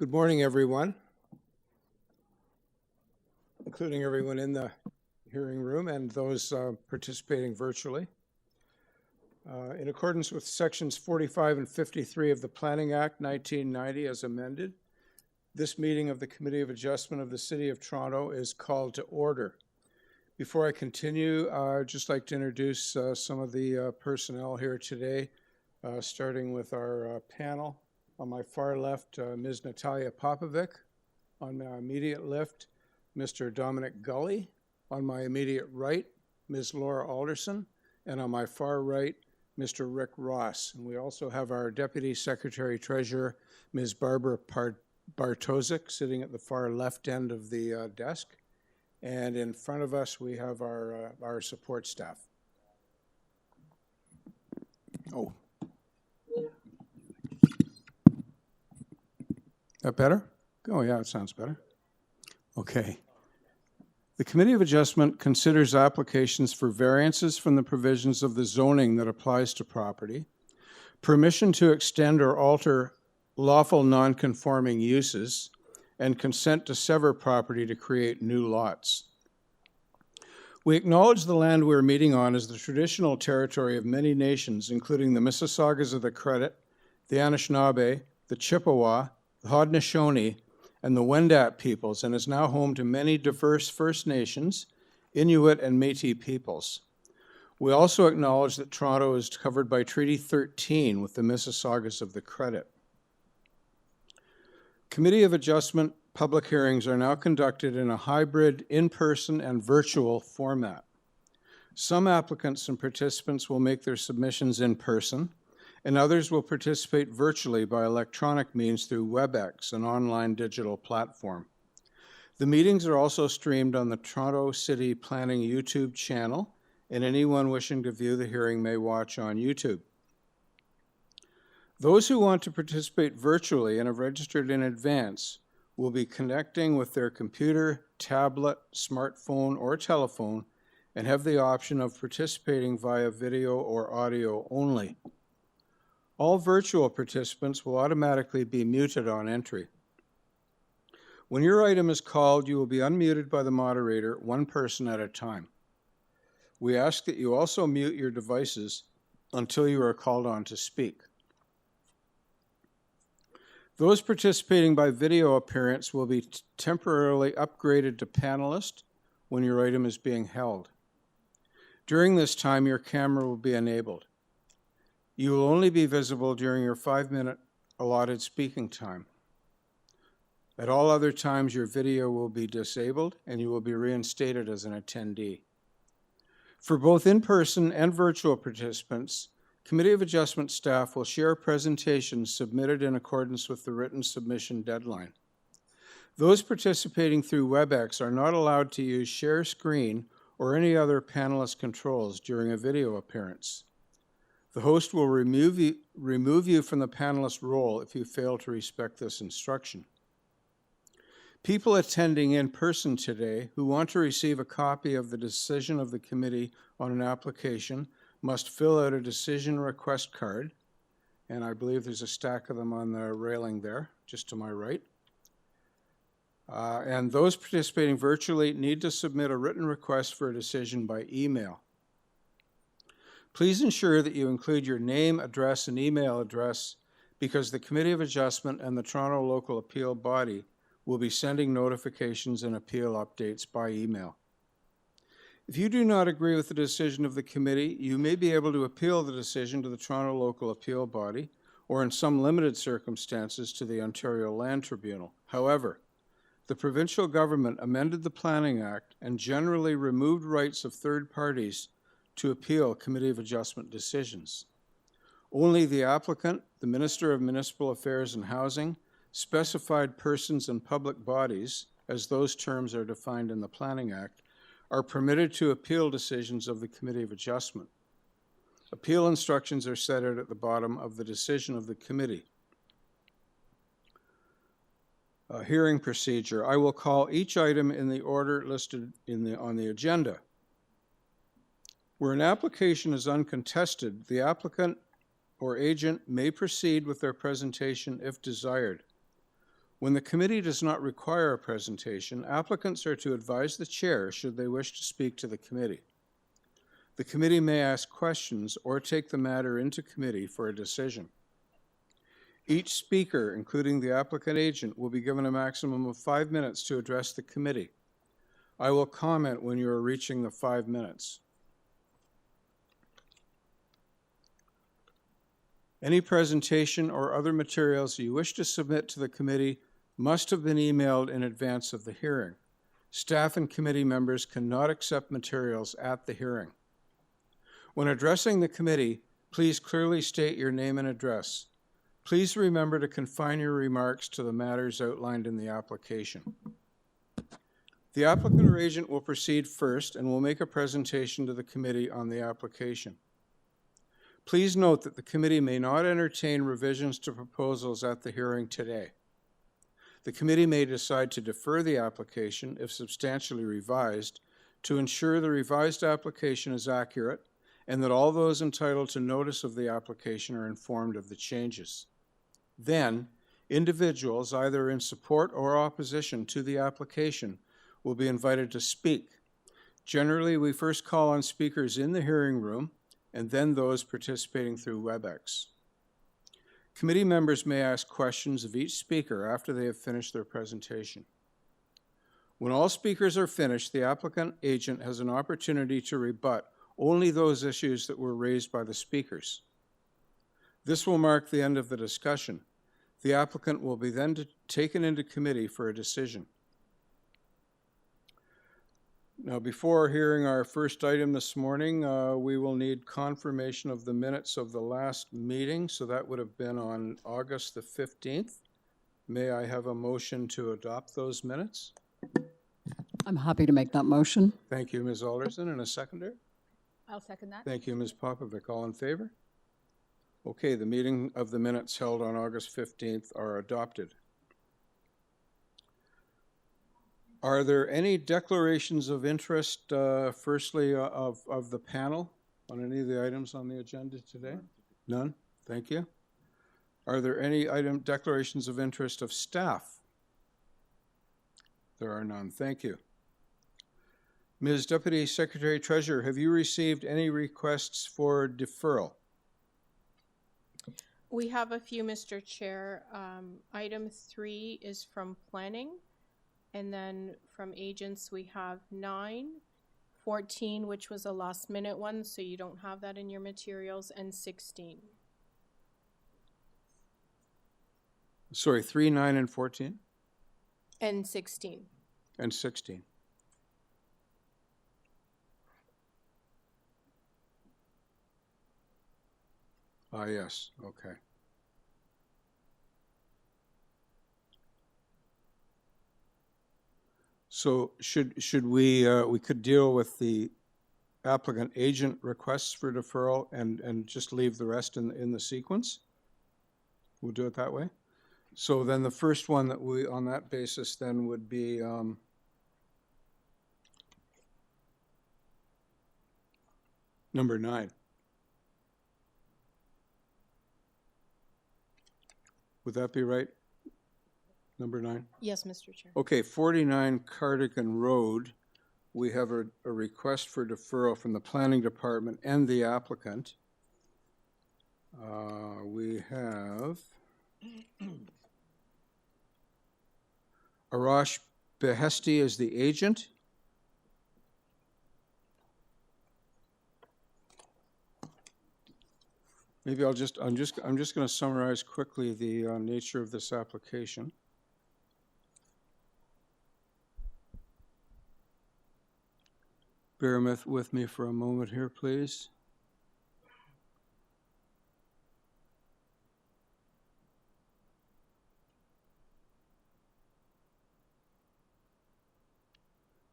Good morning, everyone, including everyone in the hearing room and those participating virtually. In accordance with sections 45 and 53 of the Planning Act 1990 as amended, this meeting of the Committee of Adjustment of the City of Toronto is called to order. Before I continue, I'd just like to introduce some of the personnel here today, starting with our panel. On my far left, Ms. Natalia Popovic. On my immediate left, Mr. Dominic Gully. On my immediate right, Ms. Laura Alderson. And on my far right, Mr. Rick Ross. And we also have our Deputy Secretary Treasurer, Ms. Barbara Bartosik, sitting at the far left end of the desk. And in front of us, we have our support staff. Oh. That better? Oh, yeah, it sounds better. Okay. The Committee of Adjustment considers applications for variances from the provisions of the zoning that applies to property, permission to extend or alter lawful non-conforming uses, and consent to sever property to create new lots. We acknowledge the land we're meeting on as the traditional territory of many nations, including the Mississaugas of the Credit, the Anishinaabe, the Chippewa, the Haudenosaunee, and the Wendat peoples, and is now home to many diverse First Nations, Inuit, and Métis peoples. We also acknowledge that Toronto is covered by Treaty 13 with the Mississaugas of the Credit. Committee of Adjustment public hearings are now conducted in a hybrid in-person and virtual format. Some applicants and participants will make their submissions in person, and others will participate virtually by electronic means through WebEx, an online digital platform. The meetings are also streamed on the Toronto City Planning YouTube channel, and anyone wishing to view the hearing may watch on YouTube. Those who want to participate virtually and have registered in advance will be connecting with their computer, tablet, smartphone, or telephone, and have the option of participating via video or audio only. All virtual participants will automatically be muted on entry. When your item is called, you will be unmuted by the moderator, one person at a time. We ask that you also mute your devices until you are called on to speak. Those participating by video appearance will be temporarily upgraded to panelist when your item is being held. During this time, your camera will be enabled. You will only be visible during your 5-minute allotted speaking time. At all other times, your video will be disabled and you will be reinstated as an attendee. For both in-person and virtual participants, Committee of Adjustment staff will share presentations submitted in accordance with the written submission deadline. Those participating through WebEx are not allowed to use share screen or any other panelist controls during a video appearance. The host will remove you from the panelist role if you fail to respect this instruction. People attending in person today who want to receive a copy of the decision of the committee on an application must fill out a decision request card, and I believe there's a stack of them on the railing there, just to my right. And those participating virtually need to submit a written request for a decision by email. Please ensure that you include your name, address, and email address because the Committee of Adjustment and the Toronto Local Appeal Body will be sending notifications and appeal updates by email. If you do not agree with the decision of the committee, you may be able to appeal the decision to the Toronto Local Appeal Body or in some limited circumstances to the Ontario Land Tribunal. However, the provincial government amended the Planning Act and generally removed rights of third parties to appeal Committee of Adjustment decisions. Only the applicant, the Minister of Municipal Affairs and Housing, specified persons and public bodies, as those terms are defined in the Planning Act, are permitted to appeal decisions of the Committee of Adjustment. Appeal instructions are set out at the bottom of the decision of the committee. Hearing procedure. I will call each item in the order listed on the agenda. Where an application is uncontested, the applicant or agent may proceed with their presentation if desired. When the committee does not require a presentation, applicants are to advise the chair should they wish to speak to the committee. The committee may ask questions or take the matter into committee for a decision. Each speaker, including the applicant agent, will be given a maximum of 5 minutes to address the committee. I will comment when you are reaching the 5 minutes. Any presentation or other materials you wish to submit to the committee must have been emailed in advance of the hearing. Staff and committee members cannot accept materials at the hearing. When addressing the committee, please clearly state your name and address. Please remember to confine your remarks to the matters outlined in the application. The applicant or agent will proceed first and will make a presentation to the committee on the application. Please note that the committee may not entertain revisions to proposals at the hearing today. The committee may decide to defer the application if substantially revised to ensure the revised application is accurate and that all those entitled to notice of the application are informed of the changes. Then, individuals either in support or opposition to the application will be invited to speak. Generally, we first call on speakers in the hearing room and then those participating through WebEx. Committee members may ask questions of each speaker after they have finished their presentation. When all speakers are finished, the applicant agent has an opportunity to rebut only those issues that were raised by the speakers. This will mark the end of the discussion. The applicant will be then taken into committee for a decision. Now, before hearing our first item this morning, we will need confirmation of the minutes of the last meeting, so that would have been on August the 15th. May I have a motion to adopt those minutes? I'm happy to make that motion. Thank you, Ms. Alderson, and a seconder? I'll second that. Thank you, Ms. Popovic. All in favor? Okay, the meeting of the minutes held on August 15th are adopted. Are there any declarations of interest, firstly, of the panel on any of the items on the agenda today? None? Thank you. Are there any declarations of interest of staff? There are none. Thank you. Ms. Deputy Secretary Treasurer, have you received any requests for deferral? We have a few, Mr. Chair. Item 3 is from planning. And then from agents, we have 9, 14, which was a last minute one, so you don't have that in your materials, and 16. Sorry, 3, 9, and 14? And 16. And 16. Ah, yes, okay. So should we could deal with the applicant agent requests for deferral and just leave the rest in the sequence? We'll do it that way. So then the first one that we, on that basis, then would be number 9. Would that be right? Number 9? Yes, Mr. Chair. Okay, 49 Cardigan Road. We have a request for deferral from the Planning Department and the applicant. We have Arash Behesti as the agent. Maybe I'm just going to summarize quickly the nature of this application. Bear with me for a moment here, please.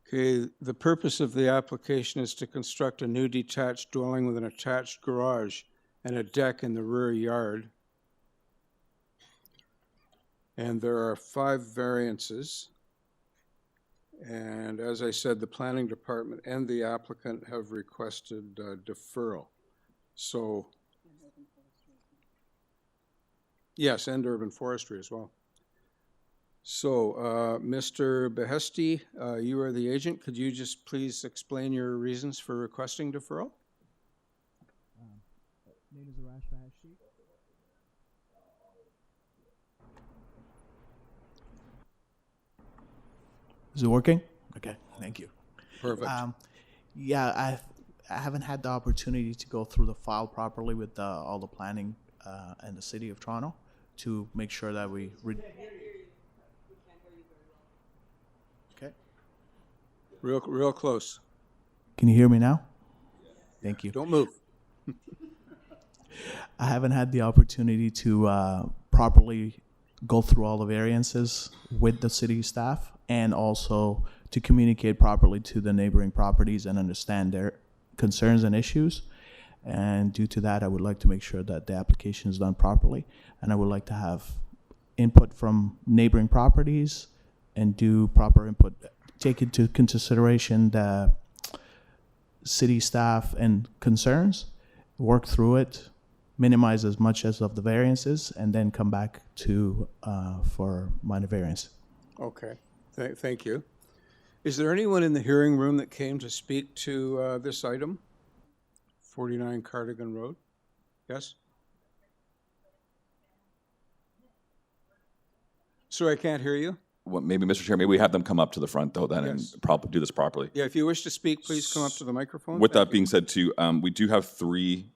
Okay, the purpose of the application is to construct a new detached dwelling with an attached garage and a deck in the rear yard. And there are 5 variances. And as I said, the Planning Department and the applicant have requested deferral. So, yes, and urban forestry as well. So, Mr. Behesti, you are the agent. Could you just please explain your reasons for requesting deferral? Name is Arash Bahashti. Is it working? Okay, thank you. Perfect. Yeah, I haven't had the opportunity to go through the file properly with all the planning and the City of Toronto to make sure that we. Okay. Real close. Can you hear me now? Thank you. Don't move. I haven't had the opportunity to properly go through all the variances with the city staff and also to communicate properly to the neighboring properties and understand their concerns and issues. And due to that, I would like to make sure that the application is done properly. And I would like to have input from neighboring properties and do proper input, take into consideration the city staff and concerns, work through it, minimize as much as of the variances, and then come back to for minor variance. Okay. Thank you. Is there anyone in the hearing room that came to speak to this item? 49 Cardigan Road? Yes? So I can't hear you? Well, maybe, Mr. Chair, maybe we have them come up to the front, though, then, Yes. and do this properly. Yeah, if you wish to speak, please come up to the microphone. With Thank that being said, too, we do have 3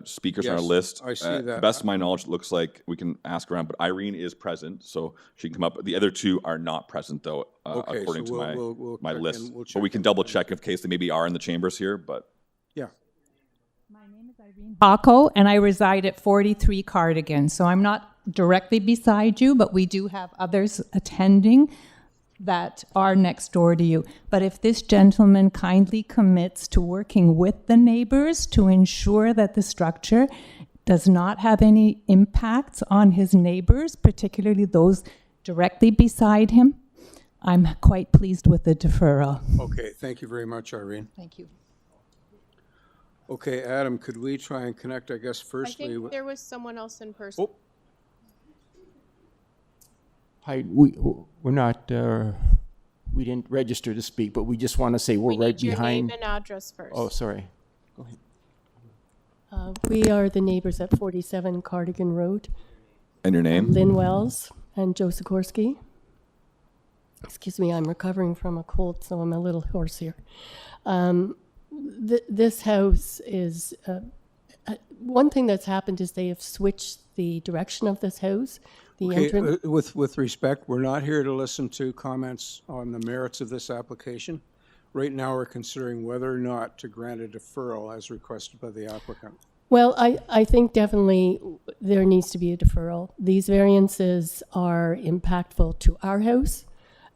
speakers on our Yes, list. I see To that. the best of my knowledge, it looks like we can ask around, but Irene is present, so she can come up. The other 2 are not present, though, Okay, according so to we'll my check list. in- we'll But we check can in. double check in case they maybe are in the chambers here, but. Yeah. My name is Irene Paco, and I reside at 43 Cardigan. So I'm not directly beside you, but we do have others attending that are next door to you. But if this gentleman kindly commits to working with the neighbors to ensure that the structure does not have any impacts on his neighbors, particularly those directly beside him, I'm quite pleased with the deferral. Okay, thank you very much, Irene. Thank you. Okay, Adam, could we try and connect, I guess, I firstly? think there was someone else in person. Oh, Hi, we're not, we didn't register to speak, but we just want to say we're We right need your name behind. and address first. Oh, sorry. We are the neighbors at 47 Cardigan Road, And your name? Lynn Wells and Joe Sikorsky. Excuse me, I'm recovering from a cold, so I'm a little hoarse here. This house is, one thing that's happened is they have switched the direction of this house. The okay, entrance, with respect, we're not here to listen to comments on the merits of this application. Right now, we're considering whether or not to grant a deferral as requested by the applicant. well, I think definitely there needs to be a deferral. These variances are impactful to our house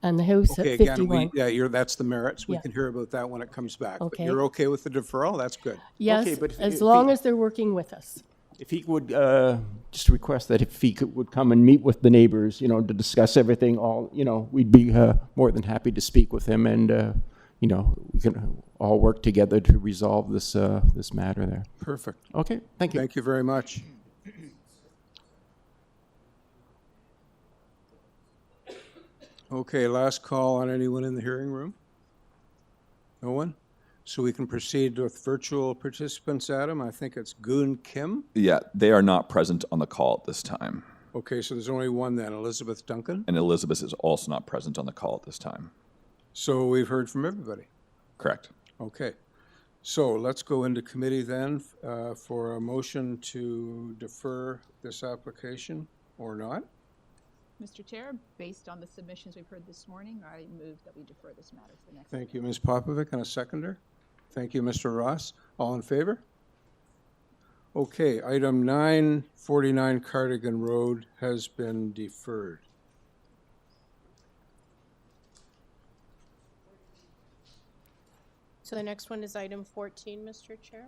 and the house Okay, at again, 51. that's the merits. We Yeah. can hear about that when it comes back. But Okay. you're okay with the deferral? That's good. Yes, Okay, but as if long he- as they're working with us. If he would, just request that if he would come and meet with the neighbors, to discuss everything, we'd be more than happy to speak with him and, we can all work together to resolve this matter there. Perfect. Okay, thank you. Thank you very much. Okay, last call on anyone in the hearing room? No one? So we can proceed with virtual participants, Adam. I think it's Goon Kim. Yeah, they are not present on the call at this time. Okay, so there's only one then, Elizabeth Duncan. And Elizabeth is also not present on the call at this time. So we've heard from everybody. Correct. Okay. So let's go into committee then for a motion to defer this application or not. Mr. Chair, based on the submissions we've heard this morning, I move that we defer this matter to the next. Thank you, Ms. Popovic, and a seconder. Thank you, Mr. Ross. All in favor? Okay, item 949 Cardigan Road has been deferred. So the next one is item 14, Mr. Chair.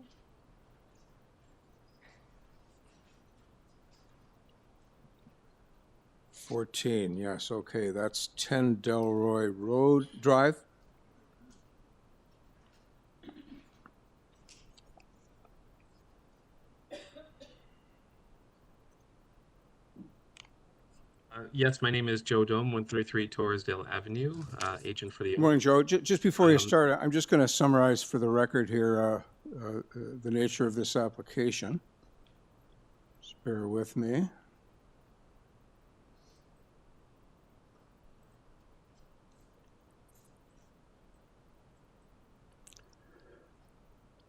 $14, yes, okay, that's 10 DELROY Road Drive. Yes, my name is Joe Dome, 133 Torresdale Avenue, agent for the. Good morning, Joe. Just before you start, I'm just going to summarize for the record here the nature of this application. Just bear with me.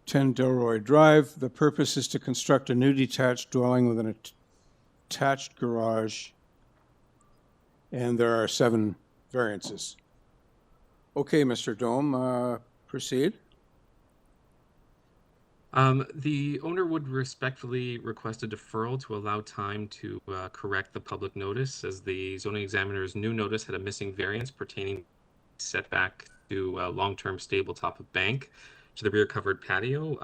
DELROY Drive. The purpose is to construct a new detached dwelling with an attached garage, and there are 7 variances. Okay, Mr. Dome, proceed. The owner would respectfully request a deferral to allow time to correct the public notice, as the zoning examiner's new notice had a missing variance pertaining setback to a long-term stable top of bank to the rear covered patio,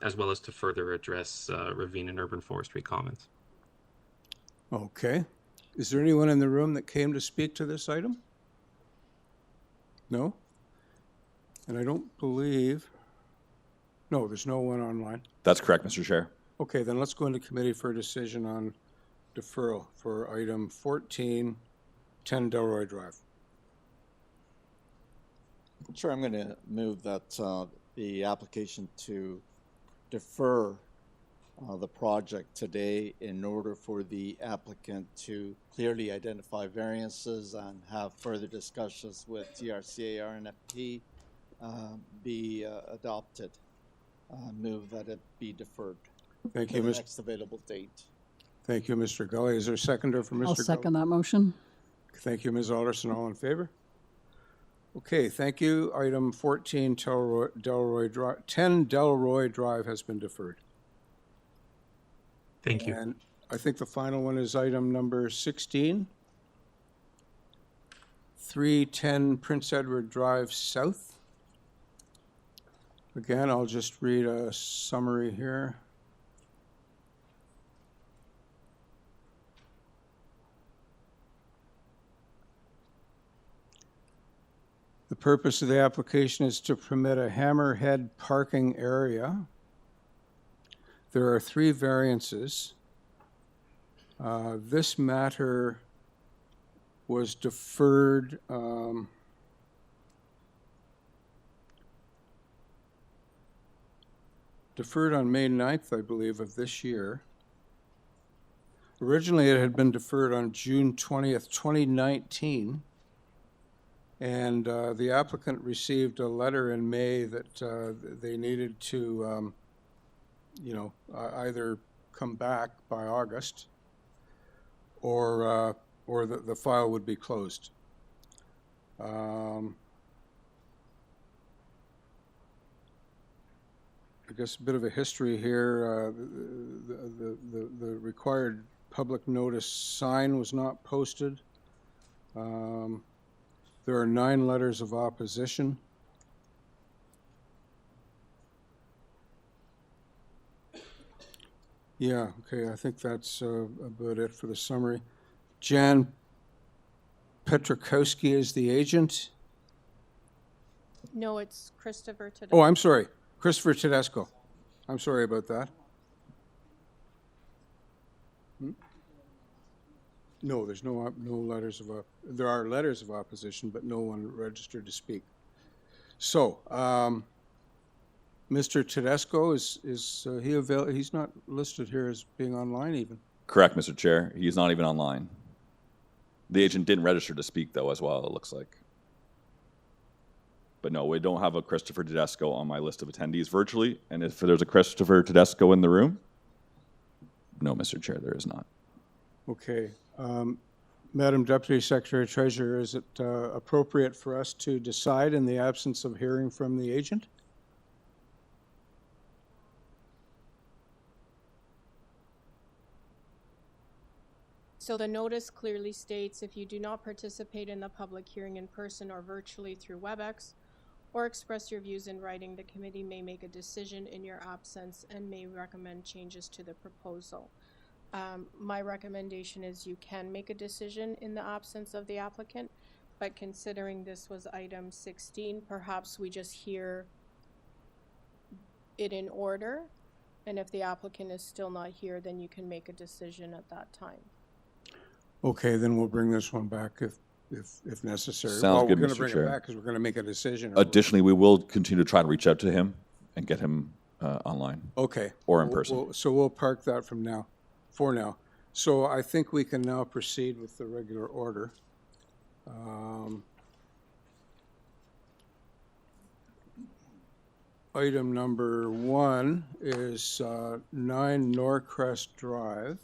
as well as to further address ravine and urban forestry comments. Okay. Is there anyone in the room that came to speak to this item? No? And I don't believe... No, there's no one online. That's correct, Mr. Chair. Okay, then let's go into committee for a decision on deferral for item 14, 10 DELROY Drive. Sure, I'm going to move that the application to defer the project today in order for the applicant to clearly identify variances and have further discussions with TRCA RNFP be adopted. Move that it be deferred. Thank you, to the Mr. next available date. Thank you, Mr. Gully. Is there a seconder for Mr. I'll Gully? second that motion. Thank you, Ms. Alderson. All in favor? Okay, thank you. Item 14, 10 DELROY Drive has been deferred. Thank you. And I think the final one is item number 16, 310 Prince Edward Drive South. Again, I'll just read a summary here. The purpose of the application is to permit a hammerhead parking area. There are 3 variances. This matter was deferred on May 9th, I believe, of this year. Originally, it had been deferred on June 20th, 2019. And the applicant received a letter in May that they needed to, either come back by August or the file would be closed. I guess a bit of a history here. The required public notice sign was not posted. There are 9 letters of opposition. Yeah, okay, I think that's about it for the summary. Jan Petrikowski is the agent. No, it's Christopher today. Oh, I'm sorry, Christopher Tedesco. I'm sorry about that. No, there's no letters of there are letters of opposition, but no one registered to speak. So, Mr. Tedesco, is he available? He's not listed here as being online even. Correct, Mr. Chair. He's not even online. The agent didn't register to speak, though, as well, it looks like. But no, we don't have a Christopher Tedesco on my list of attendees virtually. And if there's a Christopher Tedesco in the room, no, Mr. Chair, there is not. Okay. Madam Deputy Secretary Treasurer, is it appropriate for us to decide in the absence of hearing from the agent? So the notice clearly states, if you do not participate in the public hearing in person or virtually through WebEx, or express your views in writing, the committee may make a decision in your absence and may recommend changes to the proposal. My recommendation is you can make a decision in the absence of the applicant, but considering this was item 16, perhaps we just hear it in order, and if the applicant is still not here, then you can make a decision at that time. Okay, then we'll bring this one back if necessary. Sounds Well, good, we're going to Mr. bring Chair. it back because we're going to make a decision. Additionally, we will continue to try to reach out to him and get him online. Okay. Or in person. So we'll park that for now. So I think we can now proceed with the regular order. Item number 1 is 9 NORCREST Drive.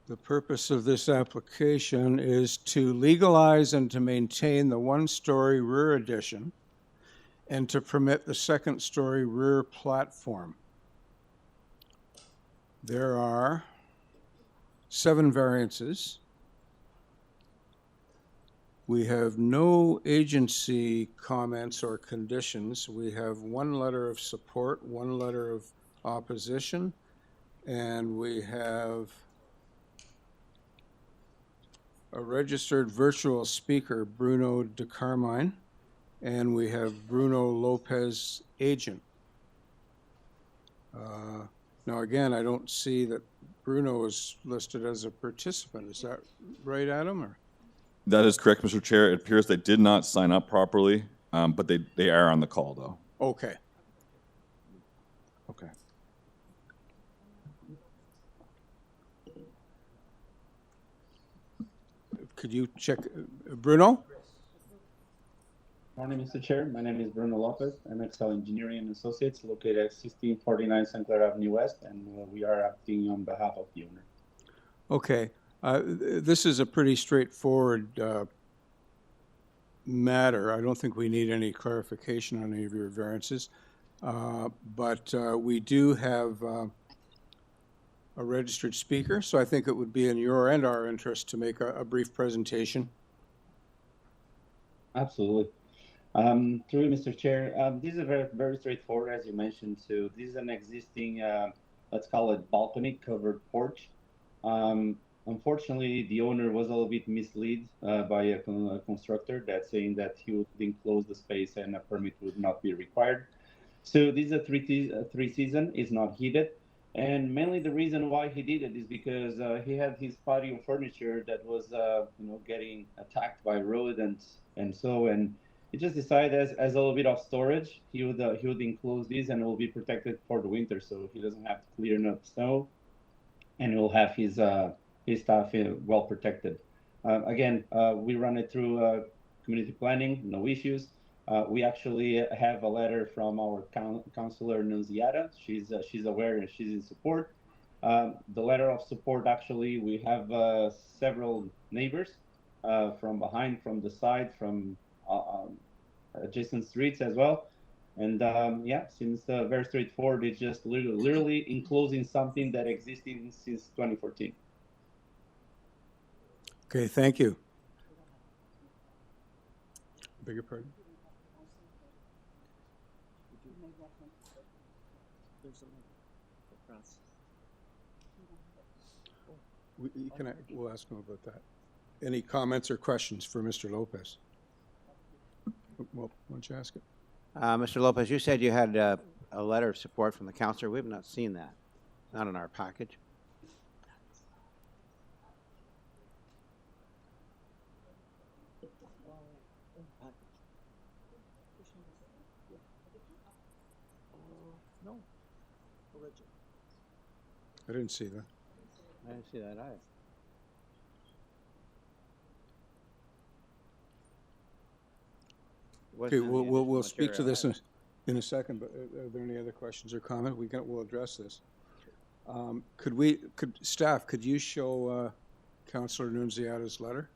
The purpose of this application is to legalize and to maintain the one-story rear addition and to permit the second-story rear platform. There are 7 variances. We have no agency comments or conditions. We have 1 letter of support, 1 letter of opposition, and we have a registered virtual speaker, Bruno de Carmine, and we have Bruno Lopez, agent. Now, again, I don't see that Bruno is listed as a participant. Is that right, Adam? Or? That is correct, Mr. Chair. It appears they did not sign up properly, but they are on the call, though. Okay. Okay. Could you check, Bruno? Morning, Mr. Chair. My name is Bruno Lopez. I'm Excel Engineering and Associates located at 1649 St. Clair Avenue West, and we are acting on behalf of the owner. Okay. This is a pretty straightforward matter. I don't think we need any clarification on any of your variances. But we do have a registered speaker, so I think it would be in your and our interest to make a brief presentation. Absolutely. Through you, Mr. Chair, this is very, very straightforward, as you mentioned. So this is an existing, let's call it balcony covered porch. Unfortunately, the owner was a little bit misled by a constructor that's saying that he would enclose the space and a permit would not be required. So this is a three season, it's not heated. And mainly the reason why he did it is because he had his patio furniture that was, getting attacked by rodents and he just decided as a little bit of storage, he would enclose these and it will be protected for the winter, so he doesn't have to clear up snow, and he will have his staff well protected. Again, we run it through community planning, no issues. We actually have a letter from our councilor Nunziata. She's aware and she's in support. The letter of support, actually, we have several neighbors from behind, from the side, from adjacent streets as well. And seems very straightforward. It's just literally enclosing something that existed since 2014. Okay, thank you. Beg your pardon? We'll ask him about that. Any comments or questions for Mr. Lopez? Well, why don't you ask it? Mr. Lopez, you said you had a letter of support from the councilor. We have not seen that. Not in our package. No. I didn't see that. I didn't see that either. Okay, we'll speak to this in a second, but are there any other questions or comment? We'll address this. Staff, could you show Councilor Nunziata's letter?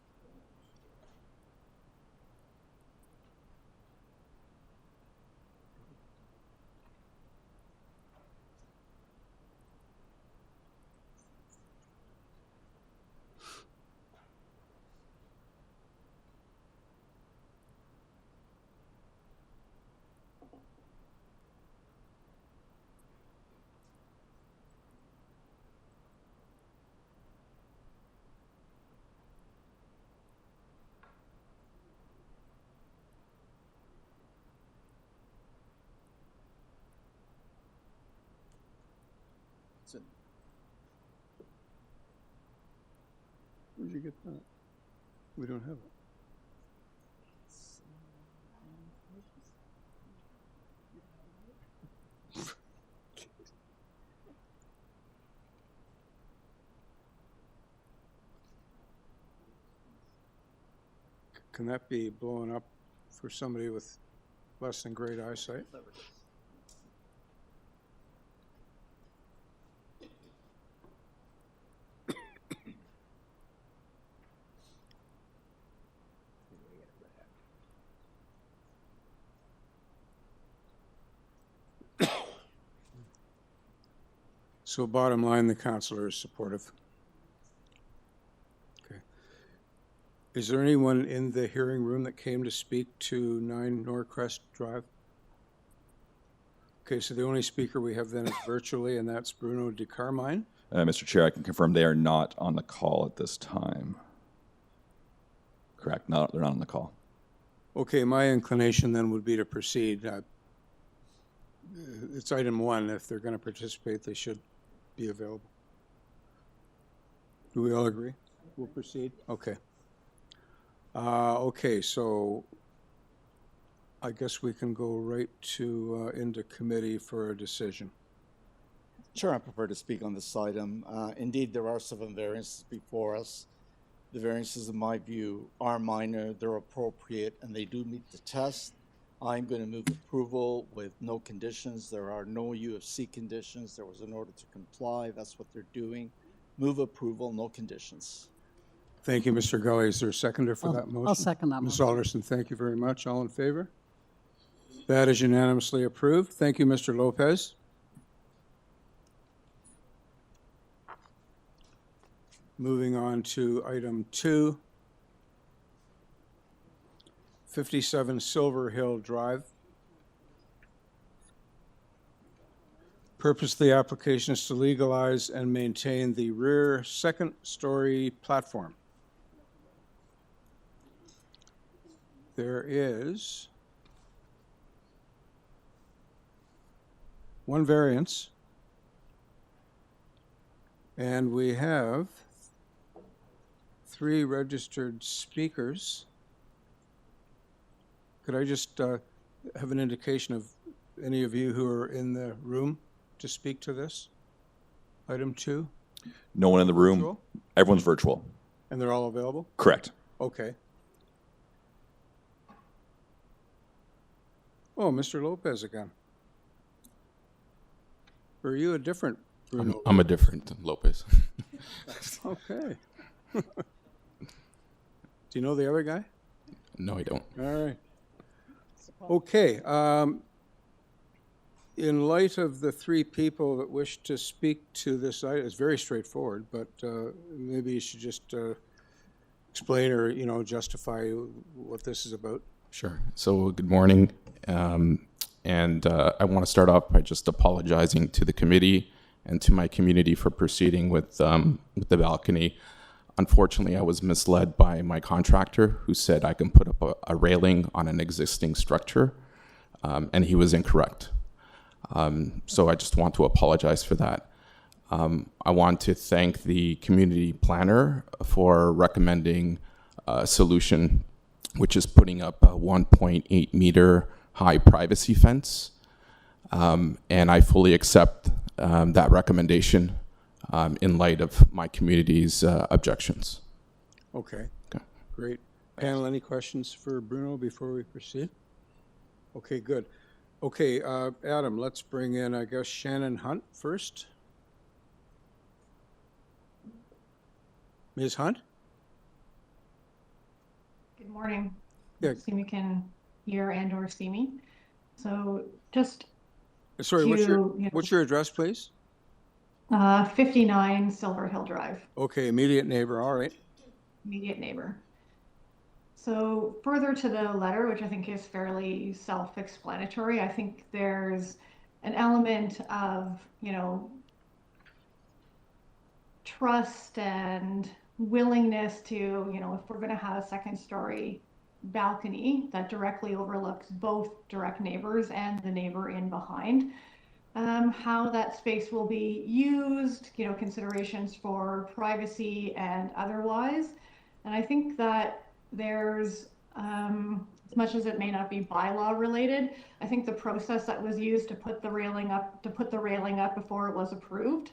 Where'd you get that? We don't have it. Can that be blown up for somebody with less than great eyesight? So bottom line, the councillor is supportive. Okay. Is there anyone in the hearing room that came to speak to 9 NORCREST Drive? Okay, so the only speaker we have then is virtually, and that's Bruno de Carmine. Mr. Chair, I can confirm they are not on the call at this time. Correct, they're not on the call. Okay, my inclination then would be to proceed. It's item 1. If they're going to participate, they should be available. Do we all agree? We'll proceed? Okay. Okay, so I guess we can go right to into committee for a decision. Sure, I prefer to speak on this item. Indeed, there are 7 variances before us. The variances, in my view, are minor, they're appropriate, and they do meet the test. I'm going to move approval with no conditions. There are no UFC conditions. There was an order to comply. That's what they're doing. Move approval, no conditions. Thank you, Mr. Gully. Is there a seconder for that motion? I'll second that Ms. motion. Alderson, thank you very much. All in favor? That is unanimously approved. Thank you, Mr. Lopez. Moving on to item 2, 57 SILVERHILL Drive. Purpose of the application is to legalize and maintain the rear second-story platform. There is 1 variance, and we have 3 registered speakers. Could I just have an indication of any of you who are in the room to speak to this? Item 2? No one in the room. Virtual? Everyone's virtual. And they're all available? Correct. Okay. Oh, Mr. Lopez again. Or are you a different Bruno? I'm a different Lopez. Okay. Do you know the other guy? No, I don't. All right. Okay. In light of the 3 people that wish to speak to this item, it's very straightforward, but maybe you should just explain or, justify what this is about. Sure. So good morning. And I want to start off by just apologizing to the committee and to my community for proceeding with the balcony. Unfortunately, I was misled by my contractor who said I can put up a railing on an existing structure, and he was incorrect. So I just want to apologize for that. I want to thank the community planner for recommending a solution, which is putting up a 1.8 meter high privacy fence. And I fully accept that recommendation in light of my community's objections. Okay. Great. Panel, any questions for Bruno before we proceed? Okay, good. Okay, Adam, let's bring in, I guess, Shannon Hunt first. Ms. Hunt? Good morning. Yeah. Assume you can hear and or see me. So just Sorry, what's your address, please? 59 Silverhill Drive, Okay, immediate neighbor, all right. immediate neighbor. So further to the letter, which I think is fairly self-explanatory, I think there's an element of, trust and willingness to, if we're going to have a second story balcony that directly overlooks both direct neighbors and the neighbor in behind, how that space will be used, you know, considerations for privacy and otherwise. And I think that there's, as much as it may not be bylaw related, I think the process that was used to put the railing up before it was approved,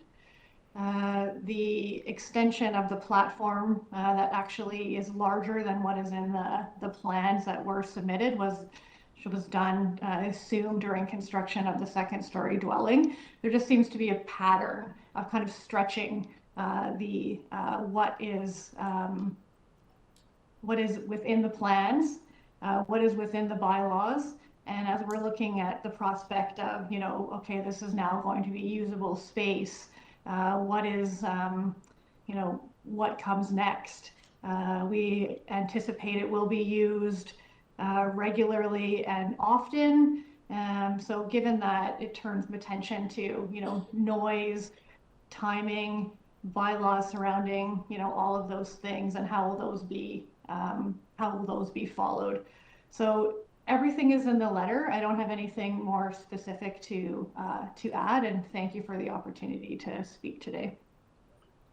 the extension of the platform that actually is larger than what is in the plans that were submitted was done, I assume, during construction of the second-story dwelling. There just seems to be a pattern of kind of stretching what is within the plans, what is within the bylaws. And as we're looking at the prospect of, you know, okay, this is now going to be usable space, what is, you know, what comes next? We anticipate it will be used regularly and often. So given that, it turns attention to, you know, noise, timing, bylaws surrounding, you know, all of those things, and how will those be followed. So everything is in the letter. I don't have anything more specific to add, and thank you for the opportunity to speak today.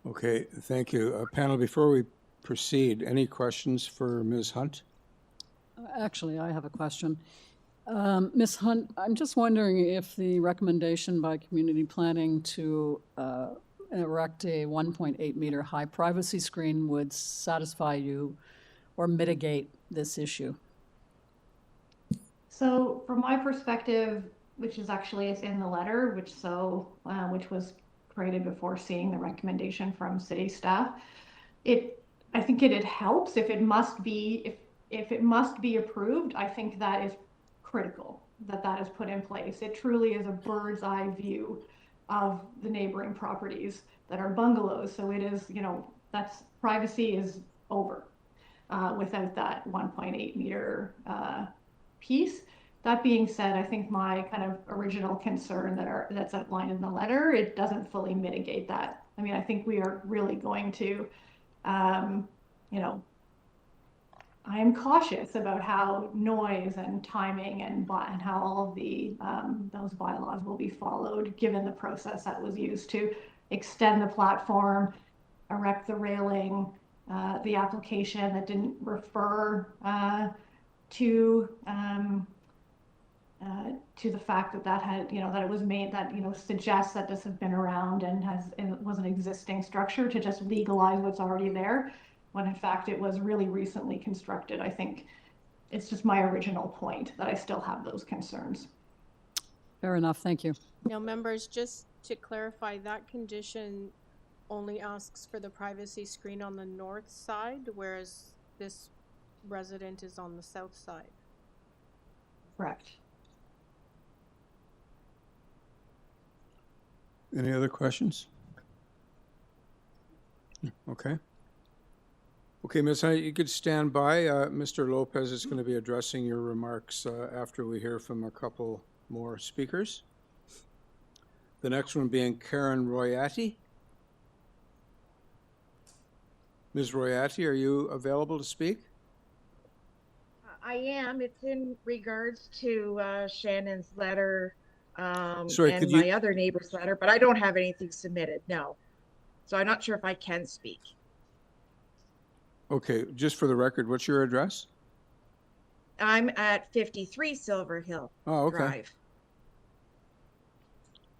Okay, thank you. Panel, before we proceed, any questions for Ms. Hunt? Actually, I have a question. Ms. Hunt, I'm just wondering if the recommendation by community planning to erect a 1.8 meter high privacy screen would satisfy you or mitigate this issue. So from my perspective, which is actually is in the letter, which was created before seeing the recommendation from city staff, I think it helps if it must be approved. I think that is critical that is put in place. It truly is a bird's eye view of the neighboring properties that are bungalows. So it is, you know, that's privacy is over without that 1.8 meter piece. That being said, I think my kind of original concern that's outlined in the letter, it doesn't fully mitigate that. I mean, I think we are really going to, you know, I am cautious about how noise and timing and how all of the those bylaws will be followed, given the process that was used to extend the platform, erect the railing, the application that didn't refer to the fact that had, you know, that it was made, that, you know, suggests that this has been around and was an existing structure, to just legalize what's already there, when in fact it was really recently constructed. I think it's just my original point that I still have those concerns. Fair enough, thank you. Now, members, just to clarify, that condition only asks for the privacy screen on the north side, whereas this resident is on the south side. Correct. Any other questions? Okay. Okay, Ms. Hunt, you could stand by. Mr. Lopez is going to be addressing your remarks after we hear from a couple more speakers. The next one being Karen Royati. Ms. Royati, are you available to speak? I am. It's in regards to Shannon's letter and my other neighbor's letter, but I don't have anything submitted, no. So I'm not sure if I can speak. Okay, just for the record, what's your address? I'm at 53 Silverhill Drive.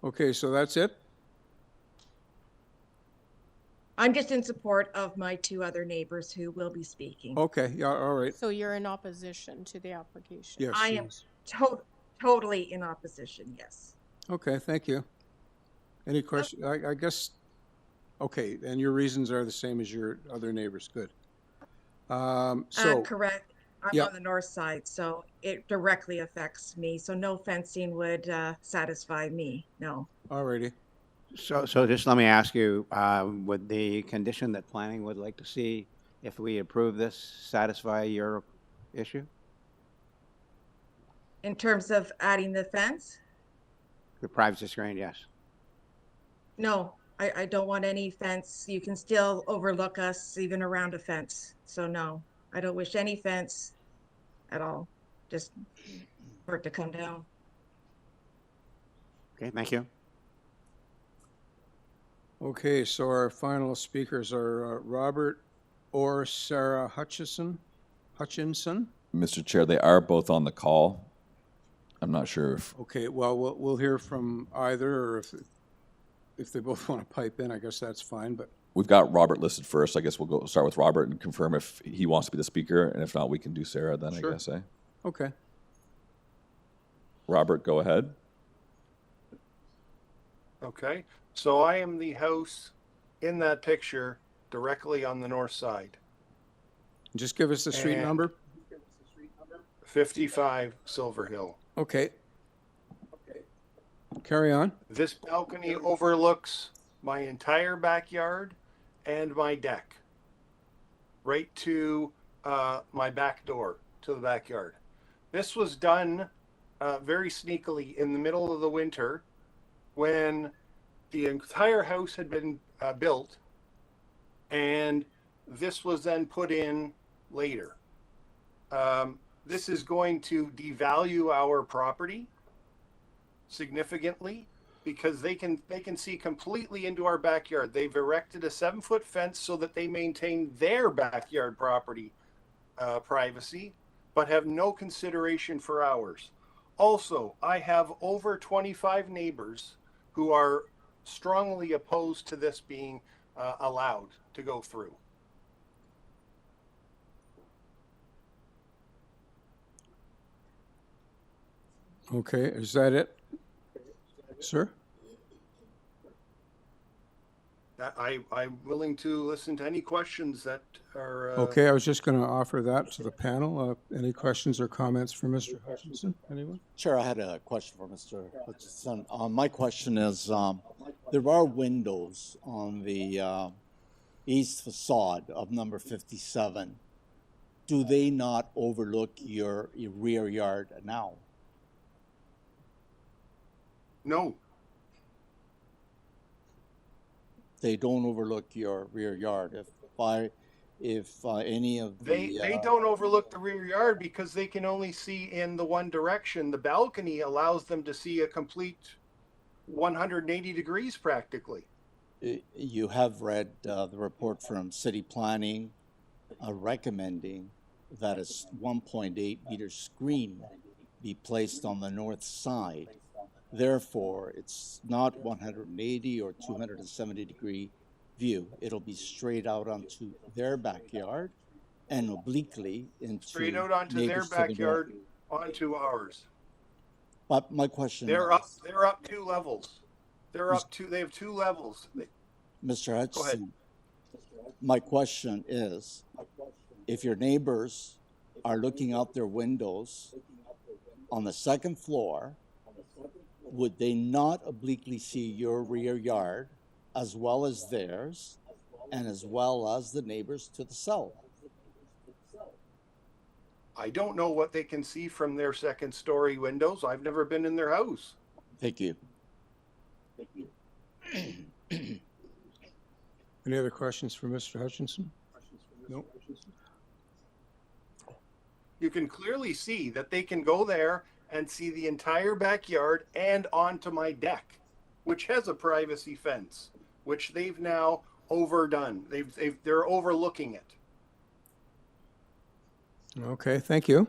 Okay, so that's it? I'm just in support of my two other neighbors who will be speaking. Okay, yeah, all right. So you're in opposition to the application? Yes. I am totally in opposition, yes. Okay, thank you. Any questions? I guess, okay, and your reasons are the same as your other neighbors. Good. Correct. I'm on the north side, so it directly affects me. So no fencing would satisfy me, no. All righty. So just let me ask you, would the condition that planning would like to see, if we approve this, satisfy your issue? In terms of adding the fence? The privacy screen, yes. No, I don't want any fence. You can still overlook us even around a fence. So no, I don't wish any fence at all, just for it to come down. Okay, thank you. Okay, so our final speakers are Robert or Sarah Hutchinson. Mr. Chair, they are both on the call. I'm not sure if. Okay, well, we'll hear from either, or if they both want to pipe in, I guess that's fine, but. We've got Robert listed first. I guess we'll start with Robert and confirm if he wants to be the speaker, and if not, we can do Sarah then, Sure. I guess, eh? Okay. Robert, go ahead. Okay, so I am the house in that picture directly on the north side. Just give us the street And number. 55 Silverhill. Okay. Carry on. This balcony overlooks my entire backyard and my deck, right to my back door to the backyard. This was done very sneakily in the middle of the winter when the entire house had been built, and this was then put in later. This is going to devalue our property significantly because they can see completely into our backyard. They've erected a 7-foot fence so that they maintain their backyard property privacy, but have no consideration for ours. Also, I have over 25 neighbors who are strongly opposed to this being allowed to go through. Okay, is that it, sir? I'm willing to listen to any questions that are. Okay, I was just going to offer that to the panel. Any questions or comments for Mr. Hutchinson? Anyone? Chair, I had a question for Mr. Hutchinson. My question is, there are windows on the east facade of number 57. Do they not overlook your rear yard now? No. They don't overlook your rear yard. If any of the they don't overlook the rear yard because they can only see in the one direction. The balcony allows them to see a complete 180 degrees practically. You have read the report from city planning recommending that a 1.8 meter screen be placed on the north side. Therefore, it's not 180 or 270 degree view. It'll be straight out onto their backyard and obliquely into Straight out onto their backyard, onto ours. But my question They're is, up 2 levels. They have 2 levels. Mr. Hutchinson, my question is, if your neighbors are looking out their windows on the second floor, would they not obliquely see your rear yard as well as theirs and as well as the neighbors to the south? I don't know what they can see from their second story windows. I've never been in their house. Thank you. Any other questions for Mr. Hutchinson? No. You can clearly see that they can go there and see the entire backyard and onto my deck, which has a privacy fence, which they've now overdone. They're overlooking it. Okay, thank you.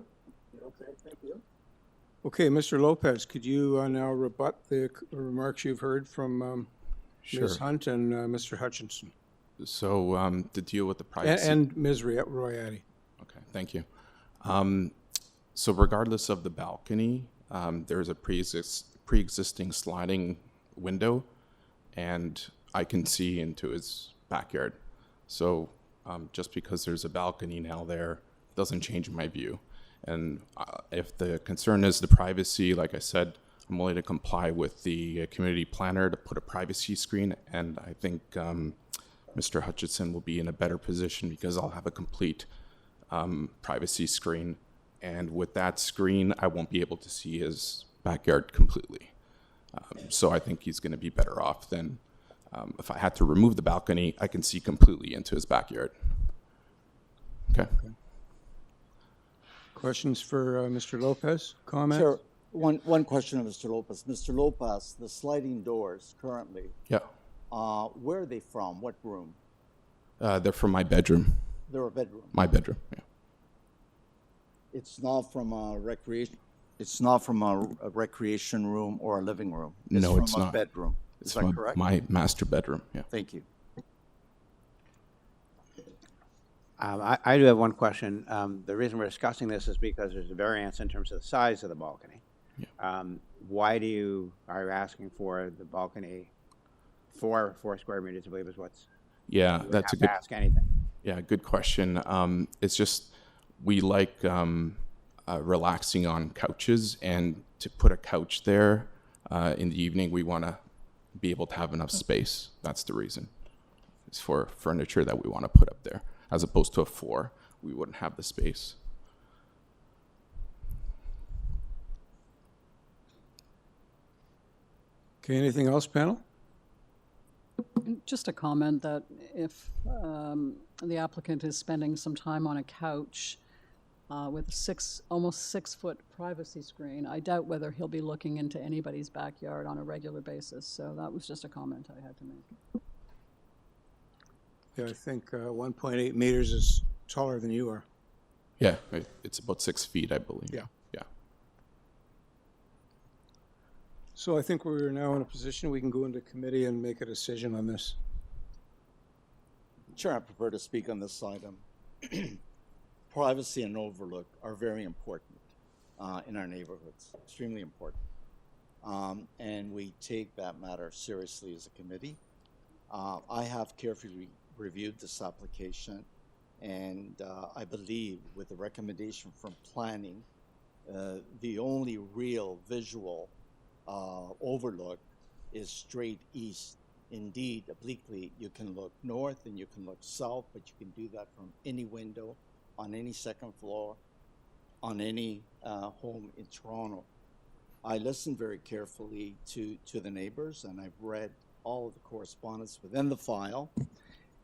Okay, Mr. Lopez, could you now rebut the remarks you've heard from Ms. Hunt and Mr. Hutchinson? So to deal with the privacy. And Ms. Royati. Okay, thank you. So regardless of the balcony, there's a pre-existing sliding window, and I can see into his backyard. So just because there's a balcony now there doesn't change my view. And if the concern is the privacy, like I said, I'm willing to comply with the community planner to put a privacy screen, and I think Mr. Hutchinson will be in a better position because I'll have a complete privacy screen. And with that screen, I won't be able to see his backyard completely. So I think he's going to be better off than if I had to remove the balcony, I can see completely into his backyard. Okay. Questions for Mr. Lopez? Comments? Sure. One question of Mr. Lopez. Mr. Lopez, the sliding doors currently, Yeah. where are they from? What room? They're from my bedroom. They're a bedroom. My bedroom, yeah. It's not from a recreation. It's not from a recreation room or a living room. No, from it's a not. bedroom. Is It's that from correct? my master bedroom, yeah. Thank you. I do have one question. The reason we're discussing this is because there's a variance in terms of the size of the balcony. Why are you asking for the balcony 4 square meters, I believe is what's... Yeah, you that's a have good... to ask anything. Yeah, good question. It's just, we like relaxing on couches, and to put a couch there in the evening, we want to be able to have enough space. That's the reason. It's for furniture that we want to put up there. As opposed to a 4, we wouldn't have the space. Okay, anything else, panel? Just a comment that if the applicant is spending some time on a couch with a almost 6 foot privacy screen, I doubt whether he'll be looking into anybody's backyard on a regular basis. So that was just a comment I had to make. Yeah, I think 1.8 meters is taller than you are. Yeah, it's about 6 feet, I believe. Yeah. Yeah. So I think we're now in a position we can go into committee and make a decision on this. Chair, I prefer to speak on this item. Privacy and overlook are very important in our neighborhoods, extremely important. And we take that matter seriously as a committee. I have carefully reviewed this application, and I believe with the recommendation from planning, the only real visual overlook is straight east. Indeed, obliquely, you can look north and you can look south, but you can do that from any window, on any second floor, on any home in Toronto. I listened very carefully to the neighbors, and I've read all of the correspondence within the file.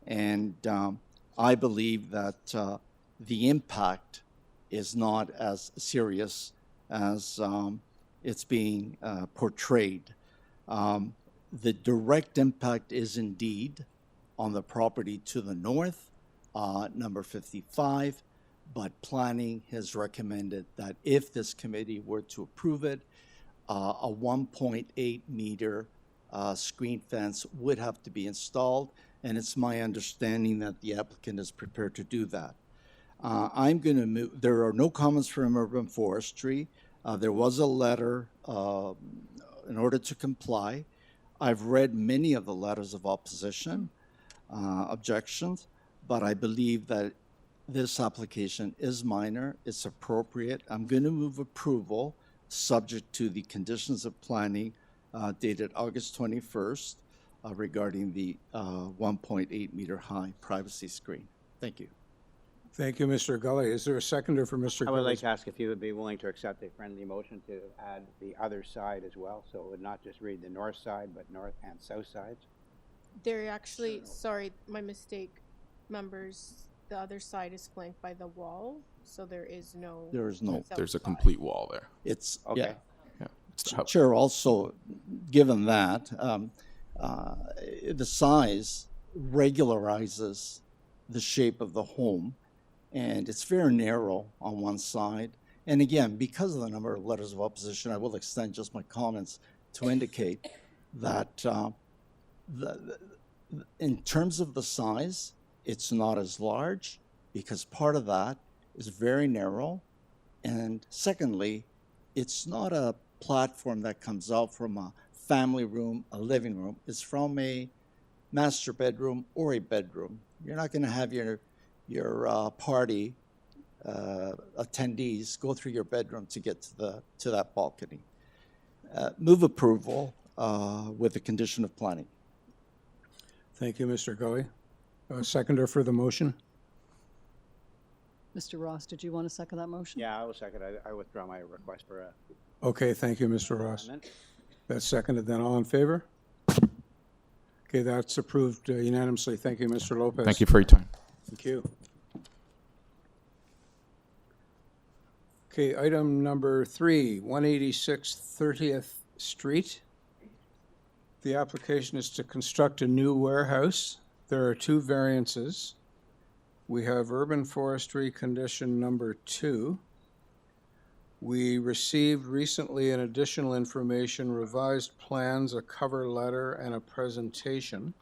And I believe that the impact is not as serious as it's being portrayed. The direct impact is indeed on the property to the north, number 55, but planning has recommended that if this committee were to approve it, a 1.8 meter screen fence would have to be installed, and it's my understanding that the applicant is prepared to do that. I'm going to move. There are no comments from Urban Forestry. There was a letter in order to comply. I've read many of the letters of opposition, objections, but I believe that this application is minor, it's appropriate. I'm going to move approval subject to the conditions of planning dated August 21st regarding the 1.8 meter high privacy screen. Thank you. Thank you, Mr. Gully. Is there a seconder for Mr. I would like Gully's? to ask if you would be willing to accept a friendly motion to add the other side as well, so it would not just read the north side, but north and south sides. They're actually, sorry, my mistake, members, the other side is flanked by the wall, so there is no... There is no... There's a complete wall there. It's, okay. Yeah. Chair, also, given that, the size regularizes the shape of the home, and it's very narrow on one side. And again, because of the number of letters of opposition, I will extend just my comments to indicate that in terms of the size, it's not as large, because part of that is very narrow. And secondly, it's not a platform that comes out from a family room, a living room. It's from a master bedroom or a bedroom. You're not going to have your party attendees go through your bedroom to get to that balcony. Move approval with the condition of planning. Thank you, Mr. Gully. Seconder for the motion? Mr. Ross, did you want to second that motion? Yeah, I will second. I withdraw my request for a... Okay, thank you, Mr. Ross. That's seconded, then all in favor? Okay, that's approved unanimously. Thank you, Mr. Lopez. Thank you for your time. Thank you. Okay, item number 3, 186 30th Street. The application is to construct a new warehouse. There are 2 variances. We have urban forestry condition number 2. We received recently an additional information, revised plans, a cover letter, and a presentation.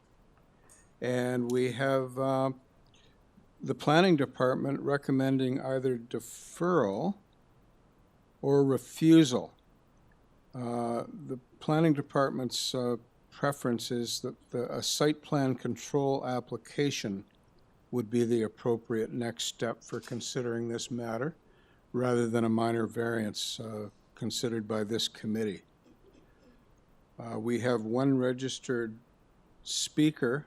And we have the planning department recommending either deferral or refusal. The planning department's preference is that a site plan control application would be the appropriate next step for considering this matter, rather than a minor variance considered by this committee. We have 1 registered speaker,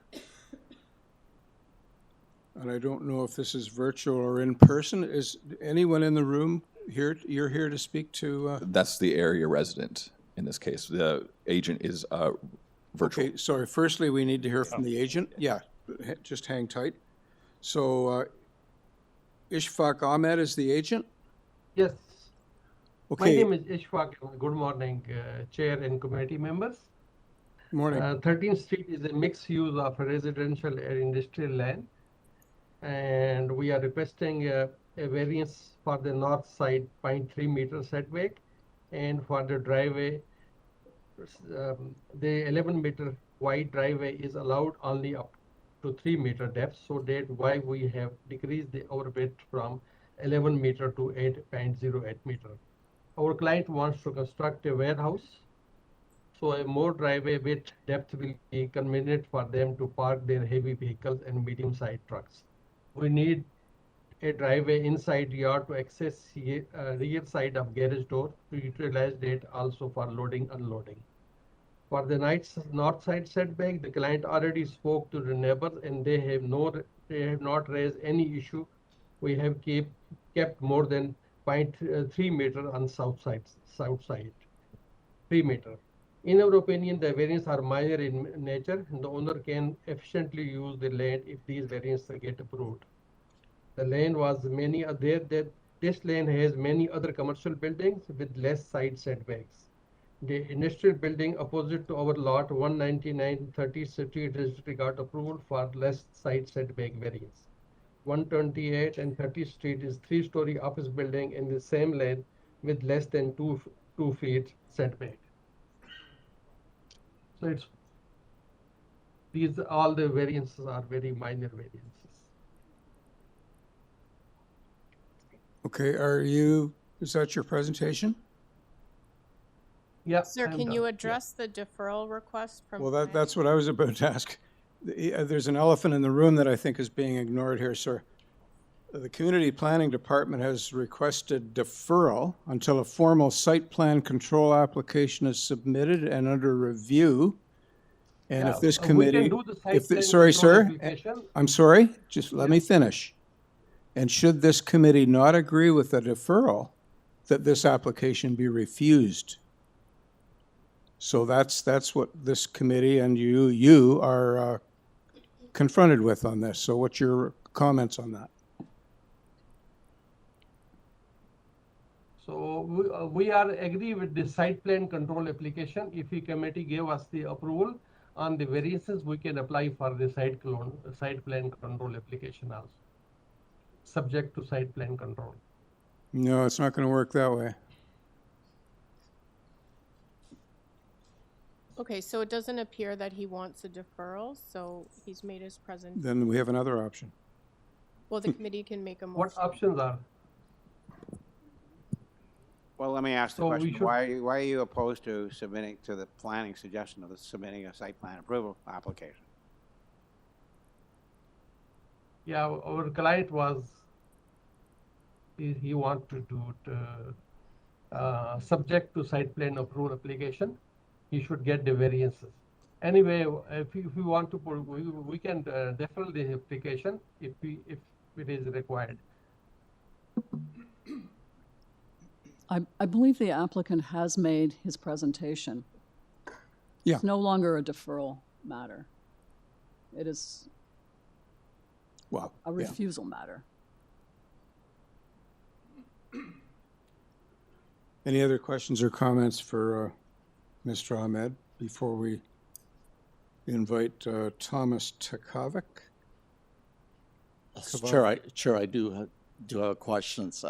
and I don't know if this is virtual or in person. Is anyone in the room here? You're here to speak to? That's the area resident in this case. The agent is virtual. Okay, sorry. Firstly, we need to hear from the agent. Yeah, just hang tight. So, Ishfaq Ahmed is the agent? Yes. Okay. My name is Ishfaq. Good morning, Chair and committee members. Good morning. 13th Street is a mixed use of residential and industrial land. And we are requesting a variance for the north side 0.3 meter setback, and for the driveway, the 11 meter wide driveway is allowed only up to 3 meter depth. So that's why we have decreased the overwidth from 11 meter to 8.08 meter. Our client wants to construct a warehouse, so a more driveway width depth will be convenient for them to park their heavy vehicles and medium-sized trucks. We need a driveway inside yard to access rear side of garage door to utilize it also for loading unloading. For the north side setback, the client already spoke to the neighbors and they have not raised any issue. We have kept more than 0.3 meter on south side, 3 meter. In our opinion, the variants are minor in nature, and the owner can efficiently use the land if these variants get approved. The land was this land has many other commercial buildings with less side setbacks. The industrial building opposite to our lot 199 30th Street District got approval for less side setback variance. 128 and 30th Street is 3-story office building in the same land with less than 2 feet setback. So all the variances are very minor variances. Okay, is that your presentation? Yeah. Sir, can you address the deferral request from? Well, that's what I was about to ask. There's an elephant in the room that I think is being ignored here, sir. The Community Planning Department has requested deferral until a formal site plan control application is submitted and under review. And if this committee, sorry, sir, I'm sorry, just let me finish. And should this committee not agree with the deferral, that this application be refused. So that's what this committee and you are confronted with on this. So what's your comments on that? So we are agree with the site plan control application. If the committee gave us the approval on the variances, we can apply for the site plan control application also, subject to site plan control. No, it's not going to work that way. Okay, so it doesn't appear that he wants a deferral, so he's made his presentation. Then we have another option. Well, the committee can make a motion. What options are? Well, let me ask the So question. we should- Why are you opposed to submitting to the planning suggestion of submitting a site plan approval application? Yeah, our client was, he wanted to do it subject to site plan approval application. He should get the variances. Anyway, if we want to put, we can defer the application if it is required. I believe the applicant has made his presentation. Yeah. It's no longer a deferral matter. It is Well, a refusal matter. Any other questions or comments for Mr. Ahmed before we invite Thomas Takavic? Chair, I do have questions.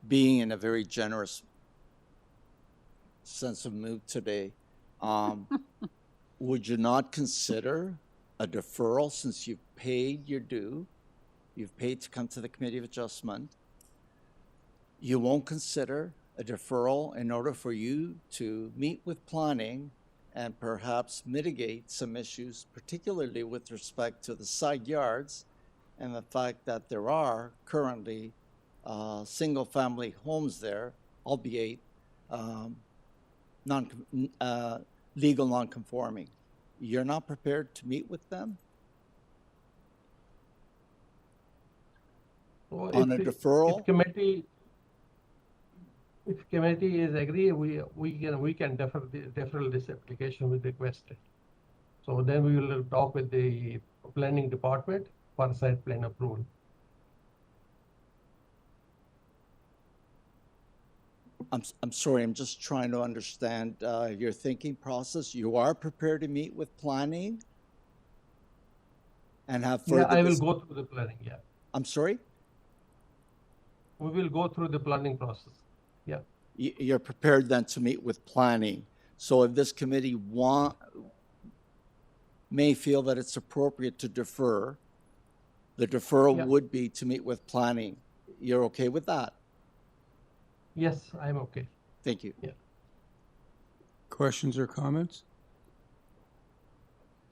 Being in a very generous sense of mood today, would you not consider a deferral since you've paid your due? You've paid to come to the Committee of Adjustment. You won't consider a deferral in order for you to meet with planning and perhaps mitigate some issues, particularly with respect to the side yards and the fact that there are currently single-family homes there, albeit legal non-conforming. You're not prepared to meet with them on a deferral? If committee is agree, we can defer this application with request. So then we will talk with the planning department for site plan approval. I'm sorry, I'm just trying to understand your thinking process. You are prepared to meet with planning and have further... Yeah, I will go through the planning, yeah. I'm sorry? We will go through the planning process, yeah. You're prepared then to meet with planning. So if this committee may feel that it's appropriate to defer, the deferral would be to meet with planning. You're okay with that? Yes, I'm okay. Thank you. Yeah. Questions or comments?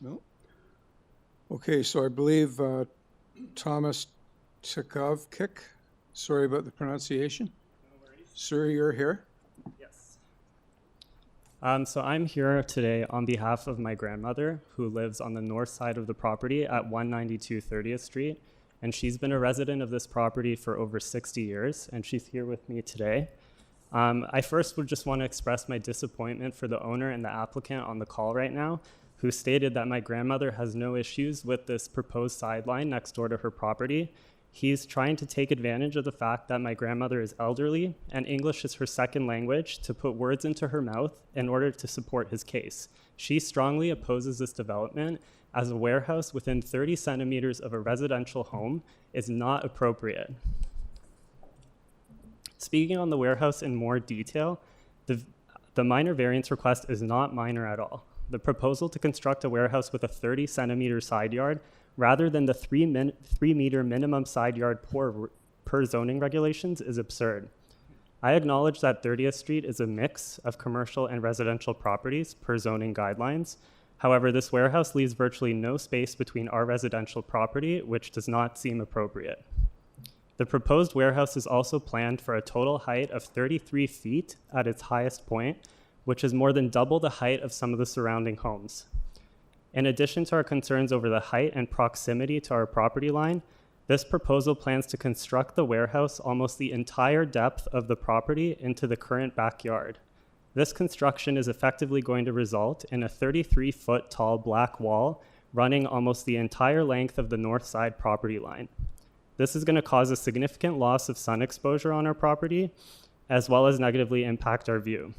No? Okay, so I believe Thomas Takavic, sorry about the pronunciation. No worries. Sir, you're here? Yes. So I'm here today on behalf of my grandmother, who lives on the north side of the property at 192 30th Street. And she's been a resident of this property for over 60 years, and she's here with me today. I first would just want to express my disappointment for the owner and the applicant on the call right now, who stated that my grandmother has no issues with this proposed sideline next door to her property. He's trying to take advantage of the fact that my grandmother is elderly and English is her second language to put words into her mouth in order to support his case. She strongly opposes this development, as a warehouse within 30 centimeters of a residential home is not appropriate. Speaking on the warehouse in more detail, the minor variance request is not minor at all. The proposal to construct a warehouse with a 30 centimeter side yard rather than the 3 meter minimum side yard per zoning regulations is absurd. I acknowledge that 30th Street is a mix of commercial and residential properties per zoning guidelines. However, this warehouse leaves virtually no space between our residential property, which does not seem appropriate. The proposed warehouse is also planned for a total height of 33 feet at its highest point, which is more than double the height of some of the surrounding homes. In addition to our concerns over the height and proximity to our property line, this proposal plans to construct the warehouse almost the entire depth of the property into the current backyard. This construction is effectively going to result in a 33-foot tall black wall running almost the entire length of the north side property line. This is going to cause a significant loss of sun exposure on our property, as well as negatively impact our view.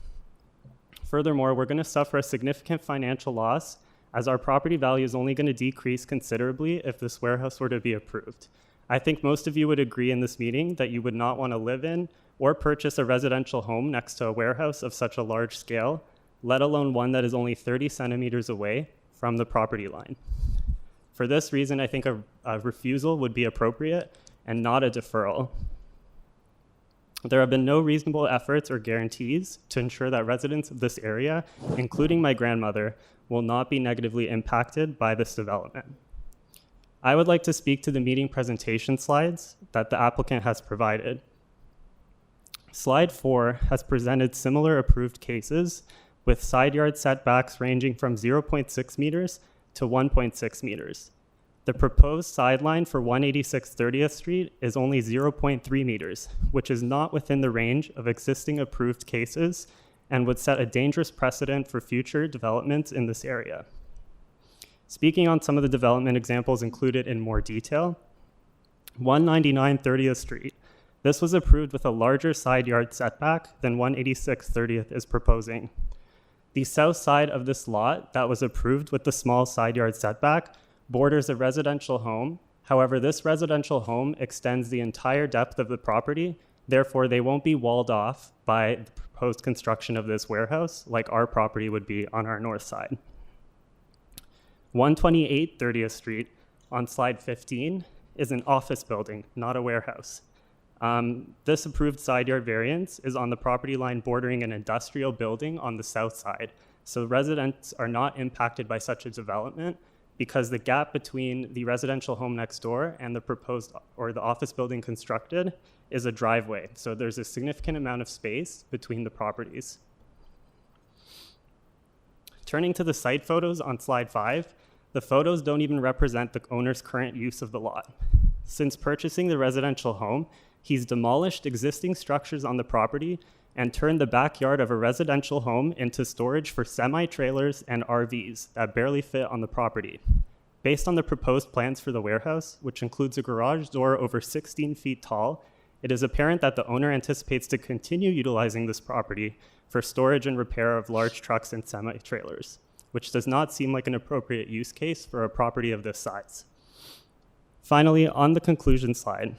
Furthermore, we're going to suffer a significant financial loss, as our property value is only going to decrease considerably if this warehouse were to be approved. I think most of you would agree in this meeting that you would not want to live in or purchase a residential home next to a warehouse of such a large scale, let alone one that is only 30 centimeters away from the property line. For this reason, I think a refusal would be appropriate and not a deferral. There have been no reasonable efforts or guarantees to ensure that residents of this area, including my grandmother, will not be negatively impacted by this development. I would like to speak to the meeting presentation slides that the applicant has provided. Slide 4 has presented similar approved cases with side yard setbacks ranging from 0.6 meters to 1.6 meters. The proposed sideline for 186 30th Street is only 0.3 meters, which is not within the range of existing approved cases and would set a dangerous precedent for future developments in this area. Speaking on some of the development examples included in more detail, 199 30th Street This was approved with a larger side yard setback than 186 30th is proposing. The south side of this lot that was approved with the small side yard setback borders a residential home. However, this residential home extends the entire depth of the property. Therefore, they won't be walled off by the proposed construction of this warehouse like our property would be on our north side. 128 30th Street on slide 15 is an office building, not a warehouse. This approved side yard variance is on the property line bordering an industrial building on the south side. So residents are not impacted by such a development because the gap between the residential home next door and the proposed or the office building constructed is a driveway. So there's a significant amount of space between the properties. Turning to the site photos on slide 5, the photos don't even represent the owner's current use of the lot. Since purchasing the residential home, he's demolished existing structures on the property and turned the backyard of a residential home into storage for semi-trailers and RVs that barely fit on the property. Based on the proposed plans for the warehouse, which includes a garage door over 16 feet tall, it is apparent that the owner anticipates to continue utilizing this property for storage and repair of large trucks and semi-trailers, which does not seem like an appropriate use case for a property of this size. Finally, on the conclusion slide,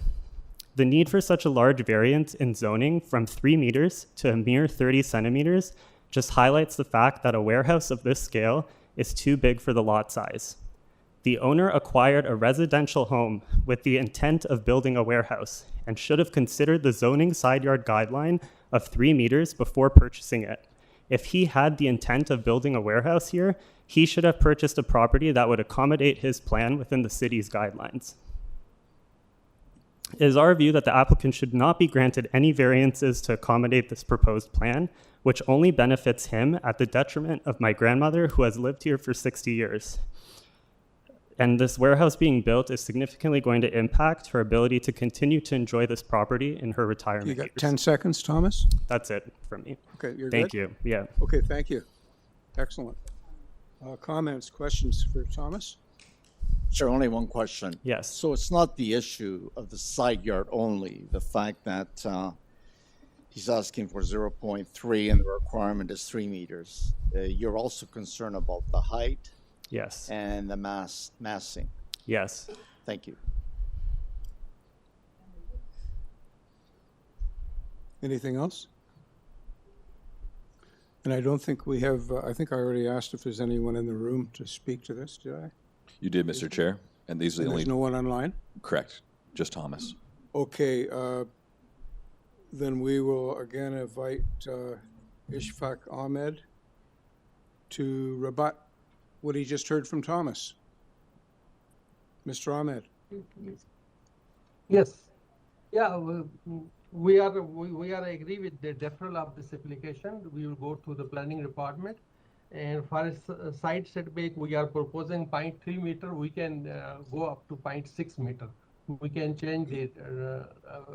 the need for such a large variance in zoning from 3 meters to a mere 30 centimeters just highlights the fact that a warehouse of this scale is too big for the lot size. The owner acquired a residential home with the intent of building a warehouse and should have considered the zoning side yard guideline of 3 meters before purchasing it. If he had the intent of building a warehouse here, he should have purchased a property that would accommodate his plan within the city's guidelines. It is our view that the applicant should not be granted any variances to accommodate this proposed plan, which only benefits him at the detriment of my grandmother who has lived here for 60 years. And this warehouse being built is significantly going to impact her ability to continue to enjoy this property in her retirement You got years. 10 seconds, Thomas? That's it from me. Okay, you're Thank good? you. Yeah. Okay, thank you. Excellent. Comments, questions for Thomas? Sure, only one question. Yes. So it's not the issue of the side yard only, the fact that he's asking for 0.3 and the requirement is 3 meters. You're also concerned about the height? Yes. And the massing? Yes. Thank you. Anything else? And I don't think we have, I think I already asked if there's anyone in the room to speak to this, did I? You did, Mr. Chair, and these are the And only. there's no one online? Correct, just Thomas. Okay, then we will again invite Ishfaq Ahmed to rebut what he just heard from Thomas. Mr. Ahmed. Yes. Yeah, we are agree with the deferral of this application. We will go to the planning department. And for a side setback, we are proposing 0.3 meter. We can go up to 0.6 meter. We can change the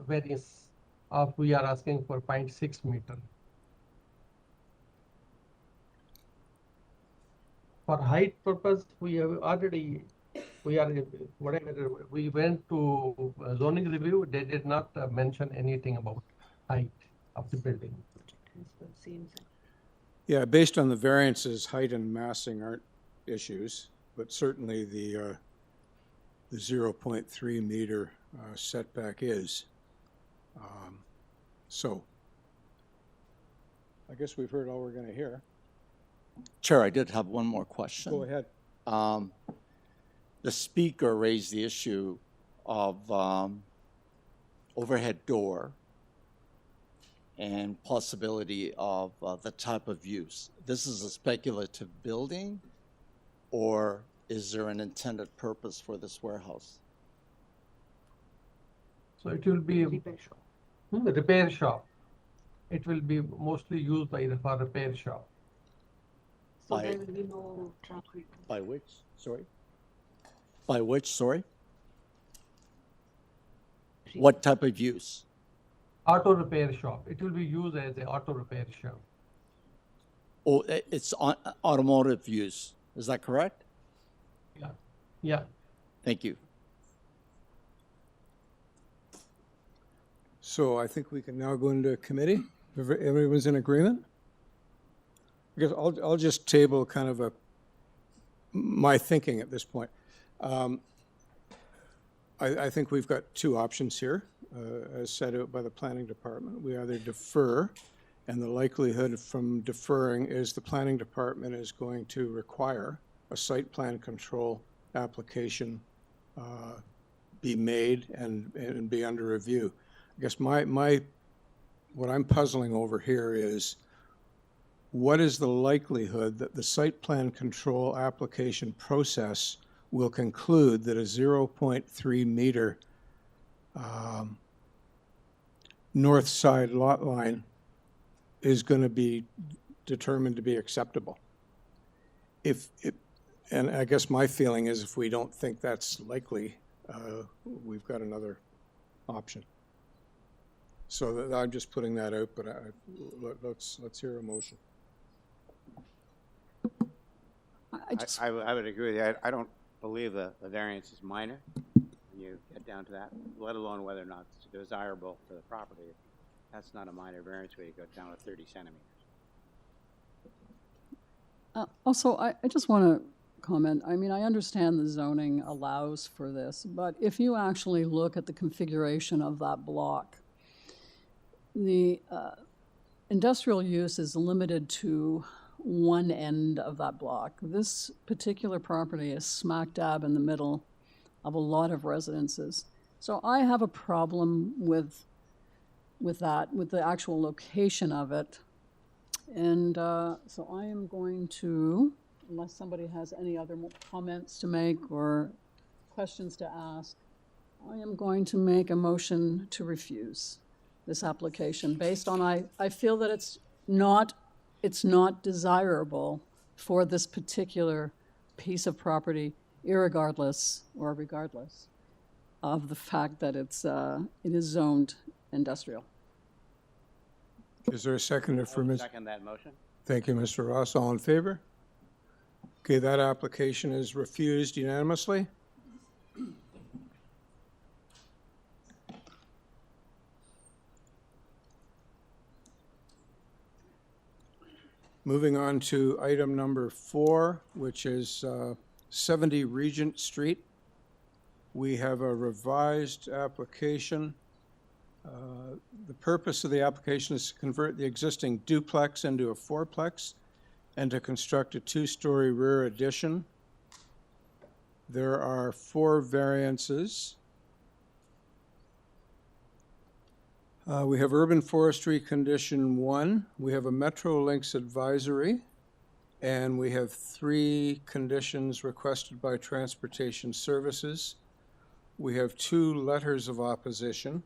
variance of, we are asking for 0.6 meter. For height purpose, we have already, we went to zoning review. They did not mention anything about height of the building. Yeah, based on the variances, height and massing aren't issues, but certainly the 0.3 meter setback is. So I guess we've heard all we're going to hear. Chair, I did have one more question. Go ahead. The speaker raised the issue of overhead door and possibility of the type of use. This is a speculative building, or is there an intended purpose for this warehouse? So it will be a repair shop. It will be mostly used for repair shop. So there will be no traffic. By which? Sorry? By which, sorry? What type of use? Auto repair shop. It will be used as an auto repair shop. Oh, it's automotive use. Is that correct? Yeah. Yeah. Thank you. So I think we can now go into committee. Everyone's in agreement? I guess I'll just table kind of my thinking at this point. I think we've got two options here, as set out by the planning department. We either defer, and the likelihood from deferring is the planning department is going to require a site plan control application be made and be under review. I guess what I'm puzzling over here is, what is the likelihood that the site plan control application process will conclude that a 0.3 meter north side lot line is going to be determined to be acceptable? And I guess my feeling is, if we don't think that's likely, we've got another option. So I'm just putting that out, but let's hear a motion. I would agree with you. I don't believe the variance is minor when you get down to that, let alone whether or not it's desirable for the property. That's not a minor variance where you go down to 30 centimeters. Also, I just want to comment. I mean, I understand the zoning allows for this, but if you actually look at the configuration of that block, the industrial use is limited to one end of that block. This particular property is smack dab in the middle of a lot of residences. So I have a problem with that, with the actual location of it. And so I am going to, unless somebody has any other comments to make or questions to ask, I am going to make a motion to refuse this application based on, I feel that it's not desirable for this particular piece of property, irregardless or regardless of the fact that it is zoned industrial. Is there a seconder for Ms.? Second that motion. Thank you, Mr. Ross. All in favor? Okay, that application is refused unanimously. Moving on to item number 4, which is 70 Regent Street. We have a revised application. The purpose of the application is to convert the existing duplex into a fourplex and to construct a 2-story rear addition. There are 4 variances. We have urban forestry condition 1. We have a Metrolinx advisory, and we have 3 conditions requested by transportation services. We have 2 letters of opposition,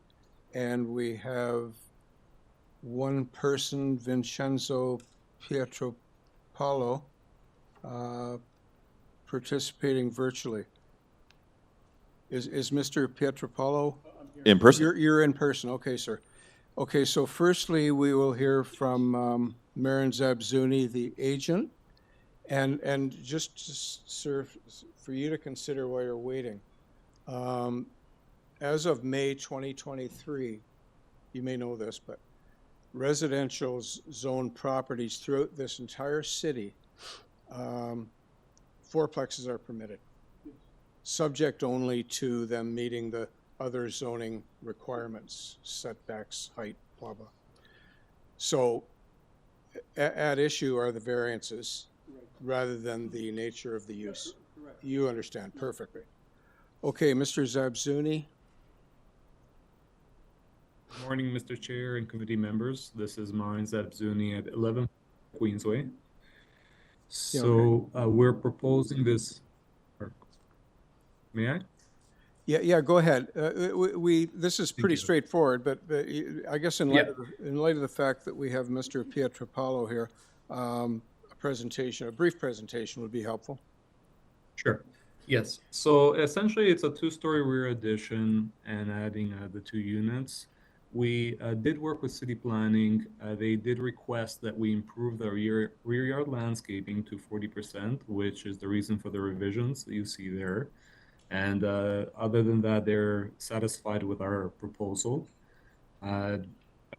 and we have 1 person, Vincenzo Pietropalo, participating virtually. Is Mr. Pietropalo? In person? You're in person. Okay, sir. Okay, so firstly, we will hear from Maren Zabzuni, the agent. And just, sir, for you to consider while you're waiting, as of May 2023, you may know this, but residential zone properties throughout this entire city, fourplexes are permitted, subject only to them meeting the other zoning requirements, setbacks, height, blah, blah. So at issue are the variances rather than the nature of the use. Correct. You understand perfectly. Okay, Mr. Zabzuni. Good morning, Mr. Chair and committee members. This is Maren Zabzuni at 11 Queensway. So we're proposing this. May I? Yeah, go ahead. This is pretty straightforward, but I guess in light of the fact that we have Mr. Pietropalo here, a brief presentation would be helpful. Sure. Yes. So essentially, it's a 2-story rear addition and adding the 2 units. We did work with city planning. They did request that we improve the rear yard landscaping to 40%, which is the reason for the revisions that you see there. And other than that, they're satisfied with our proposal. I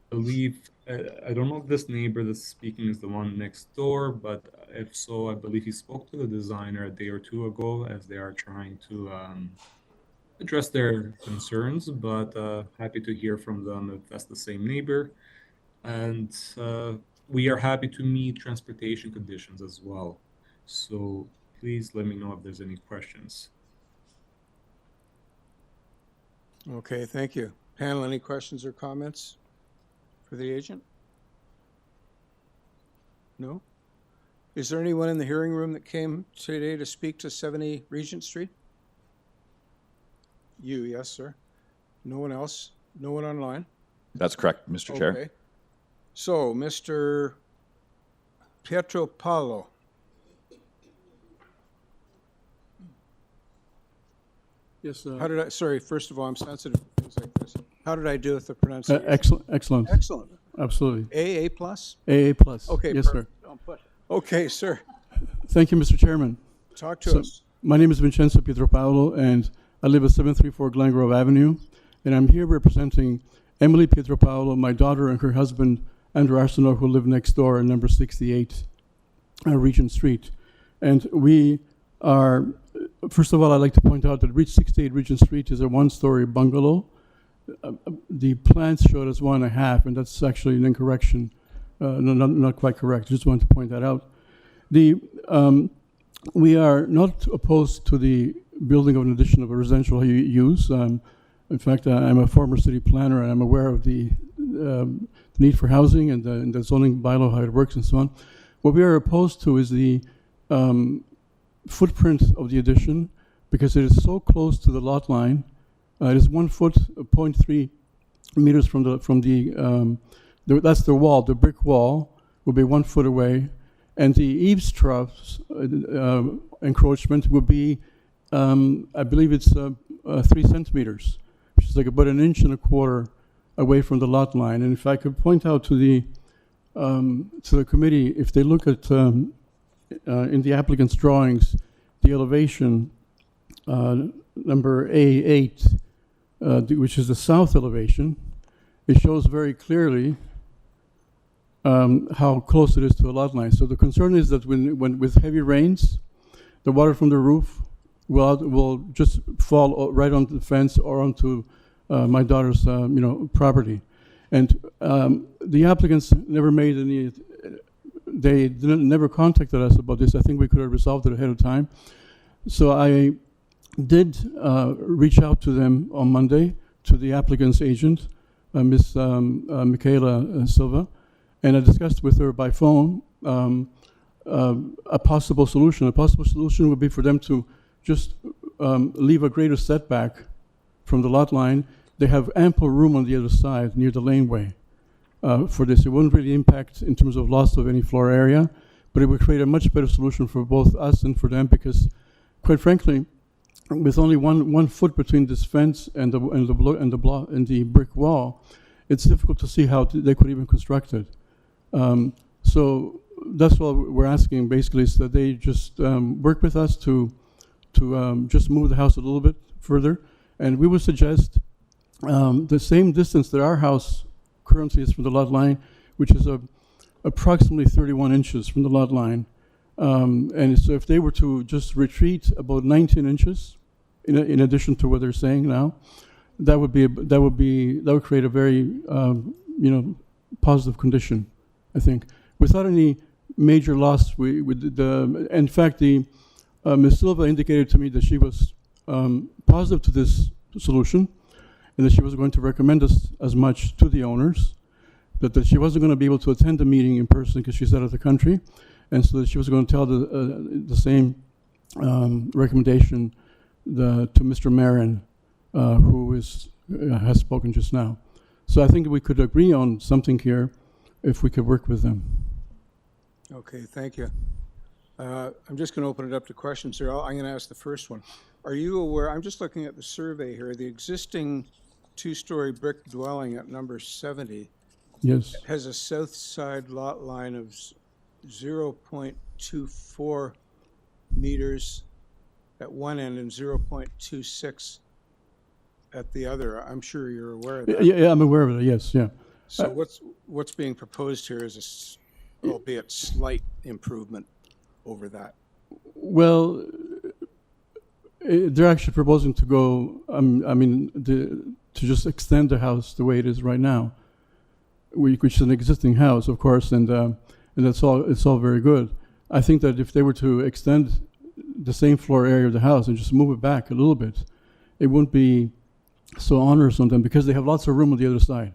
believe, I don't know if this neighbor that's speaking is the one next door, but if so, I believe he spoke to the designer a day or two ago as they are trying to address their concerns, but happy to hear from them if that's the same neighbor. And we are happy to meet transportation conditions as well. So please let me know if there's any questions. Okay, thank you. Panel, any questions or comments for the agent? No? Is there anyone in the hearing room that came today to speak to 70 Regent Street? You, yes, sir. No one else? No one online? That's correct, Mr. Chair. Okay. So, Mr. Pietro Paolo. Yes. How did I, sorry, first of all, I'm sensitive to things like this. How did I do with the pronunciation? Excellent. Excellent. Excellent. Absolutely. AA plus? AA plus. Okay, yes, perfect. sir. Don't put. Okay, sir. Thank you, Mr. Chairman. Talk to us. My name is Vincenzo Pietro Paolo, and I live at 734 Glen Grove Avenue, and I'm here representing Emily Pietro Paolo, my daughter, and her husband, Andrew Arsenault, who live next door at number 68 Regent Street. And we are, first of all, I'd like to point out that 68 Regent Street is a one-story bungalow. The plans showed us 1.5, and that's actually an incorrection. Not quite correct. Just wanted to point that out. We are not opposed to the building of an addition of a residential use. In fact, I'm a former city planner, and I'm aware of the need for housing and the zoning bylaw, how it works, and so on. What we are opposed to is the footprint of the addition, because it is so close to the lot line. It is 1 foot, 0.3 meters from the that's the wall. The brick wall will be 1 foot away, and the eaves troughs encroachment will be, I believe it's 3 centimeters, which is like about 1.25 inches away from the lot line. And if I could point out to the committee, if they look at in the applicant's drawings, the elevation number A8, which is the south elevation, it shows very clearly how close it is to the lot line. So the concern is that when with heavy rains, the water from the roof will just fall right onto the fence or onto my daughter's property. And the applicants never made any. They never contacted us about this. I think we could have resolved it ahead of time. So I did reach out to them on Monday, to the applicant's agent, Ms. Michaela Silva, and I discussed with her by phone a possible solution. A possible solution would be for them to just leave a greater setback from the lot line. They have ample room on the other side near the laneway for this. It wouldn't really impact in terms of loss of any floor area, but it would create a much better solution for both us and for them, because, quite frankly, with only one foot between this fence and the brick wall, it's difficult to see how they could even construct it. So that's what we're asking, basically, is that they just work with us to just move the house a little bit further. And we would suggest the same distance that our house currently is from the lot line, which is approximately 31 inches from the lot line. And so if they were to just retreat about 19 inches, in addition to what they're saying now, that would create a very positive condition, I think, without any major loss. In fact, Ms. Silva indicated to me that she was positive to this solution, and that she was going to recommend us as much to the owners, but that she wasn't going to be able to attend the meeting in person because she's out of the country, and so that she was going to tell the same recommendation to Mr. Marin, who has spoken just now. So I think we could agree on something here if we could work with them. Okay, thank you. I'm just going to open it up to questions here. I'm going to ask the first one. Are you aware, I'm just looking at the survey here, the existing two-story brick dwelling at number 70 yes, has a south side lot line of 0.24 meters at one end and 0.26 at the other. I'm sure you're aware of that. Yeah, I'm aware of it, yes, yeah. So what's being proposed here is albeit slight improvement over that. Well, they're actually proposing to go, to just extend the house the way it is right now, which is an existing house, of course, and that's all. It's all very good. I think that if they were to extend the same floor area of the house and just move it back a little bit, it wouldn't be so onerous on them because they have lots of room on the other side.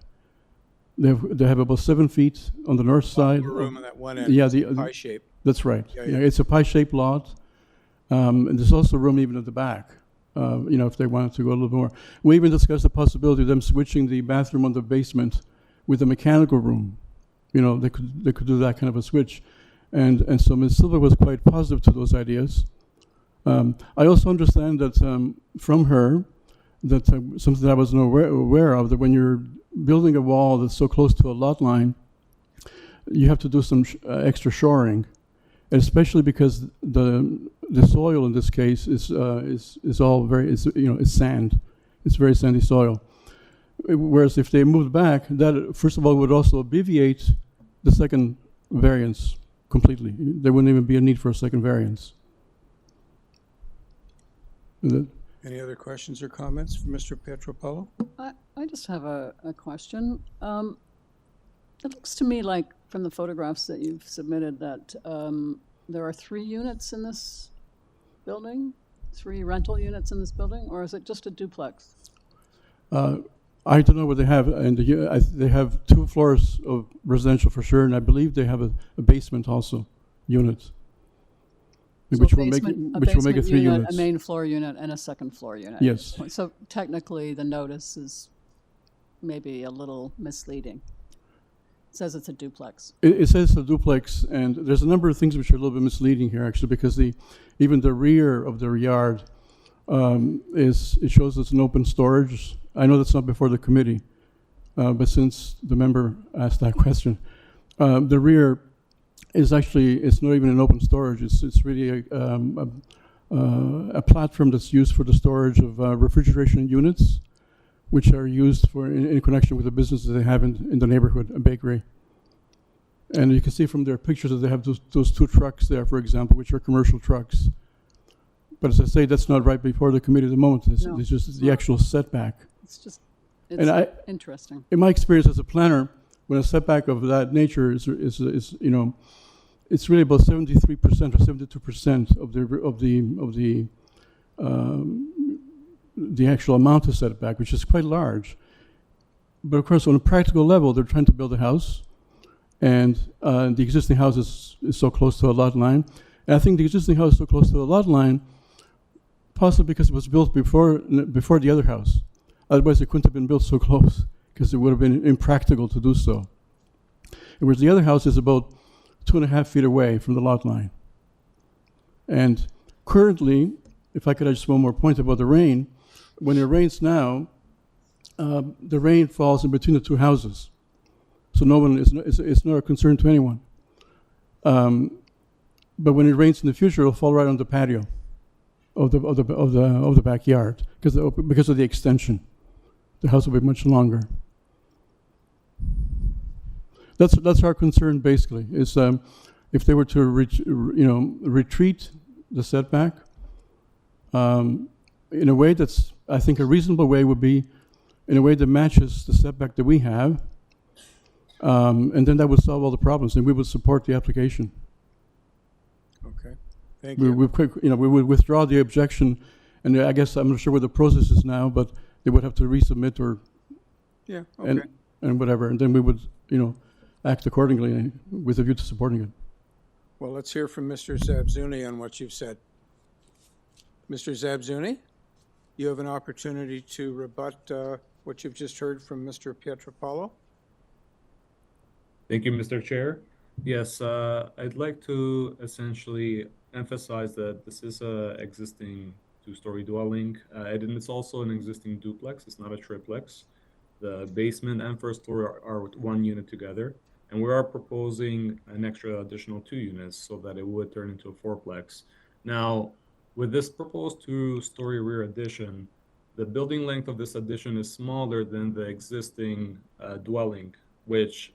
They have about 7 feet on the north side. Room on that one end. Yeah, the pie shape. That's right. Yeah, It's a pie-shaped lot, and there's also room even at the back. If they wanted to go a little more. We even discussed the possibility of them switching the bathroom on the basement with a mechanical room. They could do that kind of a switch, and so Ms. Silva was quite positive to those ideas. I also understand that from her that something that I wasn't aware of, that when you're building a wall that's so close to a lot line, you have to do some extra shoring, and especially because the soil in this case is sand. It's very sandy soil. Whereas if they moved back, that first of all would also obviate the second variance completely. There wouldn't even be a need for a second variance. Any other questions or comments for Mr. Pietropalo? I just have a question. It looks to me like from the photographs that you've submitted that there are 3 units in this building, 3 rental units in this building, or is it just a duplex? I don't know what they have, and they have 2 floors of residential for sure, and I believe they have a basement also, unit, So which a will make basement it 3 unit, units. a main floor unit, and a second floor unit. Yes. So technically, the notice is maybe a little misleading. It says it's a duplex. It says a duplex, and there's a number of things which are a little bit misleading here, actually, because even the rear of the yard it shows it's an open storage. I know that's not before the committee, but since the member asked that question, the rear is actually, it's not even an open storage. It's really a platform that's used for the storage of refrigeration units, which are used in connection with the businesses they have in the neighborhood, a bakery. And you can see from their pictures that they have those 2 trucks there, for example, which are commercial trucks. But as I say, that's not right before the committee at the moment. It's just the actual setback. It's interesting. In my experience as a planner, when a setback of that nature is it's really about 73% or 72% of the actual amount of setback, which is quite large. But of course, on a practical level, they're trying to build a house, and the existing house is so close to a lot line. And I think the existing house is so close to a lot line, possibly because it was built before the other house. Otherwise, it couldn't have been built so close, because it would have been impractical to do so. Whereas the other house is about 2.5 feet away from the lot line. And currently, if I could add just one more point about the rain, when it rains now, the rain falls in between the 2 houses. So it's not a concern to anyone. But when it rains in the future, it'll fall right on the patio of the backyard because of the extension. The house will be much longer. That's our concern basically. Is if they were to retreat the setback in a way that's, I think, a reasonable way would be in a way that matches the setback that we have, and then that would solve all the problems, and we would support the application. Okay, thank you. We would withdraw the objection, and I guess I'm not sure what the process is now, but they would have to resubmit and whatever, and then we would act accordingly with a view to supporting it. Well, let's hear from Mr. Zabzuni on what you've said. Mr. Zabzuni, you have an opportunity to rebut what you've just heard from Mr. Pietropalo. Thank you, Mr. Chair. Yes, I'd like to essentially emphasize that this is an existing 2-story dwelling, and it's also an existing duplex. It's not a triplex. The basement and first floor are 1 unit together, and we are proposing an extra additional 2 units so that it would turn into a 4-plex. Now, with this proposed 2-story rear addition, the building length of this addition is smaller than the existing dwelling, which,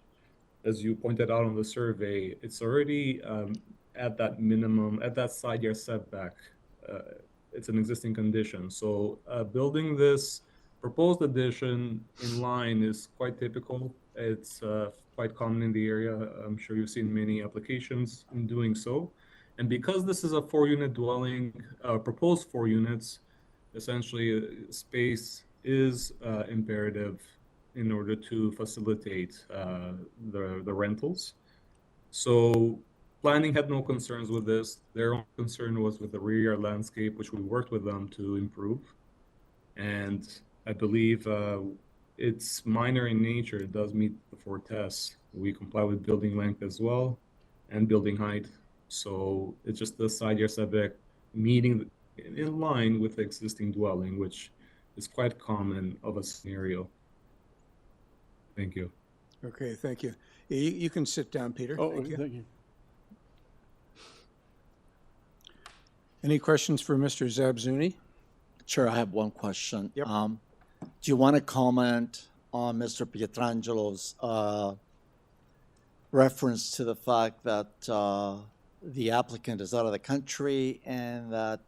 as you pointed out on the survey, it's already at that minimum, at that side yard setback. It's an existing condition. So building this proposed addition in line is quite typical. It's quite common in the area. I'm sure you've seen many applications in doing so. And because this is a 4-unit dwelling, proposed 4 units, essentially space is imperative in order to facilitate the rentals. So planning had no concerns with this. Their only concern was with the rear yard landscape, which we worked with them to improve. And I believe it's minor in nature. It does meet the 4 tests. We comply with building length as well and building height. So it's just the side yard setback meeting in line with the existing dwelling, which is quite common of a scenario. Thank you. Okay, thank you. You can sit down, Peter. Oh, Thank you. thank you. Any questions for Mr. Zabzuni? Chair, I have one question. Yep. Do you want to comment on Mr. Pietrangelo's reference to the fact that the applicant is out of the country and that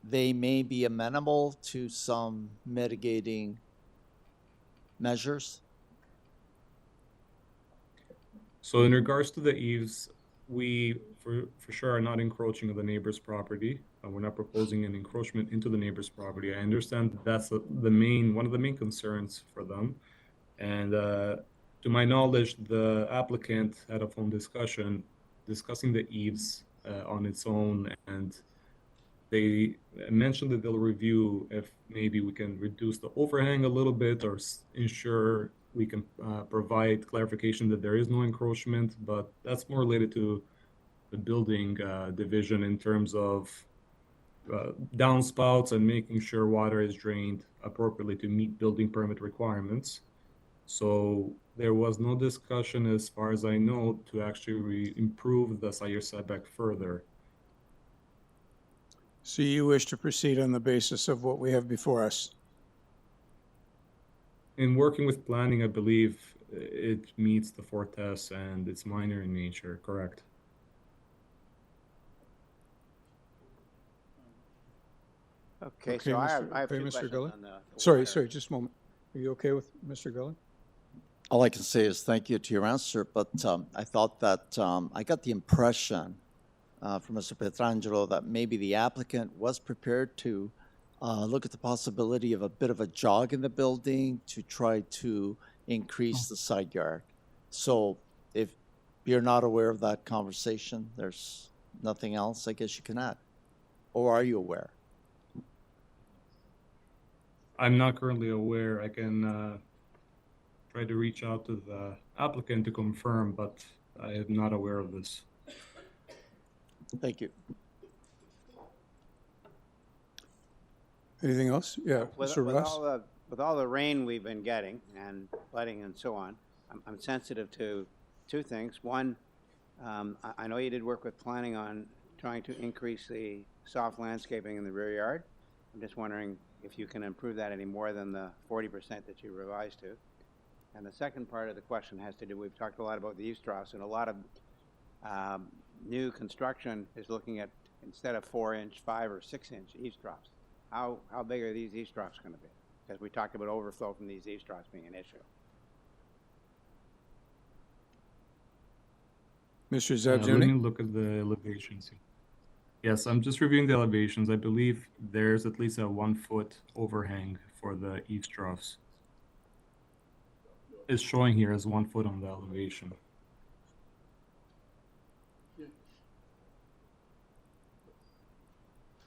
they may be amenable to some mitigating measures? So in regards to the eaves, we for sure are not encroaching on the neighbor's property. We're not proposing an encroachment into the neighbor's property. I understand that's one of the main concerns for them. And to my knowledge, the applicant had a phone discussion discussing the eaves on its own, and they mentioned that they'll review if maybe we can reduce the overhang a little bit or ensure we can provide clarification that there is no encroachment, but that's more related to the building division in terms of downspouts and making sure water is drained appropriately to meet building permit requirements. So there was no discussion, as far as I know, to actually improve the side yard setback further. So you wish to proceed on the basis of what we have before us? In working with planning, I believe it meets the 4 tests and it's minor in nature, correct? Okay, Okay, so I have okay, two Mr. questions Gully? on the Sorry, water. just a moment. Are you okay with Mr. Gully? All I can say is thank you to your answer, but I thought that I got the impression from Mr. Pietrangelo that maybe the applicant was prepared to look at the possibility of a bit of a jog in the building to try to increase the side yard. So if you're not aware of that conversation, there's nothing else I guess you can add. Or are you aware? I'm not currently aware. I can try to reach out to the applicant to confirm, but I am not aware of this. Thank you. Anything else? Yeah, Mr. Ross? With all the rain we've been getting and flooding and so on, I'm sensitive to 2 things. One, I know you did work with planning on trying to increase the soft landscaping in the rear yard. I'm just wondering if you can improve that any more than the 40% that you revised to. And the second part of the question has to do, we've talked a lot about the eavesdrops, and a lot of new construction is looking at, instead of 4-inch, 5 or 6-inch eavesdrops. How big are these eavesdrops going to be? Because we talked about overflow from these eavesdrops being an issue. Mr. Let Zabzuni? me look at the elevations here. Yes, I'm just reviewing the elevations. I believe there's at least a 1-foot overhang for the eavesdrops. It's showing here as 1 foot on the elevation.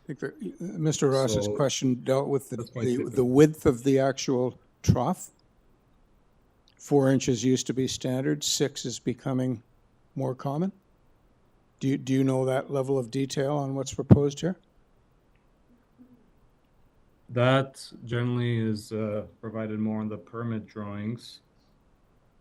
I think that Mr. Ross's So, question dealt with that's quite typical. the width of the actual trough. 4 inches used to be standard, 6 is becoming more common. Do you know that level of detail on what's proposed here? That generally is provided more on the permit drawings,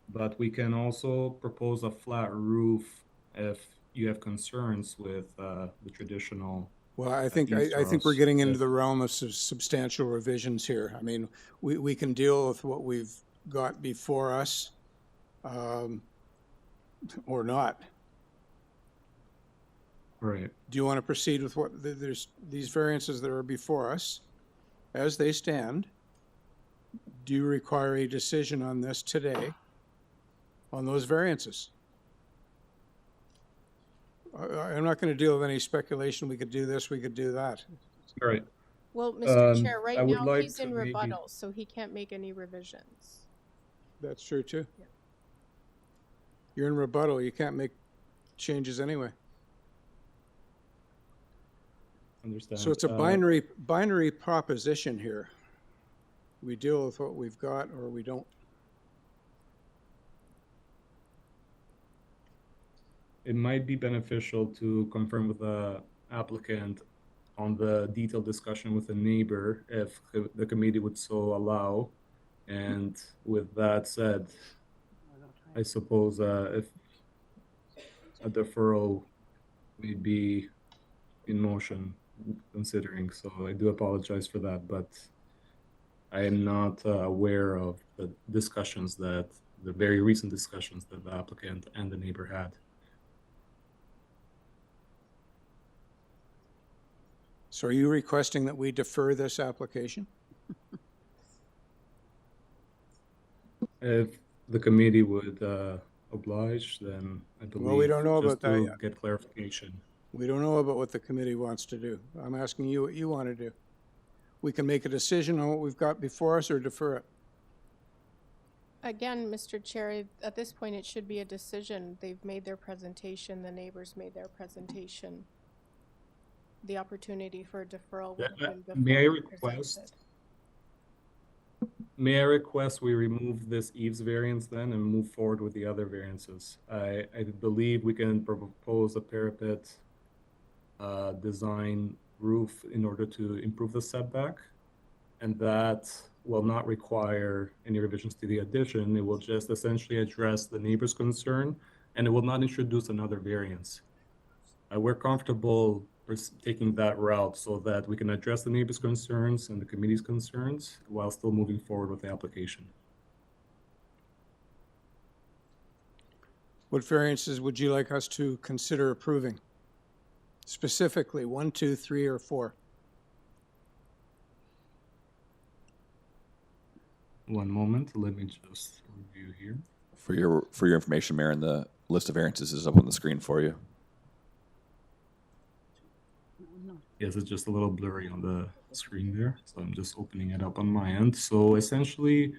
but we can also propose a flat roof if you have concerns with the traditional Well, I think we're getting into the realm of substantial revisions here. I mean, we can deal with what we've got before us, or not. Right. Do you want to proceed with what there's these variances that are before us as they stand? Do you require a decision on this today, on those variances? I'm not going to deal with any speculation. We could do this, we could do that. All right. Well, Mr. Chair, I right would now like he's in to maybe- rebuttal, so he can't make any revisions. That's true too. You're in rebuttal. You can't make changes anyway. Understand. So it's a binary proposition here. We deal with what we've got or we don't. It might be beneficial to confirm with the applicant on the detailed discussion with the neighbor if the committee would so allow. And with that said, I suppose if a deferral may be in motion considering. So I do apologize for that, but I am not aware of the discussions the very recent discussions that the applicant and the neighbor had. So are you requesting that we defer this application? If the committee would oblige, then I believe. Well, we don't know just about that to yet. get clarification. We don't know about what the committee wants to do. I'm asking you what you want to do. We can make a decision on what we've got before us or defer it. Again, Mr. Chair, at this point, it should be a decision. They've made their presentation, the neighbors made their presentation. The opportunity for a deferral would have been before May I they request? presented. May I request we remove this eaves variance then and move forward with the other variances? I believe we can propose a parapet design roof in order to improve the setback, and that will not require any revisions to the addition. It will just essentially address the neighbor's concern, and it will not introduce another variance. We're comfortable taking that route so that we can address the neighbor's concerns and the committee's concerns while still moving forward with the application. What variances would you like us to consider approving? Specifically, 1, 2, 3, or 4? One moment, let me just review here. For your information, Mayor, the list of variances is up on the screen for you. Yes, it's just a little blurry on the screen there, so I'm just opening it up on my end. So essentially,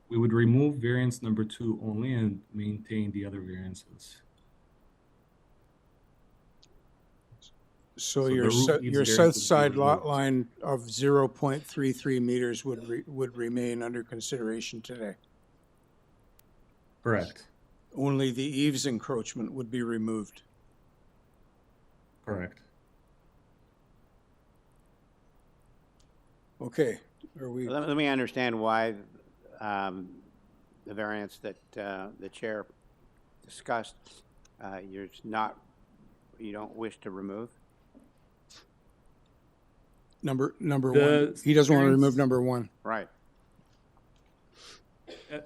we would remove variance number 2 only and maintain the other variances. So the your roof south variance would be side lot removed. line of 0.33 meters would remain under consideration today. Correct. Only the eaves encroachment would be removed. Correct. Okay. Are we? Let me understand why the variance that the chair discussed, you don't wish to remove? Number one. He doesn't want to remove number 1. Right.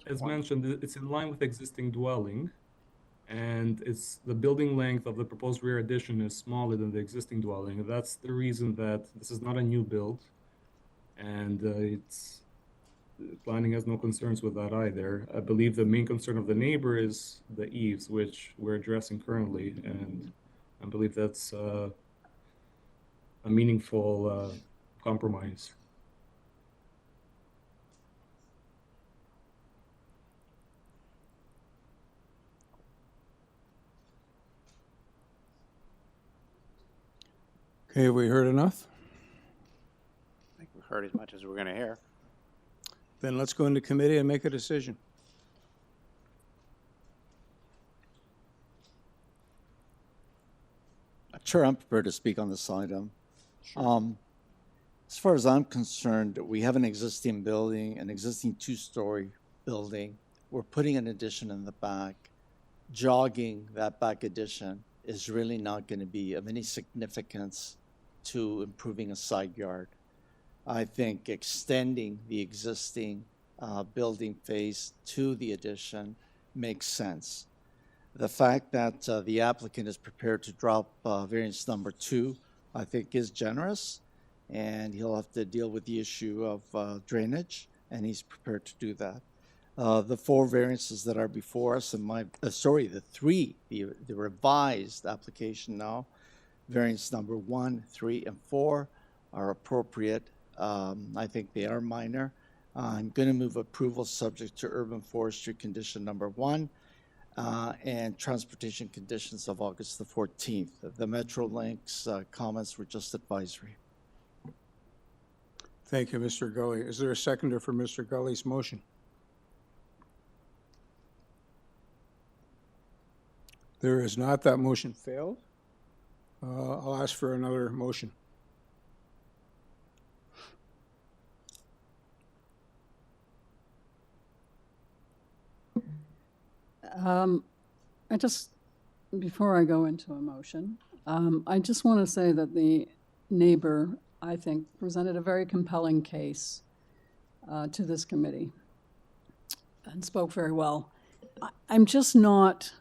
As mentioned, it's in line with existing dwelling, and it's the building length of the proposed rear addition is smaller than the existing dwelling. That's the reason that this is not a new build, and planning has no concerns with that either. I believe the main concern of the neighbor is the eaves, which we're addressing currently, and I believe that's a meaningful compromise. Okay, have we heard enough? I think we've heard as much as we're going to hear. Then let's go into committee and make a decision. Chair, I'm prepared to speak on this item. As far as I'm concerned, we have an existing building, an existing 2-story building. We're putting an addition in the back. Jogging that back addition is really not going to be of any significance to improving a side yard. I think extending the existing building face to the addition makes sense. The fact that the applicant is prepared to drop variance number 2, I think is generous, and he'll have to deal with the issue of drainage, and he's prepared to do that. The 4 variances that are before us, and the 3, the revised application now, variance number 1, 3, and 4 are appropriate. I think they are minor. I'm going to move approval subject to urban forestry condition number 1 and transportation conditions of August the 14th. The Metrolinx comments were just advisory. Thank you, Mr. Gully. Is there a seconder for Mr. Gully's motion? There is not. That motion failed. I'll ask for another motion. Before I go into a motion, I just want to say that the neighbor, I think, presented a very compelling case to this committee and spoke very well. I'm just not,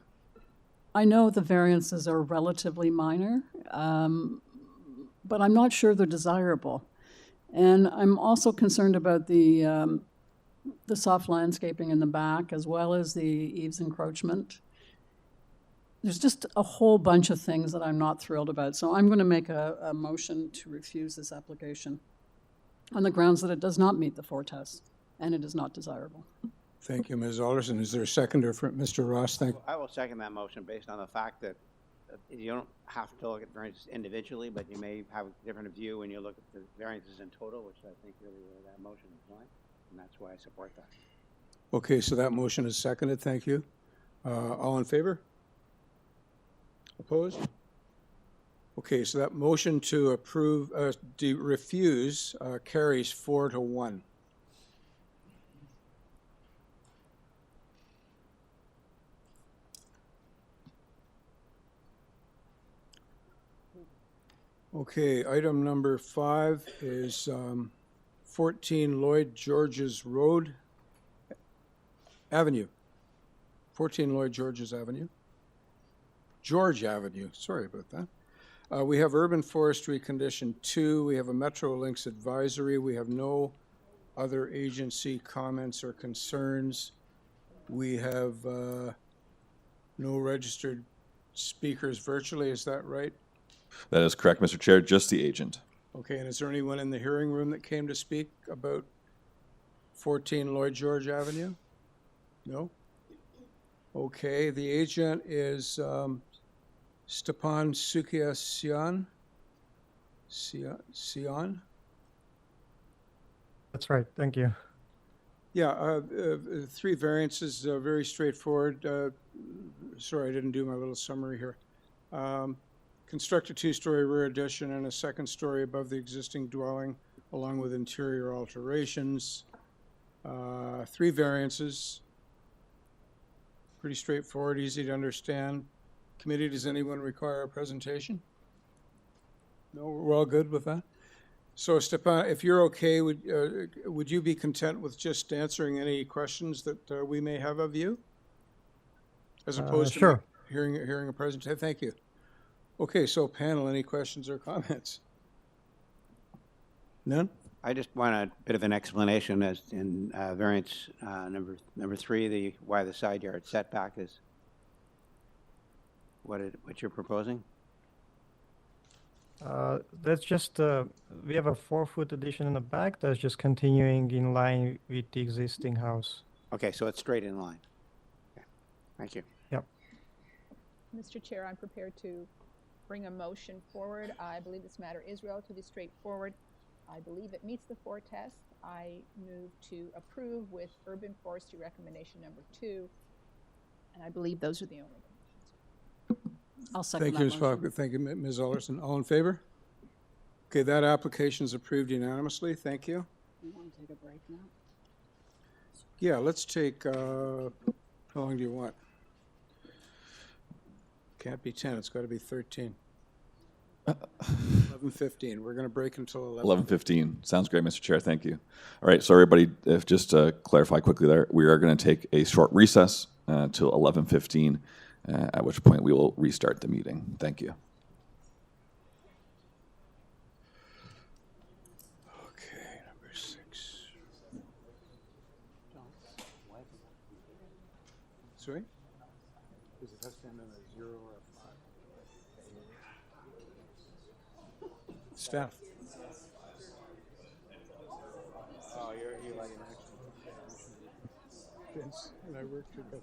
I know the variances are relatively minor, but I'm not sure they're desirable. And I'm also concerned about the soft landscaping in the back, as well as the eaves encroachment. There's just a whole bunch of things that I'm not thrilled about. So I'm going to make a motion to refuse this application on the grounds that it does not meet the 4 tests and it is not desirable. Thank you, Ms. Alderson. Is there a seconder for Mr. Ross? Thank you. I will second that motion based on the fact that you don't have to look at variances individually, but you may have a different view when you look at the variances in total, which I think really where that motion is going, and that's why I support that. Okay, so that motion is seconded. Thank you. All in favor? Opposed? Okay, so that motion to approve, refuse carries 4-1. Okay, item number 5 is 14 Lloyd George's Road Avenue. 14 Lloyd George's Avenue. George Avenue, sorry about that. We have urban forestry condition 2. We have a Metrolinx advisory. We have no other agency comments or concerns. We have no registered speakers virtually, is that right? That is correct, Mr. Chair, just the agent. Okay, and is there anyone in the hearing room that came to speak about 14 Lloyd George Avenue? No? Okay, the agent is Stepan Sukiasyan. Sion? That's right, thank you. Yeah, 3 variances, very straightforward. Sorry, I didn't do my little summary here. Construct a 2-story rear addition and a 2nd story above the existing dwelling, along with interior alterations. 3 variances. Pretty straightforward, easy to understand. Committee, does anyone require a presentation? No, we're all good with that? So, Stepan, if you're okay, would you be content with just answering any questions that we may have of you? As opposed to sure. hearing a presentation? Thank you. Okay, so panel, any questions or comments? None? I just want a bit of an explanation as in variance number 3, why the side yard setback is what you're proposing. That's just we have a 4-foot addition in the back that's just continuing in line with the existing house. Okay, so it's straight in line. Okay. Thank you. Yep. Mr. Chair, I'm prepared to bring a motion forward. I believe this matter is relatively straightforward. I believe it meets the 4 tests. I move to approve with urban forestry recommendation number 2, and I believe those are the only conditions. I'll second Thank that you, Ms. motion. Falk. Thank you, Ms. Alderson. All in favor? Okay, that application is approved unanimously. Thank you. You want to take a break now? Yeah, let's take, how long do you want? Can't be 10, it's got to be 13. 11:15. We're going to break until 11:15. Sounds great, Mr. Chair. Thank you. All right, so everybody, if just to clarify quickly there, we are going to take a short recess till 11:15, at which point we will restart the meeting. Thank you. Okay, number 6. Sorry? Does it have to end on a 0 or a 5? Staff. Oh, you're like an actual Vince and I work together.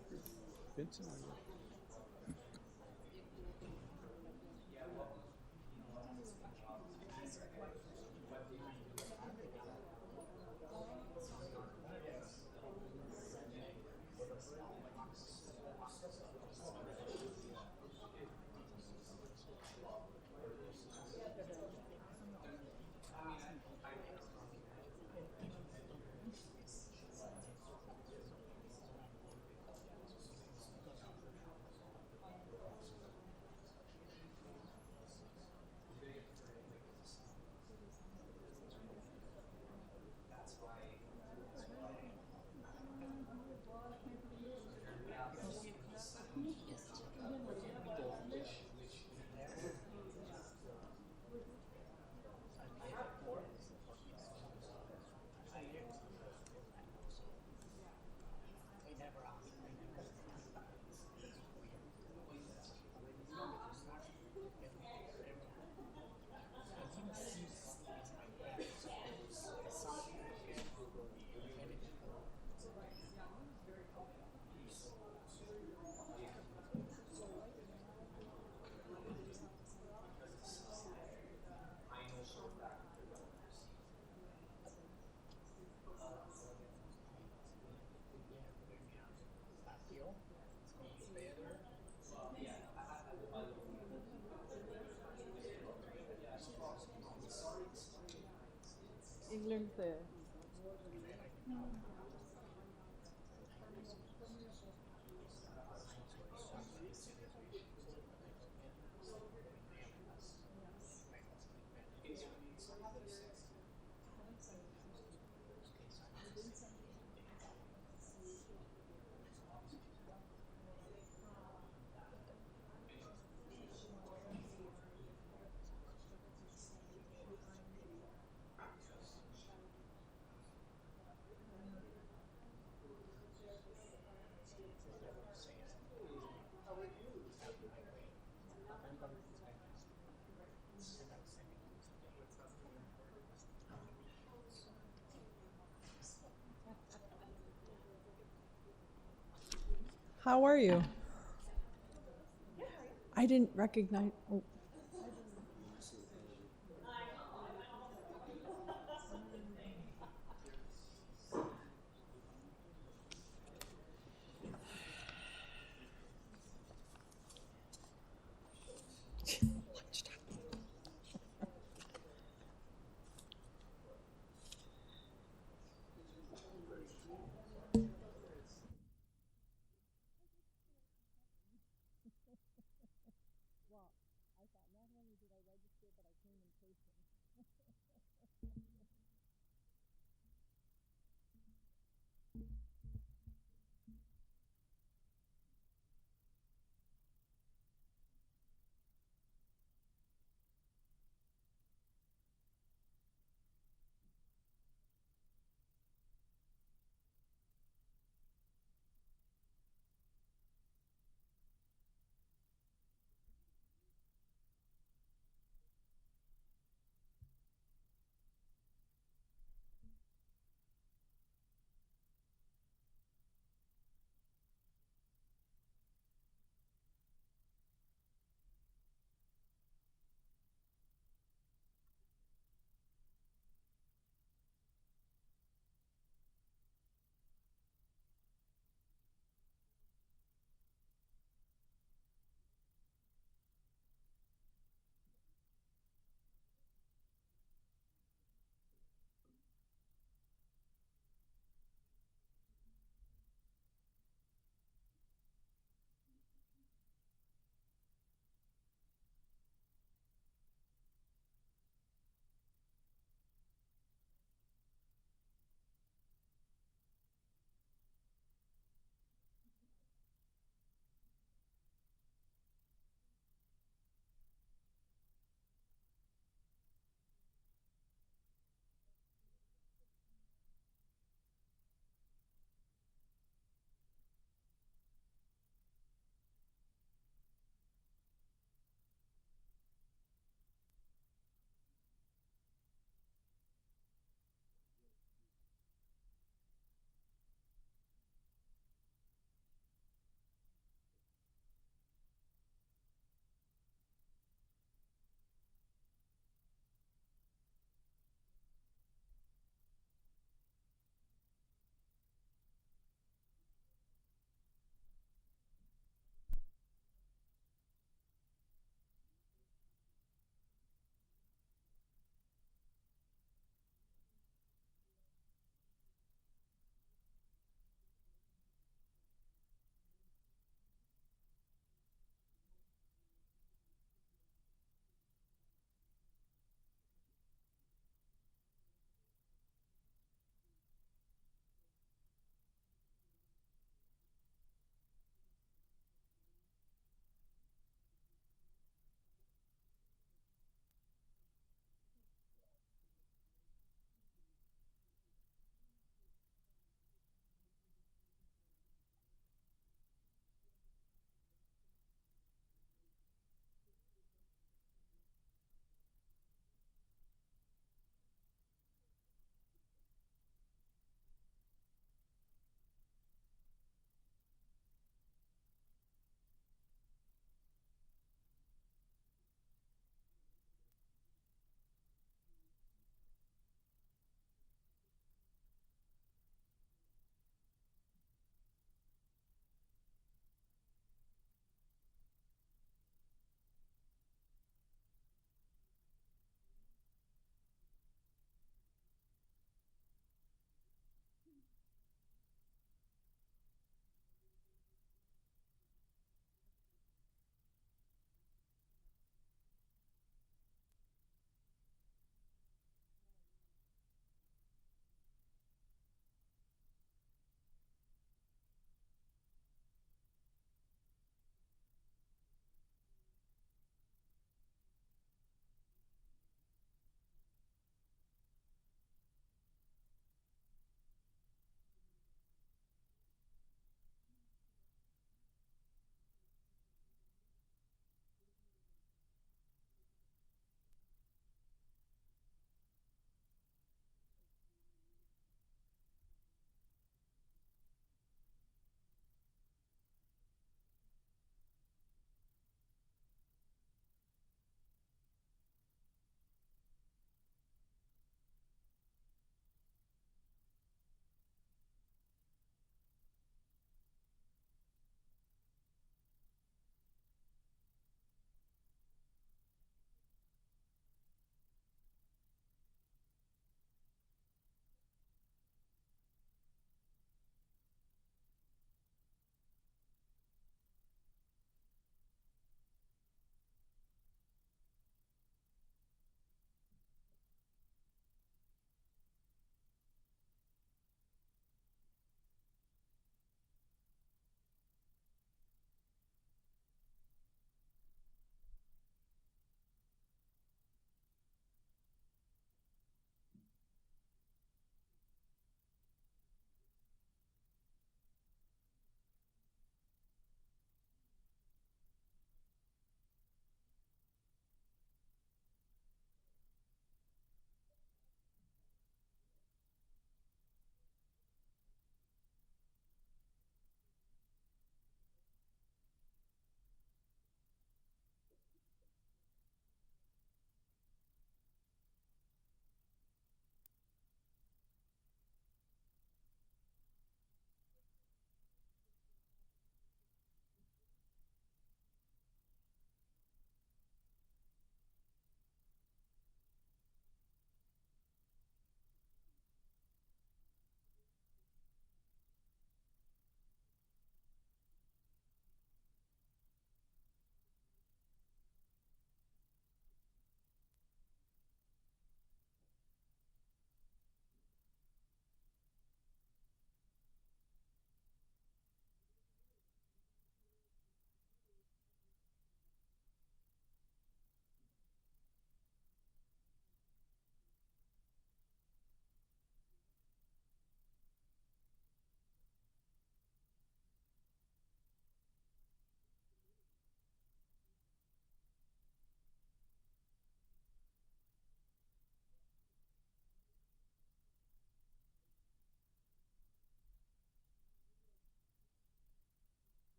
Vince and I work. England there. How are you? I didn't recognize. Oh.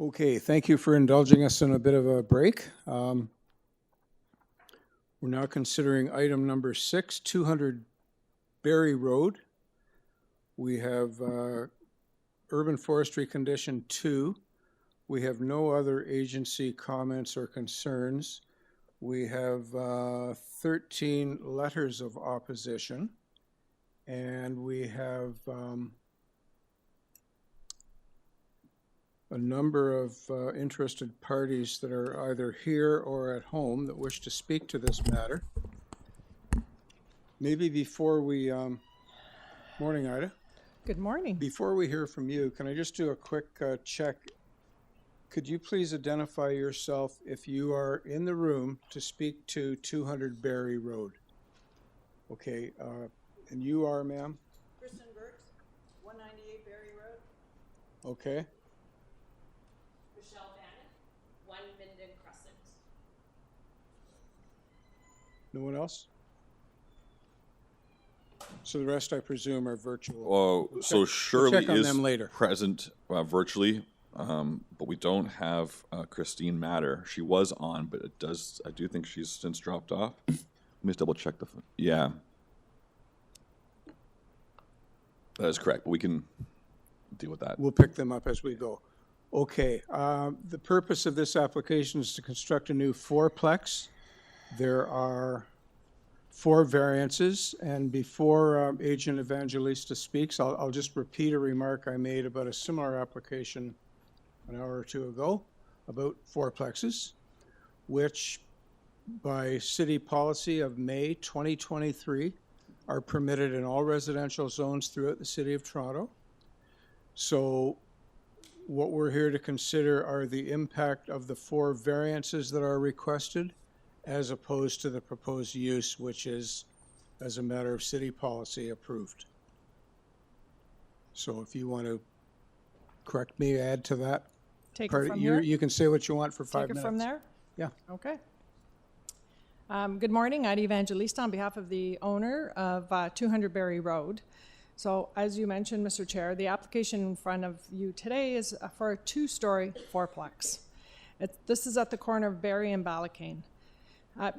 Okay, thank you for indulging us in a bit of a break. We're now considering item number 6, 200 Berry Road. We have urban forestry condition 2. We have no other agency comments or concerns. We have 13 letters of opposition, and we have a number of interested parties that are either here or at home that wish to speak to this matter. Maybe before we, morning, Ida. Good morning. Before we hear from you, can I just do a quick check? Could you please identify yourself if you are in the room to speak to 200 Berry Road? Okay, and you are, ma'am? Kristen Burks, 198 Berry Road. Okay. Michelle Bannon, 1 Minden Crescent. No one else? So the rest, I presume, are virtual. Oh, so Shirley we'll check on is them later. present virtually, but we don't have Christine Matter. She was on, but I do think she's since dropped off. Let me just double check yeah. That is correct, but we can deal with that. We'll pick them up as we go. Okay, the purpose of this application is to construct a new fourplex. There are 4 variances, and before Agent Evangelista speaks, I'll just repeat a remark I made about a similar application an hour or two ago about fourplexes, which by city policy of May 2023 are permitted in all residential zones throughout the city of Toronto. So what we're here to consider are the impact of the 4 variances that are requested as opposed to the proposed use, which is, as a matter of city policy, approved. So if you want to correct me, add to that. Take part, it from here? you can say what you want for 5 minutes. Take it from there? Yeah. Okay. Good morning, Ida Evangelista on behalf of the owner of 200 Berry Road. So as you mentioned, Mr. Chair, the application in front of you today is for a 2-story fourplex. This is at the corner of Berry and Ballacane.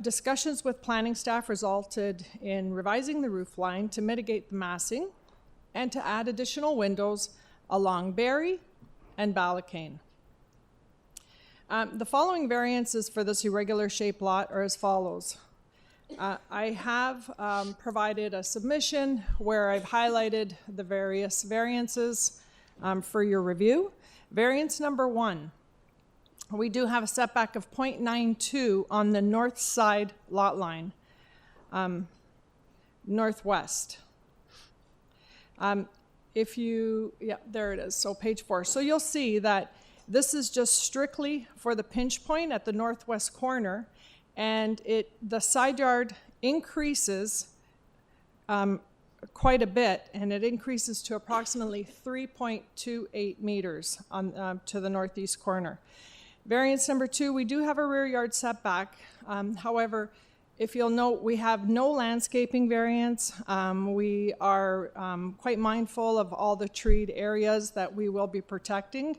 Discussions with planning staff resulted in revising the roof line to mitigate the massing and to add additional windows along Berry and Ballacane. The following variances for this irregular shaped lot are as follows. I have provided a submission where I've highlighted the various variances for your review. Variance number 1. We do have a setback of 0.92 on the north side lot line, northwest. Yeah, there it is, so page 4. So you'll see that this is just strictly for the pinch point at the northwest corner, and the side yard increases quite a bit, and it increases to approximately 3.28 meters on, to the northeast corner. Variance number 2, we do have a rear yard setback. However, if you'll note, we have no landscaping variance. We are quite mindful of all the treed areas that we will be protecting.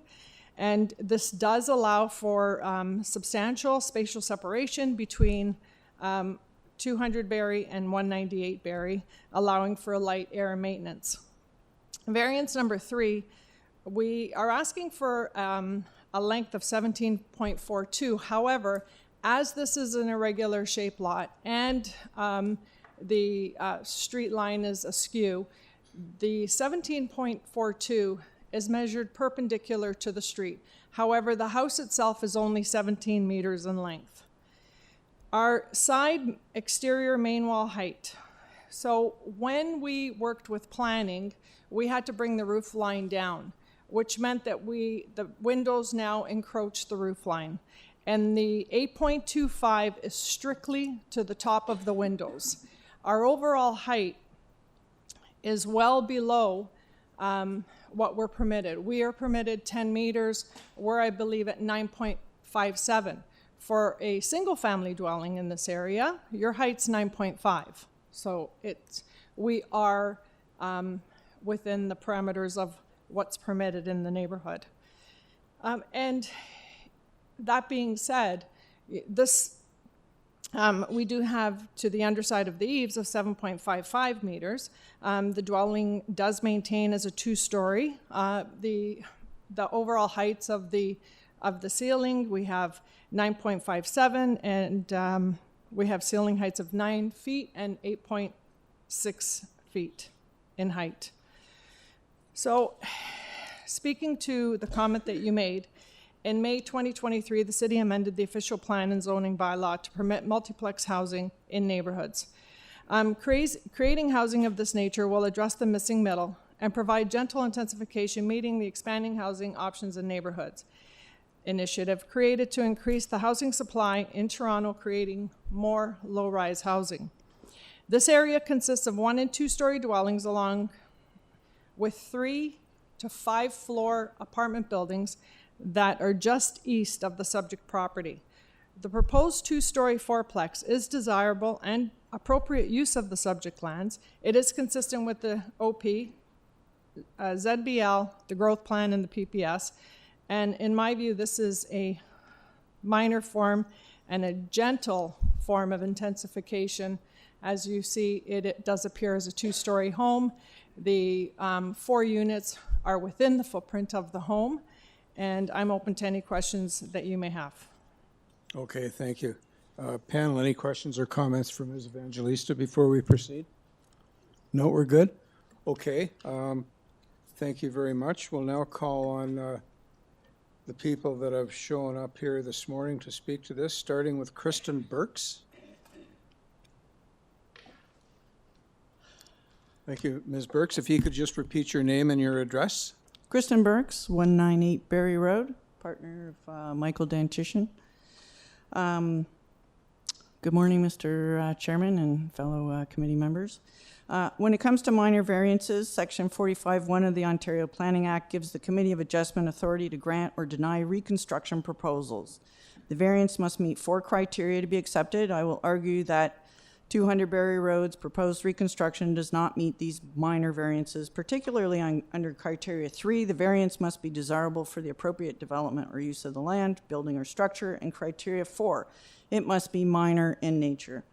And this does allow for substantial spatial separation between 200 Berry and 198 Berry, allowing for light air maintenance. Variance number 3, we are asking for a length of 17.42. However, as this is an irregular shaped lot and the street line is askew, the 17.42 is measured perpendicular to the street. However, the house itself is only 17 meters in length. Our side exterior main wall height. So when we worked with planning, we had to bring the roof line down, which meant that the windows now encroach the roof line. And the 8.25 is strictly to the top of the windows. Our overall height is well below what we're permitted. We are permitted 10 meters. We're, I believe, at 9.57. For a single family dwelling in this area, your height's 9.5. So we are within the parameters of what's permitted in the neighborhood. And that being said, this we do have to the underside of the eaves of 7.55 meters. The dwelling does maintain as a two-story. The overall heights of the ceiling, we have 9.57, and we have ceiling heights of 9 feet and 8.6 feet in height. So, speaking to the comment that you made, in May 2023, the city amended the official plan and zoning bylaw to permit multiplex housing in neighborhoods. Creating housing of this nature will address the missing middle and provide gentle intensification, meeting the expanding housing options in neighborhoods. Initiative created to increase the housing supply in Toronto, creating more low-rise housing. This area consists of 1- and 2-story dwellings along with 3- to 5-floor apartment buildings that are just east of the subject property. The proposed 2-story fourplex is desirable and appropriate use of the subject lands. It is consistent with the OP, ZBL, the growth plan, and the PPS. And in my view, this is a minor form and a gentle form of intensification. As you see, it does appear as a 2-story home. The 4 units are within the footprint of the home, and I'm open to any questions that you may have. Okay, thank you. Panel, any questions or comments for Ms. Evangelista before we proceed? No, we're good? Okay, thank you very much. We'll now call on the people that have shown up here this morning to speak to this, starting with Kristen Burks. Thank you, Ms. Burks. If you could just repeat your name and your address. Kristen Burks, 198 Berry Road, partner of Michael Dantishan. Good morning, Mr. Chairman and fellow committee members. When it comes to minor variances, Section 45(1) of the Ontario Planning Act gives the Committee of Adjustment authority to grant or deny reconstruction proposals. The variance must meet 4 criteria to be accepted. I will argue that 200 Berry Road's proposed reconstruction does not meet these minor variances, particularly under criteria 3, the variance must be desirable for the appropriate development or use of the land, building, or structure, and criteria 4, it must be minor in nature.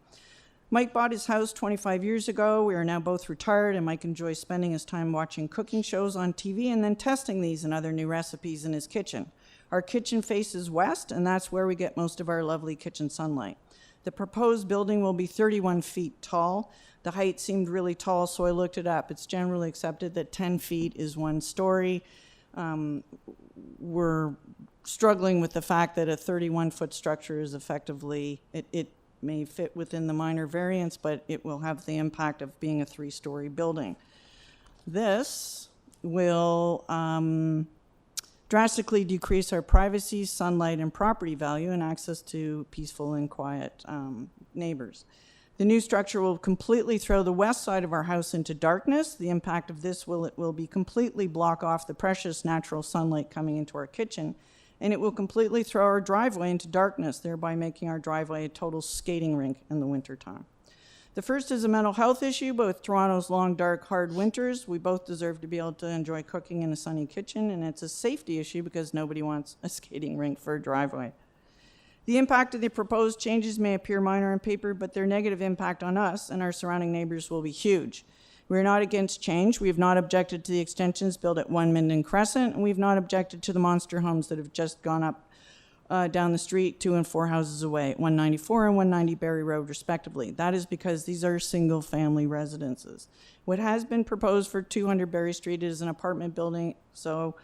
Mike bought his house 25 years ago. We are now both retired, and Mike enjoys spending his time watching cooking shows on TV and then testing these and other new recipes in his kitchen. Our kitchen faces west, and that's where we get most of our lovely kitchen sunlight. The proposed building will be 31 feet tall. The height seemed really tall, so I looked it up. It's generally accepted that 10 feet is 1 story. We're struggling with the fact that a 31-foot structure is effectively, it may fit within the minor variance, but it will have the impact of being a 3-story building. This will drastically decrease our privacy, sunlight, and property value and access to peaceful and quiet neighbors. The new structure will completely throw the west side of our house into darkness. The impact of this will be completely block off the precious natural sunlight coming into our kitchen, and it will completely throw our driveway into darkness, thereby making our driveway a total skating rink in the wintertime. The first is a mental health issue, but with Toronto's long, dark, hard winters, we both deserve to be able to enjoy cooking in a sunny kitchen, and it's a safety issue because nobody wants a skating rink for a driveway. The impact of the proposed changes may appear minor on paper, but their negative impact on us and our surrounding neighbors will be huge. We are not against change. We have not objected to the extensions built at 1 Minden Crescent, and we've not objected to the monster homes that have just gone up down the street 2 and 4 houses away, 194 and 190 Berry Road, respectively. That is because these are single-family residences. What has been proposed for 200 Berry Street is an apartment building, so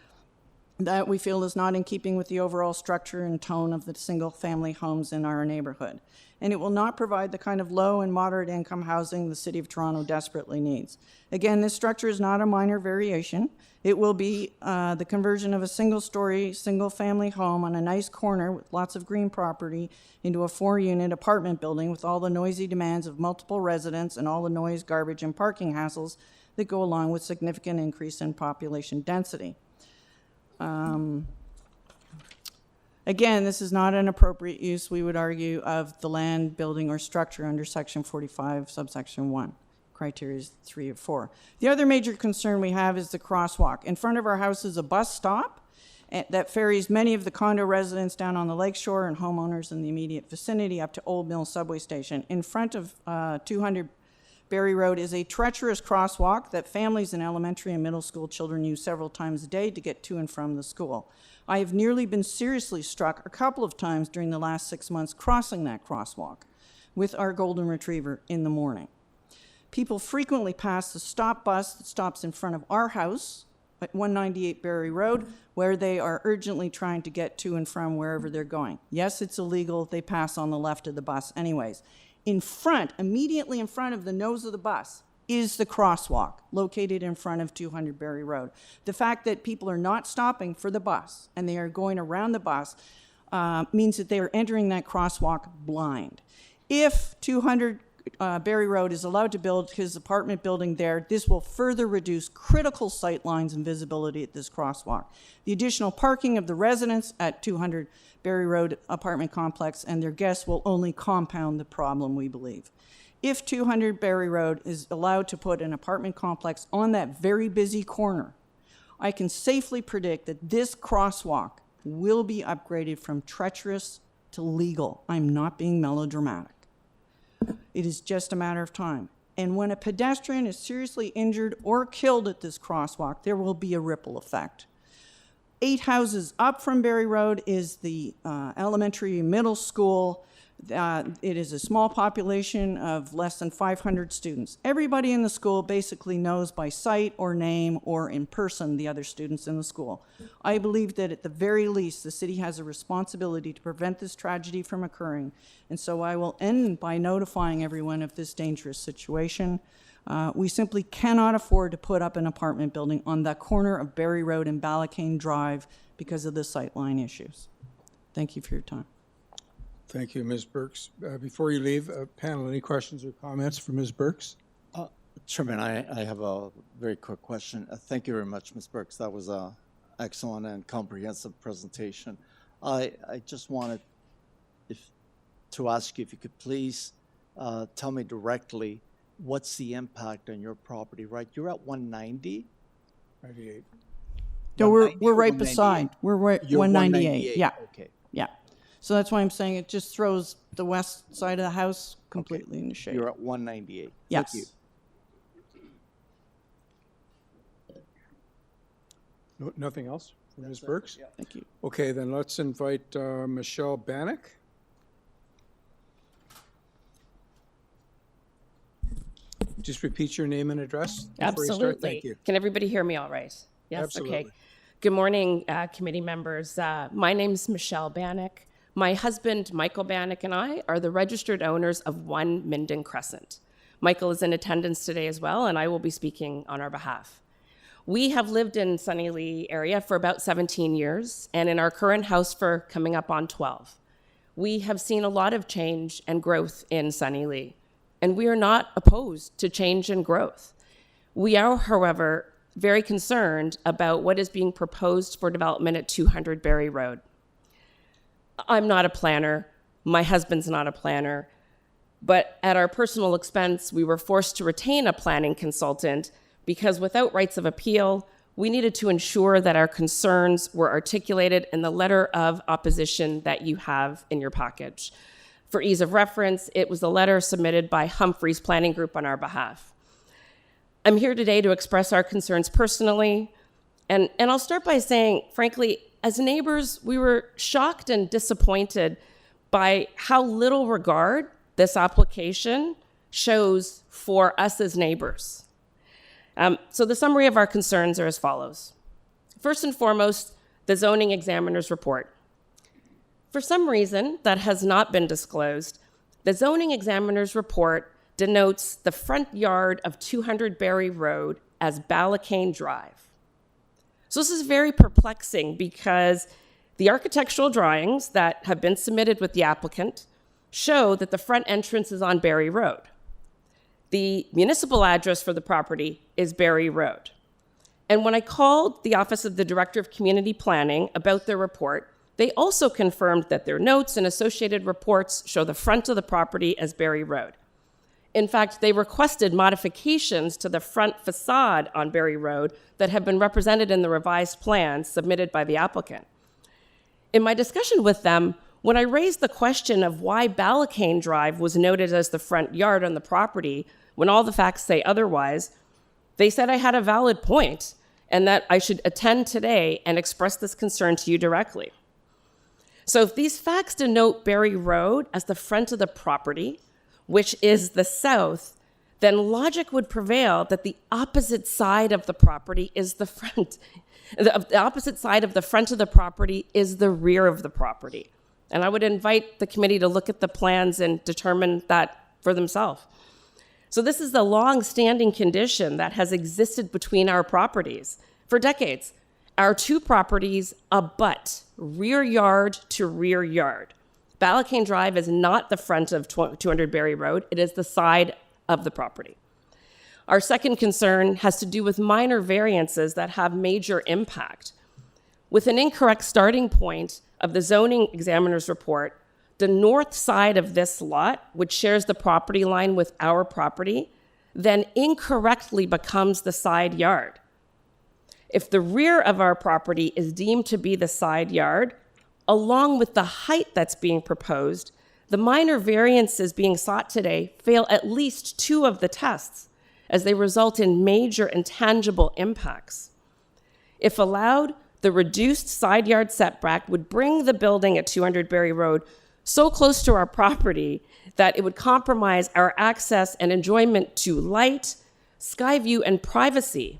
that we feel is not in keeping with the overall structure and tone of the single-family homes in our neighborhood. And it will not provide the kind of low and moderate income housing the City of Toronto desperately needs. Again, this structure is not a minor variation. It will be the conversion of a single-story, single-family home on a nice corner with lots of green property into a 4-unit apartment building with all the noisy demands of multiple residents and all the noise, garbage, and parking hassles that go along with significant increase in population density. Again, this is not an appropriate use, we would argue, of the land, building, or structure under Section 45, subsection 1. Criteria is 3 or 4. The other major concern we have is the crosswalk. In front of our house is a bus stop, that ferries many of the condo residents down on the lakeshore and homeowners in the immediate vicinity up to Old Mill subway station. In front of 200 Berry Road is a treacherous crosswalk that families and elementary and middle school children use several times a day to get to and from the school. I have nearly been seriously struck a couple of times during the last 6 months crossing that crosswalk with our golden retriever in the morning. People frequently pass the stop bus that stops in front of our house at 198 Berry Road, where they are urgently trying to get to and from wherever they're going. Yes, it's illegal. They pass on the left of the bus anyways. In front, immediately in front of the nose of the bus, is the crosswalk located in front of 200 Berry Road. The fact that people are not stopping for the bus and they are going around the bus means that they are entering that crosswalk blind. If 200 Berry Road is allowed to build his apartment building there, this will further reduce critical sight lines and visibility at this crosswalk. The additional parking of the residents at 200 Berry Road apartment complex and their guests will only compound the problem, we believe. If 200 Berry Road is allowed to put an apartment complex on that very busy corner, I can safely predict that this crosswalk will be upgraded from treacherous to legal. I'm not being melodramatic. It is just a matter of time. And when a pedestrian is seriously injured or killed at this crosswalk, there will be a ripple effect. 8 houses up from Berry Road is the elementary middle school. It is a small population of less than 500 students. Everybody in the school basically knows by sight or name or in person the other students in the school. I believe that at the very least, the city has a responsibility to prevent this tragedy from occurring. And so I will end by notifying everyone of this dangerous situation. We simply cannot afford to put up an apartment building on the corner of Berry Road and Ballacane Drive because of the sightline issues. Thank you for your time. Thank you, Ms. Burks. Before you leave, panel, any questions or comments for Ms. Burks? Chairman, I have a very quick question. Thank you very much, Ms. Burks. That was an excellent and comprehensive presentation. I just wanted to ask you if you could please tell me directly what's the impact on your property, right? You're at 190? 98. No, we're right beside. We're right, You're 198. Yeah. Okay. Yeah. So that's why I'm saying it just throws the west side of the house completely in the shade. You're at 198. Yes. Thank you. No, nothing else for Ms. Burks? Yeah. Thank you. Okay, then let's invite Michelle Bannock. Just repeat your name and address before you start. Absolutely. Thank you. Can everybody hear me all right? Yes? Absolutely. Okay. Good morning, committee members. My name's Michelle Bannock. My husband, Michael Bannock, and I are the registered owners of 1 Minden Crescent. Michael is in attendance today as well, and I will be speaking on our behalf. We have lived in Sunny Lee area for about 17 years, and in our current house for coming up on 12. We have seen a lot of change and growth in Sunny Lee, and we are not opposed to change and growth. We are, however, very concerned about what is being proposed for development at 200 Berry Road. I'm not a planner. My husband's not a planner. But at our personal expense, we were forced to retain a planning consultant because without rights of appeal, we needed to ensure that our concerns were articulated in the letter of opposition that you have in your package. For ease of reference, it was a letter submitted by Humphrey's Planning Group on our behalf. I'm here today to express our concerns personally, and I'll start by saying, frankly, as neighbors, we were shocked and disappointed by how little regard this application shows for us as neighbors. So the summary of our concerns are as follows. First and foremost, the zoning examiner's report. For some reason that has not been disclosed, the zoning examiner's report denotes the front yard of 200 Berry Road as Ballacane Drive. So this is very perplexing because the architectural drawings that have been submitted with the applicant show that the front entrance is on Berry Road. The municipal address for the property is Berry Road. And when I called the Office of the Director of Community Planning about their report, they also confirmed that their notes and associated reports show the front of the property as Berry Road. In fact, they requested modifications to the front facade on Berry Road that have been represented in the revised plans submitted by the applicant. In my discussion with them, when I raised the question of why Ballacane Drive was noted as the front yard on the property when all the facts say otherwise, they said I had a valid point and that I should attend today and express this concern to you directly. So if these facts denote Berry Road as the front of the property, which is the south, then logic would prevail that the opposite side of the property is the front. The opposite side of the front of the property is the rear of the property. And I would invite the committee to look at the plans and determine that for themselves. So this is the long-standing condition that has existed between our properties for decades. Our two properties abut rear yard to rear yard. Ballacane Drive is not the front of 200 Berry Road. It is the side of the property. Our second concern has to do with minor variances that have major impact. With an incorrect starting point of the zoning examiner's report, the north side of this lot, which shares the property line with our property, then incorrectly becomes the side yard. If the rear of our property is deemed to be the side yard, along with the height that's being proposed, the minor variances being sought today fail at least two of the tests, as they result in major intangible impacts. If allowed, the reduced side yard setback would bring the building at 200 Berry Road so close to our property that it would compromise our access and enjoyment to light, sky view, and privacy.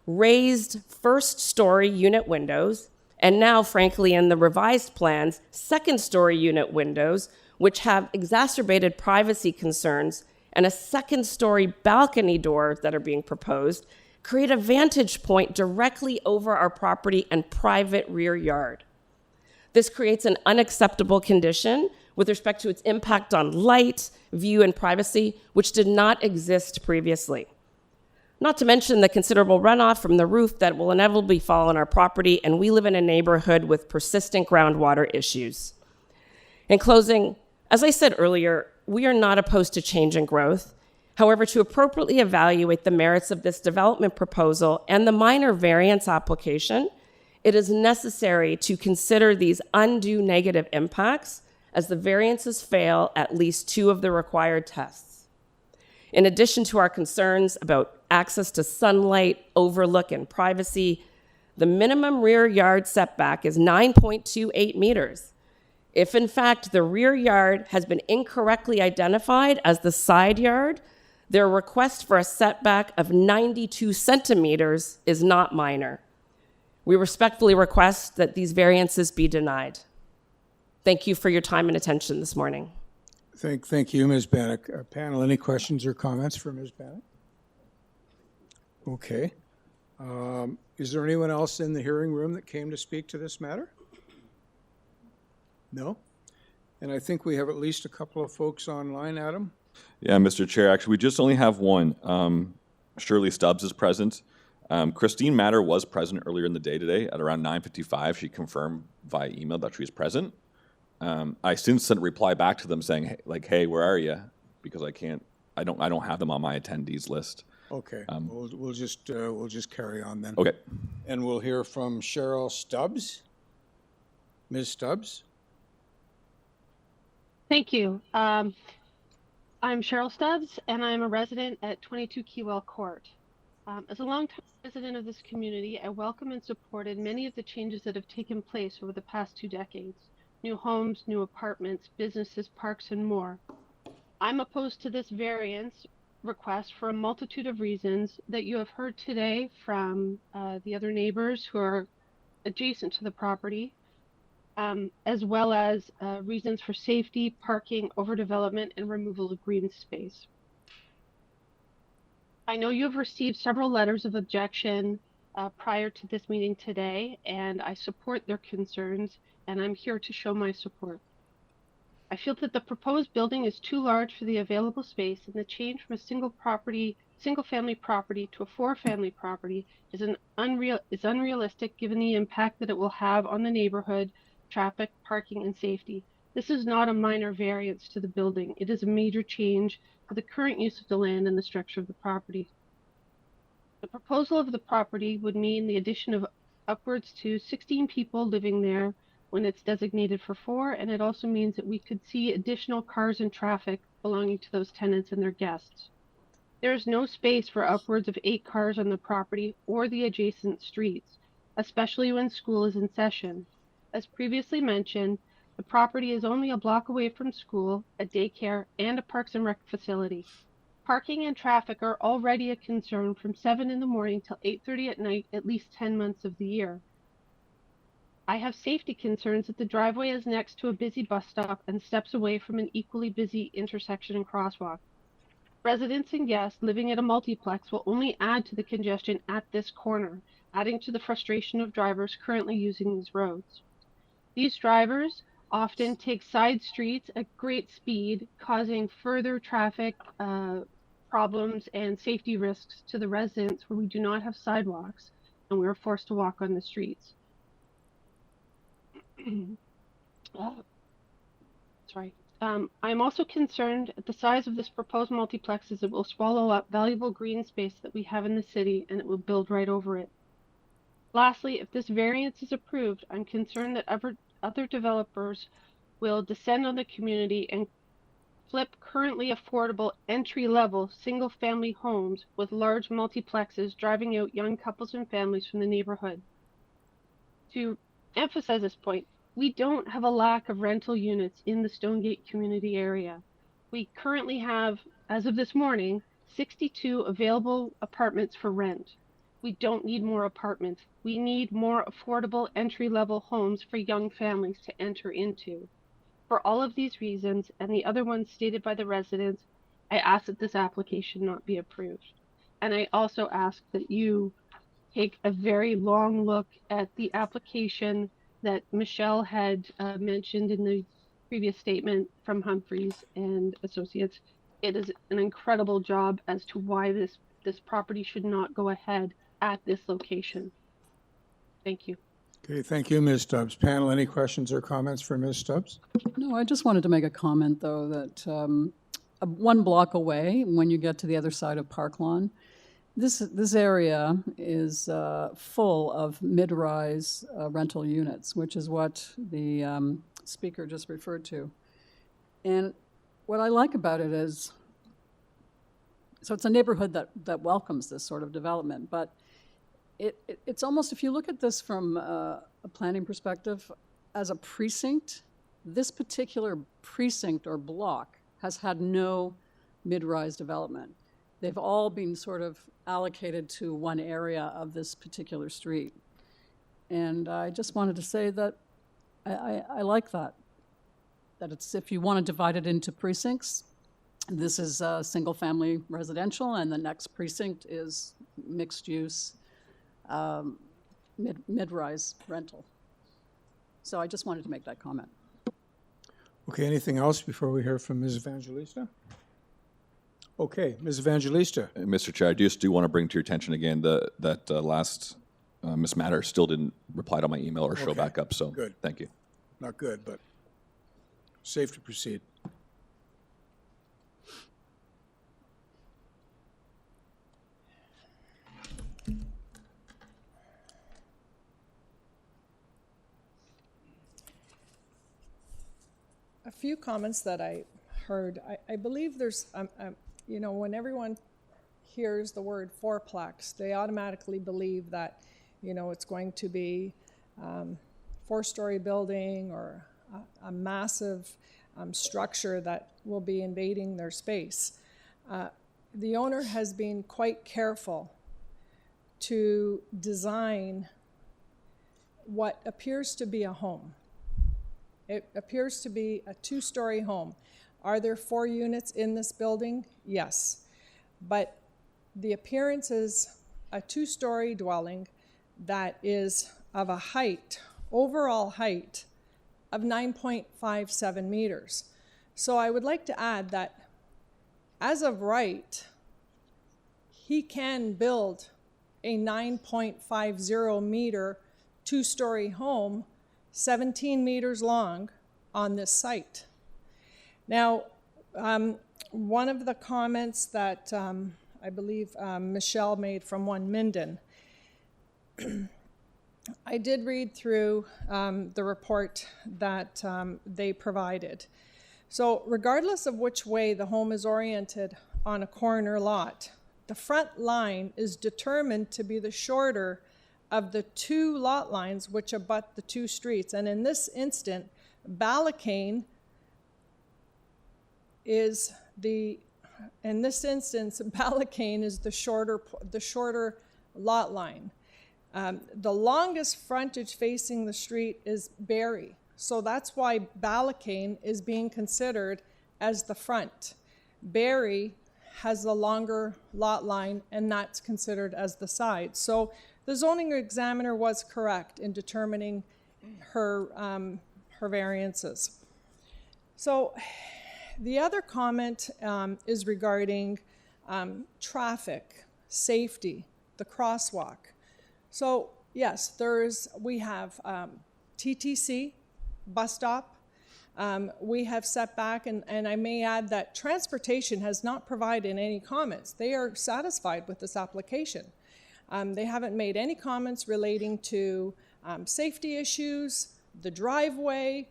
Raised first-story unit windows, and now, frankly, in the revised plans, second-story unit windows, which have exacerbated privacy concerns, and a second-story balcony door that are being proposed, create a vantage point directly over our property and private rear yard. This creates an unacceptable condition with respect to its impact on light, view, and privacy, which did not exist previously. Not to mention the considerable runoff from the roof that will inevitably fall on our property, and we live in a neighborhood with persistent groundwater issues. In closing, as I said earlier, we are not opposed to change and growth. However, to appropriately evaluate the merits of this development proposal and the minor variance application, it is necessary to consider these undue negative impacts as the variances fail at least two of the required tests. In addition to our concerns about access to sunlight, overlook, and privacy, the minimum rear yard setback is 9.28 meters. If in fact the rear yard has been incorrectly identified as the side yard, their request for a setback of 92 centimeters is not minor. We respectfully request that these variances be denied. Thank you for your time and attention this morning. Thank you, Ms. Bannock. Panel, any questions or comments for Ms. Bannock? Okay. Is there anyone else in the hearing room that came to speak to this matter? No? And I think we have at least a couple of folks online, Adam. Yeah, Mr. Chair, actually, we just only have one. Shirley Stubbs is present. Christine Matter was present earlier in the day today at around 9:55. She confirmed via email that she's present. I since sent a reply back to them saying, hey, where are you? Because I don't have them on my attendees list. Okay, we'll just carry on then. Okay. And we'll hear from Cheryl Stubbs. Ms. Stubbs? Thank you. I'm Cheryl Stubbs, and I'm a resident at 22 Keywell Court. As a longtime resident of this community, I welcome and supported many of the changes that have taken place over the past 2 decades. New homes, new apartments, businesses, parks, and more. I'm opposed to this variance request for a multitude of reasons that you have heard today from the other neighbors who are adjacent to the property, as well as reasons for safety, parking, overdevelopment, and removal of green space. I know you have received several letters of objection prior to this meeting today, and I support their concerns, and I'm here to show my support. I feel that the proposed building is too large for the available space, and the change from a single-family property to a 4-family property is unrealistic given the impact that it will have on the neighborhood, traffic, parking, and safety. This is not a minor variance to the building. It is a major change for the current use of the land and the structure of the property. The proposal of the property would mean the addition of upwards to 16 people living there when it's designated for 4, and it also means that we could see additional cars and traffic belonging to those tenants and their guests. There is no space for upwards of 8 cars on the property or the adjacent streets, especially when school is in session. As previously mentioned, the property is only a block away from school, a daycare, and a Parks and Rec facility. Parking and traffic are already a concern from 7 in the morning till 8:30 at night, at least 10 months of the year. I have safety concerns that the driveway is next to a busy bus stop and steps away from an equally busy intersection and crosswalk. Residents and guests living at a multiplex will only add to the congestion at this corner, adding to the frustration of drivers currently using these roads. These drivers often take side streets at great speed, causing further traffic problems and safety risks to the residents where we do not have sidewalks and we are forced to walk on the streets. I'm also concerned at the size of this proposed multiplex as it will swallow up valuable green space that we have in the city and it will build right over it. Lastly, if this variance is approved, I'm concerned that other developers will descend on the community and flip currently affordable entry-level single-family homes with large multiplexes, driving out young couples and families from the neighborhood. To emphasize this point, we don't have a lack of rental units in the Stonegate community area. We currently have, as of this morning, 62 available apartments for rent. We don't need more apartments. We need more affordable entry-level homes for young families to enter into. For all of these reasons, and the other ones stated by the residents, I ask that this application not be approved. And I also ask that you take a very long look at the application that Michelle had mentioned in the previous statement from Humphreys and Associates. It is an incredible job as to why this property should not go ahead at this location. Thank you. Okay, thank you, Ms. Stubbs. Panel, any questions or comments for Ms. Stubbs? No, I just wanted to make a comment, though, that 1 block away, when you get to the other side of Park Lawn, this area is full of mid-rise rental units, which is what the speaker just referred to. And what I like about it is, so it's a neighborhood that welcomes this sort of development, but it's almost, if you look at this from a planning perspective, as a precinct, this particular precinct or block has had no mid-rise development. They've all been sort of allocated to one area of this particular street. And I just wanted to say that I like that it's, if you want to divide it into precincts, this is single-family residential, and the next precinct is mixed-use mid-rise rental. So I just wanted to make that comment. Okay, anything else before we hear from Ms. Evangelista? Okay, Ms. Evangelista. Mr. Chair, I just do want to bring to your attention again that last Ms. Matter still didn't reply to my email or show back up, so good. Thank you. Not good, but safe to proceed. A few comments that I heard. I believe there's, you know, when everyone hears the word fourplex, they automatically believe that, you know, it's going to be 4-story building or a massive structure that will be invading their space. The owner has been quite careful to design what appears to be a home. It appears to be a 2-story home. Are there 4 units in this building? Yes. But the appearance is a 2-story dwelling that is of a height, overall height, of 9.57 meters. So I would like to add that as of right, he can build a 9.50 meter 2-story home, 17 meters long, on this site. Now, one of the comments that I believe Michelle made from One Minden, I did read through the report that they provided. So regardless of which way the home is oriented on a corner lot, the front line is determined to be the shorter of the two lot lines which abut the two streets. And in this instant, Ballacane is the shorter lot line. The longest frontage facing the street is Barrie. So that's why Ballacane is being considered as the front. Barrie has the longer lot line, and that's considered as the side. So the zoning examiner was correct in determining her variances. So the other comment is regarding traffic, safety, the crosswalk. So yes, we have TTC, bus stop. We have setback, and I may add that transportation has not provided any comments. They are satisfied with this application. They haven't made any comments relating to safety issues, the driveway,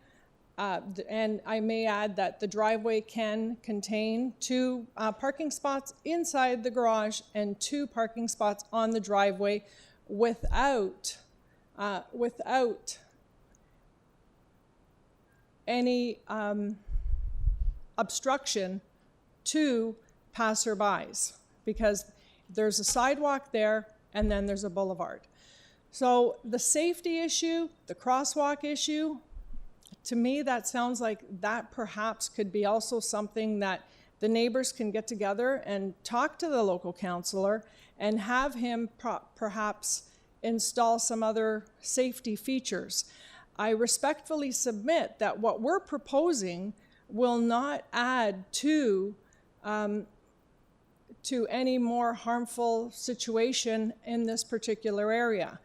and I may add that the driveway can contain 2 parking spots inside the garage and 2 parking spots on the driveway without any obstruction to passerbys, because there's a sidewalk there and then there's a boulevard. So the safety issue, the crosswalk issue, to me that sounds like that perhaps could be also something that the neighbors can get together and talk to the local councillor and have him perhaps install some other safety features. I respectfully submit that what we're proposing will not add to any more harmful situation in this particular area.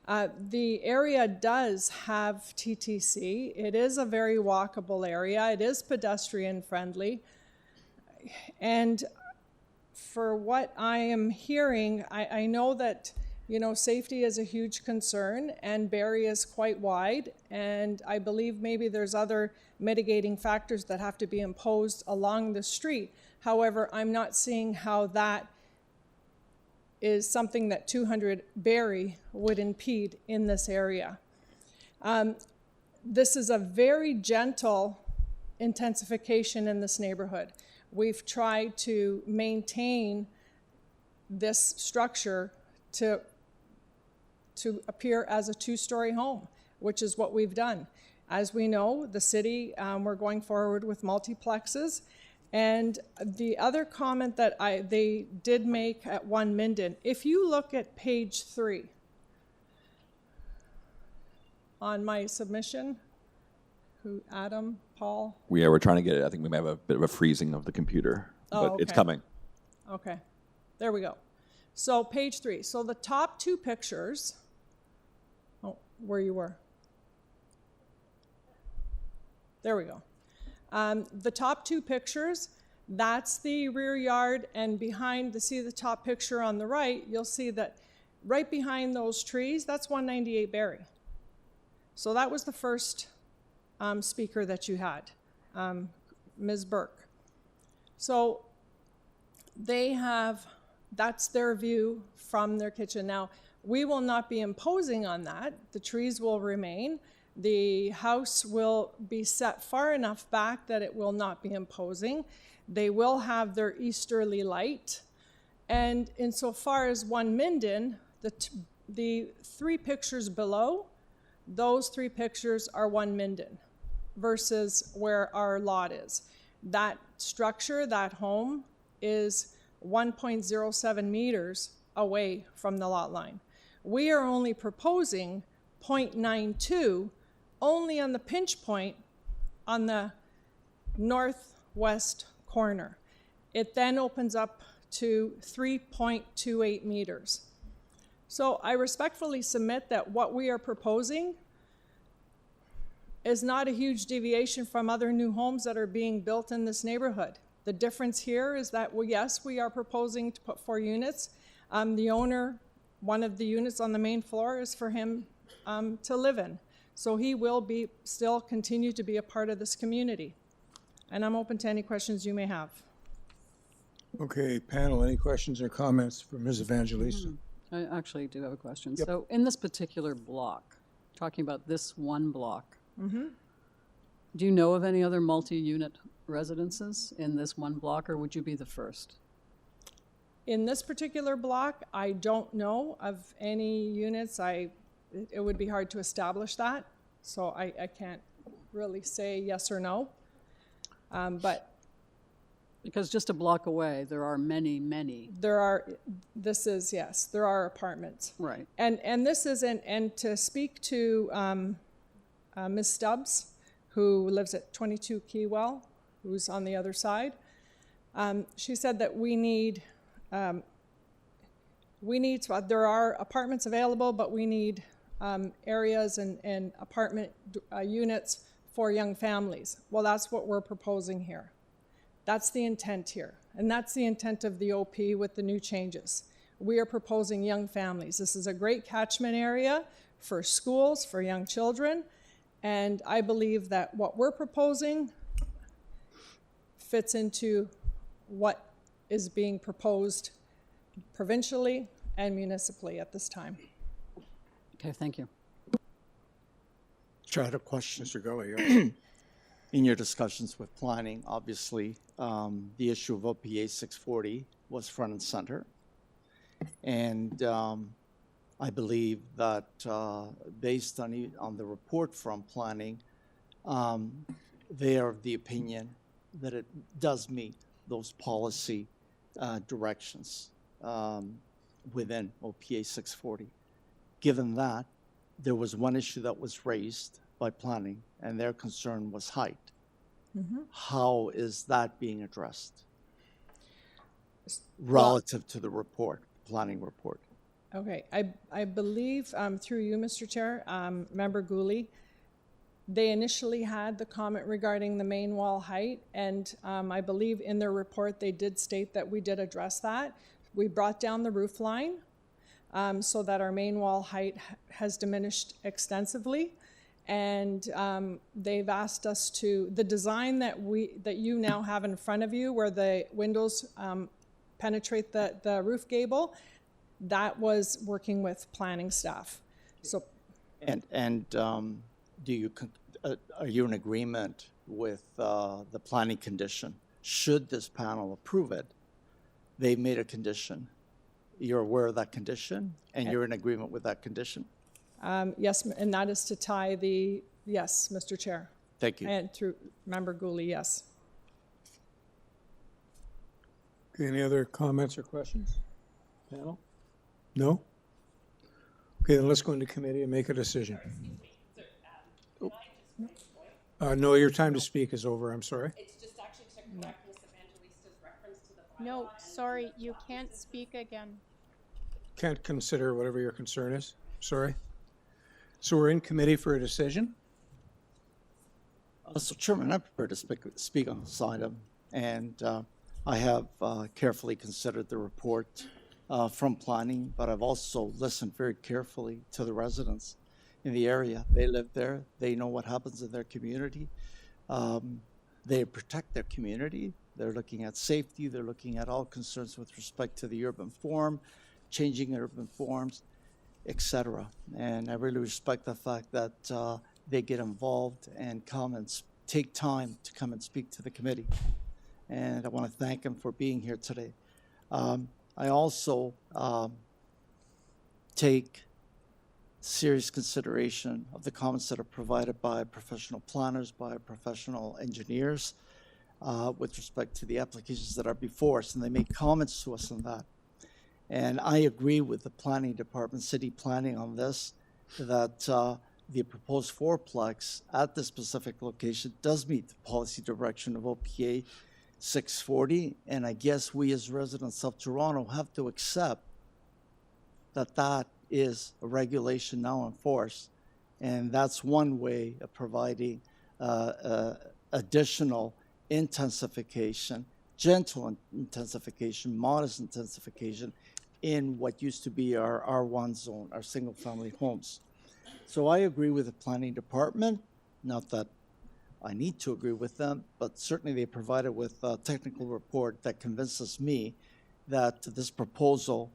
The area does have TTC. It is a very walkable area. It is pedestrian friendly. And for what I am hearing, I know that safety is a huge concern, and Barrie is quite wide, and I believe maybe there's other mitigating factors that have to be imposed along the street. However, I'm not seeing how that is something that 200 Barrie would impede in this area. This is a very gentle intensification in this neighborhood. We've tried to maintain this structure to appear as a 2-story home, which is what we've done. As we know, the city, we're going forward with multiplexes. And the other comment that they did make at One Minden, if you look at page 3 on my submission, Adam, Paul? We're trying to get it. I think we may have a bit of a freezing of the computer, but okay. It's coming. Okay, there we go. So page 3, so the top 2 pictures, where you were. There we go. The top 2 pictures, that's the rear yard, and behind, see the top picture on the right, you'll see that right behind those trees, that's 198 Barrie. So that was the first speaker that you had, Ms. Burke. So that's their view from their kitchen. Now, we will not be imposing on that. The trees will remain. The house will be set far enough back that it will not be imposing. They will have their easterly light. And insofar as One Minden, the 3 pictures below, those 3 pictures are One Minden versus where our lot is. That structure, that home, is 1.07 meters away from the lot line. We are only proposing 0.92 only on the pinch point on the northwest corner. It then opens up to 3.28 meters. So I respectfully submit that what we are proposing is not a huge deviation from other new homes that are being built in this neighborhood. The difference here is that, well, yes, we are proposing to put 4 units. The owner, one of the units on the main floor is for him to live in. So he will still continue to be a part of this community. And I'm open to any questions you may have. Okay, panel, any questions or comments for Ms. Evangelista? I actually do have a question. Yep. So in this particular block, talking about this one block, do you know of any other multi-unit residences in this one block, or would you be the first? In this particular block, I don't know of any units. It would be hard to establish that, so I can't really say yes or no. But because just a block away, there are many. There are apartments. Right. And this is, and to speak to Ms. Stubbs, who lives at 22 Keywell, who's on the other side, she said that we need, there are apartments available, but we need areas and apartment units for young families. Well, that's what we're proposing here. That's the intent here. And that's the intent of the OP with the new changes. We are proposing young families. This is a great catchment area for schools, for young children. And I believe that what we're proposing fits into what is being proposed provincially and municipally at this time. Okay, thank you. Chair, I had a question. Mr. Gully, In your discussions with planning, obviously, the issue of OPA 640 was front and center. And I believe that based on the report from planning, they are of the opinion that it does meet those policy directions within OPA 640. Given that, there was one issue that was raised by planning, and their concern was height. How is that being addressed relative to the report, planning report? Okay, I believe through you, Mr. Chair, Member Gooley, they initially had the comment regarding the main wall height, and I believe in their report they did state that we did address that. We brought down the roof line so that our main wall height has diminished extensively, and they've asked us to, the design that you now have in front of you where the windows penetrate the roof gable, that was working with planning staff. So, are you in agreement with the planning condition? Should this panel approve it, they made a condition. You're aware of that condition, and you're in agreement with that condition? Yes, and that is to tie the, yes, Mr. Chair. Thank you. And through Member Gooley, yes. Okay, any other comments or questions? Panel? No? Okay, then let's go into committee and make a decision. No, your time to speak is over, I'm sorry. It's just actually to correct Ms. Evangelista's reference to the No, sorry, you can't speak again. Can't consider whatever your concern is, sorry. So we're in committee for a decision? So Chairman, I'm prepared to speak on this item, and I have carefully considered the report from planning, but I've also listened very carefully to the residents in the area. They live there. They know what happens in their community. They protect their community. They're looking at safety. They're looking at all concerns with respect to the urban form, changing urban forms, etc. And I really respect the fact that they get involved and come and take time to come and speak to the committee. And I want to thank them for being here today. I also take serious consideration of the comments that are provided by professional planners, by professional engineers with respect to the applications that are before us, and they make comments to us on that. And I agree with the planning department, city planning on this, that the proposed fourplex at this specific location does meet the policy direction of OPA 640, and I guess we as residents of Toronto have to accept that that is a regulation now in force, and that's one way of providing additional intensification, gentle intensification, modest intensification in what used to be our R1 zone, our single-family homes. So I agree with the planning department, not that I need to agree with them, but certainly they provided with a technical report that convinces me that this proposal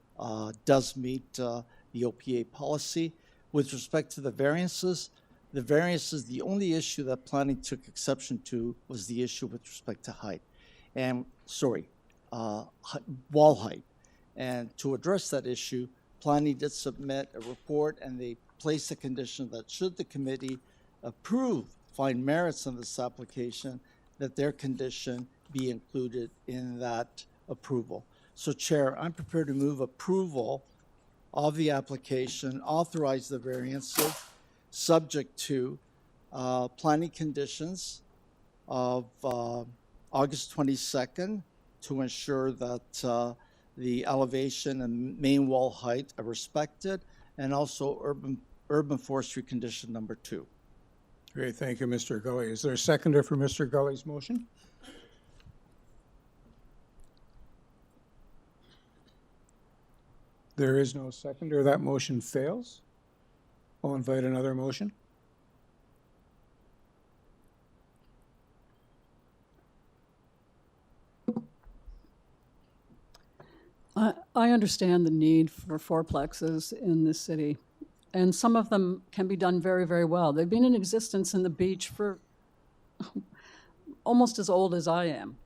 does meet the OPA policy. With respect to the variances, the only issue that planning took exception to was the issue with respect to height. And, wall height. And to address that issue, planning did submit a report, and they placed a condition that should the committee find merits in this application, that their condition be included in that approval. So, Chair, I'm prepared to move approval of the application, authorize the variances, subject to planning conditions of August 22nd to ensure that the elevation and main wall height are respected, and also urban forestry condition number 2. Great, thank you, Mr. Gully. Is there a seconder for Mr. Gully's motion? There is no seconder. That motion fails. I'll invite another motion. I understand the need for fourplexes in this city, and some of them can be done very, very well. They've been in existence in the beach for almost as old as I am,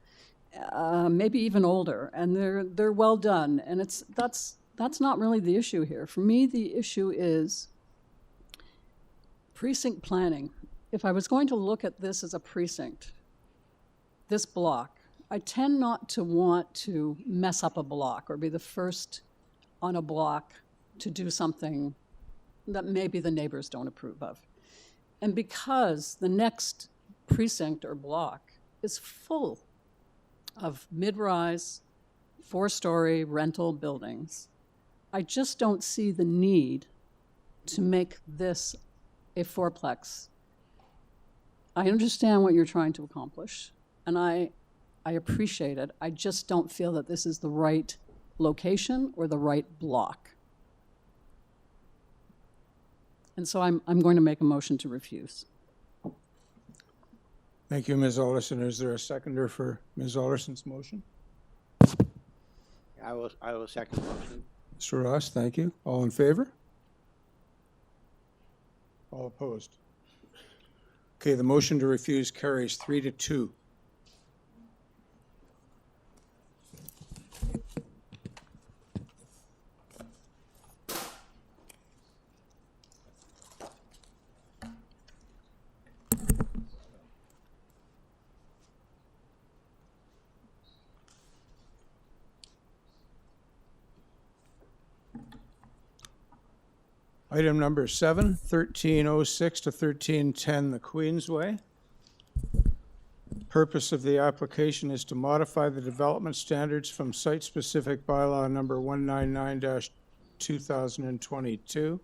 maybe even older, and they're well done. And that's not really the issue here. For me, the issue is precinct planning. If I was going to look at this as a precinct, this block, I tend not to want to mess up a block or be the first on a block to do something that maybe the neighbors don't approve of. And because the next precinct or block is full of mid-rise, 4-story rental buildings, I just don't see the need to make this a fourplex. I understand what you're trying to accomplish, and I appreciate it. I just don't feel that this is the right location or the right block. And so I'm going to make a motion to refuse. Thank you, Ms. Alderson. Is there a seconder for Ms. Alderson's motion? I will second the motion. Mr. Ross, thank you. All in favor? All opposed? Okay, the motion to refuse carries 3-2. Item number 7, 1306 to 1310, the Queensway. Purpose of the application is to modify the development standards from site-specific bylaw number 199-2022.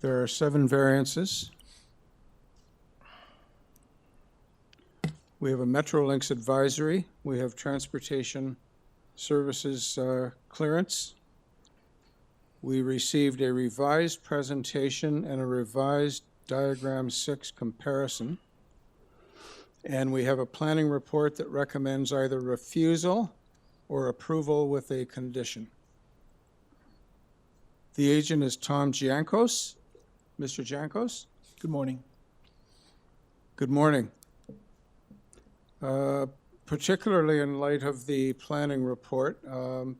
There are 7 variances. We have a Metrolinx advisory. We have transportation services clearance. We received a revised presentation and a revised diagram 6 comparison. And we have a planning report that recommends either refusal or approval with a condition. The agent is Tom Giancos. Mr. Giancos? Good morning. Good morning. Particularly in light of the planning report, a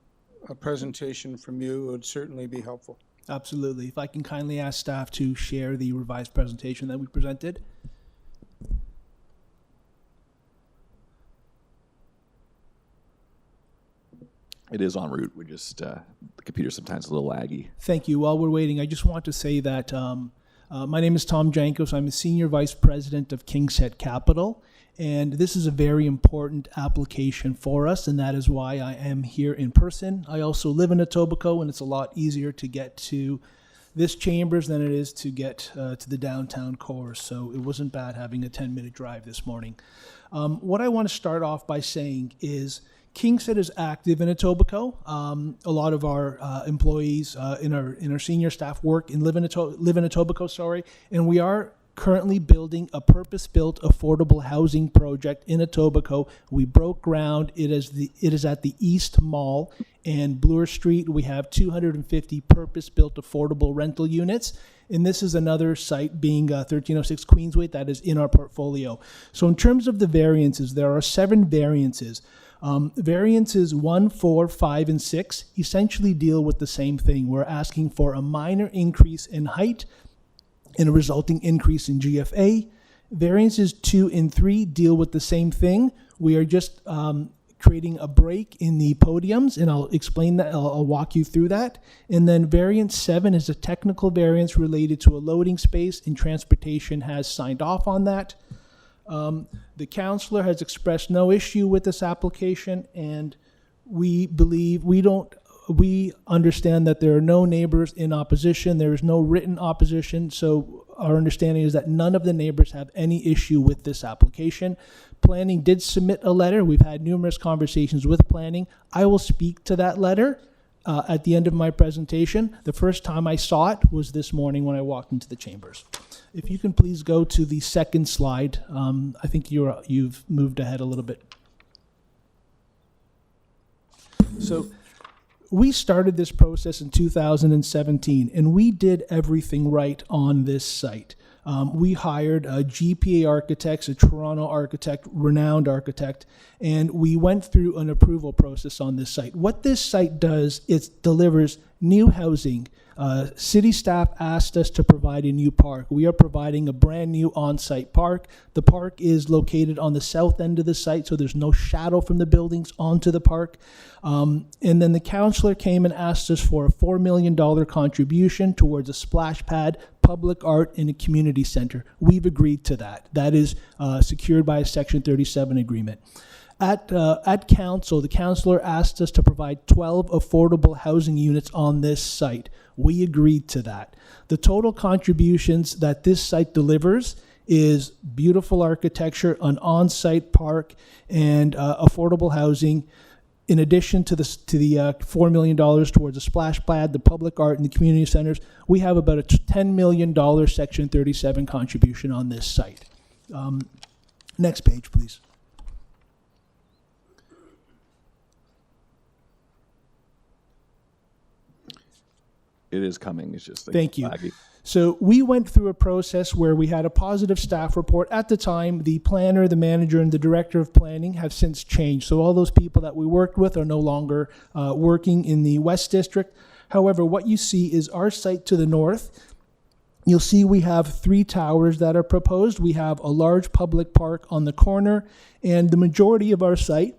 presentation from you would certainly be helpful. Absolutely. If I can kindly ask staff to share the revised presentation that we presented. It is en route. We just, the computer's sometimes a little laggy. Thank you. While we're waiting, I just want to say that my name is Tom Jankos. I'm the Senior Vice President of King's Head Capital. And this is a very important application for us, and that is why I am here in person. I also live in Etobicoke, and it's a lot easier to get to this Chambers than it is to get to the downtown core. So it wasn't bad having a 10-minute drive this morning. What I want to start off by saying is KingSett is active in Etobicoke. A lot of our employees in our senior staff work and live in Etobicoke, and we are currently building a purpose-built affordable housing project in Etobicoke. We broke ground. It is at the East Mall and Bloor Street. We have 250 purpose-built affordable rental units. And this is another site being 1306 Queensway that is in our portfolio. So in terms of the variances, there are 7 variances. Variances 1, 4, 5, and 6 essentially deal with the same thing. We're asking for a minor increase in height and a resulting increase in GFA. Variances 2 and 3 deal with the same thing. We are just creating a break in the podiums, and I'll explain that. I'll walk you through that. And then variance 7 is a technical variance related to a loading space, and transportation has signed off on that. The councillor has expressed no issue with this application, and we understand that there are no neighbors in opposition. There is no written opposition, so our understanding is that none of the neighbors have any issue with this application. Planning did submit a letter. We've had numerous conversations with planning. I will speak to that letter at the end of my presentation. The first time I saw it was this morning when I walked into the chambers. If you can please go to the second slide. I think you've moved ahead a little bit. So we started this process in 2017, and we did everything right on this site. We hired a GPA architect, a Toronto architect, renowned architect, and we went through an approval process on this site. What this site does is delivers new housing. City staff asked us to provide a new park. We are providing a brand new on-site park. The park is located on the south end of the site, so there's no shadow from the buildings onto the park. And then the councillor came and asked us for a $4 million contribution towards a splash pad, public art, and a community center. We've agreed to that. That is secured by a Section 37 agreement. At council, the councillor asked us to provide 12 affordable housing units on this site. We agreed to that. The total contributions that this site delivers is beautiful architecture, an on-site park, and affordable housing. In addition to the $4 million towards a splash pad, the public art, and the community centers, we have about a $10 million Section 37 contribution on this site. Next page, please. It is coming. It's just Thank you. laggy. So we went through a process where we had a positive staff report. At the time, the planner, the manager, and the director of planning have since changed. So all those people that we worked with are no longer working in the West District. However, what you see is our site to the north. You'll see we have 3 towers that are proposed. We have a large public park on the corner, and the majority of our site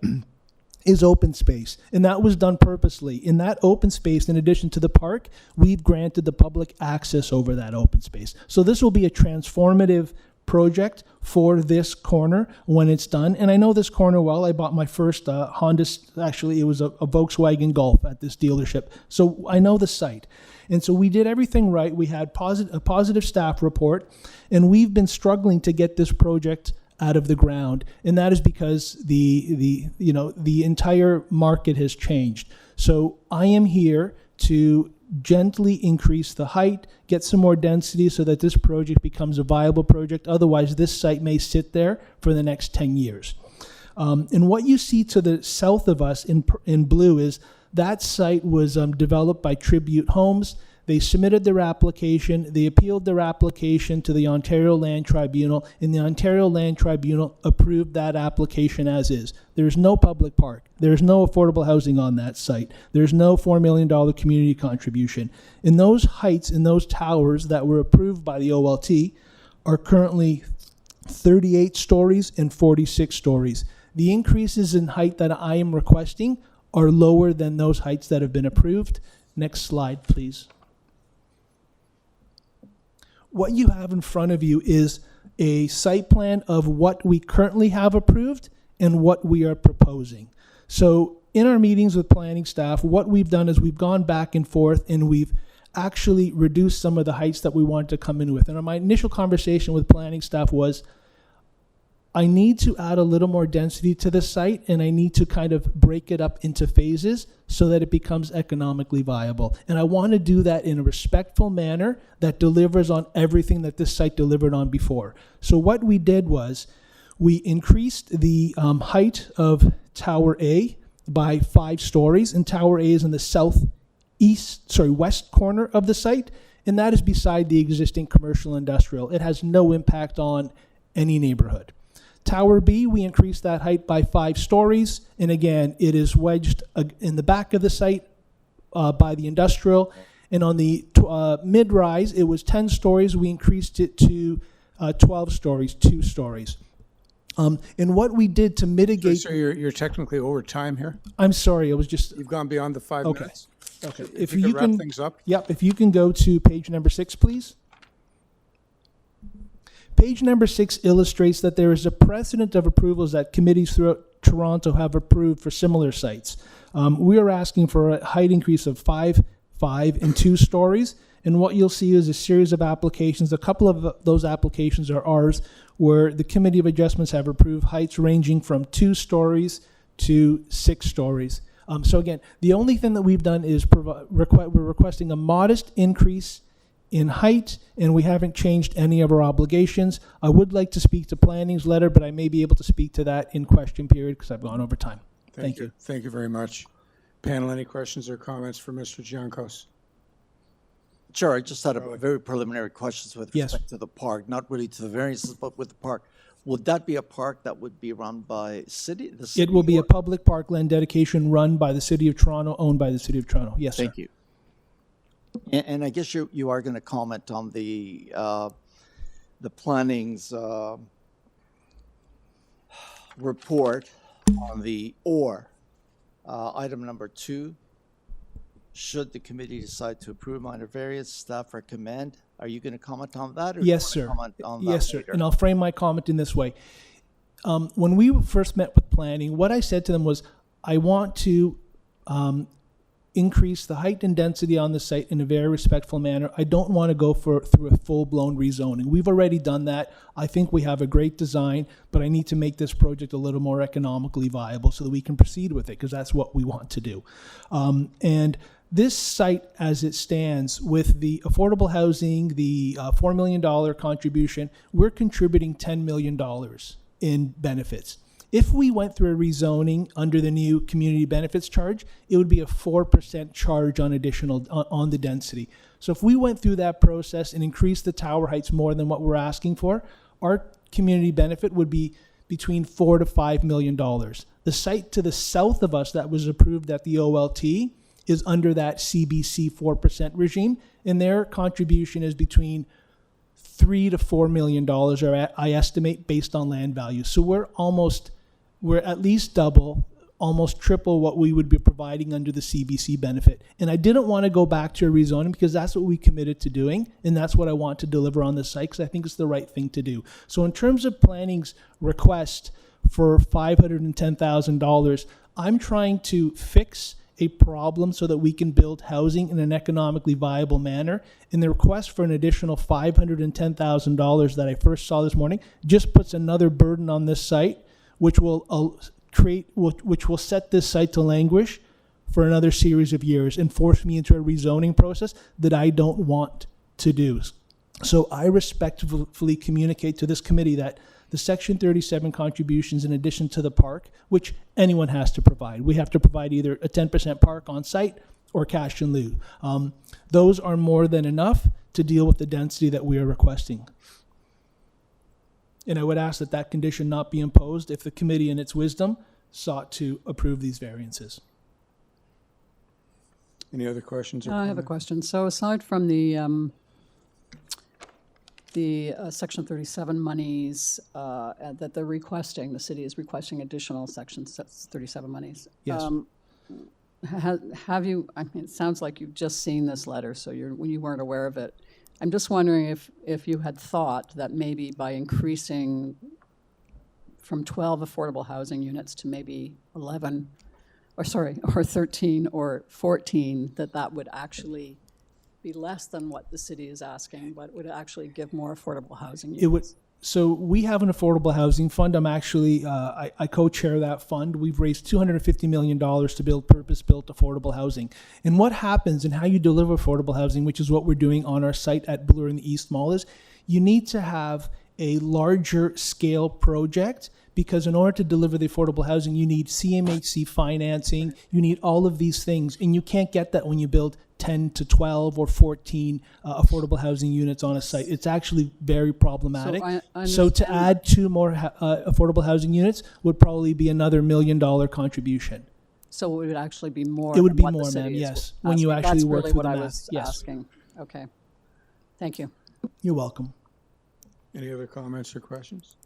is open space, and that was done purposely. In that open space, in addition to the park, we've granted the public access over that open space. So this will be a transformative project for this corner when it's done. And I know this corner well. I bought my first Honda, actually it was a Volkswagen Golf at this dealership. So I know the site. And so we did everything right. We had a positive staff report, and we've been struggling to get this project out of the ground, and that is because the entire market has changed. So I am here to gently increase the height, get some more density so that this project becomes a viable project. Otherwise, this site may sit there for the next 10 years. And what you see to the south of us in blue is that site was developed by Tribute Homes. They submitted their application, they appealed their application to the Ontario Land Tribunal, and the Ontario Land Tribunal approved that application as is. There's no public park. There's no affordable housing on that site. There's no $4 million community contribution. And those heights and those towers that were approved by the OLT are currently 38 stories and 46 stories. The increases in height that I am requesting are lower than those heights that have been approved. Next slide, please. What you have in front of you is a site plan of what we currently have approved and what we are proposing. So in our meetings with planning staff, what we've done is we've gone back and forth and we've actually reduce some of the heights that we wanted to come in with. And my initial conversation with planning staff was, I need to add a little more density to the site, and I need to kind of break it up into phases so that it becomes economically viable. And I want to do that in a respectful manner that delivers on everything that this site delivered on before. So what we did was we increased the height of Tower A by 5 stories, and Tower A is in the west corner of the site, and that is beside the existing commercial industrial. It has no impact on any neighborhood. Tower B, we increased that height by 5 stories, and again, it is wedged in the back of the site by the industrial. And on the mid-rise, it was 10 stories. We increased it to 12 stories, 2 stories. And what we did to mitigate... So you're technically over time here? I'm sorry, it was just... You've gone beyond the 5 minutes? Okay. If you can wrap things up? Yep, if you can go to page number 6, please. Page number 6 illustrates that there is a precedent of approvals that committees throughout Toronto have approved for similar sites. We are asking for a height increase of 5, 5, and 2 stories. And what you'll see is a series of applications. A couple of those applications are ours, where the Committee of Adjustments have approved heights ranging from 2 stories to 6 stories. So again, the only thing that we've done is we're requesting a modest increase in height, and we haven't changed any of our obligations. I would like to speak to planning's letter, but I may be able to speak to that in question period because I've gone over time. Thank you. Thank you very much. Panel, any questions or comments for Mr. Giancos? Chair, I just had a very preliminary questions with Yes. respect to the park, not really to the variances, but with the park. Would that be a park that would be run by the city? It will be a public parkland dedication run by the City of Toronto, owned by the City of Toronto. Yes, sir. Thank you. And I guess you are going to comment on the planning's report on the item number 2. Should the committee decide to approve minor variance, staff recommend. Are you going to comment on that? Or Yes, do you sir. want to comment on Yes, that sir. later? And I'll frame my comment in this way. When we first met with planning, what I said to them was, I want to increase the height and density on the site in a very respectful manner. I don't want to go through a full-blown rezoning. We've already done that. I think we have a great design, but I need to make this project a little more economically viable so that we can proceed with it, because that's what we want to do. And this site, as it stands, with the affordable housing, the $4 million contribution, we're contributing $10 million in benefits. If we went through a rezoning under the new community benefits charge, it would be a 4% charge on on the density. So if we went through that process and increased the tower heights more than what we're asking for, our community benefit would be between $4 to $5 million. The site to the south of us that was approved at the OLT is under that CBC 4% regime, and their contribution is between $3 to $4 million, or I estimate, based on land value. So we're at least double, almost triple what we would be providing under the CBC benefit. And I didn't want to go back to a rezoning because that's what we committed to doing, and that's what I want to deliver on this site because I think it's the right thing to do. So in terms of planning's request for $510,000, I'm trying to fix a problem so that we can build housing in an economically viable manner. And the request for an additional $510,000 that I first saw this morning just puts another burden on this site, which will which will set this site to languish for another series of years and force me into a rezoning process that I don't want to do. So I respectfully communicate to this committee that the Section 37 contributions, in addition to the park, which anyone has to provide. We have to provide either a 10% park on site or cash in lieu. Those are more than enough to deal with the density that we are requesting. And I would ask that that condition not be imposed if the committee in its wisdom sought to approve these variances. Any other questions? I have a question. So aside from the Section 37 monies that they're requesting, the city is requesting additional Section 37 monies. Yes. Have you, I mean, it sounds like you've just seen this letter, so you weren't aware of it. I'm just wondering if you had thought that maybe by increasing from 12 affordable housing units to maybe 13 or 14, that would actually be less than what the city is asking, but would actually give more affordable housing units? It would. So we have an affordable housing fund. I'm actually, I co-chair that fund. We've raised $250 million to build purpose-built affordable housing. And what happens and how you deliver affordable housing, which is what we're doing on our site at Bloor in the East Mall, is you need to have a larger scale project, because in order to deliver the affordable housing, you need CMHC financing, you need all of these things, and you can't get that when you build 10 to 12 or 14 affordable housing units on a site. It's actually very problematic. So to add 2 more affordable housing units would probably be another $1 million contribution. So it would actually be more. It would than be what the more, city ma'am, is yes, when you asking. actually That's work really through what the I math, was yes. asking. Okay. Thank you. You're welcome. Any other comments or questions?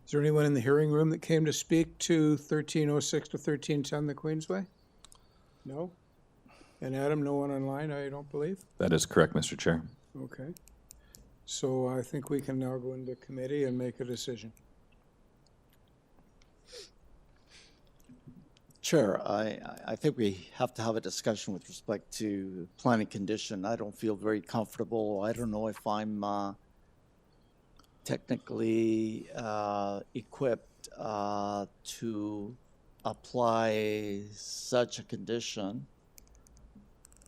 Is there anyone in the hearing room that came to speak to 1306 to 1310 the Queensway? No? And Adam, no one online, I don't believe? That is correct, Mr. Chair. Okay. So I think we can now go into committee and make a decision. Chair, I think we have to have a discussion with respect to planning condition. I don't feel very comfortable. I don't know if I'm technically equipped to apply such a condition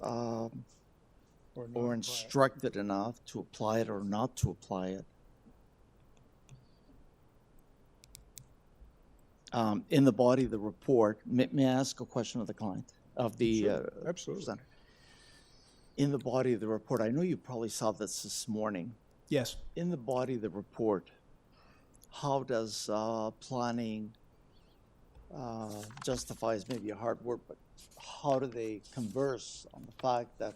or instructed enough to apply it or not to apply it. In the body of the report, may I ask a question of the client, of the Absolutely. presenter? In the body of the report, I know you probably saw this morning. Yes. In the body of the report, how does planning justifies maybe a hard word, but how do they converse on the fact that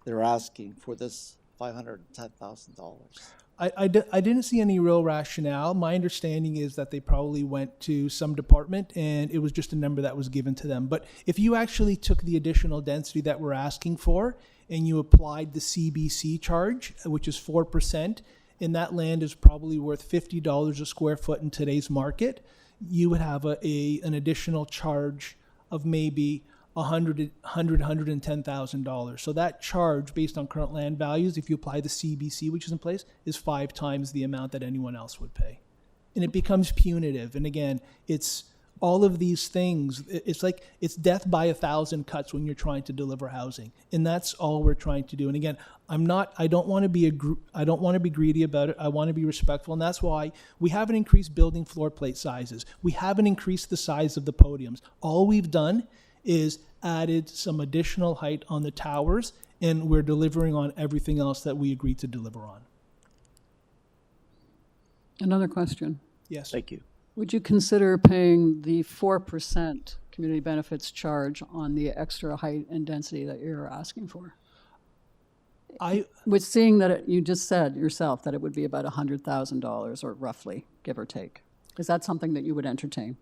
they're asking for this $510,000? I didn't see any real rationale. My understanding is that they probably went to some department and it was just a number that was given to them. But if you actually took the additional density that we're asking for and you applied the CBC charge, which is 4%, and that land is probably worth $50 a square foot in today's market, you would have an additional charge of maybe $110,000. So that charge, based on current land values, if you apply the CBC, which is in place, is 5 times the amount that anyone else would pay. And it becomes punitive. And again, it's all of these things. It's like it's death by 1,000 cuts when you're trying to deliver housing. And that's all we're trying to do. And again, I don't want to be greedy about it. I want to be respectful. And that's why we haven't increased building floor plate sizes. We haven't increased the size of the podiums. All we've done is added some additional height on the towers, and we're delivering on everything else that we agreed to deliver on. Another question. Yes. Thank you. Would you consider paying the 4% community benefits charge on the extra height and density that you're asking for? With seeing that you just said yourself that it would be about $100,000 or roughly, give or take. Is that something that you would entertain?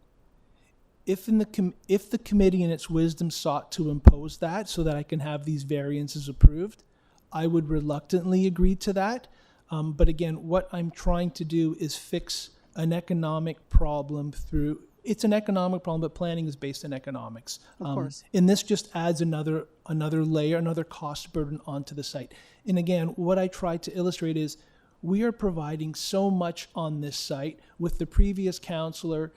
If the committee in its wisdom sought to impose that so that I can have these variances approved, I would reluctantly agree to that. But again, what I'm trying to do is fix an economic problem through, it's an economic problem, but planning is based on economics. Of course. And this just adds another layer, another cost burden onto the site. And again, what I try to illustrate is we are providing so much on this site. With the previous councillor,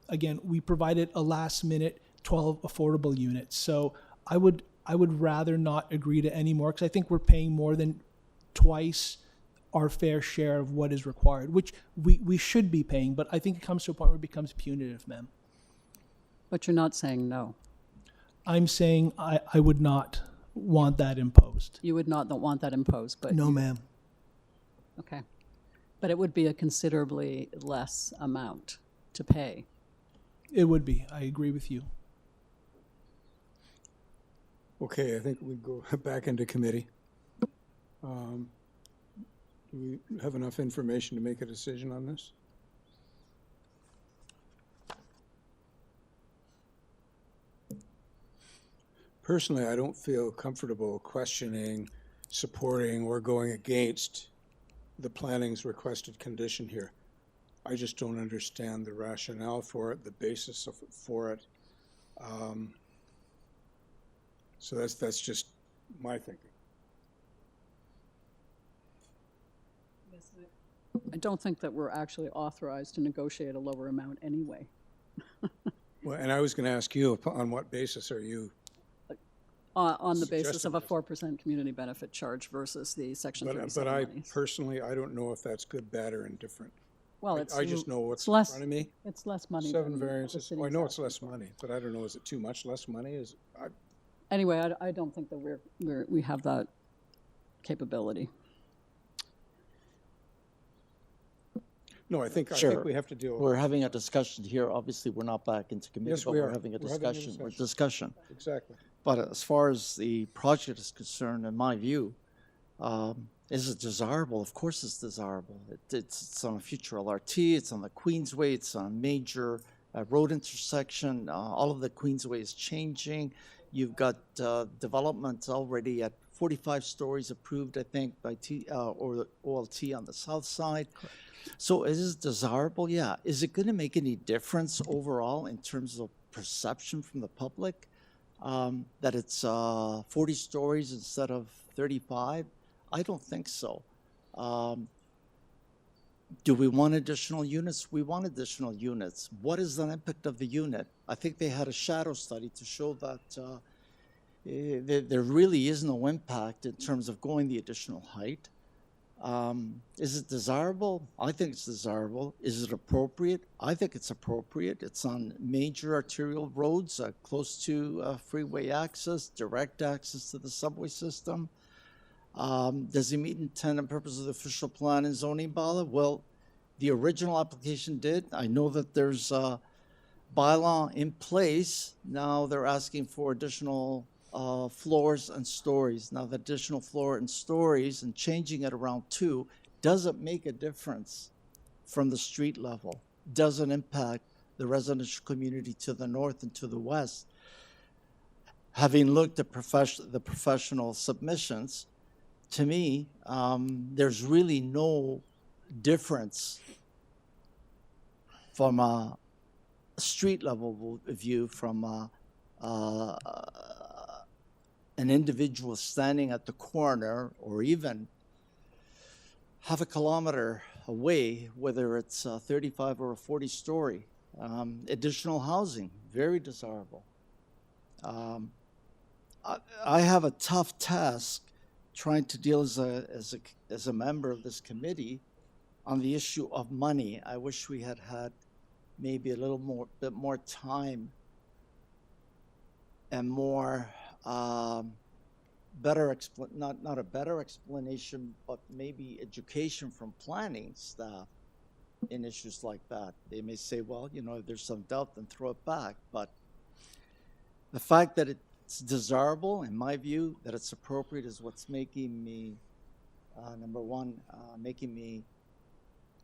again, we provided a last minute 12 affordable units. So I would rather not agree to any more, because I think we're paying more than twice our fair share of what is required, which we should be paying, but I think it comes to a point where it becomes punitive, ma'am. But you're not saying no. I'm saying I would not want that imposed. You would not want that imposed, but No, ma'am. Okay. But it would be a considerably less amount to pay. It would be. I agree with you. Okay, I think we go back into committee. Do we have enough information to make a decision on this? Personally, I don't feel comfortable questioning, supporting, or going against the planning's requested condition here. I just don't understand the rationale for it, the basis for it. So that's just my thinking. I don't think that we're actually authorized to negotiate a lower amount anyway. Well, and I was going to ask you, on what basis are you? On the basis of a suggesting 4% community benefit charge versus the Section 37 But I monies. personally, I don't know if that's good, bad, or indifferent. Well, I just know what's it's in less, front of me. It's less money. 7 than what the variances. city's Well, I know it's asking less for. money, but I don't know, is it too much less money? Anyway, I don't think that we have that capability. No, I think Sure. we have to deal with We're having a discussion here. Obviously, we're not back into committee, Yes, but we we're are. having a We're having a discussion. We're discussion. discussion. Exactly. But as far as the project is concerned, in my view, is it desirable? Of course it's desirable. It's on a future LRT, it's on the Queensway, it's on a major road intersection. All of the Queensway is changing. You've got development already at 45 stories approved, I think, by or the OLT on the south side. Correct. So is it desirable? Yeah. Is it going to make any difference overall in terms of perception from the public that it's 40 stories instead of 35? I don't think so. Do we want additional units? We want additional units. What is the impact of the unit? I think they had a shadow study to show that there really is no impact in terms of going the additional height. Is it desirable? I think it's desirable. Is it appropriate? I think it's appropriate. It's on major arterial roads, close to freeway access, direct access to the subway system. Does it meet intent and purpose of the official plan and zoning bylaw? Well, the original application did. I know that there's a bylaw in place. Now they're asking for additional floors and stories. Now the additional floor and stories and changing it around 2 doesn't make a difference from the street level. Doesn't impact the residential community to the north and to the west. Having looked at the professional submissions, to me, there's really no difference from a street level view from an individual standing at the corner or even half a kilometer away, whether it's 35 or a 40 story. Additional housing, very desirable. I have a tough task trying to deal as a member of this committee on the issue of money. I wish we had maybe a bit more time and more not a better explanation, but maybe education from planning staff in issues like that. They may say, well, if there's some doubt, then throw it back. But the fact that it's desirable, in my view, that it's appropriate is what's making me, number one, making me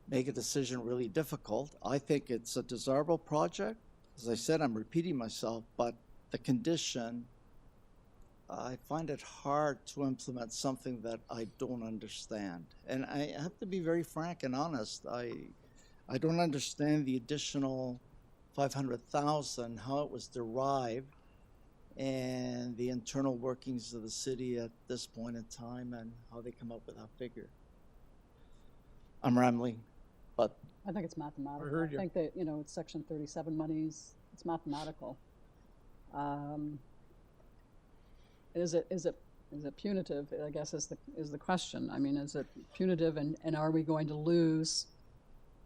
make a decision really difficult. I think it's a desirable project. As I said, I'm repeating myself, but the condition, I find it hard to implement something that I don't understand. And I have to be very frank and honest. I don't understand the additional $500,000, how it was derived, and the internal workings of the city at this point in time and how they come up with that figure. I'm rambling, but I think it's mathematical. I heard you. I think that, it's Section 37 monies. It's mathematical. Is it punitive? I guess is the question. I mean, is it punitive, and are we going to lose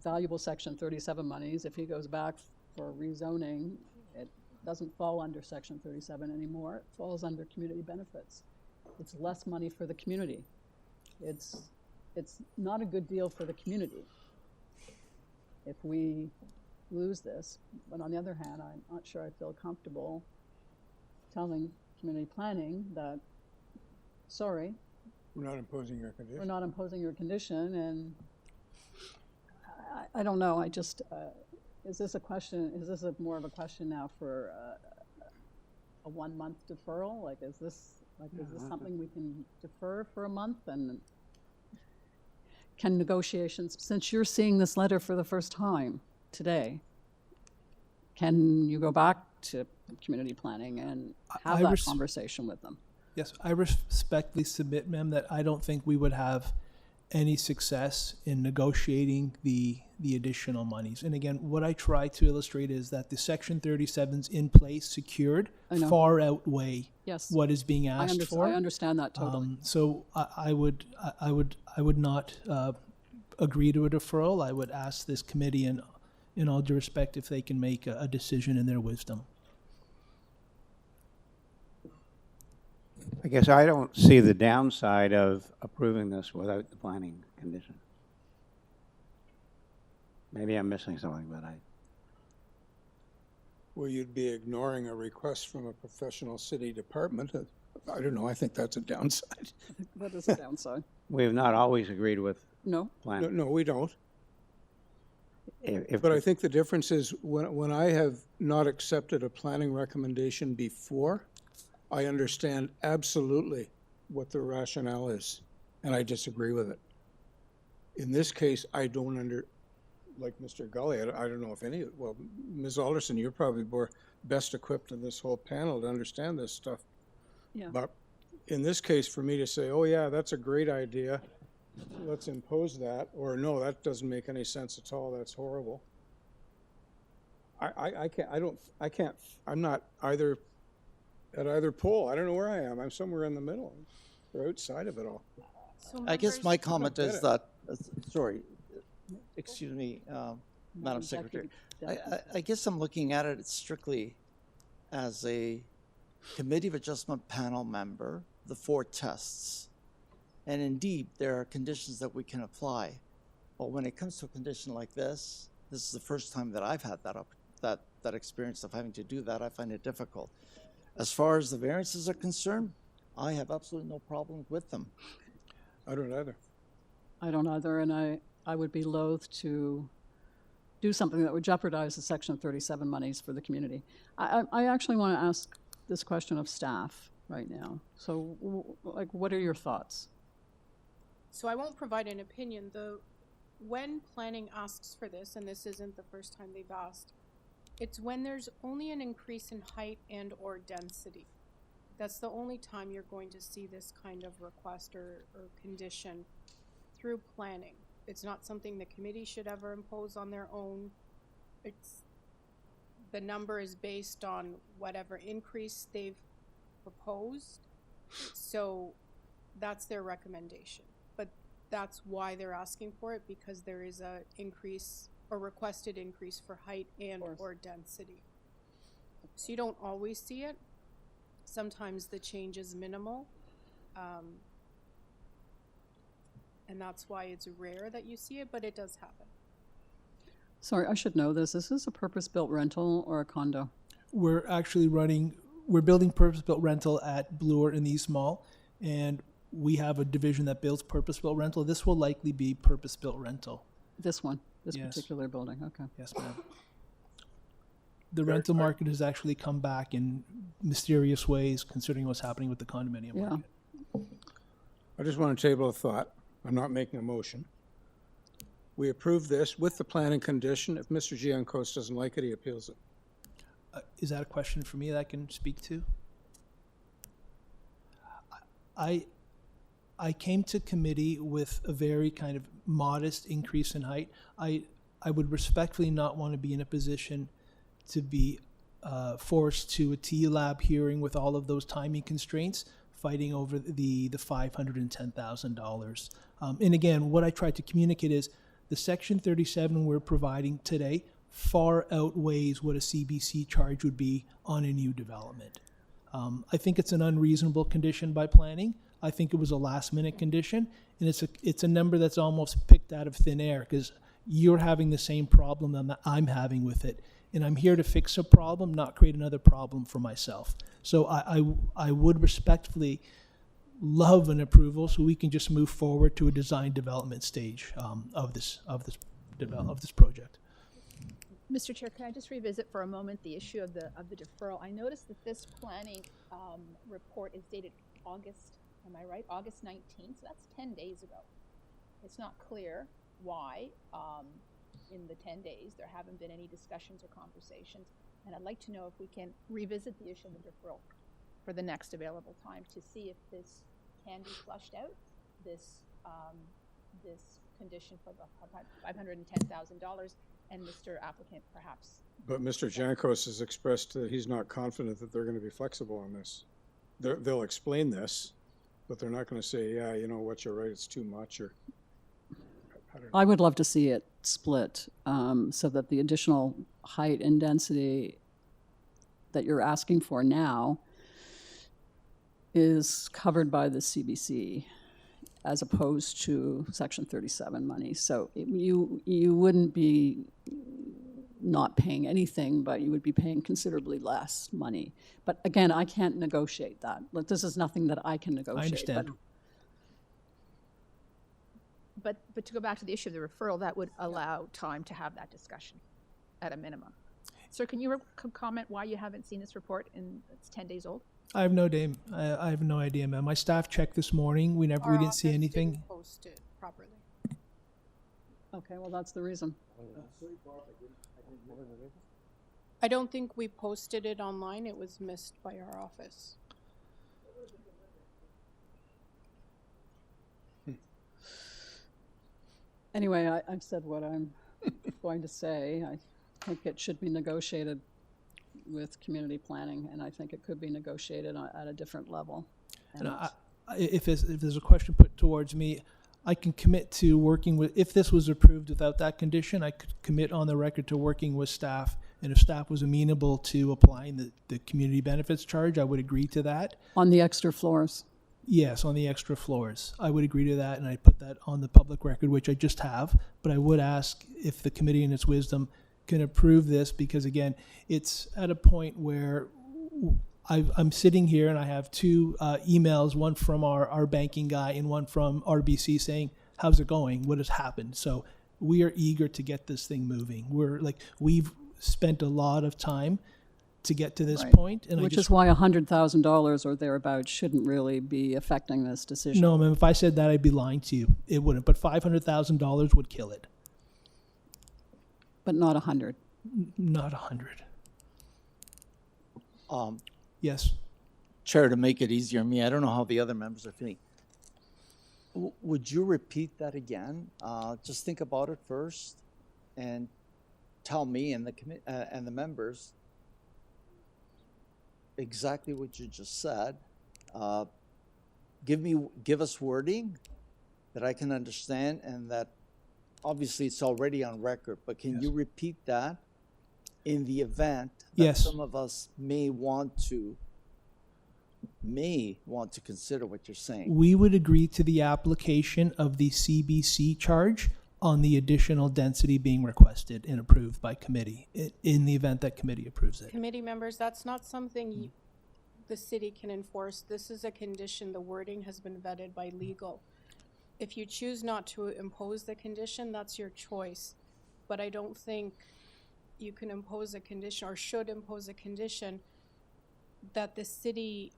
valuable Section 37 monies if he goes back for rezoning? It doesn't fall under Section 37 anymore. It falls under community benefits. It's less money for the community. It's not a good deal for the community if we lose this. But on the other hand, I'm not sure I feel comfortable telling community planning that, sorry, We're not imposing your condition. we're not imposing your condition, and I don't know. I just, is this more of a question now for a 1 month deferral? Like, is this something we can defer for a month? And can negotiations, since you're seeing this letter for the first time today, can you go back to community planning and have that conversation with them? Yes, I respectfully submit, ma'am, that I don't think we would have any success in negotiating the additional monies. And again, what I try to illustrate is that the Section 37s in place, secured, I know. far outweigh Yes. what is being asked for. I understand that totally. So I would not agree to a deferral. I would ask this committee, and in all due respect, if they can make a decision in their wisdom. I guess I don't see the downside of approving this without the planning condition. Maybe I'm missing something, but Well, you'd be ignoring a request from a professional city department. I don't know, I think that's a downside. That is a downside. we have not always agreed with No. planning. No, we don't. If But I think the difference is when I have not accepted a planning recommendation before, I understand absolutely what the rationale is, and I disagree with it. In this case, I don't like Mr. Gully, I don't know if well, Ms. Alderson, you're probably best equipped in this whole panel to understand this stuff. Yeah. But in this case, for me to say, oh yeah, that's a great idea, let's impose that, or no, that doesn't make any sense at all, that's horrible. I'm not either at either pole. I don't know where I am. I'm somewhere in the middle or outside of it all. So I guess my members- comment get is it. that, sorry, excuse me, Madam Secretary. I guess I'm looking at it strictly as a Committee of Adjustment panel member, the 4 tests. And indeed, there are conditions that we can apply. But when it comes to a condition like this is the first time that I've had that experience of having to do that. I find it difficult. As far as the variances are concerned, I have absolutely no problem with them. I don't either. I don't either, and I would be loath to do something that would jeopardize the Section 37 monies for the community. I actually want to ask this question of staff right now. So, like, what are your thoughts? So I won't provide an opinion. When planning asks for this, and this isn't the first time they've asked, it's when there's only an increase in height and or density. That's the only time you're going to see this kind of request or condition through planning. It's not something the committee should ever impose on their own. The number is based on whatever increase they've proposed. So that's their recommendation. But that's why they're asking for it, because there is a increase or requested increase for height and or density. So you don't always see it. Sometimes the change is minimal. And that's why it's rare that you see it, but it does happen. Sorry, I should know this. Is this a purpose-built rental or a condo? We're building purpose-built rental at Bloor in the East Mall, and we have a division that builds purpose-built rental. This will likely be purpose-built rental. This one, this Yes. particular building, okay. Yes, ma'am. The rental market has actually come back in mysterious ways, considering what's happening with the condominium market. I just want to table a thought. I'm not making a motion. We approve this with the planning condition. If Mr. Giancos doesn't like it, he appeals it. Is that a question for me that I can speak to? I came to committee with a very kind of modest increase in height. I would respectfully not want to be in a position to be forced to a T-Lab hearing with all of those timing constraints, fighting over the $510,000. And again, what I tried to communicate is the Section 37 we're providing today far outweighs what a CBC charge would be on a new development. I think it's an unreasonable condition by planning. I think it was a last-minute condition, and it's a number that's almost picked out of thin air because you're having the same problem that I'm having with it, and I'm here to fix a problem, not create another problem for myself. So I would respectfully love an approval so we can just move forward to a design development stage of this project. Mr. Chair, can I just revisit for a moment the issue of the deferral? I noticed that this planning report is dated August, am I right? August 19th, so that's 10 days ago. It's not clear why in the 10 days there haven't been any discussions or conversations, and I'd like to know if we can revisit the issue of the deferral for the next available time to see if this can be flushed out, this condition for the $510,000, and Mr. Applicant perhaps. But Mr. Jankos has expressed that he's not confident that they're going to be flexible on this. They'll explain this, but they're not going to say, yeah, you know what, you're right, it's too much, or I would love to see it split so that the additional height and density that you're asking for now is covered by the CBC as opposed to Section 37 money. So you wouldn't be not paying anything, but you would be paying considerably less money. But again, I can't negotiate that. Like, this is nothing that I can negotiate. I understand. But to go back to the issue of the referral, that would allow time to have that discussion at a minimum. Sir, can you comment why you haven't seen this report and it's 10 days old? I have no idea, ma'am. My staff checked this morning. We didn't see anything. Didn't post it properly. Okay, well, that's the reason. I don't think we posted it online. It was missed by our office. Anyway, I've said what I'm going to say. I think it should be negotiated with community planning, and I think it could be negotiated at a different level. And if there's a question put towards me, I can commit to working with, if this was approved without that condition, I could commit on the record to working with staff, and if staff was amenable to applying the community benefits charge, I would agree to that. On the extra floors? Yes, on the extra floors. I would agree to that, and I put that on the public record, which I just have, but I would ask if the committee in its wisdom can approve this, because again, it's at a point where I'm sitting here and I have two emails, one from our banking guy and one from RBC saying, how's it going? What has happened? So we are eager to get this thing moving. We've spent a lot of time to get to this point. And which is why $100,000 or thereabouts shouldn't really be affecting this decision. No, ma'am, if I said that, I'd be lying to you. It wouldn't, but $500,000 would kill it. But not 100. Not 100. Yes. Chair, to make it easier on me, I don't know how the other members are feeling. Would you repeat that again? Just think about it first and tell me and the members exactly what you just said. Give us wording that I can understand, and that obviously it's already on record, but can you repeat that in the event that some of us may want to consider what you're saying? We would agree to the application of the CBC charge on the additional density being requested and approved by committee in the event that committee approves it. Committee members, that's not something the city can enforce. This is a condition. The wording has been vetted by legal. If you choose not to impose the condition, that's your choice. But I don't think you can impose a condition or should impose a condition that the city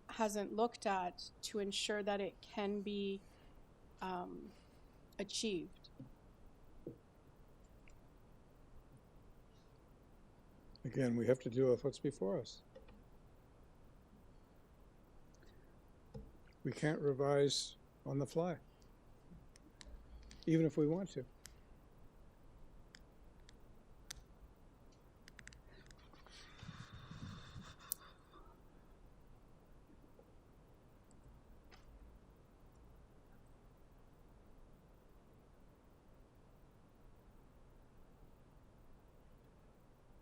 hasn't looked at to ensure that it can be achieved. Again, we have to deal with what's before us. We can't revise on the fly, even if we want to.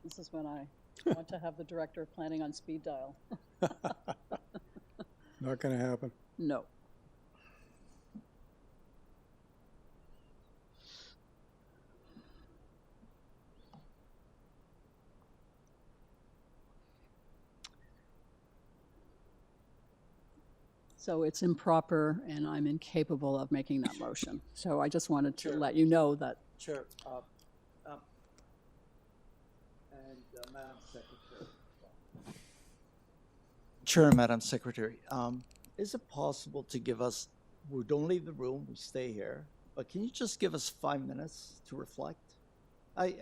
This is when I want to have the director of planning on speed dial. Not going to happen. No. So it's improper, and I'm incapable of making that motion. So I just wanted to let you know that. Chair, and Madam Secretary. Chair and Madam Secretary, is it possible to give us, we don't leave the room, we stay here, but can you just give us 5 minutes to reflect? I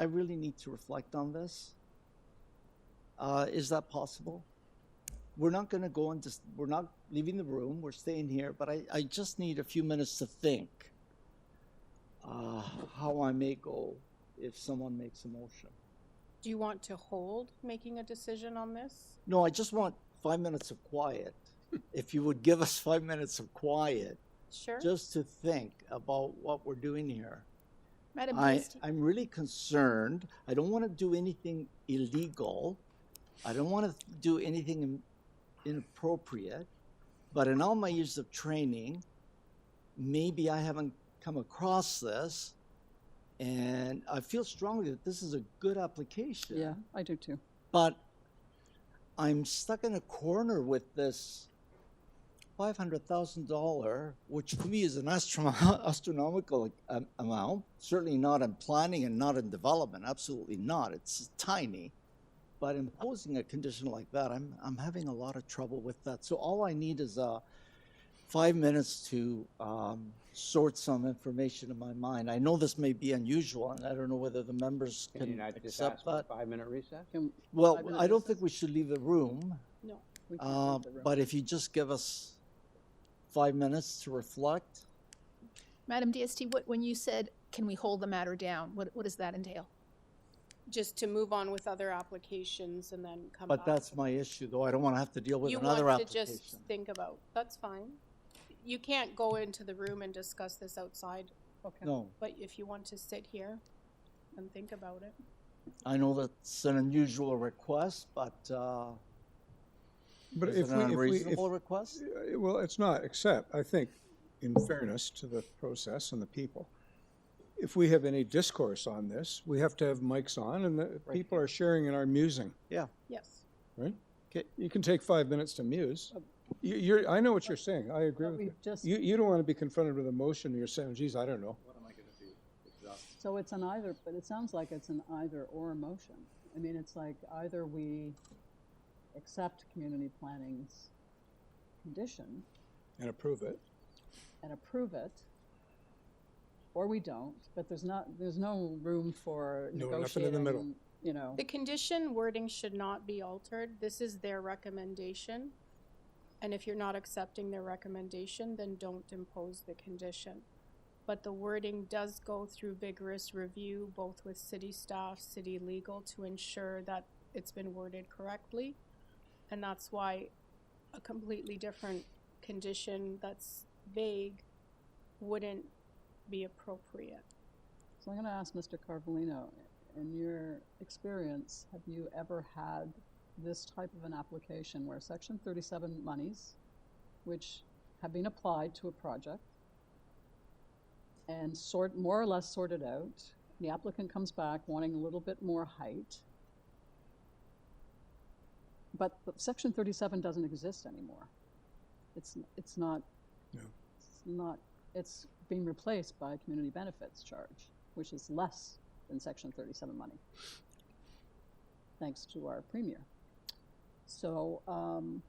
really need to reflect on this. Is that possible? we're not going to go and just, we're not leaving the room, we're staying here, but I just need a few minutes to think how I may go if someone makes a motion. Do you want to hold making a decision on this? No, I just want 5 minutes of quiet. If you would give us 5 minutes of quiet, Sure. just to think about what we're doing here. Madam I'm really concerned. I don't want to do anything illegal. I don't want to do anything inappropriate. But in all my years of training, maybe I haven't come across this. And I feel strongly that this is a good application. Yeah, I do too. But I'm stuck in a corner with this $500,000, which to me is an astronomical amount. Certainly not in planning and not in development. Absolutely not. It's tiny. But imposing a condition like that, I'm having a lot of trouble with that. So all I need is 5 minutes to sort some information in my mind. I know this may be unusual, and I don't know whether the members Can you can not just accept ask for a that. 5-minute recess? Well, I don't think we should leave the room. No. We can't leave the room. But if you just give us 5 minutes to reflect. Madam DST, when you said, can we hold the matter down, what does that entail? Just to move on with other applications and then come back. But that's my issue, though. I don't want to have to deal with You another want to application. just think about, that's fine. You can't go into the room and discuss this outside. Okay. No, But if you want to sit here and think about it. I know that's an unusual request, but But is if it an we, unreasonable request? well, it's not, except I think, in fairness to the process and the people, if we have any discourse on this, we have to have mics on, and the people are sharing and are musing, Yeah. Yes. right? Okay. You can take 5 minutes to muse. I know what you're saying. I agree with you. You don't want to be confronted with a motion, and you're saying, geez, I don't know. What am I going to do? So it's an either, but it sounds like it's an either or motion. I mean, it's like either we accept community planning's condition And approve it. and approve it, or we don't, but there's no room for No, nothing negotiating, in the middle. you know. The condition wording should not be altered. This is their recommendation. And if you're not accepting their recommendation, then don't impose the condition. But the wording does go through vigorous review, both with city staff, city legal, to ensure that it's been worded correctly. And that's why a completely different condition that's vague wouldn't be appropriate. So I'm going to ask Mr. Carvalino, in your experience, have you ever had this type of an application where Section 37 monies, which have been applied to a project and more or less sorted out, the applicant comes back wanting a little bit more height, but Section 37 doesn't exist anymore. It's not. No. It's not. It's being replaced by a community benefits charge, which is less than Section 37 money, thanks to our premier. So I'm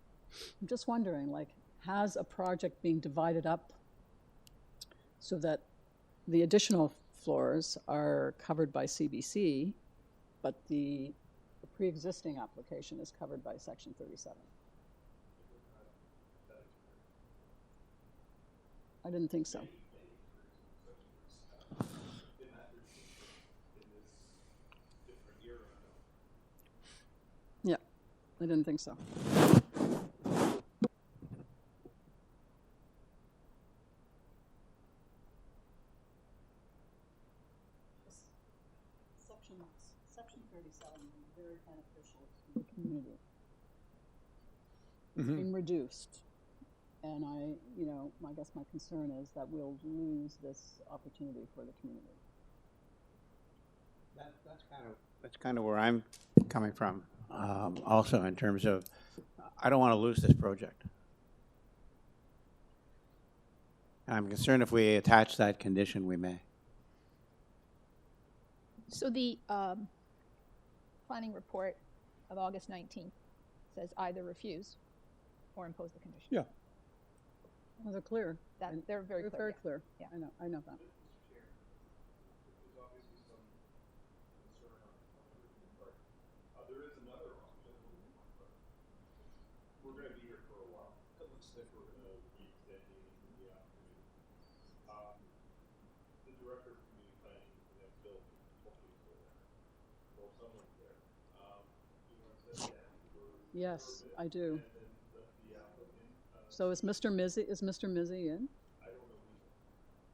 just wondering, like, has a project being divided up so that the additional floors are covered by CBC, but the pre-existing application is covered by Section 37? I didn't think so. Yeah, I didn't think so. Section 37 is very beneficial to the community. It's been reduced. And I guess my concern is that we'll lose this opportunity for the community. That's kind of where I'm coming from. Also, in terms of, I don't want to lose this project. I'm concerned if we attach that condition, we may. So the planning report of August 19th says either refuse or impose the condition. Yeah. Well, they're clear. They're very clear. Very yeah. clear. Yeah. I know that. There is another option. We're going Yes, I do. So is Mr. Mizzy in?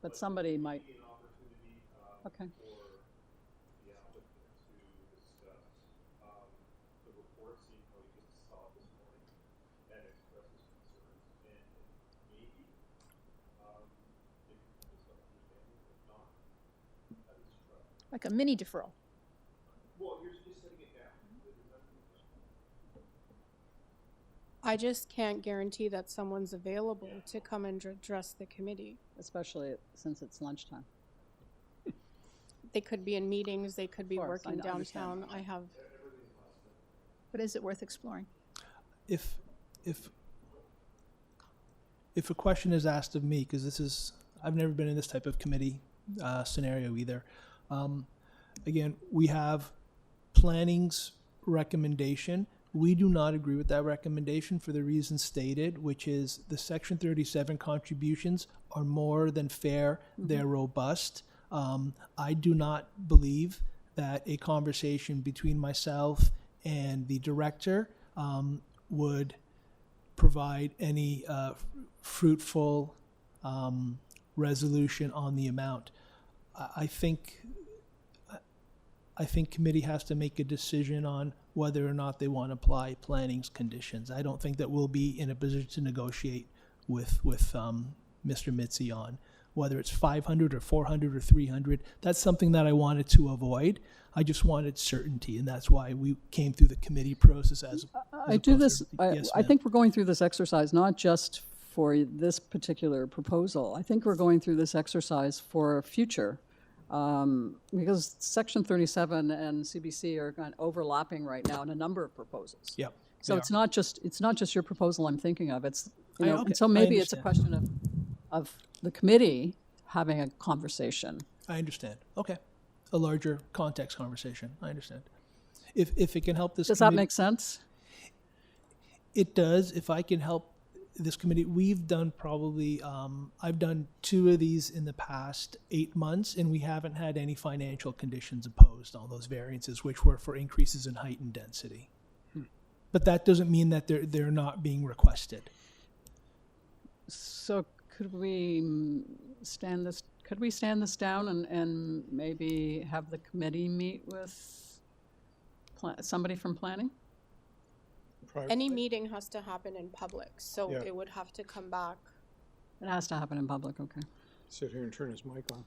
But somebody might. Okay. Like a mini deferral. I just can't guarantee that someone's available to come and address the committee. Especially since it's lunchtime. They could be in meetings, they could be Of course, I working understand downtown. I have, But is it worth exploring? If a question is asked of me, because I've never been in this type of committee scenario either. Again, we have planning's recommendation. We do not agree with that recommendation for the reason stated, which is the Section 37 contributions are more than fair. They're robust. I do not believe that a conversation between myself and the director would provide any fruitful resolution on the amount. I think committee has to make a decision on whether or not they want to apply planning's conditions. I don't think that we'll be in a position to negotiate with Mr. Mitzi on whether it's 500 or 400 or 300. That's something that I wanted to avoid. I just wanted certainty, and that's why we came through the committee process as I do this, Yes, I think we're going through this exercise not just for this particular proposal. I think we're going through this exercise for future. Because Section 37 and CBC are kind of overlapping right now in a number of proposals. Yep. So it's not just your proposal I'm thinking of. It's okay, and so I maybe it's a understand. question of the committee having a conversation. I understand. Okay. A larger context conversation. I understand. If it can help this Does that committee- make sense? It does. If I can help this committee, we've done probably, I've done 2 of these in the past 8 months, and we haven't had any financial conditions imposed on those variances, which were for increases in height and density. But that doesn't mean that they're not being requested. So could we stand this? Could we stand this down and maybe have the committee meet with somebody from planning? any meeting has to happen in public, so Yeah. it would have to come back. It has to happen in public, okay. Sit here and turn his mic on.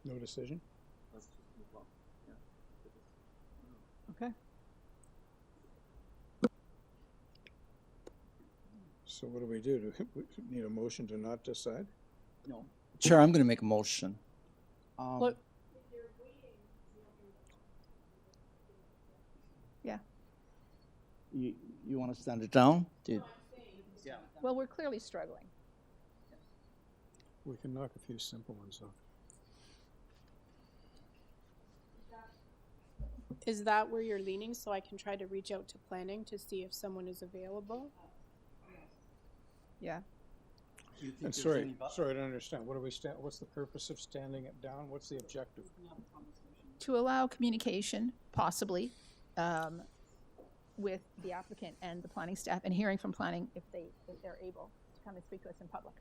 No decision? Okay. So what do we do? Do we need a motion to not decide? No. Chair, I'm going to make a motion. Look. Yeah. You want to stand it down? Dude. Yeah. Well, we're clearly struggling. We can knock a few simple ones off. Is that where you're leaning, so I can try to reach out to planning to see if someone is available? Yeah. And sorry, I don't understand. What do we stand, what's the purpose of standing it down? What's the objective? To allow communication, possibly, with the applicant and the planning staff, and hearing from planning if they're able to come and speak to us in public.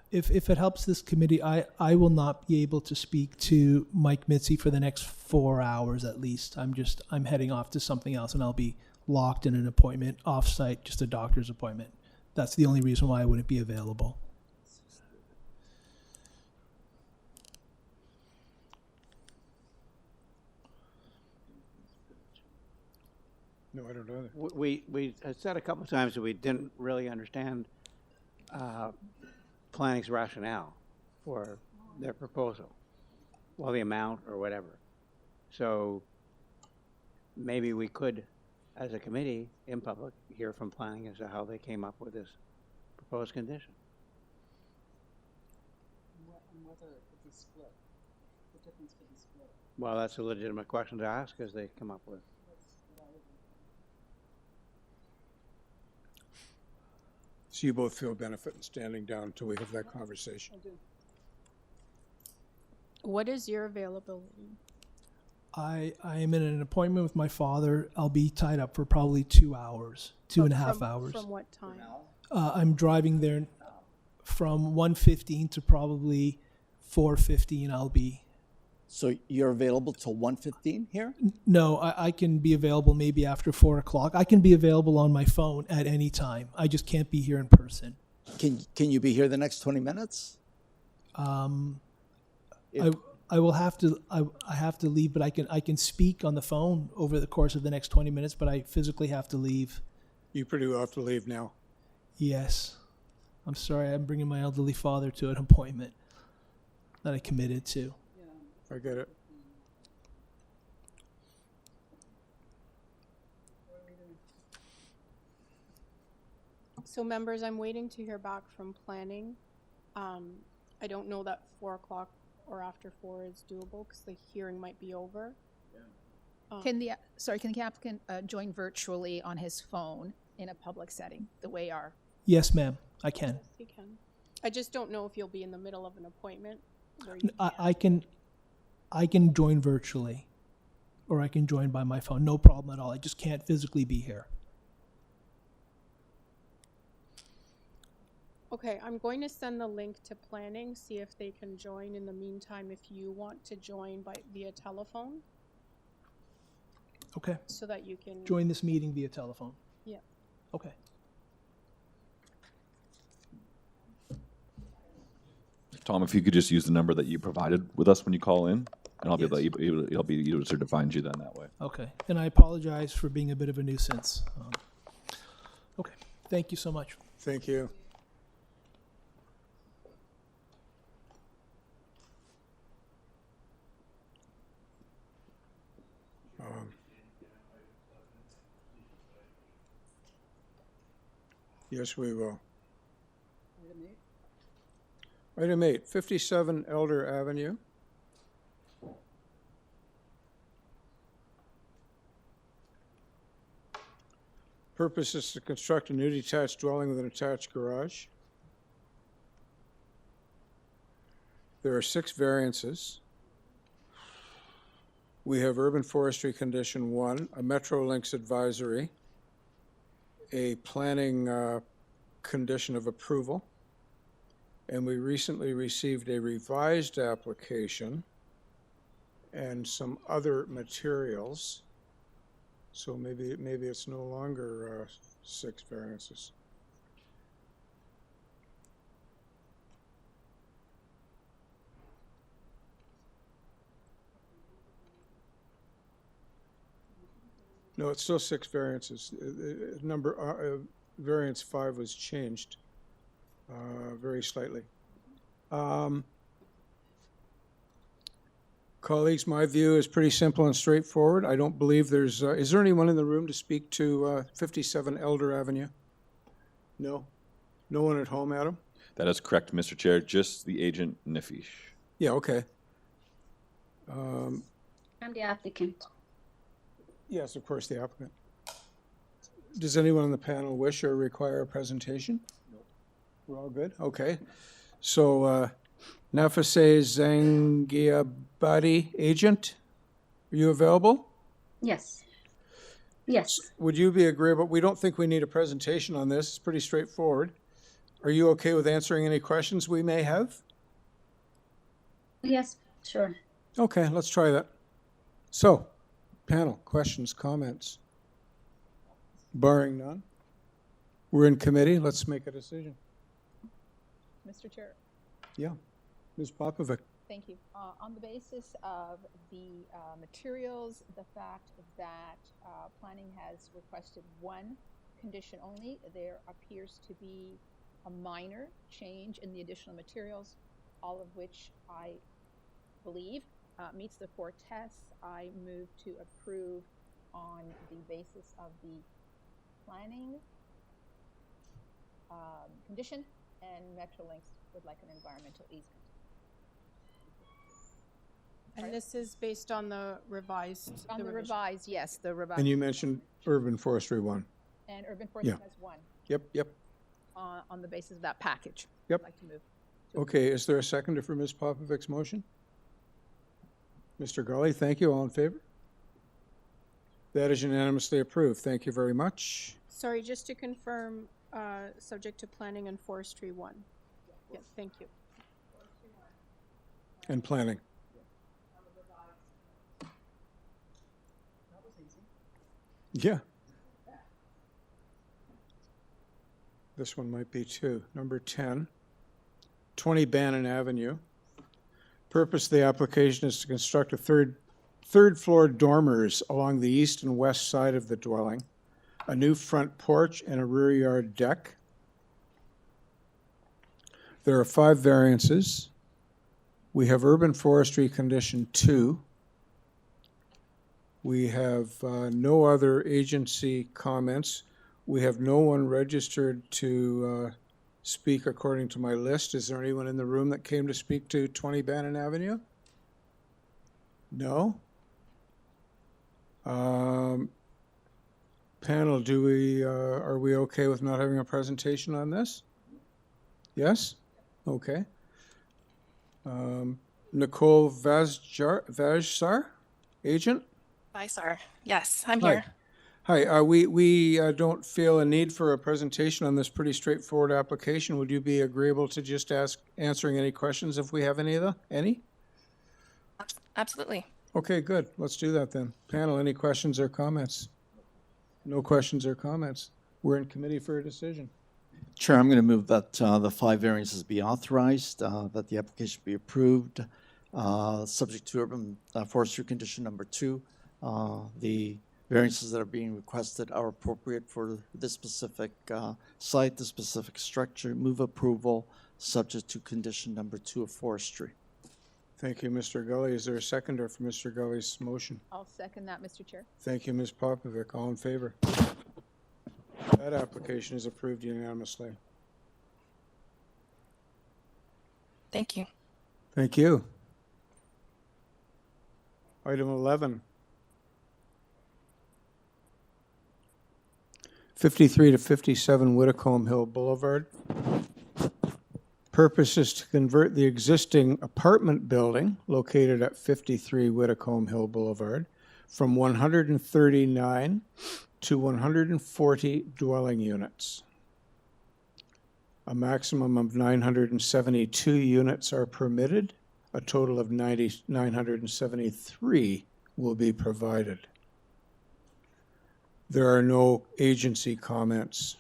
If it helps this committee, I will not be able to speak to Mike Mitzi for the next 4 hours at least. I'm heading off to something else, and I'll be locked in an appointment off-site, just a doctor's appointment. That's the only reason why I wouldn't be available. No, I don't know. We had said a couple of times that we didn't really understand planning's rationale for their proposal, well, the amount or whatever. So maybe we could, as a committee in public, hear from planning as to how they came up with this proposed condition. And whether it could be split, the difference could be split. Well, that's a legitimate question to ask as they come up with. So you both feel benefit in standing down until we have that conversation? What is your availability? I am in an appointment with my father. I'll be tied up for probably 2 hours, two and a half hours. From what time? I'm driving there from 1:15 to probably 4:15. I'll be. So you're available till 1:15 here? No, I can be available maybe after 4 o'clock. I can be available on my phone at any time. I just can't be here in person. Can you be here the next 20 minutes? I will have to. I have to leave, but I can speak on the phone over the course of the next 20 minutes. But I physically have to leave. You pretty well have to leave now. Yes, I'm sorry. I'm bringing my elderly father to an appointment that I committed to. I get it. So members, I'm waiting to hear back from planning. I don't know that 4 o'clock or after 4 is doable because the hearing might be over. Can the applicant join virtually on his phone in a public setting, the way our? Yes, ma'am. I can. Yes, you can. I just don't know if you'll be in the middle of an appointment. Where you I can join virtually, or I can join by my phone. No problem at all. I just can't physically be here. Okay, I'm going to send the link to planning, see if they can join. In the meantime, if you want to join via telephone. Okay. So that you can Join this meeting via telephone. Yeah. Okay. Tom, if you could just use the number that you provided with us when you call in, and I'll be able to find you then that way. Okay. And I apologize for being a bit of a nuisance. Okay. Thank you so much. Thank you. Yes, we will. Item 8, 57 Elder Avenue. Purpose is to construct a new detached dwelling with an attached garage. There are 6 variances. We have urban forestry condition 1, a Metrolinx advisory, a planning condition of approval, and we recently received a revised application and some other materials. So maybe it's no longer 6 variances. No, it's still 6 variances. Variance 5 was changed very slightly. Colleagues, my view is pretty simple and straightforward. I don't believe there's, is there anyone in the room to speak to 57 Elder Avenue? No? No one at home, Adam? That is correct, Mr. Chair. Just the agent, Nifish. Yeah, okay. I'm the applicant. Yes, of course, the applicant. Does anyone on the panel wish or require a presentation? No. We're all good? Okay. So, Nafase Zangiabadi, agent, are you available? Yes. Yes. Would you be agreeable? We don't think we need a presentation on this. It's pretty straightforward. Are you okay with answering any questions we may have? Yes, sure. Okay, let's try that. So, panel, questions, comments? Barring none, we're in committee. Let's make a decision. Mr. Chair. Yeah. Ms. Popovic. Thank you. On the basis of the materials, the fact that planning has requested 1 condition only, there appears to be a minor change in the additional materials, all of which I believe meets the 4 tests. I move to approve on the basis of the planning condition, and Metrolinx would like an environmental easement. And this is based on the revised. On the revised, yes, the revised. And you mentioned urban forestry 1. And urban forestry has 1 Yep. on the basis of that package. Yep. I'd like to move. Okay, is there a seconder for Ms. Popovic's motion? Mr. Gully, thank you. All in favor? That is unanimously approved. Thank you very much. Sorry, just to confirm, subject to planning and forestry 1. Yes, thank you. And planning. Yeah. This one might be too. Number 10, 20 Bannon Avenue. Purpose of the application is to construct a third floor dormers along the east and west side of the dwelling, a new front porch and a rear yard deck. There are 5 variances. We have urban forestry condition 2. We have no other agency comments. We have no one registered to speak according to my list. Is there anyone in the room that came to speak to 20 Bannon Avenue? No? Panel, are we okay with not having a presentation on this? Yes? Okay. Nicole Vajsar, agent? Visar, yes, I'm Hi. here. Hi, we don't feel a need for a presentation on this pretty straightforward application. Would you be agreeable to just answering any questions if we have any? Absolutely. Okay, good. Let's do that then. Panel, any questions or comments? No questions or comments. We're in committee for a decision. Chair, I'm going to move that the 5 variances be authorized, that the application be approved, subject to urban forestry condition number 2. The variances that are being requested are appropriate for this specific site, the specific structure. Move approval, subject to condition number 2 of forestry. Thank you, Mr. Gully. Is there a seconder for Mr. Gully's motion? I'll second that, Mr. Chair. Thank you, Ms. Popovic. All in favor? That application is approved unanimously. Thank you. Thank you. Item 11. 53 to 57 Whitticombe Hill Boulevard. Purpose is to convert the existing apartment building located at 53 Whitticombe Hill Boulevard from 139 to 140 dwelling units. A maximum of 972 units are permitted. A total of 973 will be provided. There are no agency comments.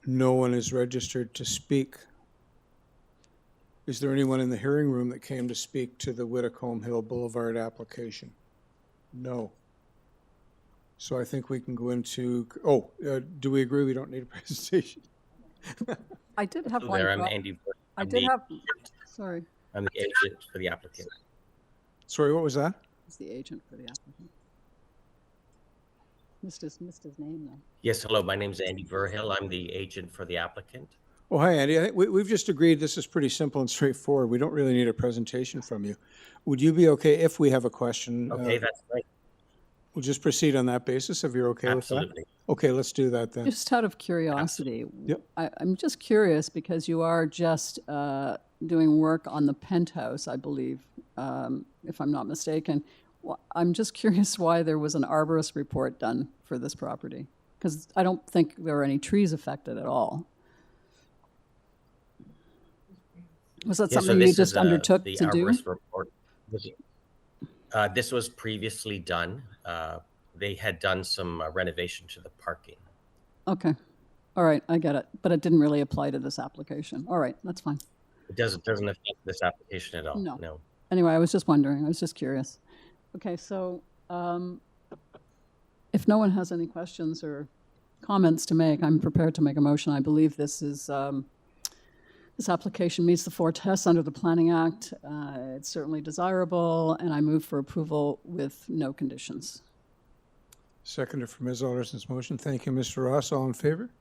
No one is registered to speak. Is there anyone in the hearing room that came to speak to the Whitticombe Hill Boulevard application? No. So I think we can go into, do we agree we don't need a presentation? I did have Hello one. there, I'm Andy. I did have, sorry. I'm the agent for the applicant. Sorry, what was that? He's the agent for the applicant. Missed his name though. Yes, hello, my name's Andy Verhill. I'm the agent for the applicant. Well, hi, Andy. I think we've just agreed this is pretty simple and straightforward. We don't really need a presentation from you. Would you be okay if we have a question? Okay, that's great. We'll just proceed on that basis if you're okay Absolutely. with that? Okay, let's do that then. Just out of curiosity, Yep. I'm just curious because you are just doing work on the penthouse, I believe, if I'm not mistaken. I'm just curious why there was an arborist report done for this property, because I don't think there were any trees affected at all. Was that something you just undertook the to do? arborist report. This was previously done. They had done some renovation to the parking. Okay. All right, I get it. But it didn't really apply to this application. All right, that's fine. It doesn't affect this application at all. No. Anyway, I was just wondering. I was just curious. Okay, so if no one has any questions or comments to make, I'm prepared to make a motion. I believe this is this application meets the 4 tests under the Planning Act. It's certainly desirable, and I move for approval with no conditions. Seconder for Ms. Alderson's motion. Thank you, Mr. Ross. All in favor?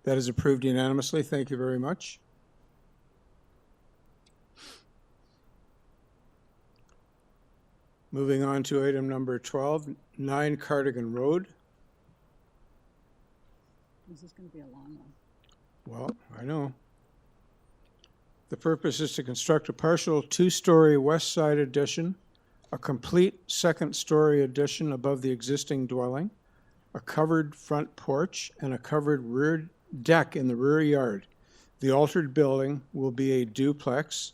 That is approved unanimously. Thank you very much. Moving on to item number 12, 9 Cardigan Road. This is going to be a long one. Well, I know. The purpose is to construct a partial 2-story west side addition, a complete second-story addition above the existing dwelling, a covered front porch, and a covered rear deck in the rear yard. The altered building will be a duplex.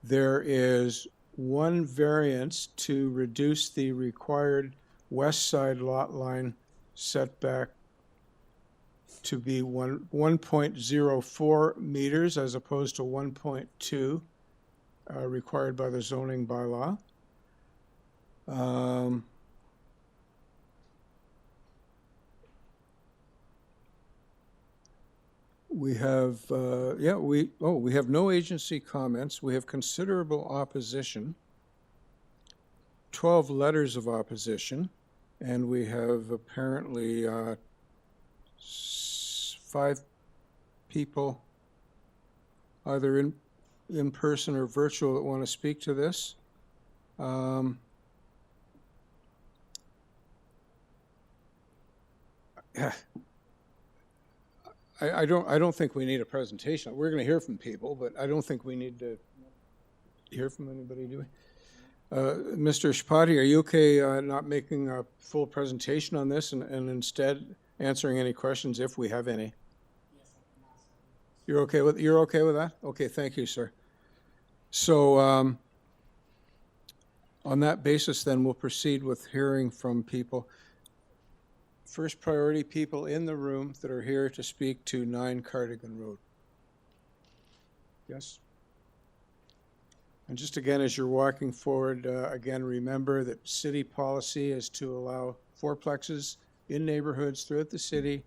There is one variance to reduce the required west side lot line setback to be 1.04 meters as opposed to 1.2 required by the zoning bylaw. We have, we have no agency comments. We have considerable opposition, 12 letters of opposition, and we have apparently 5 people either in person or virtual that want to speak to this. I don't think we need a presentation. We're going to hear from people, but I don't think we need to hear from anybody, do we? Mr. Shapati, are you okay not making a full presentation on this and instead answering any questions if we have any? You're okay with that? Okay, thank you, sir. So on that basis, then we'll proceed with hearing from people. First priority, people in the room that are here to speak to 9 Cardigan Road. Yes? And just again, as you're walking forward, again, remember that city policy is to allow fourplexes in neighborhoods throughout the city.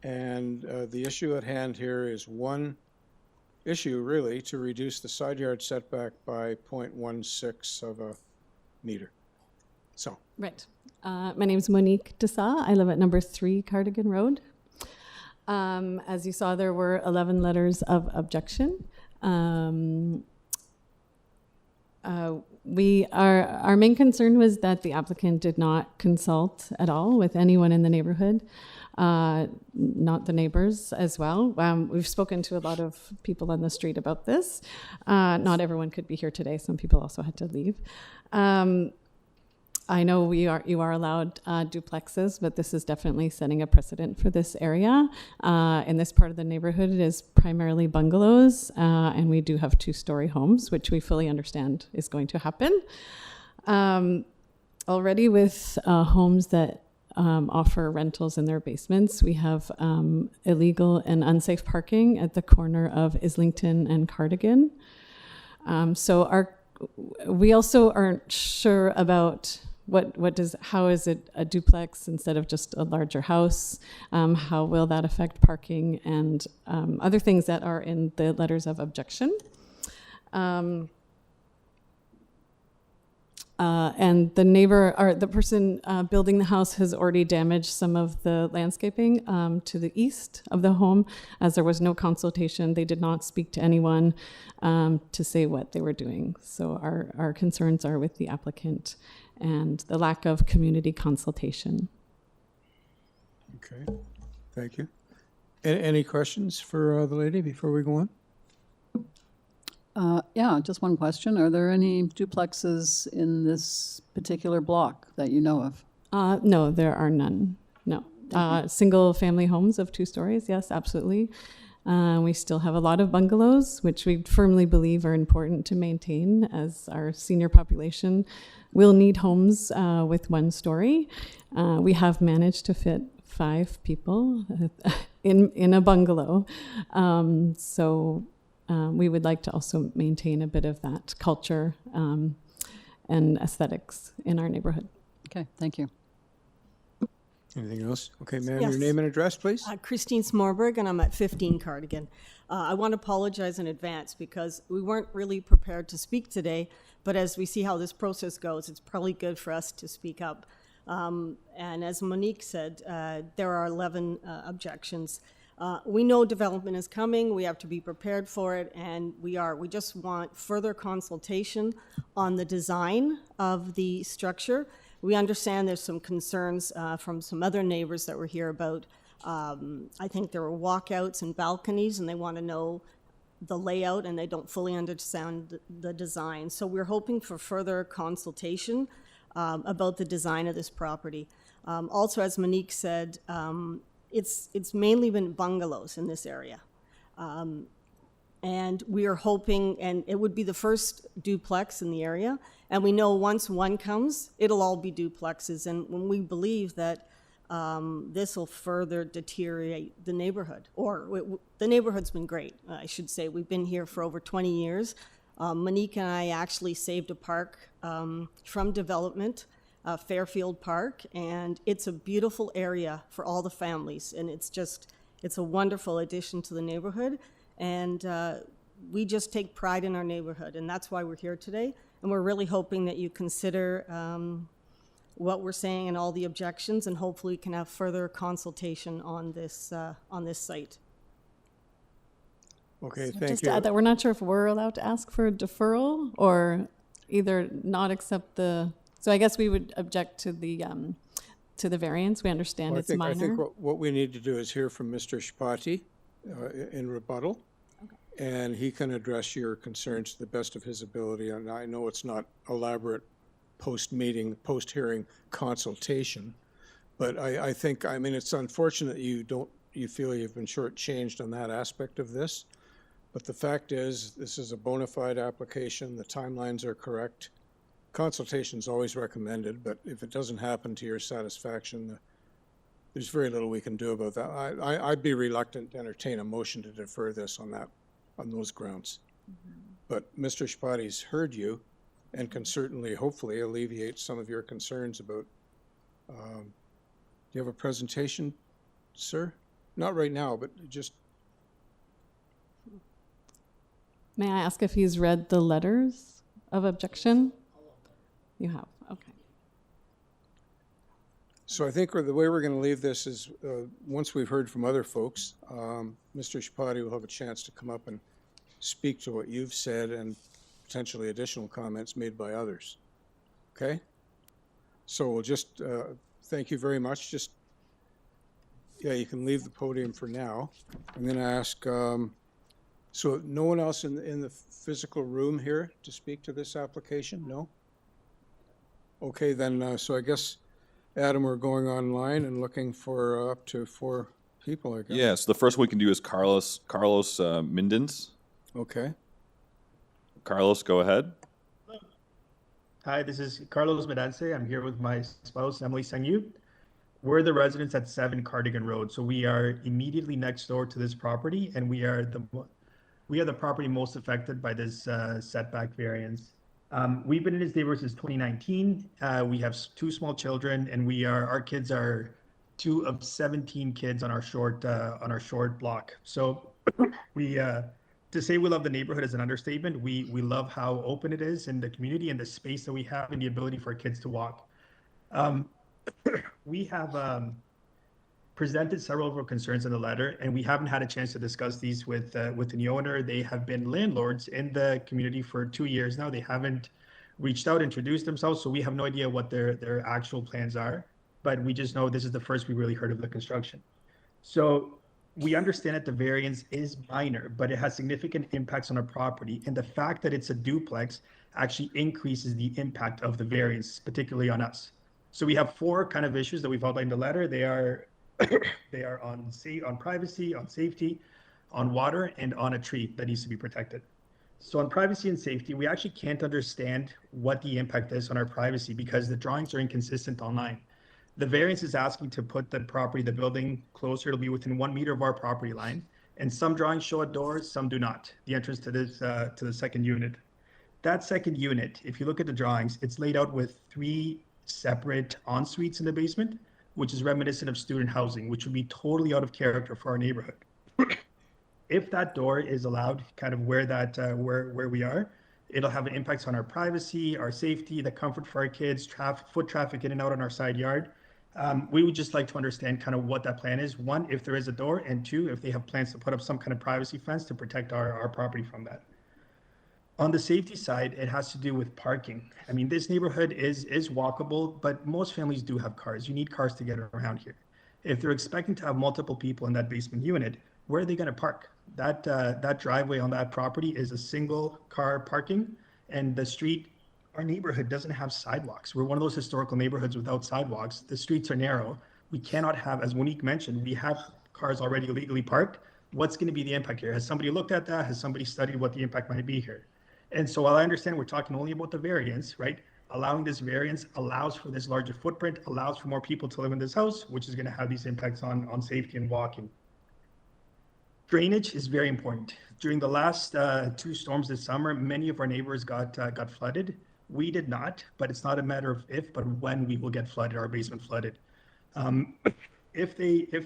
And the issue at hand here is one issue, really, to reduce the side yard setback by 0.16 of a meter. So. Right. My name is Monique Dessa. I live at number 3 Cardigan Road. As you saw, there were 11 letters of objection. Our main concern was that the applicant did not consult at all with anyone in the neighborhood, not the neighbors as well. We've spoken to a lot of people on the street about this. Not everyone could be here today. Some people also had to leave. I know you are allowed duplexes, but this is definitely setting a precedent for this area. In this part of the neighborhood, it is primarily bungalows, and we do have 2-story homes, which we fully understand is going to happen. Already with homes that offer rentals in their basements, we have illegal and unsafe parking at the corner of Islington and Cardigan. So we also aren't sure about how is it a duplex instead of just a larger house? How will that affect parking and other things that are in the letters of objection? And the neighbor, or the person building the house, has already damaged some of the landscaping to the east of the home, as there was no consultation. They did not speak to anyone to say what they were doing. So our concerns are with the applicant and the lack of community consultation. Okay, thank you. Any questions for the lady before we go on? Yeah, just one question. Are there any duplexes in this particular block that you know of? No, there are none. No. Single family homes of 2 stories, yes, absolutely. We still have a lot of bungalows, which we firmly believe are important to maintain, as our senior population will need homes with 1 story. We have managed to fit 5 people in a bungalow. So we would like to also maintain a bit of that culture and aesthetics in our neighborhood. Okay, thank you. Anything else? Okay, ma'am, Yes. your name and address, please. Christine Smorberg, and I'm at 15 Cardigan. I want to apologize in advance because we weren't really prepared to speak today, but as we see how this process goes, it's probably good for us to speak up. And as Monique said, there are 11 objections. We know development is coming, we have to be prepared for it, and we just want further consultation on the design of the structure. We understand there's some concerns from some other neighbors that were here about, I think there were walkouts and balconies, and they want to know the layout, and they don't fully understand the design. So we're hoping for further consultation about the design of this property. Also, as Monique said, it's mainly been bungalows in this area. And we are hoping, and it would be the first duplex in the area, and we know once one comes, it'll all be duplexes, and when we believe that this will further deteriorate the neighborhood, the neighborhood's been great, I should say. We've been here for over 20 years. Monique and I actually saved a park from development, Fairfield Park, and it's a beautiful area for all the families, and it's a wonderful addition to the neighborhood, and we just take pride in our neighborhood, and that's why we're here today, and we're really hoping that you consider what we're saying and all the objections, and hopefully we can have further consultation on this site. Okay, So thank just you. to add that we're not sure if we're allowed to ask for a deferral or either not accept the. So I guess we would object to the variance. We understand Well, it's I minor. think what we need to do is hear from Mr. Shpati in rebuttal, and he can address your concerns to the best of his ability. And I know it's not elaborate post-meeting, post-hearing consultation, but I think, I mean, it's unfortunate you feel you've been shortchanged on that aspect of this. But the fact is, this is a bona fide application. The timelines are correct. Consultation is always recommended, but if it doesn't happen to your satisfaction, there's very little we can do about that. I'd be reluctant to entertain a motion to defer this on those grounds. But Mr. Shpati's heard you and can certainly, hopefully, alleviate some of your concerns about. Do you have a presentation, sir? Not right now, but just. May I ask if he's read the letters of objection? You have, okay. So I think the way we're going to leave this is, once we've heard from other folks, Mr. Shpati will have a chance to come up and speak to what you've said and potentially additional comments made by others. Okay? So we'll just, thank you very much. Just, yeah, you can leave the podium for now. I'm going to ask, so no one else in the physical room here to speak to this application? No? Okay, then, so I guess, Adam, we're going online and looking for up to 4 people, I guess. Yes, the first one we can do is Carlos Mindens. Okay. Carlos, go ahead. Hi, this is Carlos Medanse. I'm here with my spouse, Emily Sangyu. We're the residents at 7 Cardigan Road. So we are immediately next door to this property, and we are the property most affected by this setback variance. We've been in this neighborhood since 2019. We have 2 small children, and our kids are 2 of 17 kids on our short block. So to say we love the neighborhood is an understatement. We love how open it is in the community and the space that we have and the ability for our kids to walk. We have presented several of our concerns in the letter, and we haven't had a chance to discuss these with the owner. They have been landlords in the community for 2 years now. They haven't reached out, introduced themselves, so we have no idea what their actual plans are. But we just know this is the first we really heard of the construction. So we understand that the variance is minor, but it has significant impacts on our property. And the fact that it's a duplex actually increases the impact of the variance, particularly on us. So we have 4 kind of issues that we've outlined in the letter. They are on privacy, on safety, on water, and on a tree that needs to be protected. So on privacy and safety, we actually can't understand what the impact is on our privacy because the drawings are inconsistent online. The variance is asking to put the building closer. It'll be within 1 meter of our property line. And some drawings show a door, some do not. The entrance to the second unit. That second unit, if you look at the drawings, it's laid out with 3 separate en-suites in the basement, which is reminiscent of student housing, which would be totally out of character for our neighborhood. If that door is allowed, kind of where we are, it'll have an impact on our privacy, our safety, the comfort for our kids, foot traffic in and out on our side yard. We would just like to understand kind of what that plan is. One, if there is a door, and two, if they have plans to put up some kind of privacy fence to protect our property from that. On the safety side, it has to do with parking. I mean, this neighborhood is walkable, but most families do have cars. You need cars to get around here. If they're expecting to have multiple people in that basement unit, where are they going to park? That driveway on that property is a single car parking, and the street, our neighborhood doesn't have sidewalks. We're one of those historical neighborhoods without sidewalks. The streets are narrow. We cannot have, as Monique mentioned, we have cars already illegally parked. What's going to be the impact here? Has somebody looked at that? Has somebody studied what the impact might be here? And so while I understand we're talking only about the variance, right? Allowing this variance allows for this larger footprint, allows for more people to live in this house, which is going to have these impacts on safety and walking. Drainage is very important. During the last 2 storms this summer, many of our neighbors got flooded. We did not, but it's not a matter of if, but when we will get flooded, our basement flooded. If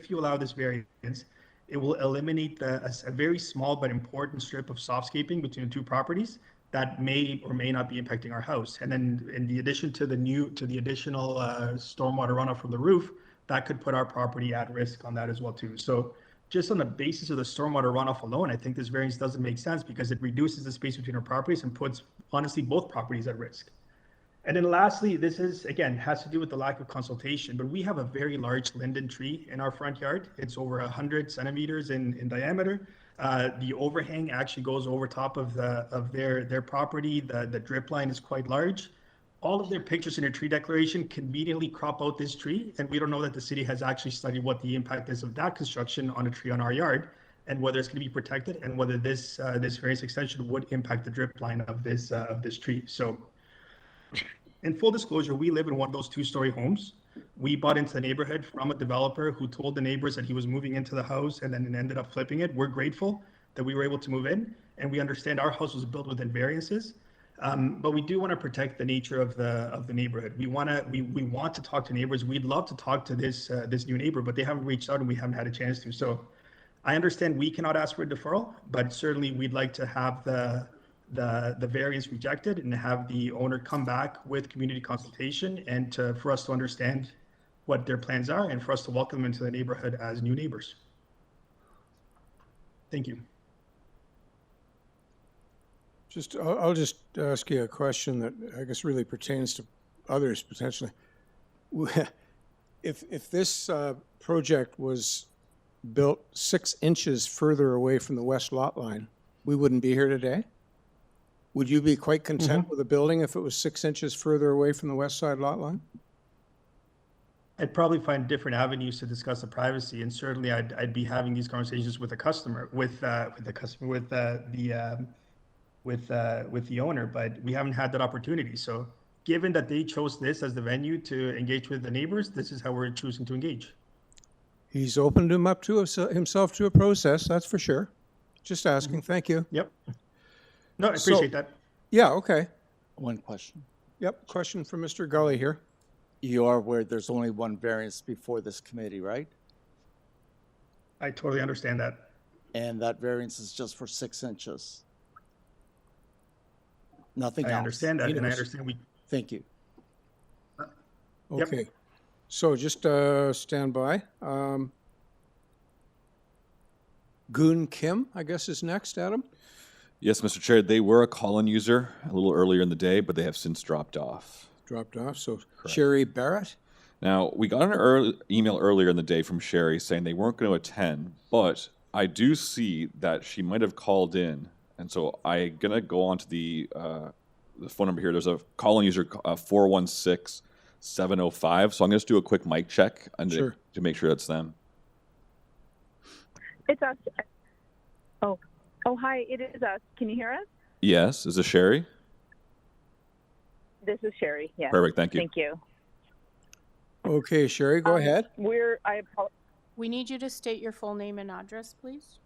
you allow this variance, it will eliminate a very small but important strip of softscaping between the 2 properties that may or may not be impacting our house. And then in the addition to the additional stormwater runoff from the roof, that could put our property at risk on that as well too. So just on the basis of the stormwater runoff alone, I think this variance doesn't make sense because it reduces the space between our properties and puts honestly both properties at risk. And then lastly, this is, again, has to do with the lack of consultation, but we have a very large linden tree in our front yard. It's over 100 centimeters in diameter. The overhang actually goes over top of their property. The drip line is quite large. All of their pictures in their tree declaration conveniently crop out this tree, and we don't know that the city has actually studied what the impact is of that construction on a tree on our yard, and whether it's going to be protected, and whether this variance extension would impact the drip line of this tree. So, in full disclosure, we live in one of those 2-story homes. We bought into the neighborhood from a developer who told the neighbors that he was moving into the house and then ended up flipping it. We're grateful that we were able to move in, and we understand our house was built within variances. But we do want to protect the nature of the neighborhood. We want to talk to neighbors. We'd love to talk to this new neighbor, but they haven't reached out and we haven't had a chance to. So I understand we cannot ask for a deferral, but certainly we'd like to have the variance rejected and have the owner come back with community consultation and for us to understand what their plans are and for us to welcome them into the neighborhood as new neighbors. Thank you. I'll just ask you a question that I guess really pertains to others potentially. If this project was built 6 inches further away from the west lot line, we wouldn't be here today? Would you be quite content with a building if it was 6 inches further away from the west side lot line? I'd probably find different avenues to discuss the privacy, and certainly I'd be having these conversations with the customer, with the owner, but we haven't had that opportunity. So given that they chose this as the venue to engage with the neighbors, this is how we're choosing to engage. He's opened himself to a process, that's for sure. Just asking. Thank you. Yep. No, I appreciate that. Yeah, okay. One question. Yep, question from Mr. Gully here. You are aware there's only one variance before this committee, right? I totally understand that. And that variance is just for 6 inches. Nothing else. I understand that, and I understand Thank you. Okay. Yep. So just stand by. Goon Kim, I guess, is next, Adam? Yes, Mr. Chair, they were a call-in user a little earlier in the day, but they have since dropped off. Dropped off. So correct. Sherry Barrett? Now, we got an email earlier in the day from Sherry saying they weren't going to attend, but I do see that she might have called in. And so I'm going to go on to the phone number here. There's a call-in user, 416-705. So I'm going to just do a quick mic check to make sure that's them. It's us. Oh, hi, it is us. Can you hear us? Yes. Is this Sherry? This is Sherry, yes. Perfect, thank you. Thank you. Okay, Sherry, go ahead. We need you to state your full name and address, please.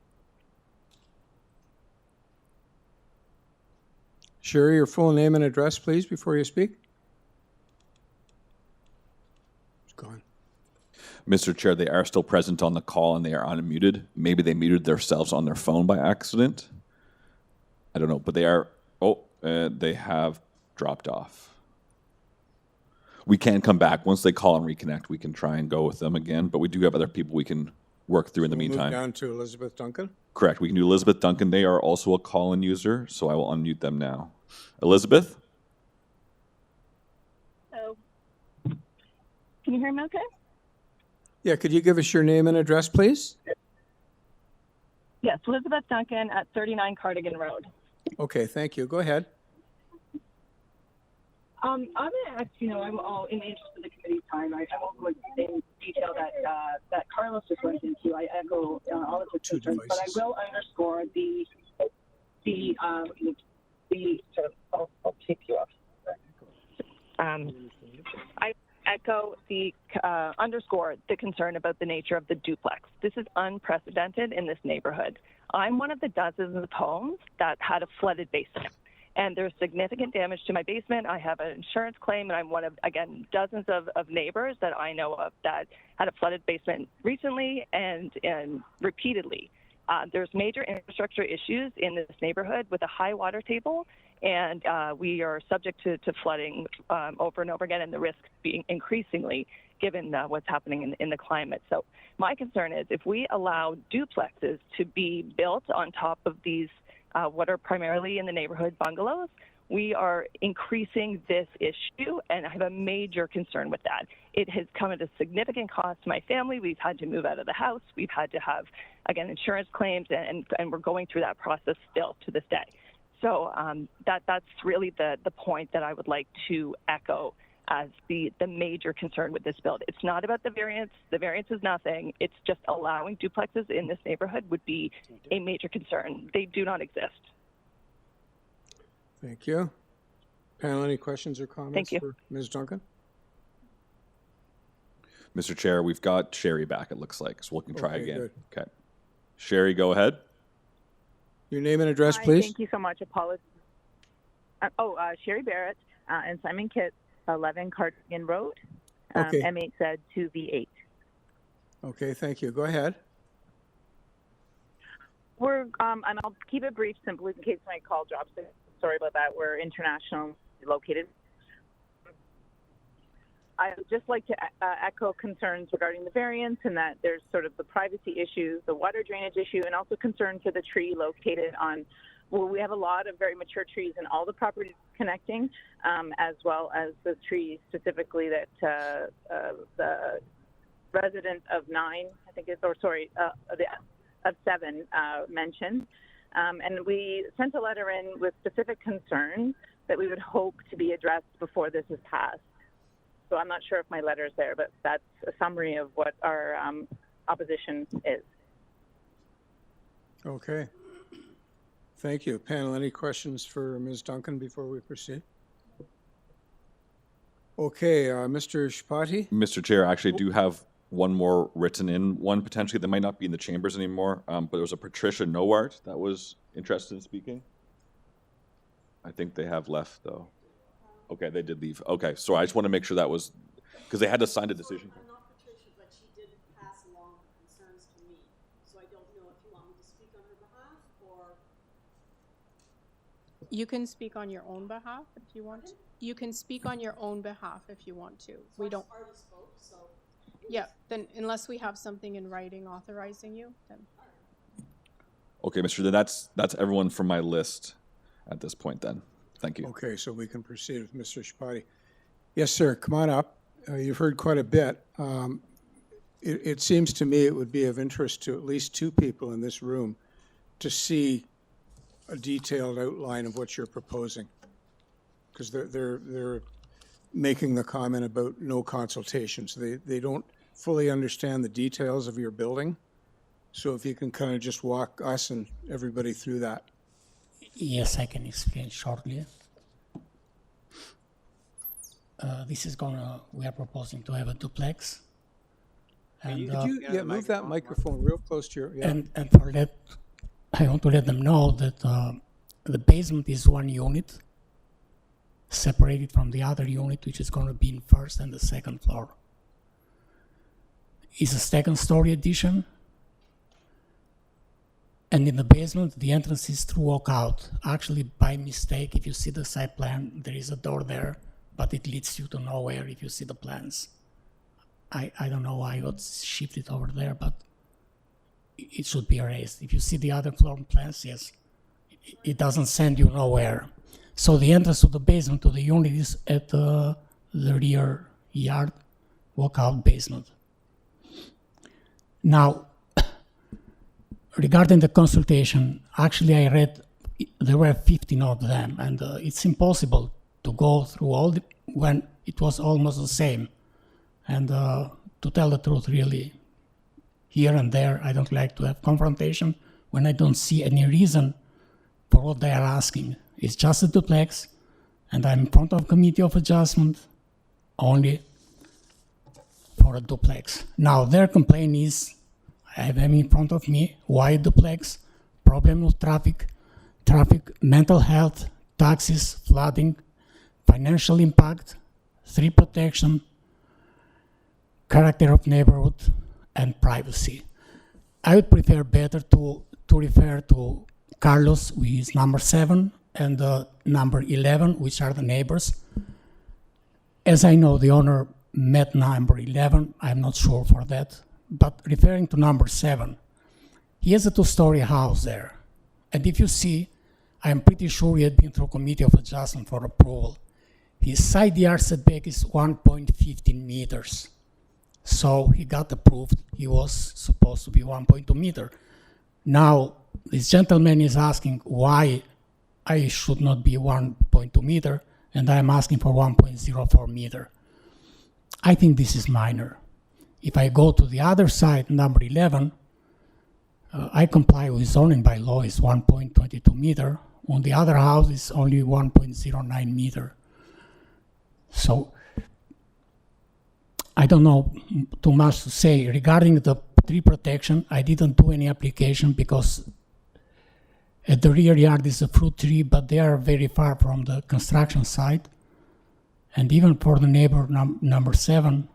Sherry, your full name and address, please, before you speak. It's gone. Mr. Chair, they are still present on the call and they are unmuted. Maybe they muted themselves on their phone by accident. I don't know, but they are, they have dropped off. We can come back. Once they call and reconnect, we can try and go with them again, but we do have other people we can work through in the We'll meantime. move down to Elizabeth Duncan. Correct. We can do Elizabeth Duncan. They are also a call-in user, so I will unmute them now. Elizabeth? So, can you hear me okay? Yeah, could you give us your name and address, please? Yes, Elizabeth Duncan at 39 Cardigan Road. Okay, thank you. Go ahead. I'm going to ask, I'm all in the interest of the committee's time. I won't go into the same detail that Carlos just went into. I echo all of his concerns, but I will underscore I'll take you off. I echo underscore the concern about the nature of the duplex. This is unprecedented in this neighborhood. I'm one of the dozens of homes that had a flooded basement, and there's significant damage to my basement. I have an insurance claim, and I'm one of, again, dozens of neighbors that I know of that had a flooded basement recently and repeatedly. There's major infrastructure issues in this neighborhood with a high water table, and we are subject to flooding over and over again, and the risk being increasingly given what's happening in the climate. So my concern is if we allow duplexes to be built on top of these what are primarily in the neighborhood bungalows, we are increasing this issue, and I have a major concern with that. It has come at a significant cost to my family. We've had to move out of the house. We've had to have, again, insurance claims, and we're going through that process still to this day. So that's really the point that I would like to echo as the major concern with this bill. It's not about the variance. The variance is nothing. It's just allowing duplexes in this neighborhood would be a major concern. They do not exist. Thank you. Panel, any questions or comments Thank you. for Ms. Duncan? Mr. Chair, we've got Sherry back, it looks like, so we can try Okay, again. good. Okay. Sherry, go ahead. Your name and address, Hi, please. Thank you so much. Apologies. Sherry Barrett and Simon Kitts, 11 Cardigan Road, Okay. M8 said 2V8. Okay, thank you. Go ahead. We're, and I'll keep it brief simply in case my call drops. Sorry about that. We're internationally located. I would just like to echo concerns regarding the variance and that there's sort of the privacy issues, the water drainage issue, and also concern for the tree located on, well, we have a lot of very mature trees in all the properties connecting, as well as the tree specifically that the resident of 9, I think it's, or sorry, of 7 mentioned. And we sent a letter in with specific concerns that we would hope to be addressed before this is passed. So I'm not sure if my letter is there, but that's a summary of what our opposition is. Okay. Thank you. Panel, any questions for Ms. Duncan before we proceed? Okay, Mr. Shpati? Mr. Chair, I actually do have one more written in one potentially that might not be in the chambers anymore, but there was a Patricia Nowart that was interested in speaking. I think they have left though. Okay, they did leave. Okay, so I just want to make sure that was, because they had to sign a decision. I'm not Patricia, but she did pass along her concerns to me. So I don't know if you want me to speak on her behalf or... You can speak on your own behalf if you want to. You can speak on your own behalf if you want to. We don't. I already spoke, so... Yeah, then unless we have something in writing authorizing you, then. Okay, Mr. Then that's everyone from my list at this point then. Thank you. Okay, so we can proceed with Mr. Shpati. Yes, sir, come on up. You've heard quite a bit. It seems to me it would be of interest to at least 2 people in this room to see a detailed outline of what you're proposing. Because they're making the comment about no consultation. So they don't fully understand the details of your building. So if you can kind of just walk us and everybody through that. Yes, I can explain shortly. We are proposing to have a duplex. And, Could you move that microphone real close to your, and for that, I want to let them know that the basement is one unit, separated from the other unit, which is going to be in first and the second floor. It's a second-story addition. And in the basement, the entrance is through walkout. Actually, by mistake, if you see the site plan, there is a door there but it leads you to nowhere if you see the plans. I don't know why it got shifted over there, but it should be erased. If you see the other floor plans, yes, it doesn't send you nowhere. So the entrance to the basement to the unit is at the rear yard, walkout basement. Now, regarding the consultation, actually I read there were 15 of them, and it's impossible to go through all when it was almost the same. And to tell the truth, really, here and there, I don't like to have confrontation when I don't see any reason for what they are asking. It's just a duplex, and I'm in front of Committee of Adjustment only for a duplex. Now, their complaint is, I have them in front of me, why duplex, problem with traffic, mental health, taxes, flooding, financial impact, tree protection, character of neighborhood, and privacy. I would prefer better to refer to Carlos, who is number 7, and number 11, which are the neighbors. As I know, the owner met number 11. I'm not sure for that. But referring to number 7, he has a 2-story house there. And if you see, I'm pretty sure he had been through Committee of Adjustment for approval. His side yard setback is 1.15 meters. So he got approved. He was supposed to be 1.2 meter. Now, this gentleman is asking why I should not be 1.2 meter, and I'm asking for 1.04 meter. I think this is minor. If I go to the other side, number 11, I comply with zoning by law, is 1.22 meter. On the other house, it's only 1.09 meter. So I don't know too much to say. Regarding the tree protection, I didn't do any application because at the rear yard is a fruit tree, but they are very far from the construction site. And even for the neighbor number 7,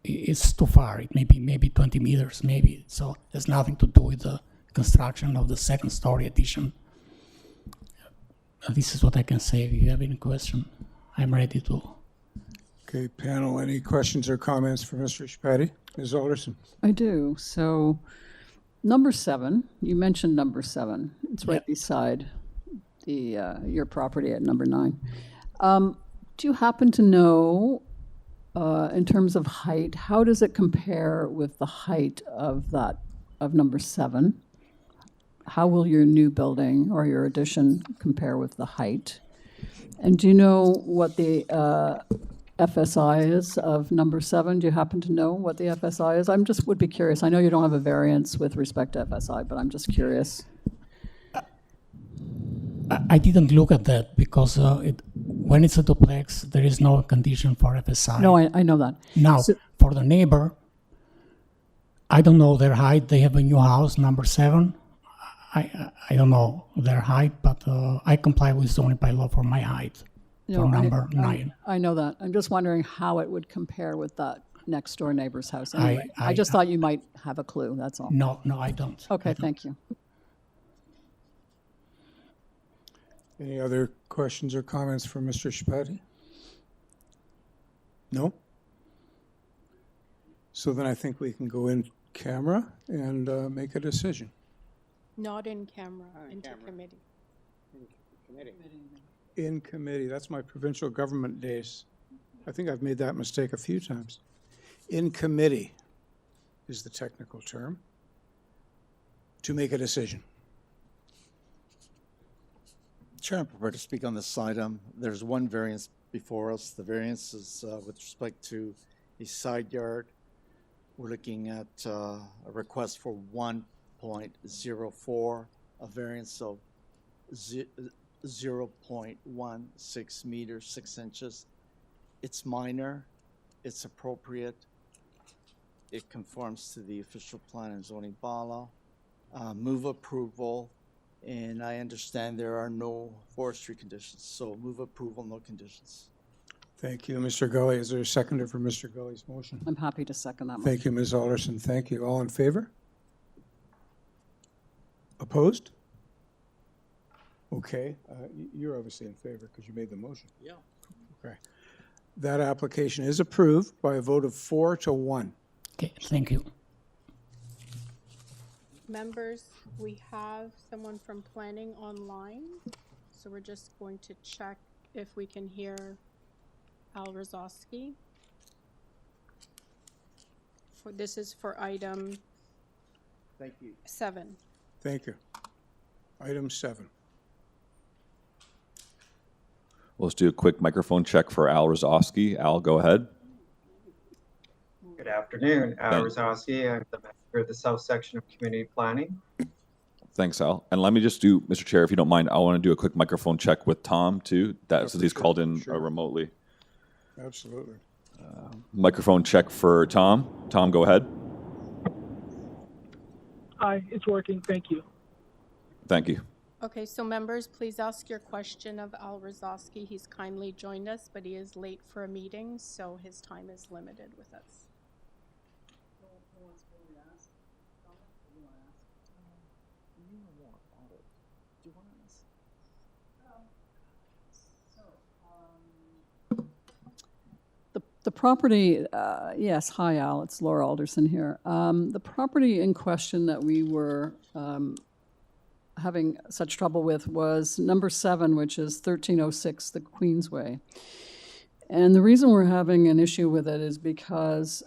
it's too far. It may be maybe 20 meters, maybe. So it has nothing to do with the construction of the 2nd-story addition. This is what I can say. If you have any question, I'm ready to. Okay, panel, any questions or comments for Mr. Shpati? Ms. Alderson? I do. So number 7, you mentioned number 7. It's right beside the your property at number 9. Do you happen to know, in terms of height, how does it compare with the height of number 7? How will your new building or your addition compare with the height? And do you know what the FSI is of number 7? Do you happen to know what the FSI is? Would be curious. I know you don't have a variance with respect to FSI, but I'm just curious. I didn't look at that because when it's a duplex, there is no condition for FSI. No, I know that. Now, for the neighbor, I don't know their height. They have a new house, number 7. I don't know their height, but I comply with zoning by law for my height. No, number 9. I know that. I'm just wondering how it would compare with that next door neighbor's house. Anyway, I just thought you might have a clue. That's all. No, I don't. Okay, thank you. Any other questions or comments for Mr. Shpati? No? So then I think we can go in camera and make a decision. Not in camera, into committee. In committee, that's my provincial government days. I think I've made that mistake a few times. In committee is the technical term, to make a decision. Chair, I'm prepared to speak on this item. There's one variance before us. The variance is with respect to a side yard. We're looking at a request for 1.04, a variance of 0.16 meters, 6 inches. It's minor, it's appropriate, it conforms to the official plan and zoning bylaw. Move approval, and I understand there are no forestry conditions, so move approval, no conditions. Thank you, Mr. Gully. Is there a seconder for Mr. Gully's motion? I'm happy to second that motion. Thank you, Ms. Alderson. Thank you. All in favor? Opposed? Okay, you're obviously in favor because you made the motion. Yeah. Okay. That application is approved by a vote of 4 to 1. Okay, thank you. Members, we have someone from planning online, so we're just going to check if we can hear Al Rozowski. This is for item Thank you. 7. Thank you. Item 7. Well, let's do a quick microphone check for Al Rozowski. Al, go ahead. Good afternoon, Al Thank- Rozowski. I'm the manager of the South Section of Community Planning. Thanks, Al. And let me just do, Mr. Chair, if you don't mind, I want to do a quick microphone check with Tom, too. That, since he's called in remotely. Absolutely. Microphone check for Tom. Tom, go ahead. Hi, it's working. Thank you. Thank you. Okay, so members, please ask your question of Al Rozowski. He's kindly joined us, but he is late for a meeting, so his time is limited with us. The property, yes, hi Al, it's Laura Alderson here. The property in question that we were having such trouble with was number 7, which is 1306, the Queensway. And the reason we're having an issue with it is because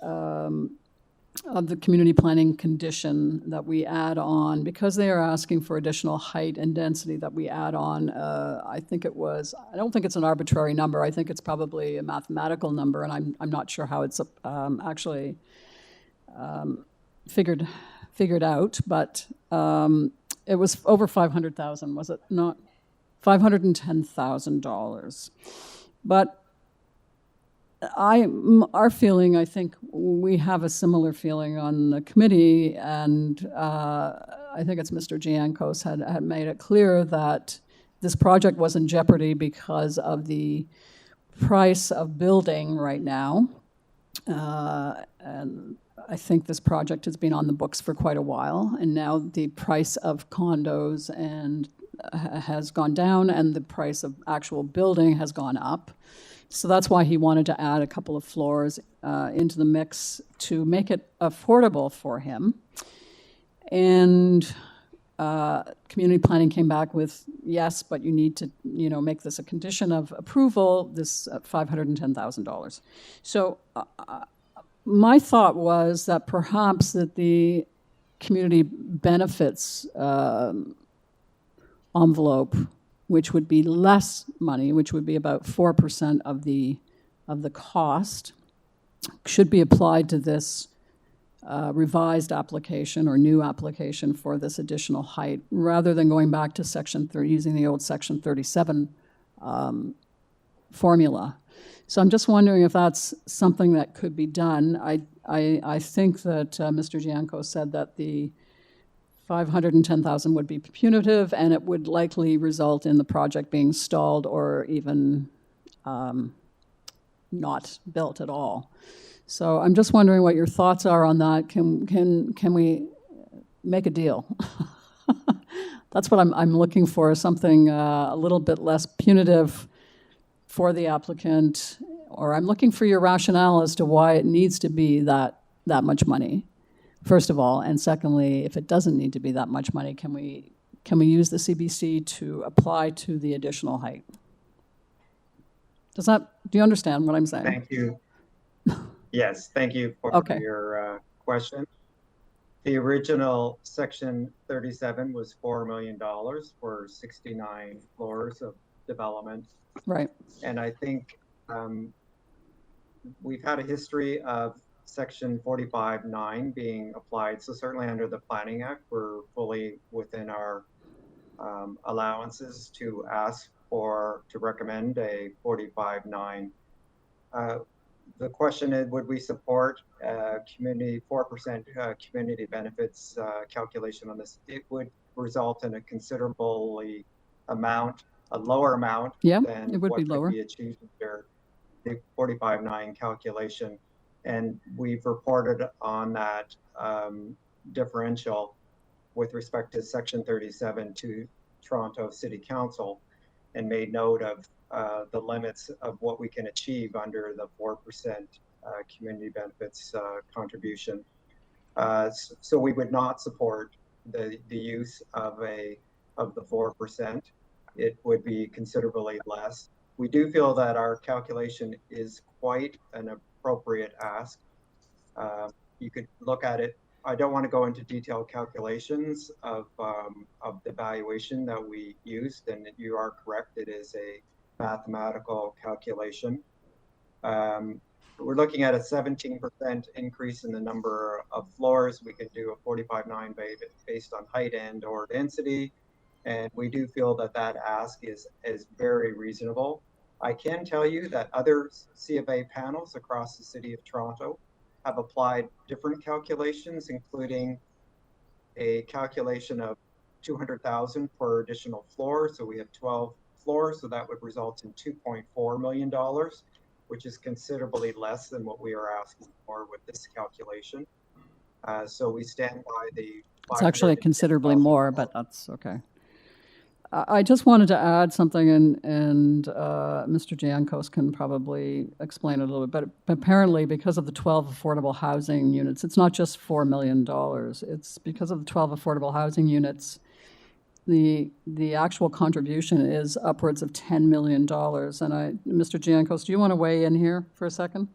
of the community planning condition that we add on, because they are asking for additional height and density that we add on. I don't think it's an arbitrary number. I think it's probably a mathematical number, and I'm not sure how it's actually figured out, but it was over $500,000, was it not? $510,000. But our feeling, I think we have a similar feeling on the committee, and I think it's Mr. Giancos had made it clear that this project was in jeopardy because of the price of building right now. And I think this project has been on the books for quite a while, and now the price of condos has gone down, and the price of actual building has gone up. So that's why he wanted to add a couple of floors into the mix to make it affordable for him. And community planning came back with, yes, but you need to, make this a condition of approval, this $510,000. So my thought was that perhaps that the community benefits envelope, which would be less money, which would be about 4% of the cost, should be applied to this revised application or new application for this additional height, rather than going back to Section 30, using the old Section 37 formula. So I'm just wondering if that's something that could be done. I think that Mr. Gianco said that the $510,000 would be punitive, and it would likely result in the project being stalled or even not built at all. So I'm just wondering what your thoughts are on that. Can we make a deal? That's what I'm looking for, something a little bit less punitive for the applicant, or I'm looking for your rationale as to why it needs to be that much money, first of all, and secondly, if it doesn't need to be that much money, can we use the CBC to apply to the additional height? Do you understand what I'm saying? Thank you. Yes, thank you for your question. The original Section 37 was $4 million for 69 floors of development. Right. And I think we've had a history of Section 45(9) being applied. So certainly under the Planning Act, we're fully within our allowances to ask to recommend a 45(9). The question is, would we support community 4% community benefits calculation on this? It would result in a considerably a lower amount than it would what be lower. could be achieved under the 45(9) calculation. And we've reported on that differential with respect to Section 37 to Toronto City Council, and made note of the limits of what we can achieve under the 4% community benefits contribution. So we would not support the use of the 4%. It would be considerably less. We do feel that our calculation is quite an appropriate ask. You could look at it. I don't want to go into detailed calculations of the valuation that we used, and you are correct. It is a mathematical calculation. We're looking at a 17% increase in the number of floors. We can do a 45.9 based on height and or density. And we do feel that that ask is very reasonable. I can tell you that other C of A panels across the City of Toronto have applied different calculations, including a calculation of 200,000 for additional floors. So we have 12 floors, so that would result in $2.4 million, which is considerably less than what we are asking for with this calculation. So we stand by the. It's actually considerably more, but that's okay. I just wanted to add something, and Mr. Jankos can probably explain it a little bit, but apparently because of the 12 affordable housing units, it's not just $4 million. It's because of the 12 affordable housing units, the actual contribution is upwards of $10 million. And Mr. Jankos, do you want to weigh in here for a second?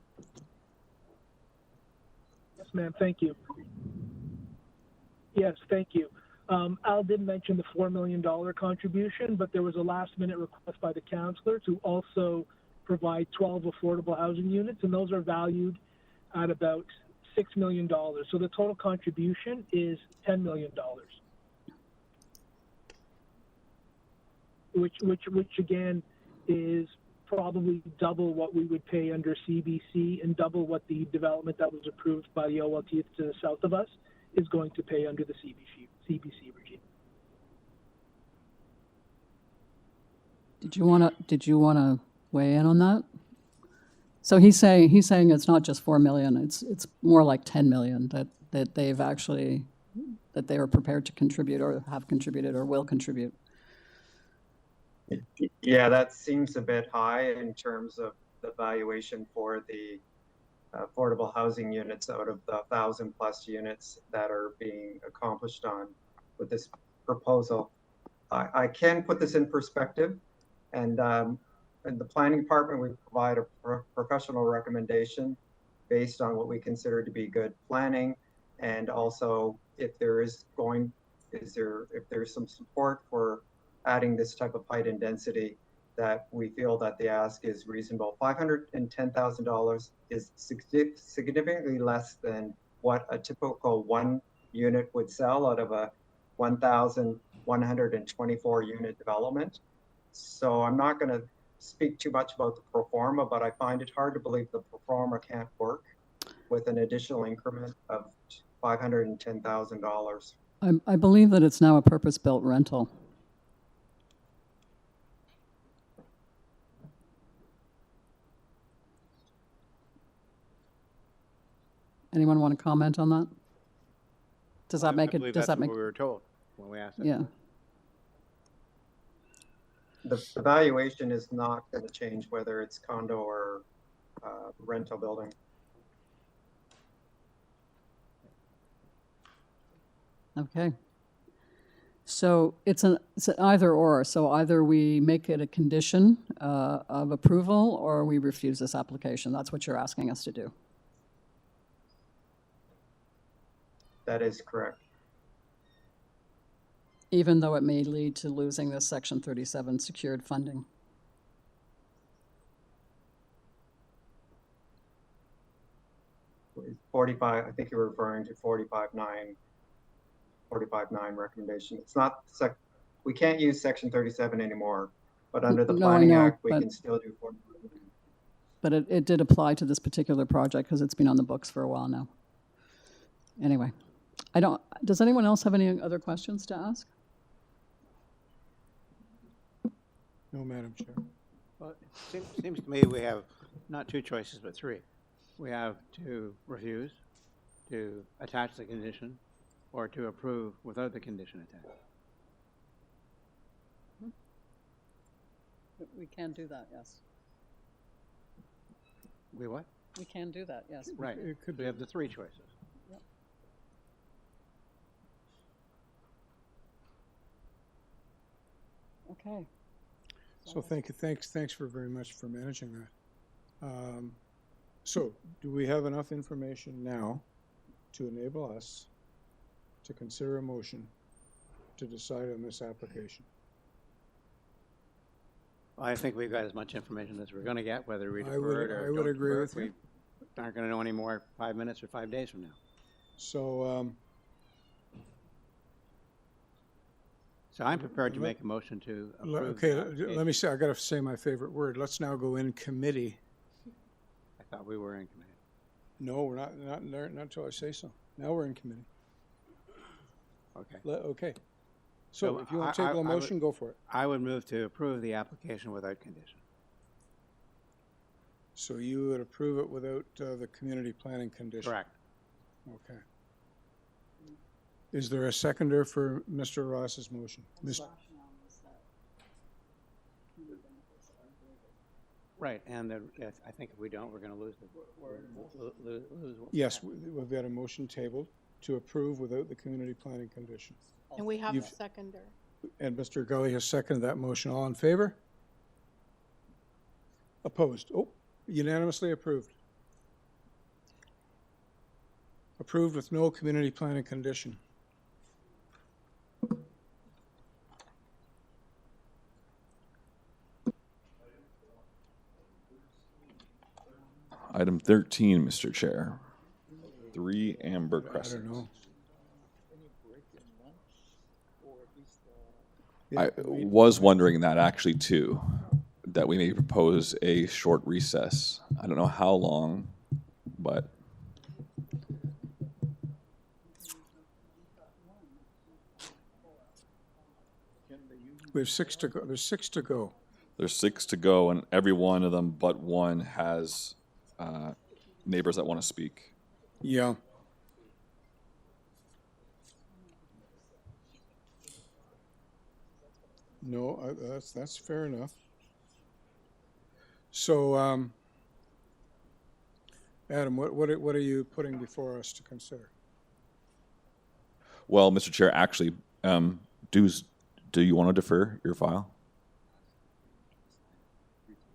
Yes, ma'am. Thank you. Yes, thank you. Al did mention the $4 million contribution, but there was a last-minute request by the councillor to also provide 12 affordable housing units, and those are valued at about $6 million. So the total contribution is $10 million, which again is probably double what we would pay under CBC and double what the development that was approved by the OLT to the south of us is going to pay under the CBC regime. Did you want to weigh in on that? So he's saying it's not just 4 million. It's more like 10 million that they've actually that they are prepared to contribute or have contributed or will contribute. Yeah, that seems a bit high in terms of the valuation for the affordable housing units out of the 1,000+ units that are being accomplished on with this proposal. I can put this in perspective, and in the planning department, we provide a professional recommendation based on what we consider to be good planning, and also if there is if there's some support for adding this type of height and density, that we feel that the ask is reasonable. $510,000 is significantly less than what a typical one unit would sell out of a 1,124 unit development. So I'm not going to speak too much about the pro forma, but I find it hard to believe the pro forma can't work with an additional increment of $510,000. I believe that it's now a purpose-built rental. Anyone want to comment on that? Does that make it? Does that make? What we were told when we asked. Yeah. The valuation is not going to change whether it's condo or rental building. Okay. So it's an either or. So either we make it a condition of approval or we refuse this application. That's what you're asking us to do. That is correct. Even though it may lead to losing this Section 37 secured funding. I think you were referring to 45.9 recommendation. It's not, we can't use Section 37 anymore, but under the Planning Act, we can still do 45.9. But it did apply to this particular project because it's been on the books for a while now. Anyway, does anyone else have any other questions to ask? No, Madam Chair. Well, it seems to me we have not two choices, but three. We have to refuse, to attach the condition, or to approve without the condition attached. We can do that, yes. We what? We can do that, yes. Right. It could We have the three choices. Yep. Okay. So thanks for very much for managing that. So do we have enough information now to enable us to consider a motion to decide on this application? I think we've got as much information as we're going to get, whether we I defer it or would don't agree defer it. with you. We aren't going to know any more 5 minutes or 5 days from now. So, So I'm prepared to make a motion to approve. okay, the application. let me say, I got to say my favorite word. Let's now go in committee. I thought we were in committee. No, we're not until I say so. Now we're in committee. Okay. Okay. So if you want to I- table a I would- motion, go for it. I would move to approve the application without condition. So you would approve it without the community planning condition? Correct. Okay. Is there a seconder for Mr. Ross's motion? Right, and yes, I think if we don't, we're going to lose lose. Yes, we've got a motion tabled to approve without the community planning condition. And we have a You've- seconder. And Mr. Gully has seconded that motion. All in favor? Opposed? Oh, unanimously approved. Approved with no community planning condition. Item 13, Mr. Chair. 3 Amber I Crescent. don't know. I was wondering that actually too, that we may propose a short recess. I don't know how long, but We have 6 to go. There's 6 to go. there's 6 to go, and every one of them but one has neighbors that want to speak. Yeah. No, that's fair enough. So, Adam, what are you putting before us to consider? Well, Mr. Chair, actually, do you want to defer your file?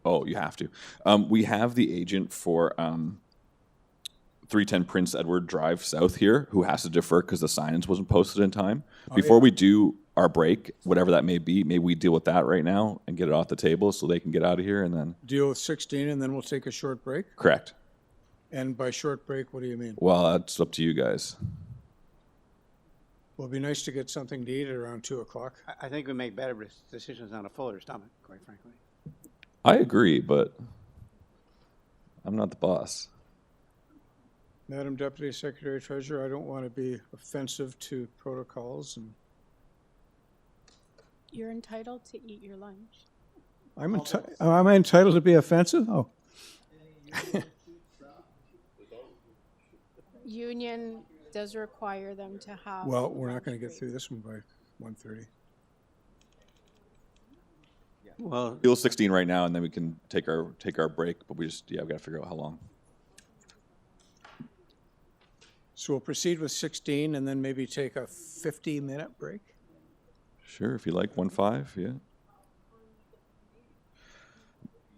Oh, you have to. We have the agent for 310 Prince Edward Drive South here who has to defer because the signage wasn't posted in time. Oh, Before yeah. we do our break, whatever that may be, maybe we deal with that right now and get it off the table so they can get out of here and then. Deal with 16 and then we'll take a short break? Correct. And by short break, what do you mean? Well, that's up to you guys. Well, it'd be nice to get something to eat at around 2 o'clock. I think we make better decisions on a fuller stomach, quite frankly. I agree, but I'm not the boss. Madam Deputy Secretary Treasurer, I don't want to be offensive to protocols, and You're entitled to eat your lunch. am I entitled to be offensive? Oh. Union does require them to have. Well, we're not going to get through this one by 1:30. Well, Deal 16 right now, and then we can take our break. But we got to figure out how long. So we'll proceed with 16 and then maybe take a 50-minute break. Sure, if you like 1-5, yeah.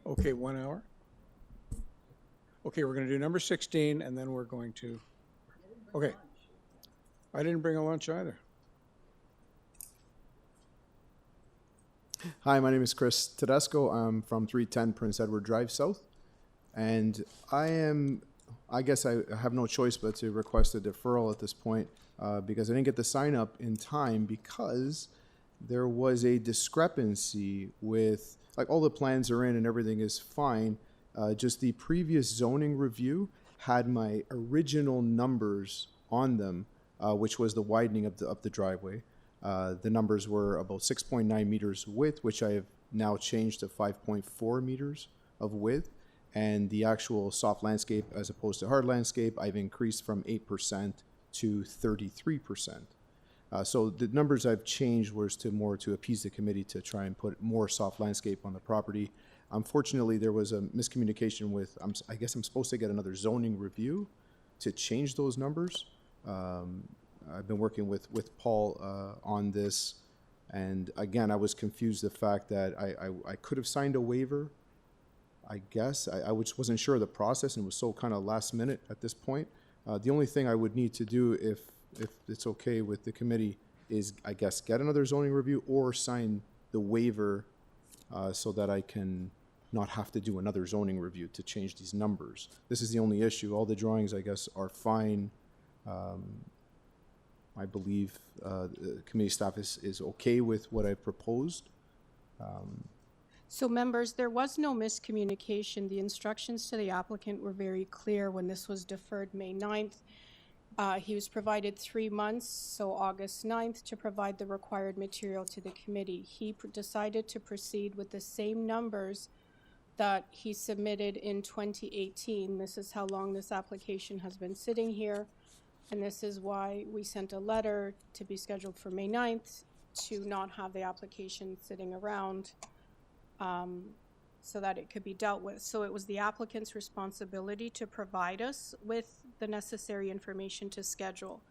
Okay, 1 hour. Okay, we're going to do number 16, and then we're going to. Okay. I didn't bring a lunch either. Hi, my name is Chris Tedesco. I'm from 310 Prince Edward Drive South. And I guess I have no choice but to request a deferral at this point because I didn't get the sign up in time because there was a discrepancy with, like, all the plans are in and everything is fine. Just the previous zoning review had my original numbers on them, which was the widening of the driveway. The numbers were about 6.9 meters width, which I have now changed to 5.4 meters of width. And the actual soft landscape as opposed to hard landscape, I've increased from 8% to 33%. So the numbers I've changed was to appease the committee to try and put more soft landscape on the property. Unfortunately, there was a miscommunication with, I guess I'm supposed to get another zoning review to change those numbers. I've been working with Paul on this, and again, I was confused the fact that I could have signed a waiver, I guess. I wasn't sure of the process and was so kind of last minute at this point. The only thing I would need to do, if it's okay with the committee, is, I guess, get another zoning review or sign the waiver so that I can not have to do another zoning review to change these numbers. This is the only issue. All the drawings, I guess, are fine. I believe the committee staff is okay with what I proposed. So members, there was no miscommunication. The instructions to the applicant were very clear when this was deferred May 9th. He was provided 3 months, so August 9th, to provide the required material to the committee. He decided to proceed with the same numbers that he submitted in 2018. This is how long this application has been sitting here, and this is why we sent a letter to be scheduled for May 9th to not have the application sitting around so that it could be dealt with. So it was the applicant's responsibility to provide us with the necessary information to schedule.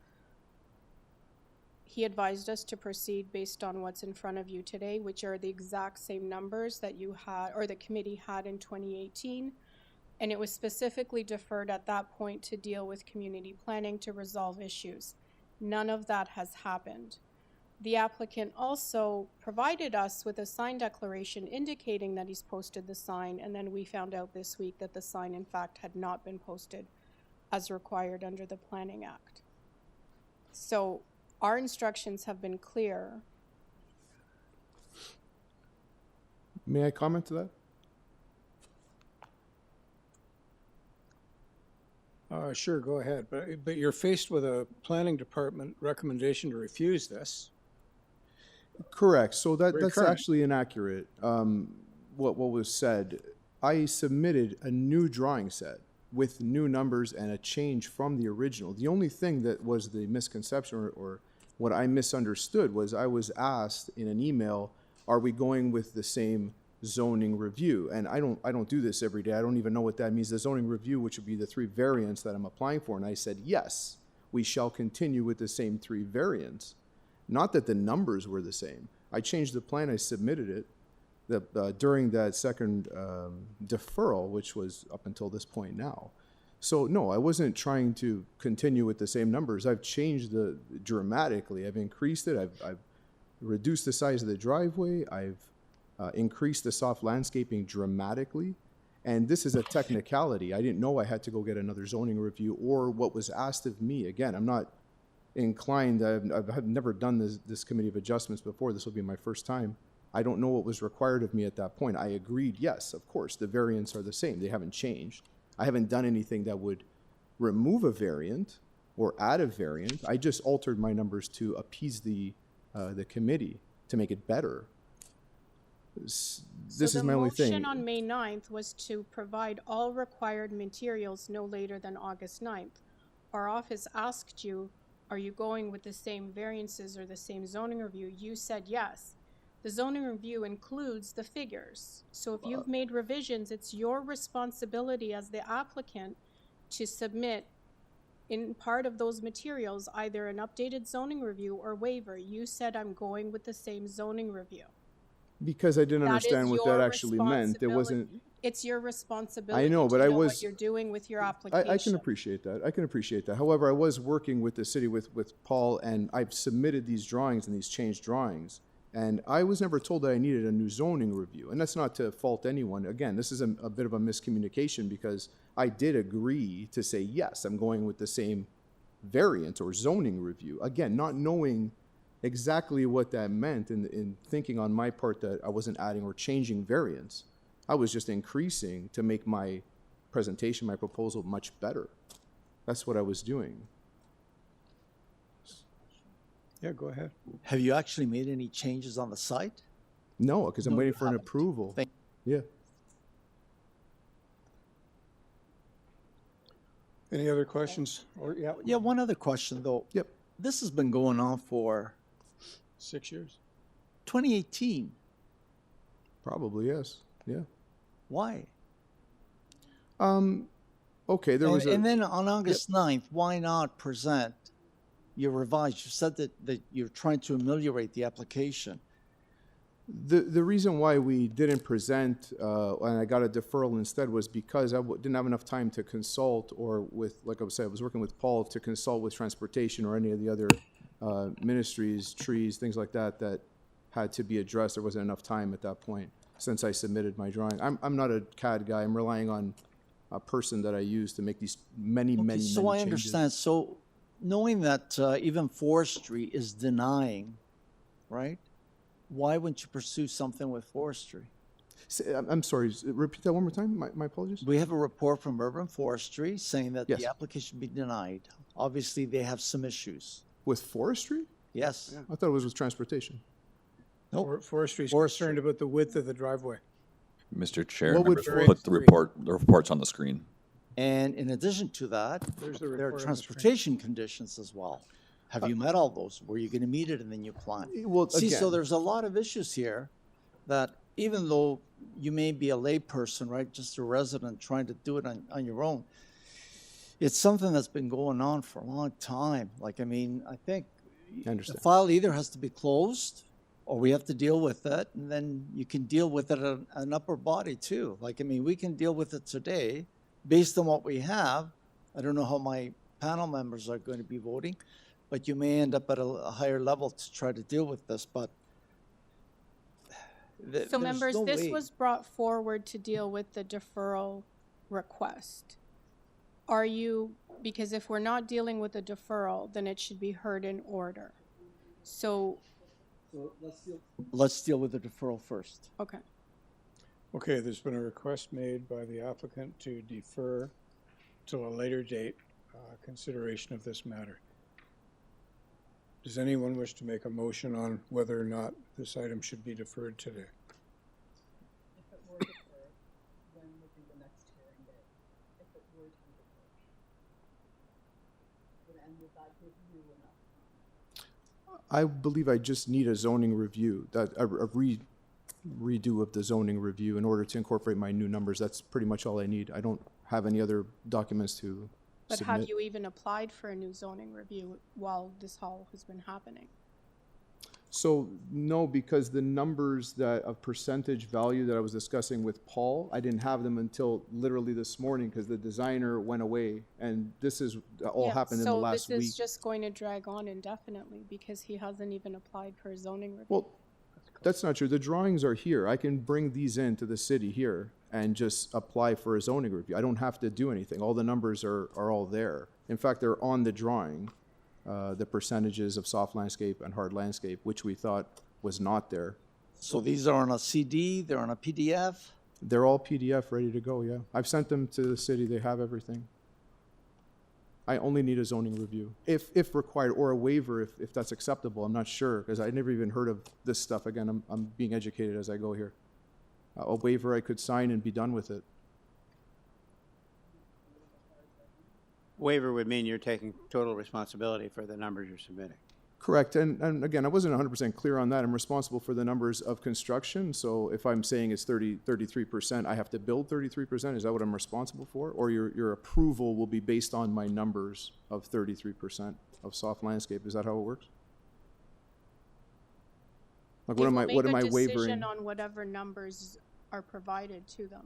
He advised us to proceed based on what's in front of you today, which are the exact same numbers that you had, or the committee had in 2018. And it was specifically deferred at that point to deal with community planning to resolve issues. None of that has happened. The applicant also provided us with a sign declaration indicating that he's posted the sign, and then we found out this week that the sign in fact had not been posted as required under the Planning Act. So our instructions have been clear. May I comment to that? Sure, go ahead. But you're faced with a planning department recommendation to refuse this. Correct. So that's current. actually inaccurate. What was said, I submitted a new drawing set with new numbers and a change from the original. The only thing that was the misconception or what I misunderstood was I was asked in an email, are we going with the same zoning review? And I don't do this every day. I don't even know what that means. The zoning review, which would be the 3 variants that I'm applying for. And I said, yes, we shall continue with the same 3 variants. Not that the numbers were the same. I changed the plan, I submitted it during that second deferral, which was up until this point now. So no, I wasn't trying to continue with the same numbers. I've changed dramatically. I've increased it. I've reduced the size of the driveway. I've increased the soft landscaping dramatically. And this is a technicality. I didn't know I had to go get another zoning review or what was asked of me. Again, I'm not inclined. I've never done this committee of adjustments before. This will be my first time. I don't know what was required of me at that point. I agreed, yes, of course, the variants are the same. They haven't changed. I haven't done anything that would remove a variant or add a variant. I just altered my numbers to appease the committee to make it better. This is my only thing. The motion on May 9th was to provide all required materials no later than August 9th. Our office asked you, are you going with the same variances or the same zoning review? You said yes. The zoning review includes the figures. So if you've made revisions, it's your responsibility as the applicant to submit in part of those materials either an updated zoning review or waiver. You said, I'm going with the same zoning review. Because I didn't understand what that actually meant. It wasn't. It's your responsibility. I know, but to I know was. what you're doing with your application. I can appreciate that. I can appreciate that. However, I was working with the city with Paul, and I've submitted these drawings and these changed drawings, and I was never told that I needed a new zoning review. And that's not to fault anyone. Again, this is a bit of a miscommunication because I did agree to say yes, I'm going with the same variant or zoning review. Again, not knowing exactly what that meant in thinking on my part that I wasn't adding or changing variants. I was just increasing to make my presentation, my proposal much better. That's what I was doing. Yeah, go ahead. Have you actually made any changes on the site? No, because I'm No, waiting you for an haven't. approval. Yeah. Any other questions? Or yeah. Yeah, one other question though. Yep. This has been going on for 6 years. 2018. Probably, yes. Yeah. Why? Okay, there was and then on August 9th, why not present your revised? You said that you're trying to ameliorate the application. The reason why we didn't present and I got a deferral instead was because I didn't have enough time to consult or with, like I was saying, I was working with Paul to consult with transportation or any of the other ministries, trees, things like that that had to be addressed. There wasn't enough time at that point since I submitted my drawing. I'm not a CAD guy. I'm relying on a person that I use to make these many So I changes. understand. So knowing that even forestry is denying, right? Why wouldn't you pursue something with forestry? I'm sorry, repeat that one more time. My apologies. We have a report from Urban Forestry saying that Yes. the application be denied. Obviously, they have some issues. With forestry? Yes. I thought it was with transportation. Nope. Forestry's concerned about the width of the driveway. Mr. Chair, What would members, put the reports on the screen. And in addition to that, There's the there are report on the transportation conditions as well. Have you met all those? Were you going to meet it and then you plan? Well, See, so again- there's a lot of issues here that even though you may be a layperson, right, just a resident trying to do it on your own, it's something that's been going on for a long time. Like, I mean, I think I understand. the file either has to be closed or we have to deal with it, and then you can deal with it at an upper body too. Like, I mean, we can deal with it today based on what we have. I don't know how my panel members are going to be voting, but you may end up at a higher level to try to deal with this, but So members, no this way. was brought forward to deal with the deferral request. Are you, because if we're not dealing with a deferral, then it should be heard in order. So, Let's deal with the deferral first. okay. Okay, there's been a request made by the applicant to defer till a later date consideration of this matter. Does anyone wish to make a motion on whether or not this item should be deferred today? If it were deferred, when would be the next hearing date? If it were to be deferred? And would that give you enough time? I believe I just need a zoning review, that a redo of the zoning review in order to incorporate my new numbers. That's pretty much all I need. I don't have any other documents to But submit. have you even applied for a new zoning review while this all has been happening? So no, because the numbers that of percentage value that I was discussing with Paul, I didn't have them until literally this morning because the designer went away, and this is all Yeah, happened in the last So this week. is just going to drag on indefinitely because he hasn't even applied for a zoning review. Well, that's not true. The drawings are here. I can bring these into the city here and just apply for a zoning review. I don't have to do anything. All the numbers are all there. In fact, they're on the drawing, the percentages of soft landscape and hard landscape, which we thought was not there. So these are on a CD, they're on a PDF? They're all PDF ready to go, yeah. I've sent them to the city. They have everything. I only need a zoning review, if required, or a waiver if that's acceptable. I'm not sure, because I never even heard of this stuff. Again, I'm being educated as I go here. A waiver I could sign and be done with it. Waiver would mean you're taking total responsibility for the numbers you're submitting. Correct, and again, I wasn't 100% clear on that. I'm responsible for the numbers of construction, so if I'm saying it's 33%, I have to build 33%, is that what I'm responsible for? Or your approval will be based on my numbers of 33% of soft landscape, is that how it works? Like what am I They will make a wavering? decision on whatever numbers are provided to them.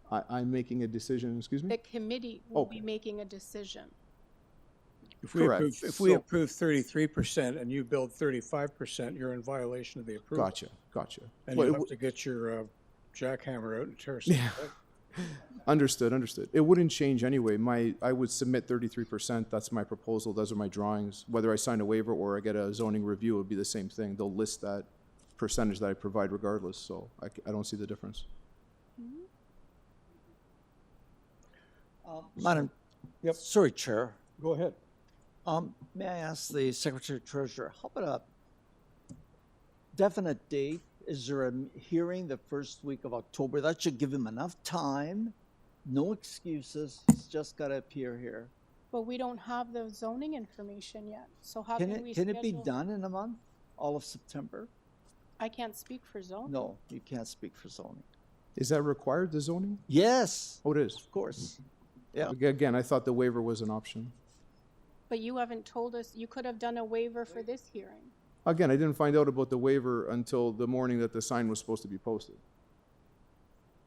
I'm making a decision, excuse me? The committee will Oh. be making a decision. If we Correct. approve 33% and you build 35%, you're in violation of the approval. Gotcha. And Well, you'll it have to get your jackhammer out and tear something out. Understood. It wouldn't change anyway. I would submit 33%. That's my proposal. Those are my drawings. Whether I sign a waiver or I get a zoning review, it would be the same thing. They'll list that percentage that I provide regardless. So I don't see the difference. Madam, sorry, Chair. Go ahead. May I ask the Secretary Treasurer, how about a definite date? Is there a hearing the first week of October? That should give him enough time. No excuses. He's just got to appear here. But we don't have the zoning information yet, so how Can can we it, can it be schedule- done in a month? All of September? I can't speak for zoning. No, you can't speak for zoning. Is that required, the zoning? Yes. Oh, it is. Of course. Yeah. Again, I thought the waiver was an option. But you haven't told us, you could have done a waiver for this hearing. Again, I didn't find out about the waiver until the morning that the sign was supposed to be posted.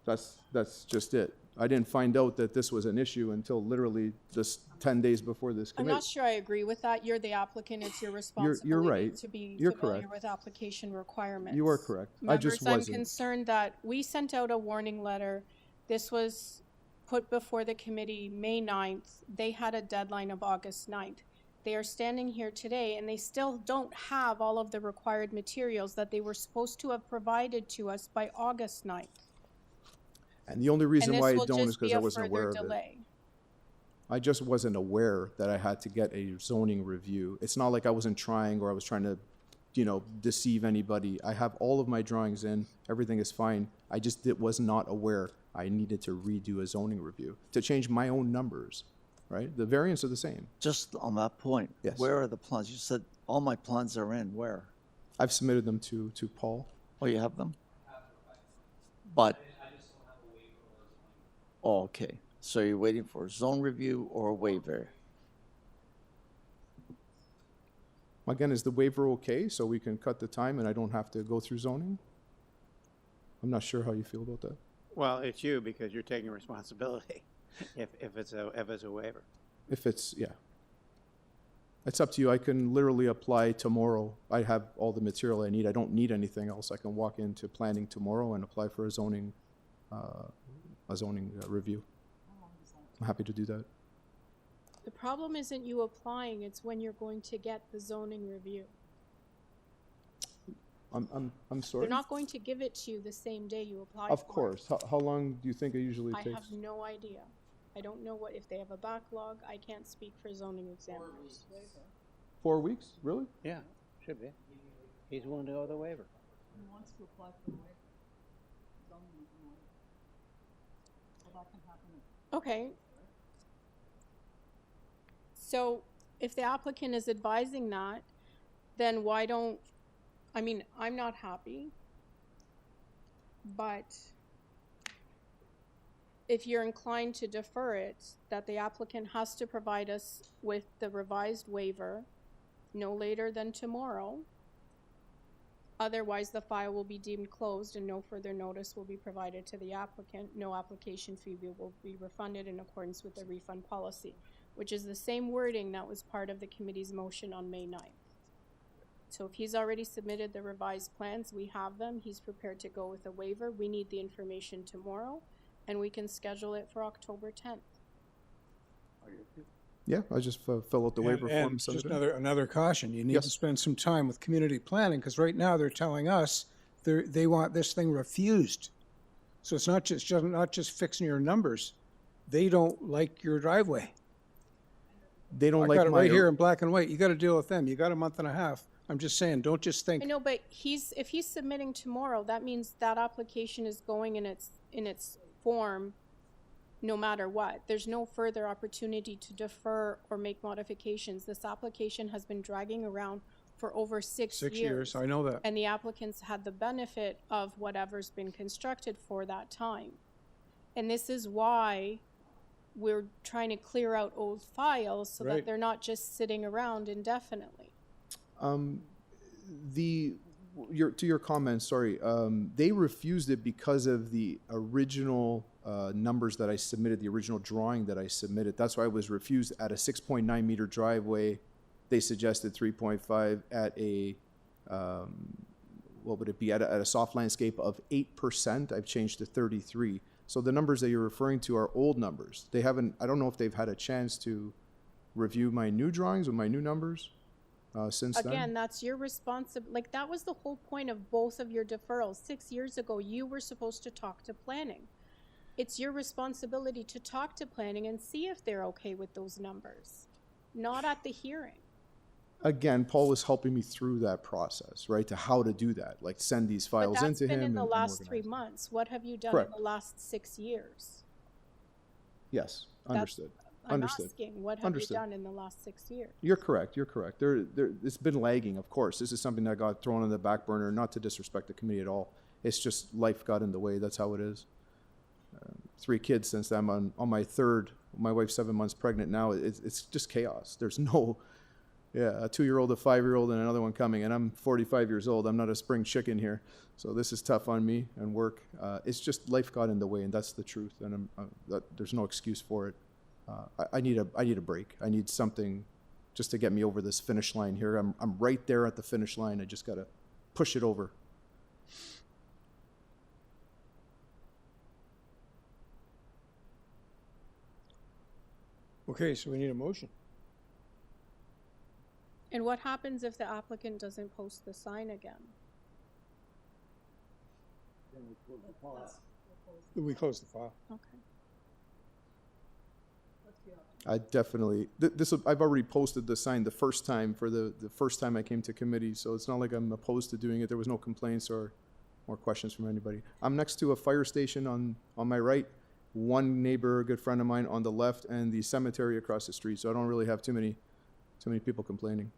That's just it. I didn't find out that this was an issue until literally just 10 days before this I'm committee. not sure I agree with that. You're the applicant, it's your responsibility You're right. to be You're familiar correct. with application requirements. You are correct. I just Members, wasn't. I'm concerned that we sent out a warning letter. This was put before the committee May 9th. They had a deadline of August 9th. They are standing here today and they still don't have all of the required materials that they were supposed to have provided to us by August 9th. And the only reason And why I this will don't is just because be I a wasn't aware further of it. delay. I just wasn't aware that I had to get a zoning review. It's not like I wasn't trying or I was trying to, deceive anybody. I have all of my drawings in. Everything is fine. I just was not aware I needed to redo a zoning review to change my own numbers, right? The variants are the same. Just on that point, Yes. where are the plans? You said all my plans are in. Where? I've submitted them to Paul. Oh, you have them? But. Oh, okay. So you're waiting for a zone review or a waiver? Again, is the waiver okay so we can cut the time and I don't have to go through zoning? I'm not sure how you feel about that. Well, it's you because you're taking responsibility if it's a waiver. If it's, yeah. It's up to you. I can literally apply tomorrow. I have all the material I need. I don't need anything else. I can walk into planning tomorrow and apply for a zoning review. I'm happy to do that. The problem isn't you applying, it's when you're going to get the zoning review. I'm sorry? They're not going to give it to you the same day you apply for it. Of course. How long do you think it usually I takes? have no idea. I don't know if they have a backlog. I can't speak for zoning examiners. 4 weeks? Really? Yeah, should be. He's willing to go with a waiver. He wants to apply for the waiver. Zoning review. So that can happen. Okay. So if the applicant is advising that, then why don't, I'm not happy, but if you're inclined to defer it, that the applicant has to provide us with the revised waiver no later than tomorrow. Otherwise, the file will be deemed closed and no further notice will be provided to the applicant. No application fee will be refunded in accordance with the refund policy, which is the same wording that was part of the committee's motion on May 9th. So if he's already submitted the revised plans, we have them. He's prepared to go with a waiver. We need the information tomorrow, and we can schedule it for October 10th. Yeah, I just fill out the waiver form. And send just it in. another caution, you need Yes. to spend some time with community planning, because right now they're telling us they want this thing refused. So it's not just fixing your numbers. They don't like your driveway. They don't I like got it my right here in black and white. You got to deal with them. You got a month and a half. I'm just saying, don't just think. I know, but if he's submitting tomorrow, that means that application is going in its form no matter what. There's no further opportunity to defer or make modifications. This application has been dragging around for over 6 years. 6 years, I know that. And the applicants had the benefit of whatever's been constructed for that time. And this is why we're trying to clear out old files so that Right. they're not just sitting around indefinitely. To your comment, sorry, they refused it because of the original numbers that I submitted, the original drawing that I submitted. That's why I was refused at a 6.9 meter driveway. They suggested 3.5 at a, what would it be, at a soft landscape of 8%. I've changed to 33. So the numbers that you're referring to are old numbers. They haven't, I don't know if they've had a chance to review my new drawings with my new numbers since then. Again, that's your responsibility. Like, that was the whole point of both of your deferrals. 6 years ago, you were supposed to talk to planning. It's your responsibility to talk to planning and see if they're okay with those numbers, not at the hearing. Again, Paul was helping me through that process, right, to how to do that, like send these files But that's into been him. in the and last organize 3 it. months. What have you done Correct. in the last 6 years? Yes, That's- understood. I'm Understood. asking, what have Understood. you done in the last 6 years? You're correct. You're correct. It's been lagging, of course. This is something that got thrown on the back burner, not to disrespect the committee at all. It's just life got in the way. That's how it is. 3 kids since I'm on my third. My wife's 7 months pregnant now. It's just chaos. There's no, a 2-year-old, a 5-year-old, and another one coming. And I'm 45 years old. I'm not a spring chicken here. So this is tough on me and work. It's just life got in the way, and that's the truth. And there's no excuse for it. I need a break. I need something just to get me over this finish line here. I'm right there at the finish line. I just got to push it over. Okay, so we need a motion. And what happens if the applicant doesn't post the sign again? We close the file. Okay. I definitely, I've already posted the sign the first time for the first time I came to committee, so it's not like I'm opposed to doing it. There was no complaints or questions from anybody. I'm next to a fire station on my right, one neighbor, a good friend of mine on the left, and the cemetery across the street, so I don't really have too many people complaining.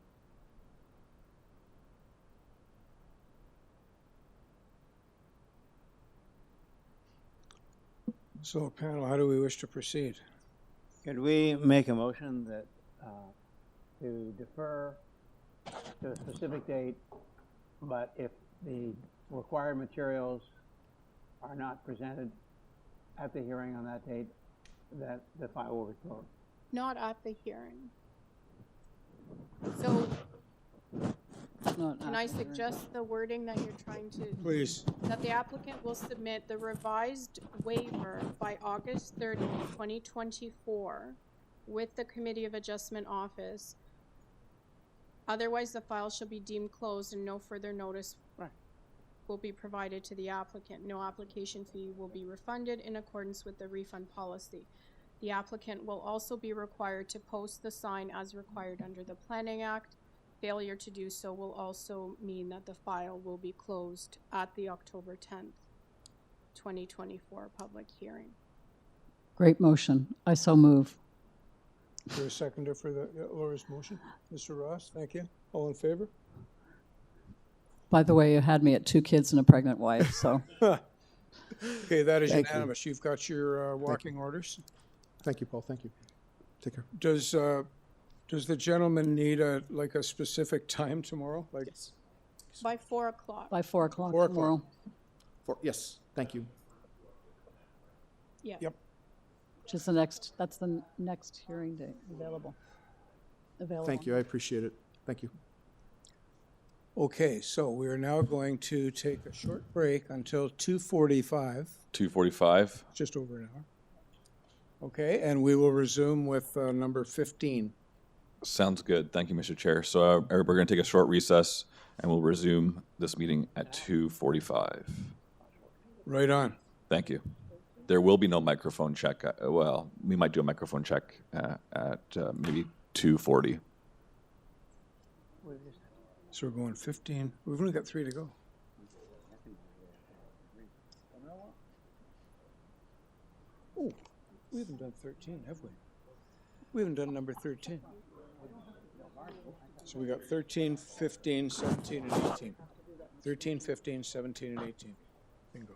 So panel, how do we wish to proceed? Could we make a motion that to defer to a specific date, but if the required materials are not presented at the hearing on that date, that the file will be closed? Not at the hearing. So can I suggest the wording that you're trying to? Please. That the applicant will submit the revised waiver by August 30th, 2024 with the Committee of Adjustment Office. Otherwise, the file shall be deemed closed and no further notice will be provided to the applicant. No application fee will be refunded in accordance with the refund policy. The applicant will also be required to post the sign as required under the Planning Act. Failure to do so will also mean that the file will be closed at the October 10th, 2024 public hearing. Great motion. I so move. Is there a seconder for Laura's motion? Mr. Ross, thank you. All in favor? By the way, you had me at 2 kids and a pregnant wife, so. Okay, that is Thank you. unanimous. You've got your walking orders. Thank you, Paul. Thank you. Take care. Does the gentleman need a specific time tomorrow? Yes. By 4 o'clock. By 4 o'clock 4 o'clock. tomorrow. Yes, thank you. Yeah. Yep. Which is that's the next hearing date available. Thank you. I appreciate it. Thank you. Okay, so we are now going to take a short break until 2:45. 2:45. Just over an hour. Okay, and we will resume with number 15. Sounds good. Thank you, Mr. Chair. So we're going to take a short recess, and we'll resume this meeting at 2:45. Right on. Thank you. There will be no microphone check. Well, we might do a microphone check at maybe 2:40. So we're going 15. We've only got 3 to go. Oh, we haven't done 13, have we? We haven't done number 13. So we got 13, 15, 17, and 18. 13, 15, 17, and 18. Bingo.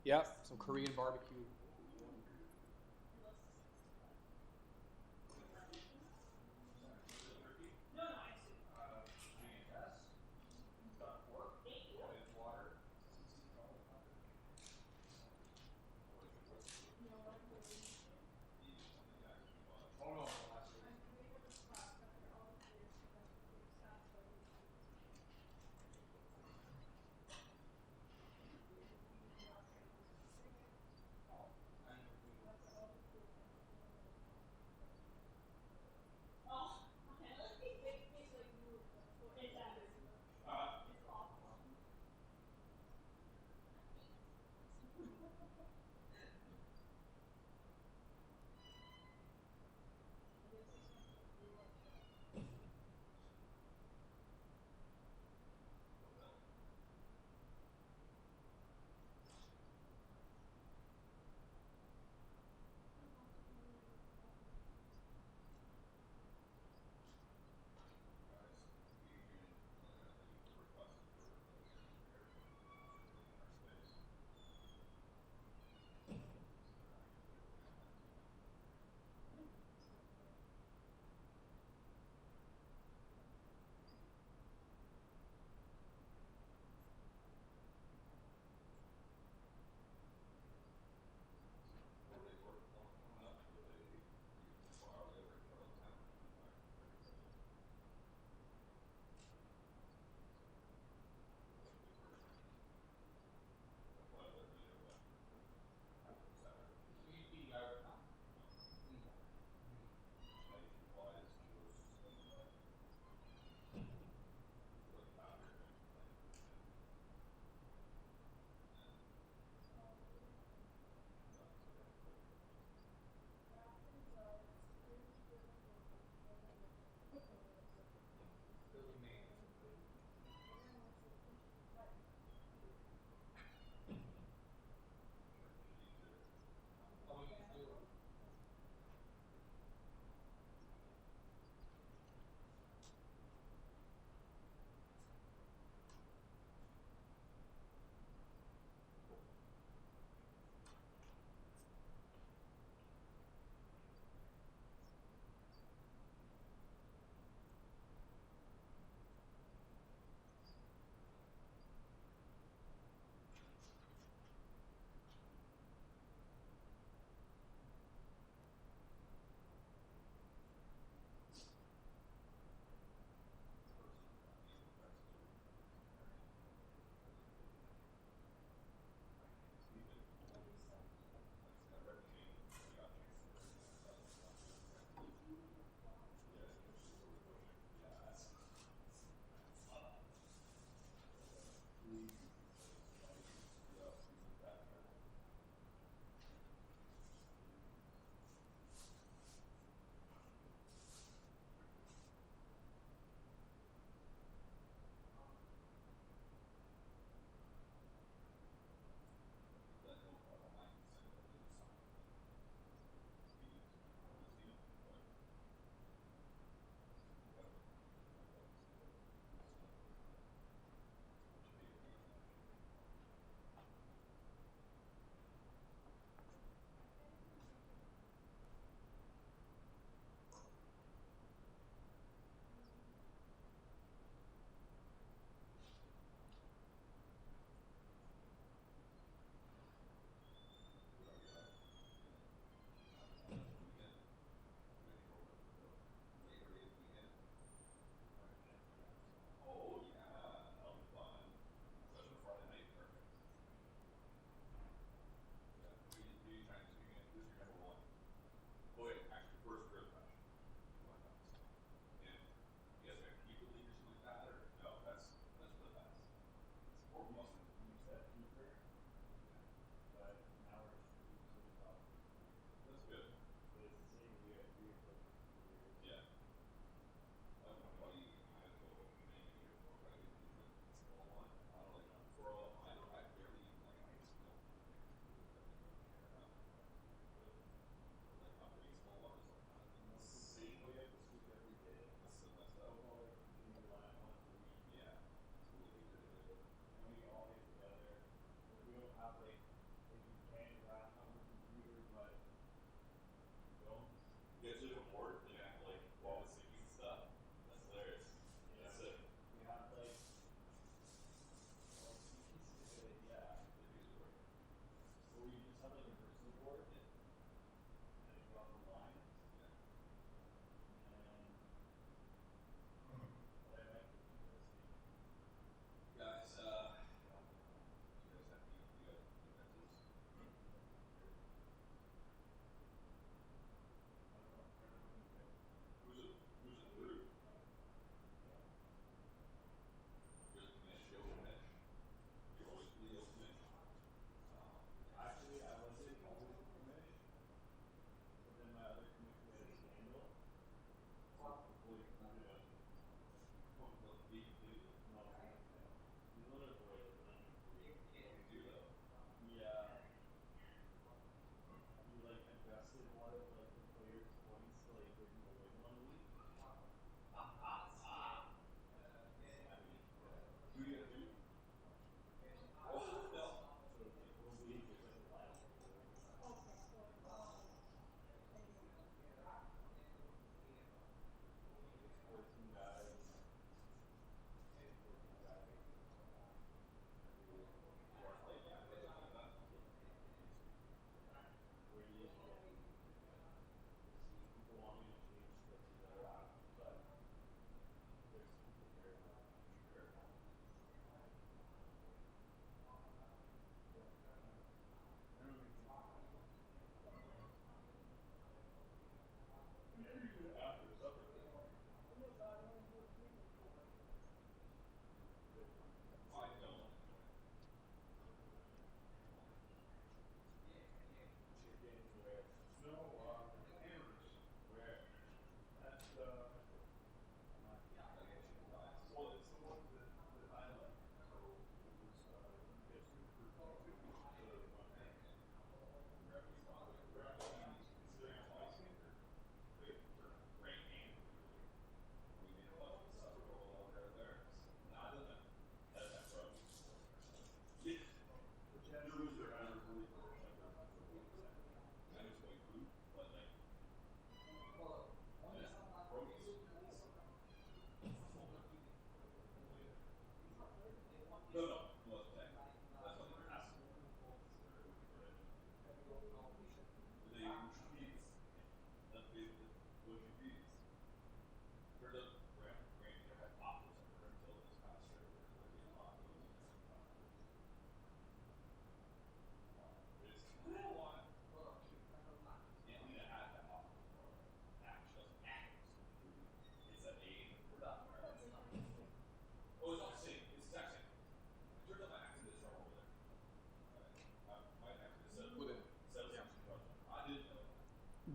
Yep, some Korean barbecue.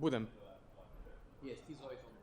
Budem. Jest, he's always on.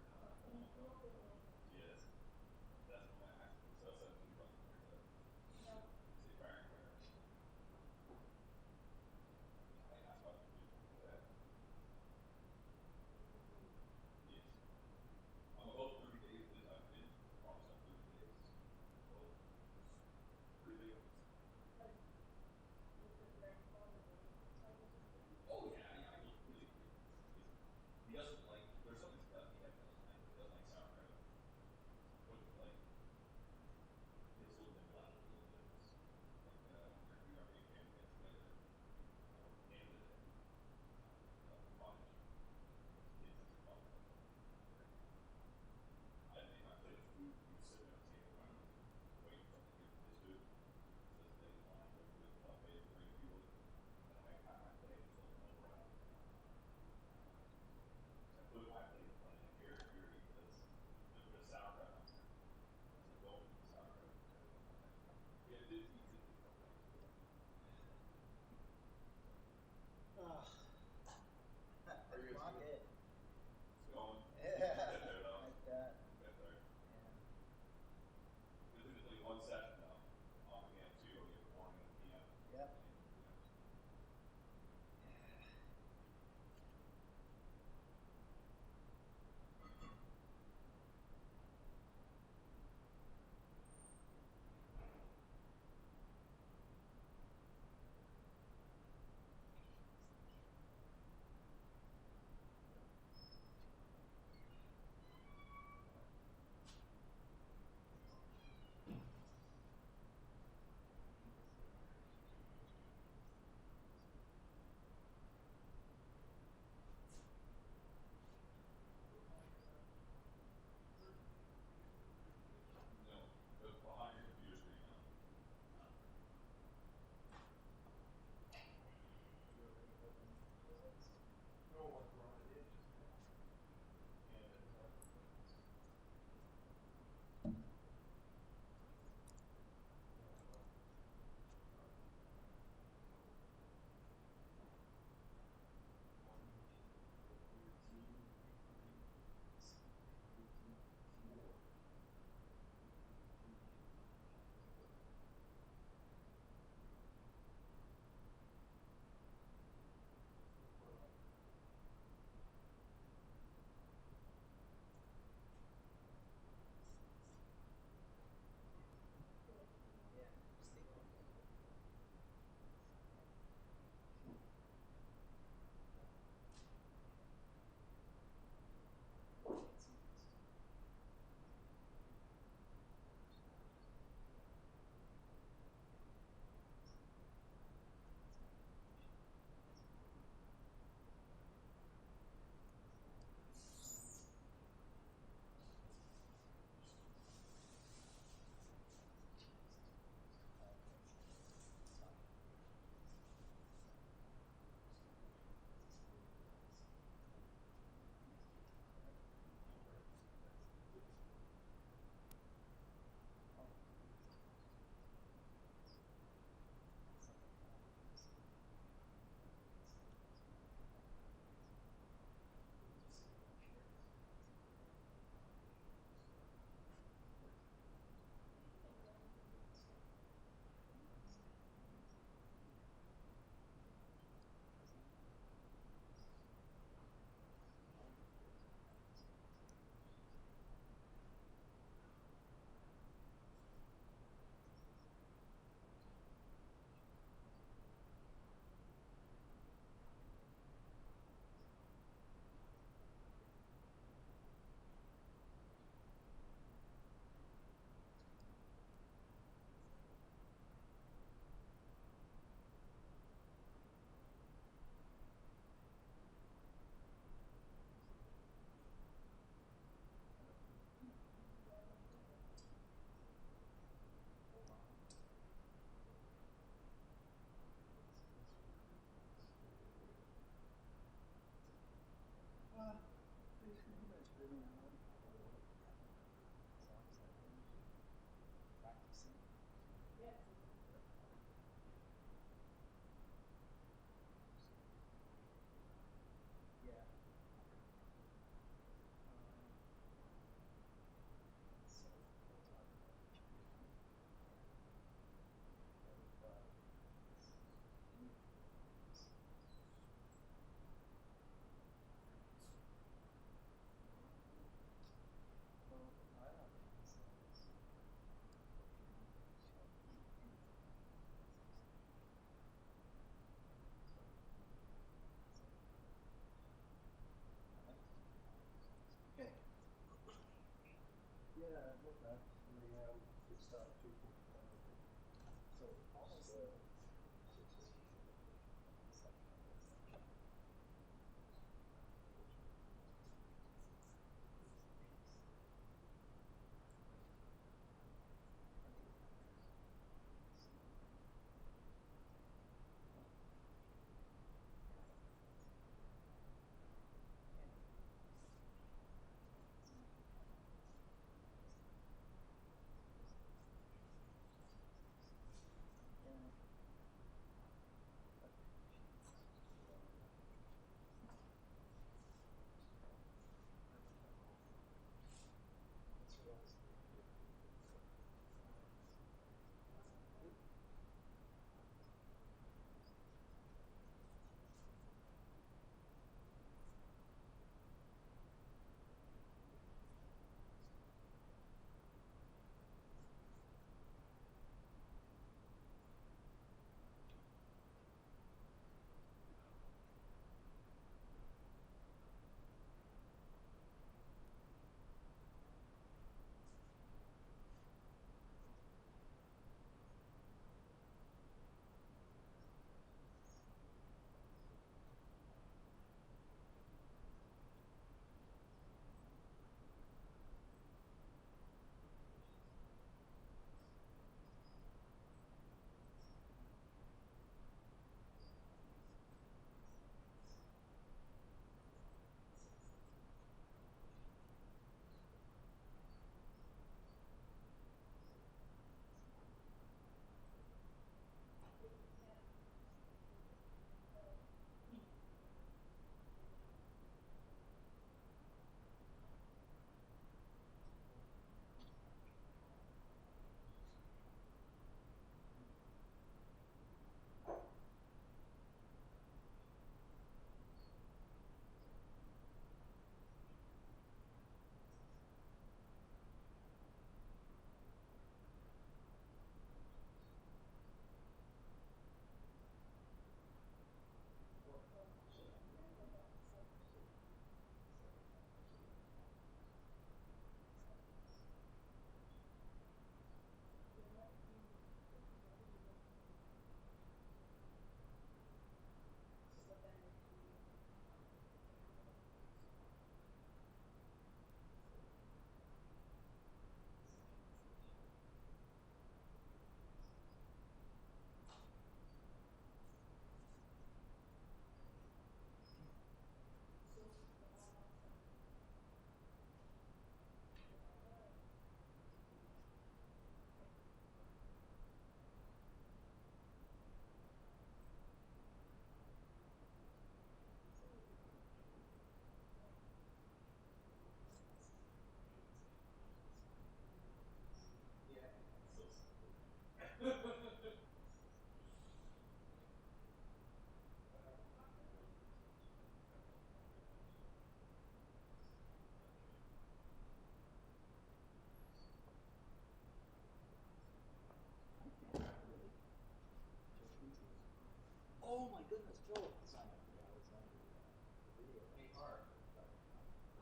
Oh my goodness, Joe.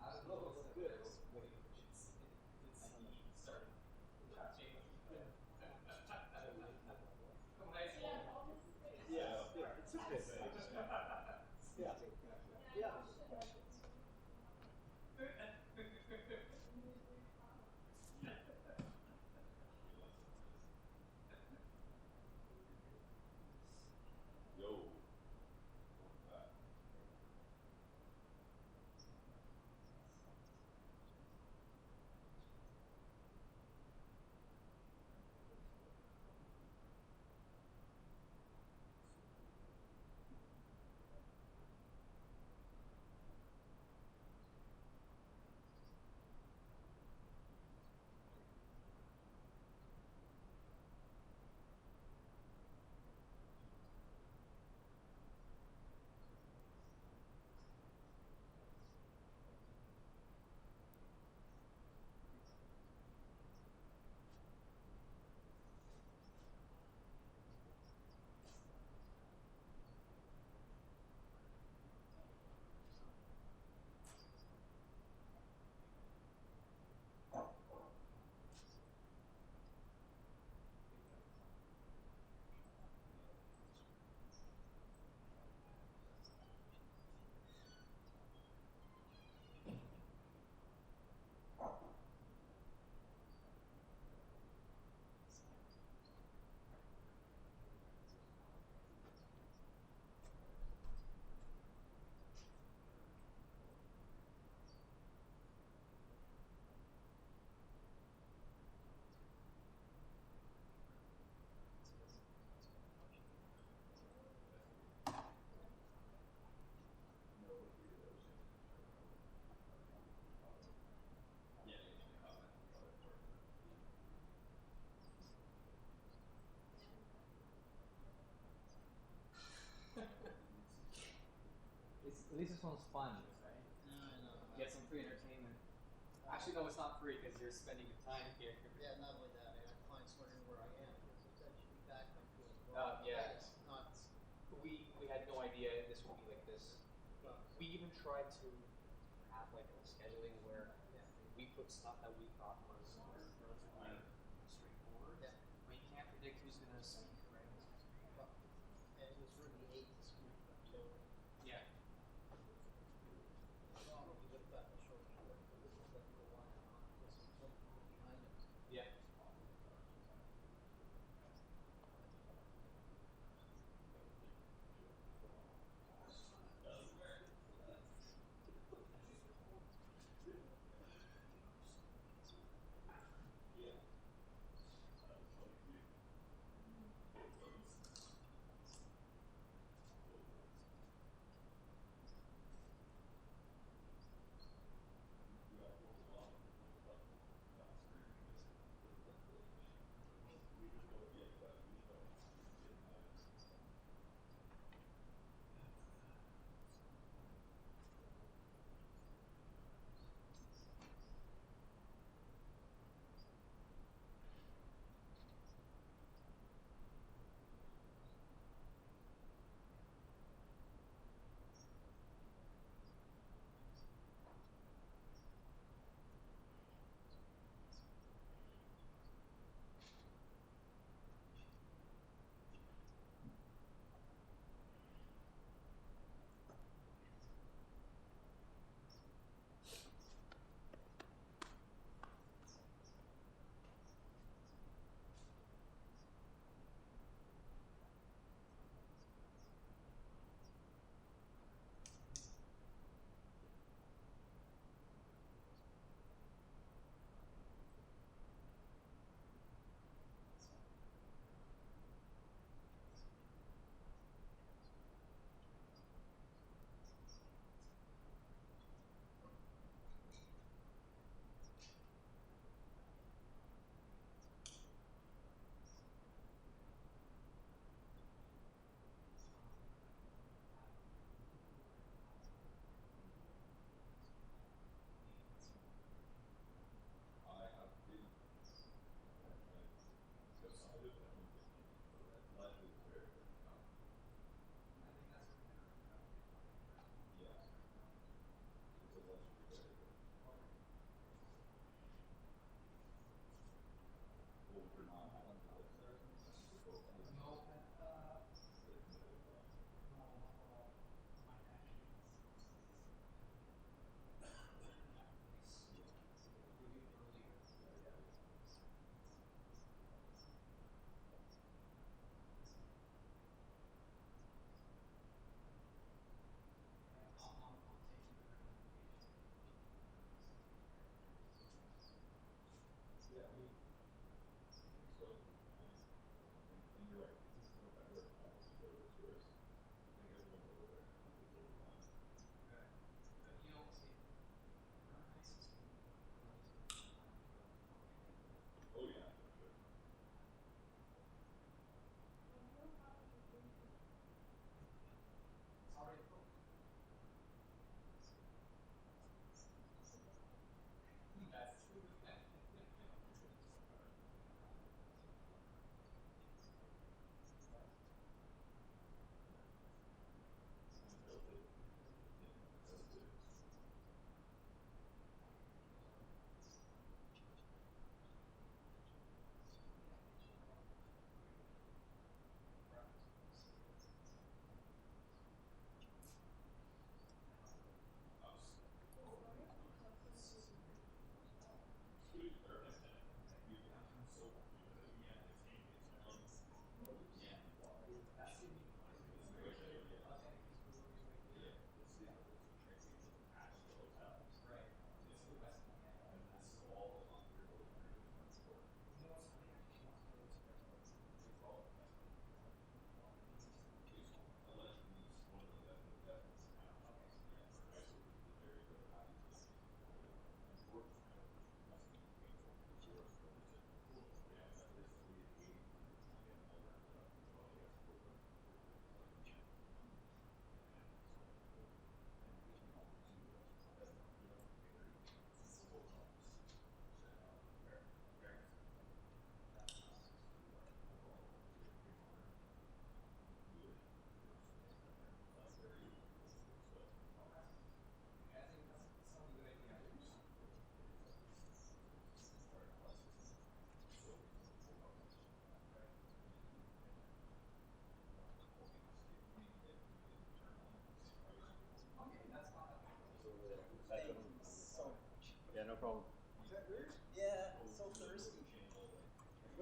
I don't know if it's good. least this one's fun, right? Get some free entertainment. Actually, no, it's not free because you're spending your time here. Yeah, not only that, I got clients wondering where I am because it's actually back on field as well. Yeah. It's not. We had no idea this would be like this. We even tried to have like a scheduling where we put stuff that we thought was relatively straightforward. Yeah. But you can't predict who's gonna speak, right? And it was really 8 to speak until. Yeah. Well, we looked at the short report, but this is like the one this is behind it. Yeah.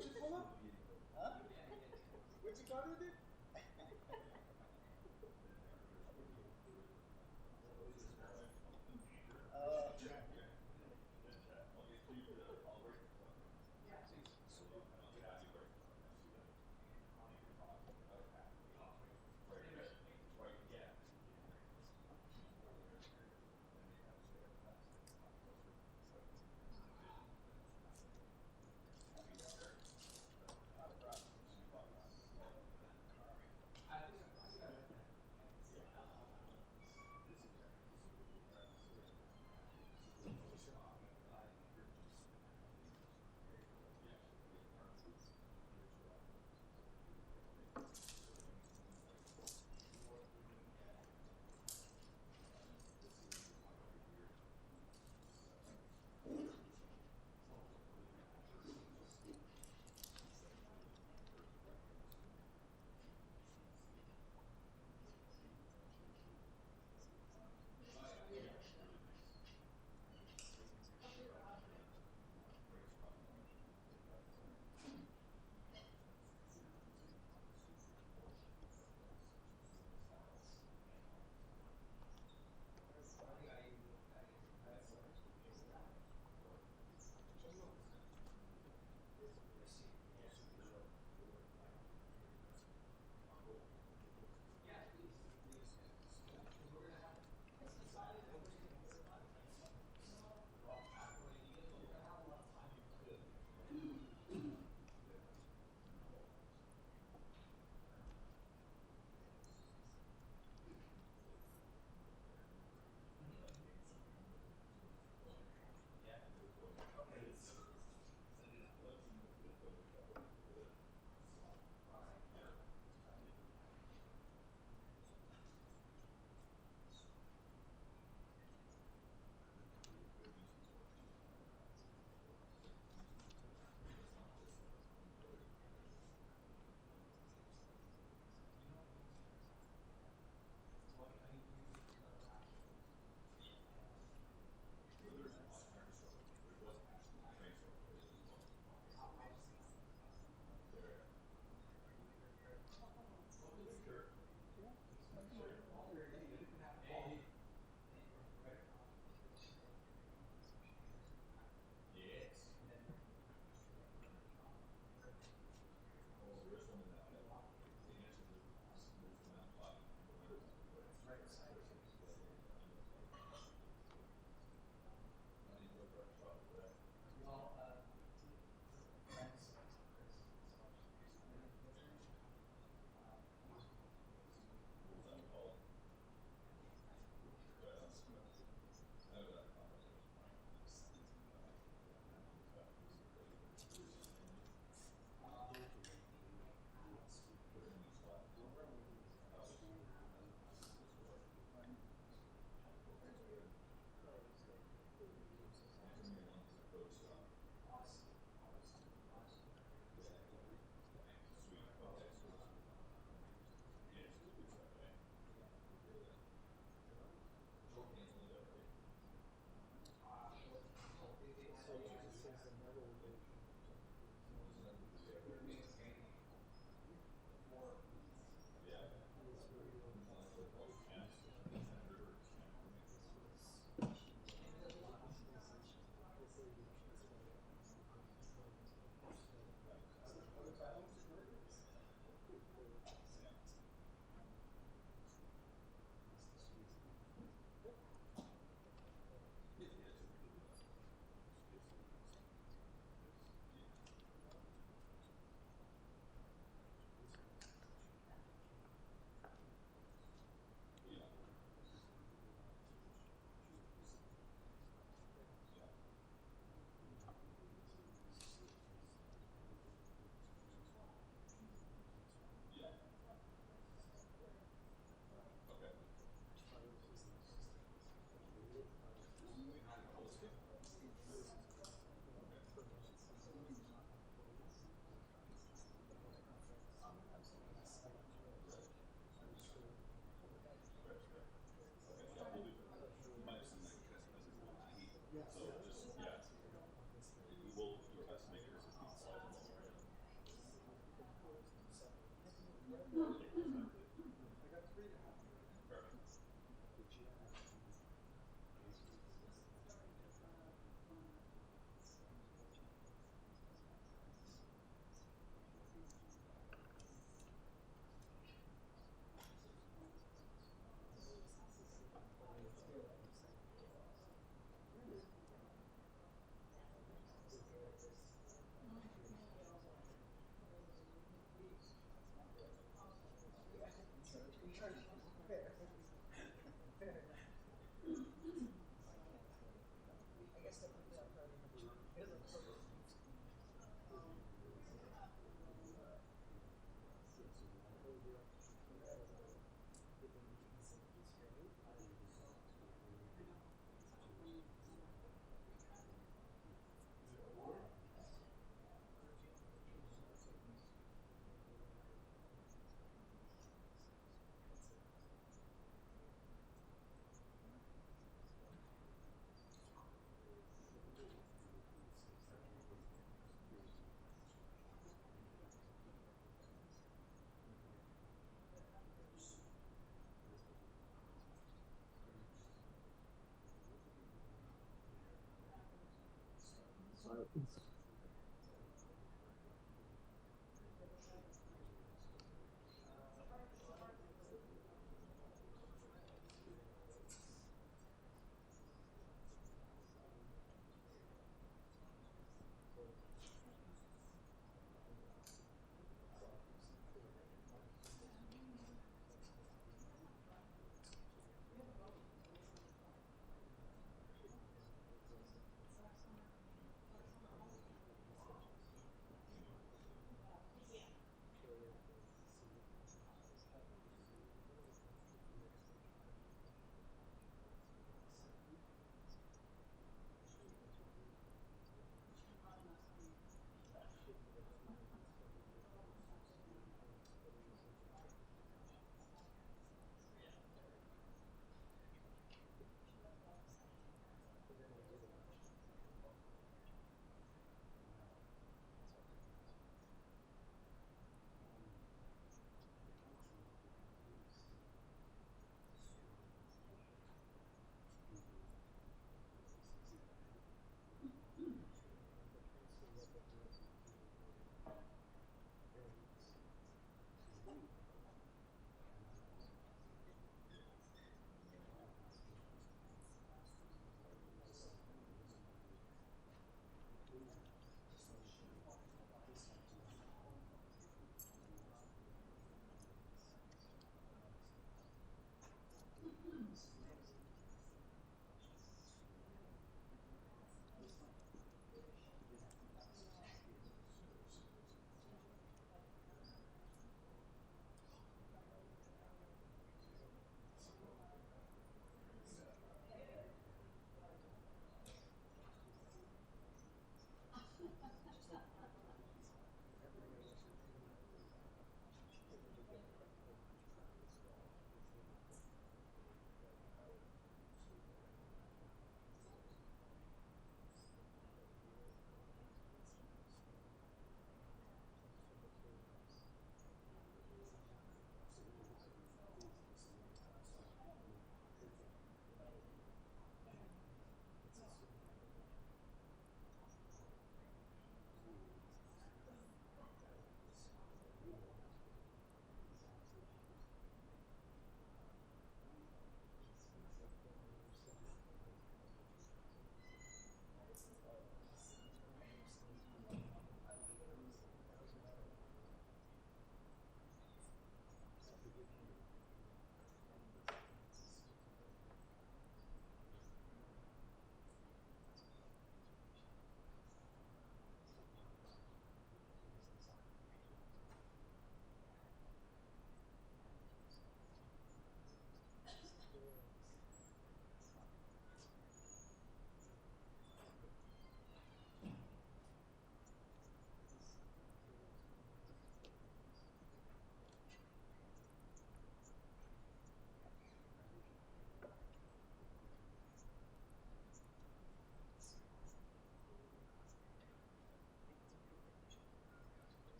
What'd you pull up? Huh? What'd you got with it?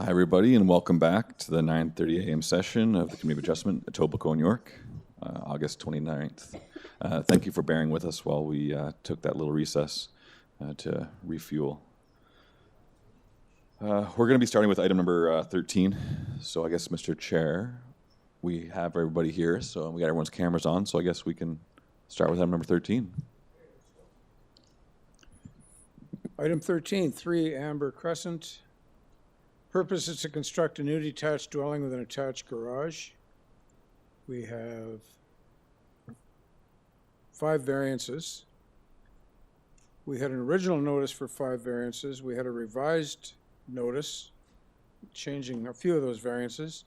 Hi, everybody, and welcome back to the 9:30 a.m. session of the Committee of Adjustment, Etobicoke, New York, August 29th. Thank you for bearing with us while we took that little recess to refuel. We're going to be starting with item number 13. So I guess, Mr. Chair, we have everybody here, so we got everyone's cameras on, so I guess we can start with item number 13. Item 13, 3 Amber Crescent. Purpose is to construct a new detached dwelling with an attached garage. We have 5 variances. We had an original notice for 5 variances. We had a revised notice changing a few of those variances.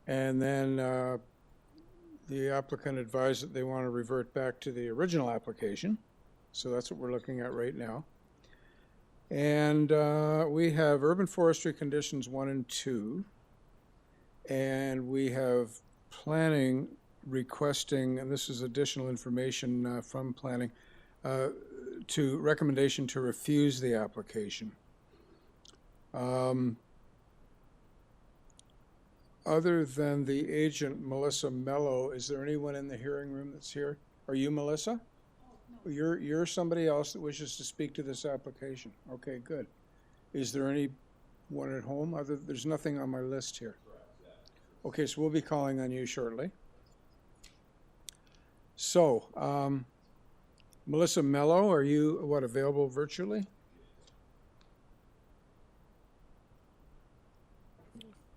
And then the applicant advised that they want to revert back to the original application. So that's what we're looking at right now. And we have urban forestry conditions 1 and 2. And we have planning requesting, and this is additional information from planning, to recommendation to refuse the application. Other than the agent, Melissa Mello, is there anyone in the hearing room that's here? Are you Melissa? You're somebody else that wishes to speak to this application. Okay, good. Is there anyone at home? There's nothing on my list here. Okay, so we'll be calling on you shortly. So, Melissa Mello, are you, available virtually?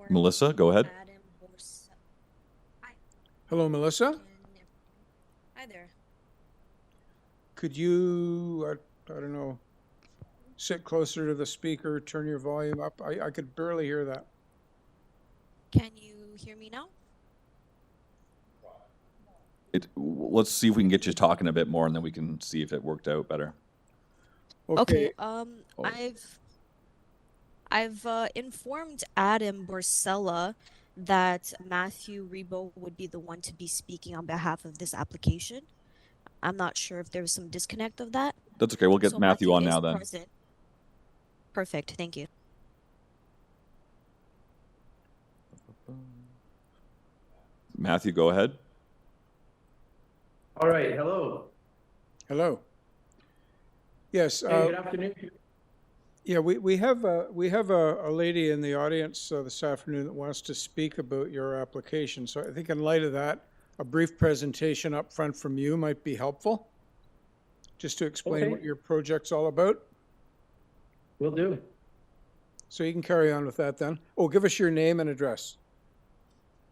Melissa, go ahead. Hello, Melissa? Hi there. Could you, I don't know, sit closer to the speaker, turn your volume up? I could barely hear that. Can you hear me now? Let's see if we can get you talking a bit more, and then we can see if it worked out better. Okay. I've informed Adam Borsella that Matthew Rebo would be the one to be speaking on behalf of this application. I'm not sure if there was some disconnect of that. That's okay. We'll get So Matthew on is now then. present. Perfect. Thank you. Matthew, go ahead. All right. Hello. Hello. Yes. Hey, good afternoon. Yeah, we have a lady in the audience this afternoon that wants to speak about your application. So I think in light of that, a brief presentation up front from you might be helpful, just to explain what your project's all about. Will do. So you can carry on with that then. Oh, give us your name and address.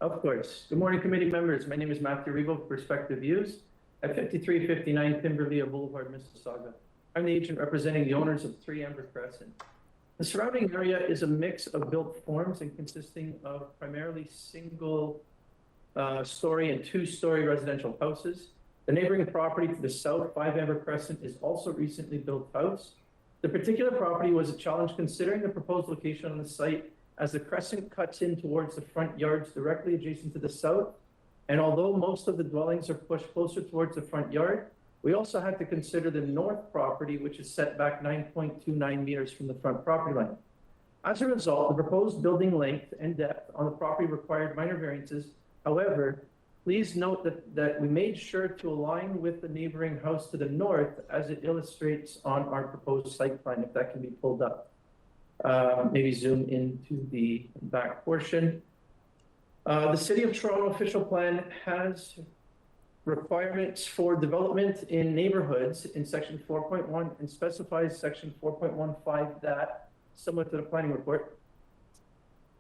Of course. Good morning, committee members. My name is Matthew Rebo, Perspective Views, at 5359 Timberview Boulevard, Mississauga. I'm the agent representing the owners of 3 Amber Crescent. The surrounding area is a mix of built forms and consisting of primarily single story and 2-story residential houses. The neighboring property to the south, 5 Amber Crescent, is also a recently built house. The particular property was a challenge considering the proposed location on the site, as the crescent cuts in towards the front yards directly adjacent to the south. And although most of the dwellings are pushed closer towards the front yard, we also had to consider the north property, which is set back 9.29 meters from the front property line. As a result, the proposed building length and depth on the property required minor variances. However, please note that we made sure to align with the neighboring house to the north, as it illustrates on our proposed site plan, if that can be pulled up. Maybe zoom into the back portion. The City of Toronto official plan has requirements for development in neighborhoods in section 4.1 and specifies section 4.15 that, similar to the planning report,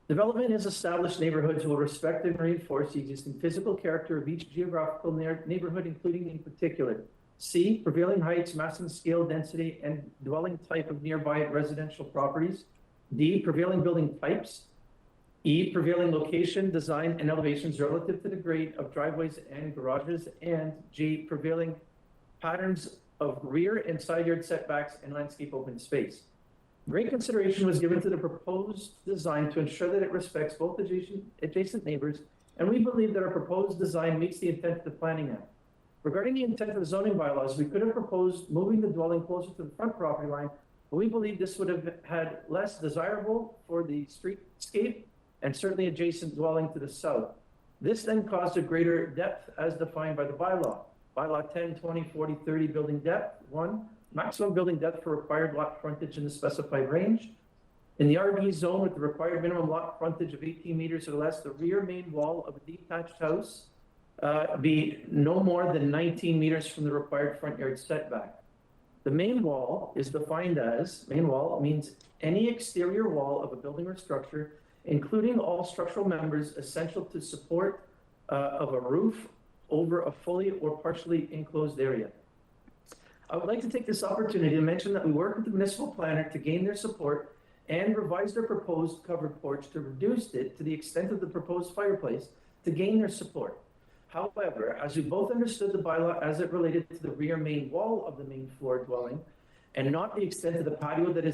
development is established neighborhoods will respect and reinforce the existing physical character of each geographical neighborhood, including in particular, C, prevailing heights, mass and scale, density, and dwelling type of nearby residential properties, D, prevailing building types, E, prevailing location, design, and elevations relative to the grade of driveways and garages, and G, prevailing patterns of rear and side yard setbacks and landscape open space. Great consideration was given to the proposed design to ensure that it respects both adjacent neighbors, and we believe that our proposed design meets the intent of the Planning Act. Regarding the intent of the zoning bylaws, we could have proposed moving the dwelling closer to the front property line. We believe this would have had less desirable for the streetscape and certainly adjacent dwelling to the south. This then caused a greater depth as defined by the bylaw. Bylaw 10, 20, 40, 30 building depth. 1, maximum building depth for required lot frontage in the specified range. In the RB zone with the required minimum lot frontage of 18 meters or less, the rear main wall of a detached house be no more than 19 meters from the required front yard setback. The main wall is defined as, main wall means any exterior wall of a building or structure, including all structural members essential to support of a roof over a fully or partially enclosed area. I would like to take this opportunity to mention that we work with the municipal planner to gain their support and revise their proposed covered porch to reduce it to the extent of the proposed fireplace to gain their support. However, as we both understood the bylaw as it related to the rear main wall of the main floor dwelling, and not the extent of the patio that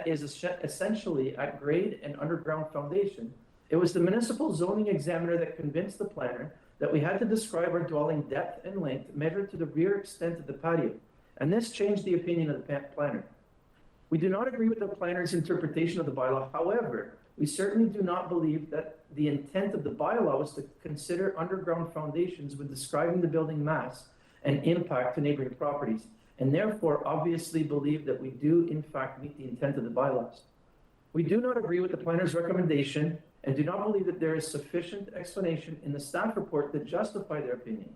is essentially at grade and underground foundation, it was the municipal zoning examiner that convinced the planner that we had to describe our dwelling depth and length measured to the rear extent of the patio, and this changed the opinion of the planner. We do not agree with the planner's interpretation of the bylaw. However, we certainly do not believe that the intent of the bylaw was to consider underground foundations when describing the building mass and impact to neighboring properties, and therefore obviously believe that we do in fact meet the intent of the bylaws. We do not agree with the planner's recommendation and do not believe that there is sufficient explanation in the staff report to justify their opinion.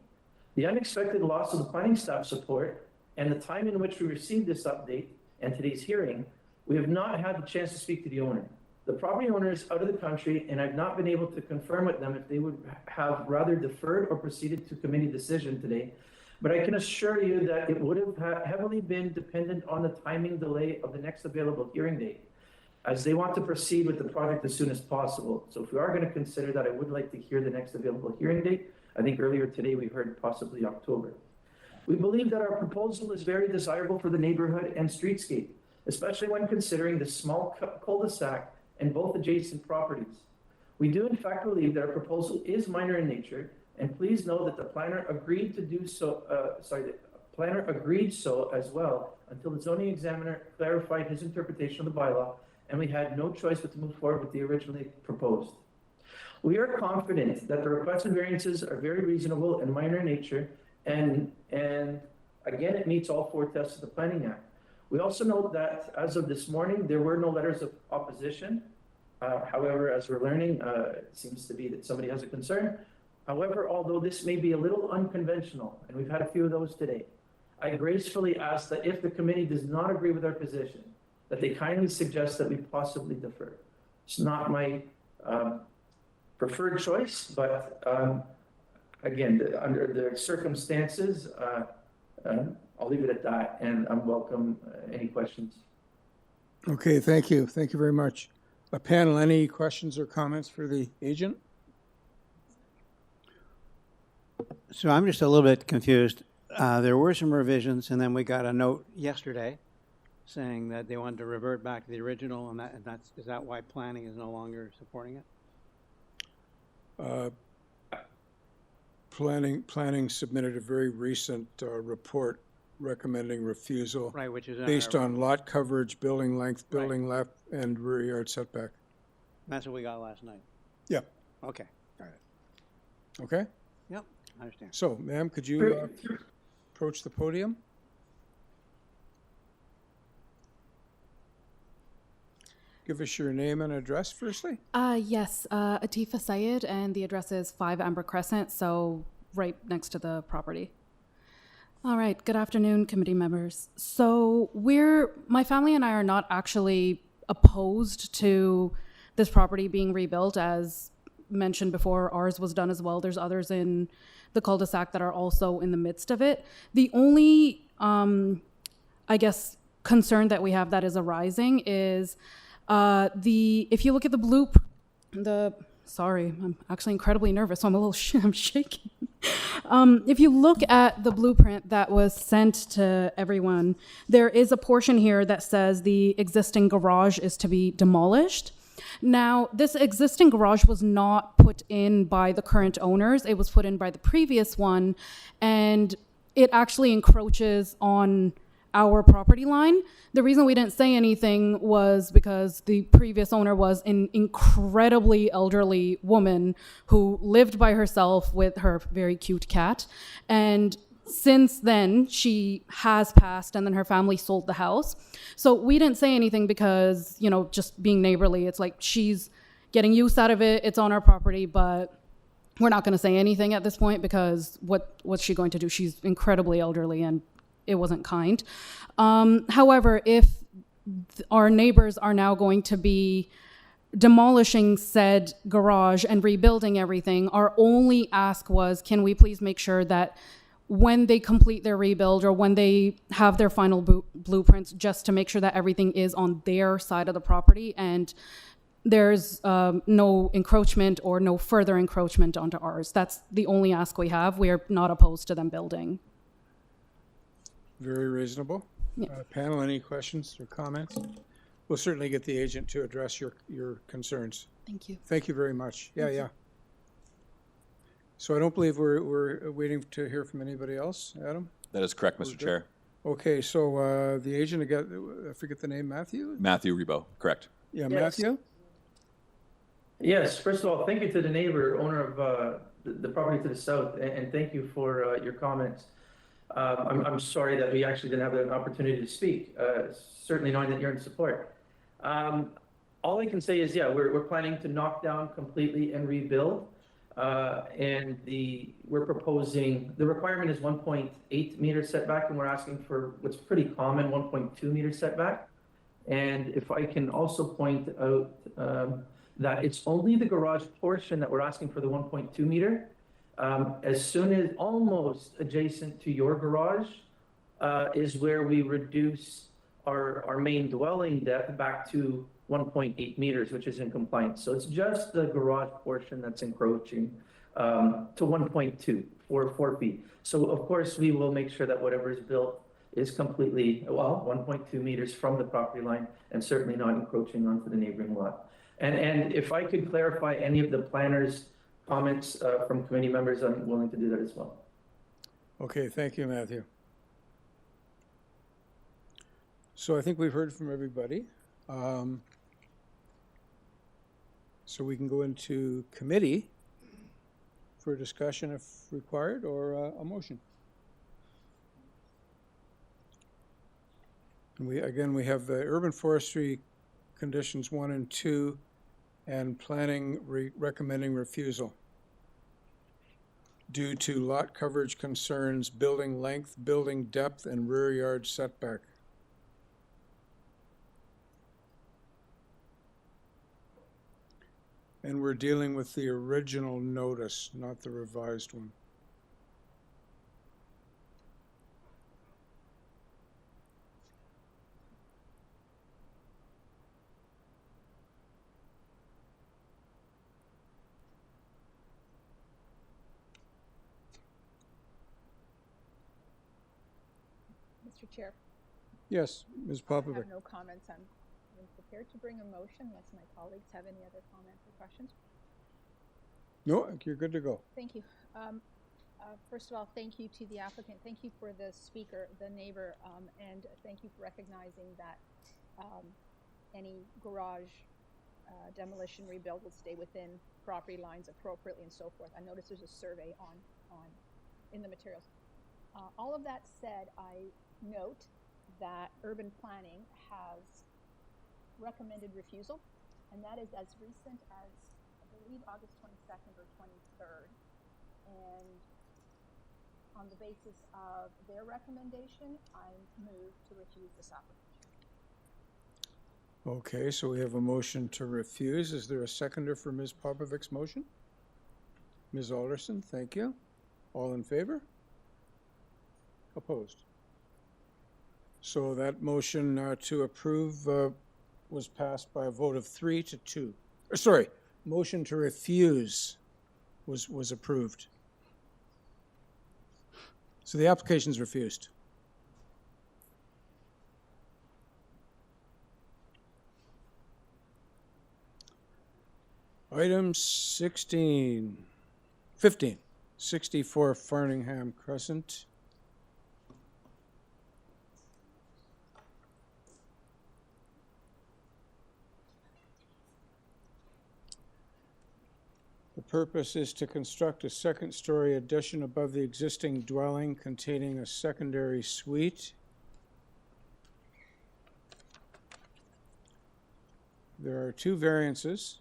The unexpected loss of the planning staff support and the time in which we received this update and today's hearing, we have not had the chance to speak to the owner. The property owner is out of the country, and I've not been able to confirm with them if they would have rather deferred or proceeded to committee decision today. But I can assure you that it would have heavily been dependent on the timing delay of the next available hearing date, as they want to proceed with the project as soon as possible. So if we are going to consider that, I would like to hear the next available hearing date. I think earlier today we heard possibly October. We believe that our proposal is very desirable for the neighborhood and streetscape, especially when considering the small cul-de-sac and both adjacent properties. We do in fact believe that our proposal is minor in nature, and please know that the planner agreed to do so, the planner agreed so as well until the zoning examiner clarified his interpretation of the bylaw, and we had no choice but to move forward with the originally proposed. We are confident that the requested variances are very reasonable and minor in nature, and again, it meets all 4 tests of the Planning Act. We also note that as of this morning, there were no letters of opposition. However, as we're learning, it seems to be that somebody has a concern. However, although this may be a little unconventional, and we've had a few of those today, I gracefully ask that if the committee does not agree with our position, that they kindly suggest that we possibly defer. It's not my preferred choice, but again, under the circumstances, I'll leave it at that, and I'm welcome any questions. Okay, thank you. Thank you very much. Panel, any questions or comments for the agent? So I'm just a little bit confused. There were some revisions, and then we got a note yesterday saying that they wanted to revert back to the original, and is that why planning is no longer supporting it? Planning submitted a very recent report recommending refusal, right, which is based on lot coverage, building length, building left, and rear yard setback. That's what we got last night. Yeah. Okay. Got it. Okay. Yep. I understand. So, ma'am, could you approach the podium? Give us your name and address firstly. Yes, Atifa Syed, and the address is 5 Amber Crescent, so right next to the property. All right, good afternoon, committee members. So my family and I are not actually opposed to this property being rebuilt. As mentioned before, ours was done as well. There's others in the cul-de-sac that are also in the midst of it. The only, I guess, concern that we have that is arising is if you look at the blueprint, sorry, I'm actually incredibly nervous, so I'm a little I'm shaking. If you look at the blueprint that was sent to everyone, there is a portion here that says the existing garage is to be demolished. Now, this existing garage was not put in by the current owners. It was put in by the previous one, and it actually encroaches on our property line. The reason we didn't say anything was because the previous owner was an incredibly elderly woman who lived by herself with her very cute cat. And since then, she has passed, and then her family sold the house. So we didn't say anything because, you know, just being neighborly, it's like she's getting use out of it. It's on our property, but we're not going to say anything at this point because what's she going to do? She's incredibly elderly, and it wasn't kind. However, if our neighbors are now going to be demolishing said garage and rebuilding everything, our only ask was, can we please make sure that when they complete their rebuild or when they have their final blueprints, just to make sure that everything is on their side of the property and there's no encroachment or no further encroachment onto ours. That's the only ask we have. We are not opposed to them building. Very reasonable. Yeah. Panel, any questions or comments? We'll certainly get the agent to address your concerns. Thank you. Thank you very much. Yeah, Thank you. yeah. So I don't believe we're waiting to hear from anybody else, Adam? That is correct, Mr. Chair. Okay, so the agent, again, I forget the name, Matthew? Matthew Rebo, correct. Yeah, Yes. Matthew? Yes, first of all, thank you to the neighbor, owner of the property to the south, and thank you for your comments. I'm sorry that we actually didn't have an opportunity to speak, certainly knowing that you're in support. All I can say is, yeah, we're planning to knock down completely and rebuild. And we're proposing, the requirement is 1.8 meter setback, and we're asking for what's pretty common, 1.2 meter setback. And if I can also point out that it's only the garage portion that we're asking for the 1.2 meter. As soon as almost adjacent to your garage is where we reduce our main dwelling depth back to 1.8 meters, which is in compliance. So it's just the garage portion that's encroaching to 1.2 or 4 feet. So of course we will make sure that whatever is built is completely, well, 1.2 meters from the property line and certainly not encroaching onto the neighboring lot. And if I could clarify any of the planners' comments from committee members, I'm willing to do that as well. Okay, thank you, Matthew. So I think we've heard from everybody. So we can go into committee for discussion if required, or a motion. And we have the urban forestry conditions 1 and 2 and planning recommending refusal due to lot coverage concerns, building length, building depth, and rear yard setback. And we're dealing with the original notice, not the revised one. Mr. Chair. Yes, Ms. I Popovic. have no comments. I'm prepared to bring a motion unless my colleagues have any other comments or questions. No, you're good to go. Thank you. First of all, thank you to the applicant. Thank you for the speaker, the neighbor, and thank you for recognizing that any garage demolition rebuild will stay within property lines appropriately and so forth. I noticed there's a survey in the materials. All of that said, I note that urban planning has recommended refusal, and that is as recent as, I believe, August 22nd or 23rd. And on the basis of their recommendation, I move to refuse this application. Okay, so we have a motion to refuse. Is there a seconder for Ms. Popovic's motion? Ms. Alderson, thank you. All in favor? Opposed? So that motion to approve was passed by a vote of 3 to 2. Sorry, motion to refuse was approved. So the application's refused. Item 15, 64 Farningham Crescent. purpose is to construct a second-story addition above the existing dwelling containing a secondary suite. There are 2 variances.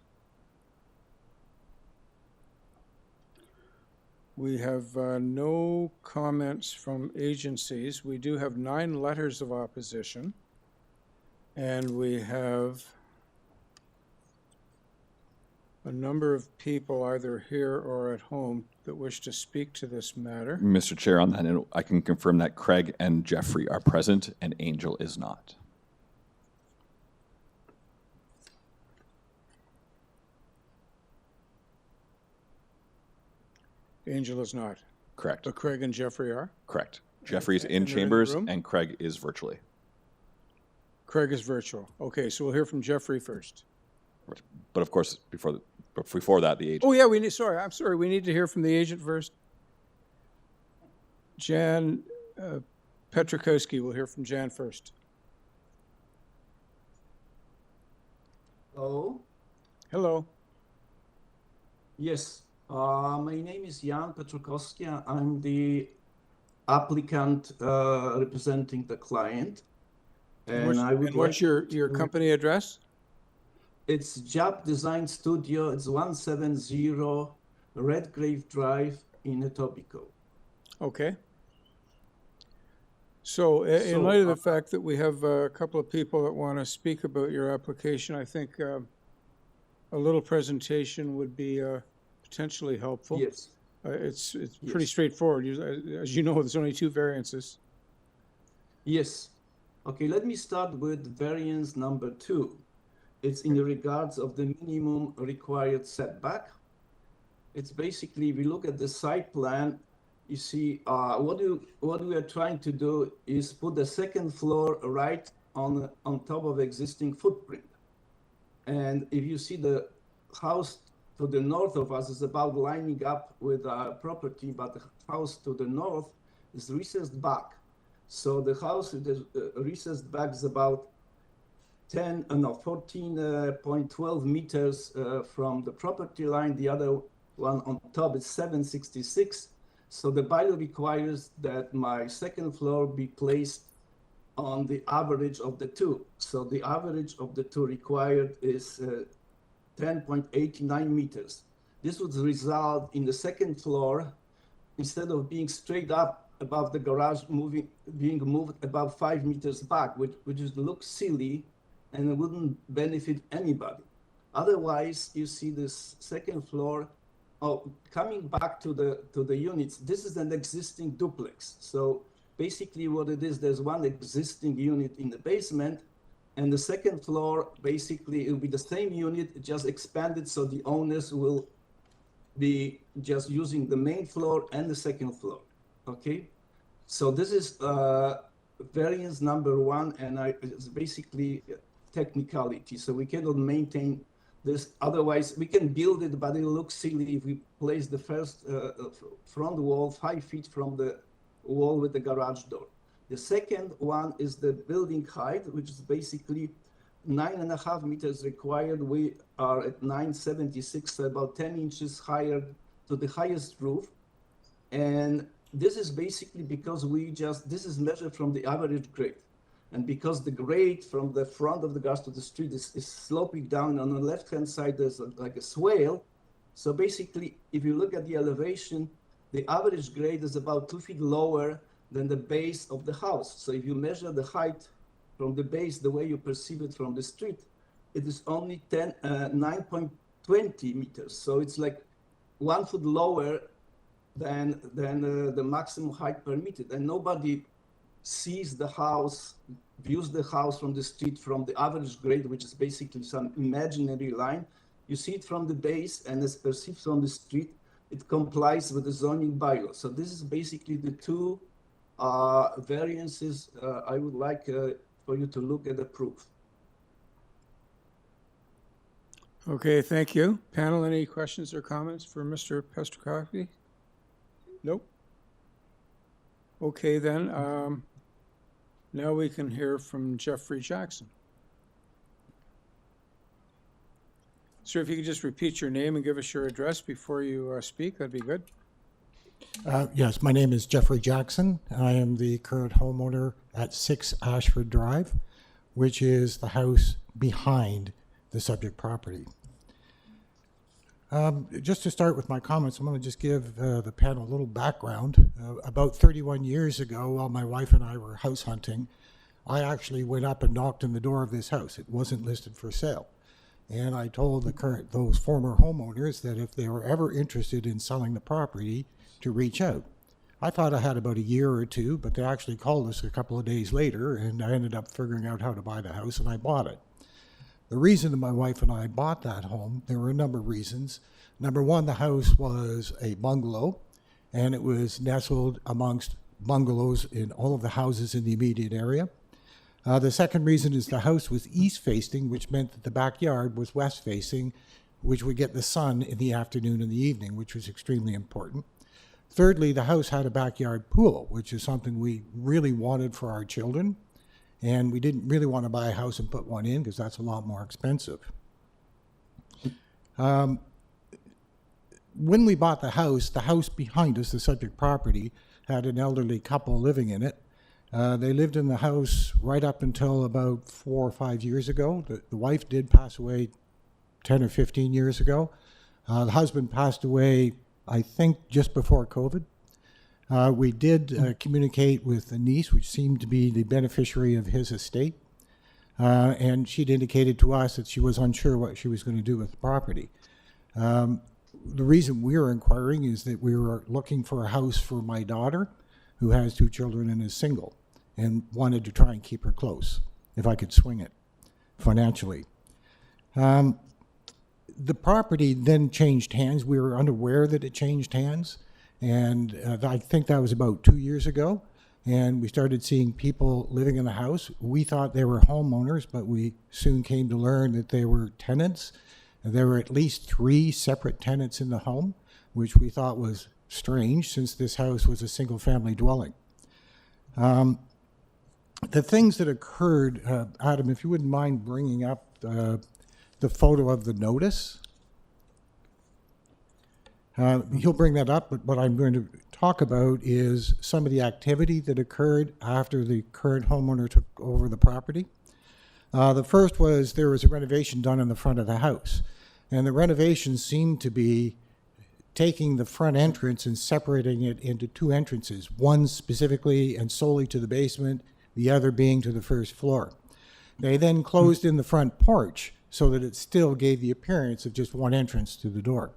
We have no comments from agencies. We do have 9 letters of opposition. And we have a number of people either here or at home that wish to speak to this matter. Mr. Chair, on that note, I can confirm that Craig and Jeffrey are present and Angel is not. Angel is not. Correct. But Craig and Jeffrey are? Correct. Jeffrey's And in they're in the chambers room? and Craig is virtually. Craig is virtual. Okay, so we'll hear from Jeffrey first. But of course, before that, the agent. Oh, yeah, I'm sorry. We need to hear from the agent first. Jan Petrikowski, we'll hear from Jan first. Hello. Hello. Yes, my name is Jan Petrikowski. I'm the applicant representing the client. And what's your company address? It's Job Design Studio. It's 170 Redgrave Drive in Etobicoke. Okay. So in light of the fact that we have a couple of people that want to speak about your application, I think a little presentation would be potentially helpful. Yes. It's pretty straightforward. As you know, there's only 2 variances. Yes. Okay, let me start with variance number 2. It's in regards of the minimum required setback. It's basically, if we look at the site plan, you see what we are trying to do is put the second floor right on top of existing footprint. And if you see the house to the north of us is about lining up with our property, but the house to the north is recessed back. So the house is recessed back is about 14.12 meters from the property line. The other one on top is 766. So the bylaw requires that my second floor be placed on the average of the 2. So the average of the 2 required is 10.89 meters. This would result in the second floor, instead of being straight up above the garage, being moved about 5 meters back, which looks silly and it wouldn't benefit anybody. Otherwise, you see this second floor. Oh, coming back to the units, this is an existing duplex. So basically what it is, there's one existing unit in the basement, and the second floor, basically it will be the same unit, just expanded, so the owners will be just using the main floor and the second floor, okay? So this is variance number 1, and it's basically technicality, so we cannot maintain this. Otherwise, we can build it, but it looks silly if we place the first front wall 5 feet from the wall with the garage door. The second one is the building height, which is basically 9.5 meters required. We are at 9.76, so about 10 inches higher to the highest roof. And this is basically because this is measured from the average grade. And because the grade from the front of the garage to the street is sloping down, on the left-hand side, there's like a swale. So basically, if you look at the elevation, the average grade is about 2 feet lower than the base of the house. So if you measure the height from the base, the way you perceive it from the street, it is only 9.20 meters. So it's like 1 foot lower than the maximum height permitted. And nobody sees the house, views the house from the street from the average grade, which is basically some imaginary line. You see it from the base, and as perceived from the street, it complies with the zoning bylaw. So this is basically the 2 variances I would like for you to look at the proof. Okay, thank you. Panel, any questions or comments for Mr. Pestrikowski? Nope. Okay, then. Now we can hear from Jeffrey Jackson. Sir, if you could just repeat your name and give us your address before you speak, that'd be good. Yes, my name is Jeffrey Jackson. I am the current homeowner at 6 Ashford Drive, which is the house behind the subject property. Just to start with my comments, I'm going to just give the panel a little background. About 31 years ago, while my wife and I were house hunting, I actually went up and knocked on the door of this house. It wasn't listed for sale. And I told those former homeowners that if they were ever interested in selling the property, to reach out. I thought I had about a year or two, but they actually called us a couple of days later, and I ended up figuring out how to buy the house, and I bought it. The reason that my wife and I bought that home, there were a number of reasons. Number one, the house was a bungalow, and it was nestled amongst bungalows in all of the houses in the immediate area. The second reason is the house was east-facing, which meant that the backyard was west-facing, which would get the sun in the afternoon and the evening, which was extremely important. Thirdly, the house had a backyard pool, which is something we really wanted for our children, and we didn't really want to buy a house and put one in because that's a lot more expensive. When we bought the house behind us, the subject property, had an elderly couple living in it. They lived in the house right up until about 4 or 5 years ago. The wife did pass away 10 or 15 years ago. The husband passed away, I think, just before COVID. We did communicate with the niece, which seemed to be the beneficiary of his estate. And she'd indicated to us that she was unsure what she was going to do with the property. The reason we were inquiring is that we were looking for a house for my daughter, who has 2 children and is single, and wanted to try and keep her close, if I could swing it financially. The property then changed hands. We were unaware that it changed hands, and I think that was about 2 years ago, and we started seeing people living in the house. We thought they were homeowners, but we soon came to learn that they were tenants. There were at least 3 separate tenants in the home, which we thought was strange since this house was a single-family dwelling. The things that occurred, Adam, if you wouldn't mind bringing up the photo of the notice. He'll bring that up, but what I'm going to talk about is some of the activity that occurred after the current homeowner took over the property. The first was there was a renovation done in the front of the house, and the renovation seemed to be taking the front entrance and separating it into 2 entrances, one specifically and solely to the basement, the other being to the first floor. They then closed in the front porch so that it still gave the appearance of just one entrance to the door.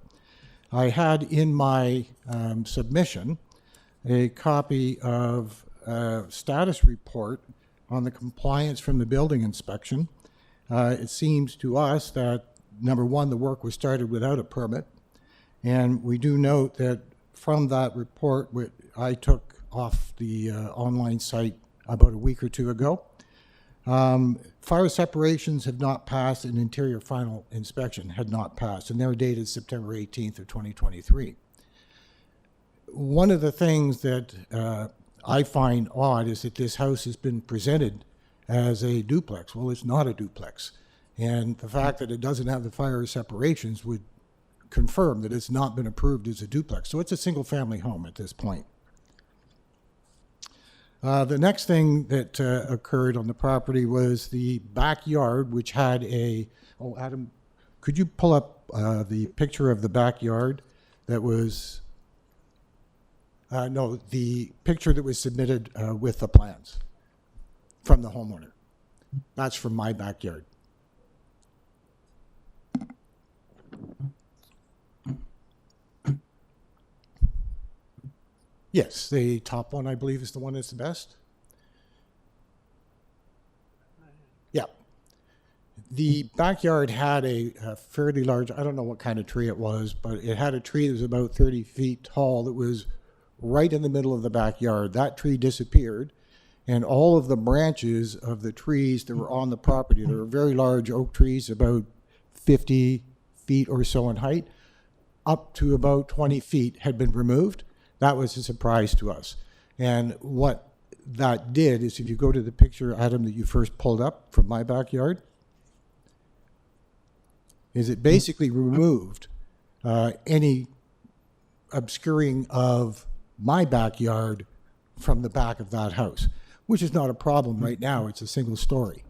I had in my submission a copy of a status report on the compliance from the building inspection. It seems to us that, number one, the work was started without a permit, and we do note that from that report, which I took off the online site about a week or 2 ago, fire separations have not passed, and interior final inspection had not passed, and they were dated September 18th of 2023. One of the things that I find odd is that this house has been presented as a duplex. Well, it's not a duplex, and the fact that it doesn't have the fire separations would confirm that it's not been approved as a duplex. So it's a single-family home at this point. The next thing that occurred on the property was the backyard, which had a, oh, Adam, could you pull up the picture of the backyard that was, no, the picture that was submitted with the plans from the homeowner. That's from my backyard. Yes, the top one, I believe, is the one that's the best. Yeah. The backyard had a fairly large, I don't know what kind of tree it was, but it had a tree that was about 30 feet tall that was right in the middle of the backyard. That tree disappeared, and all of the branches of the trees that were on the property, there were very large oak trees, about 50 feet or so in height, up to about 20 feet had been removed. That was a surprise to us. And what that did is, if you go to the picture, Adam, that you first pulled up from my backyard, is it basically removed any obscuring of my backyard from the back of that house, which is not a problem right now. It's a single story.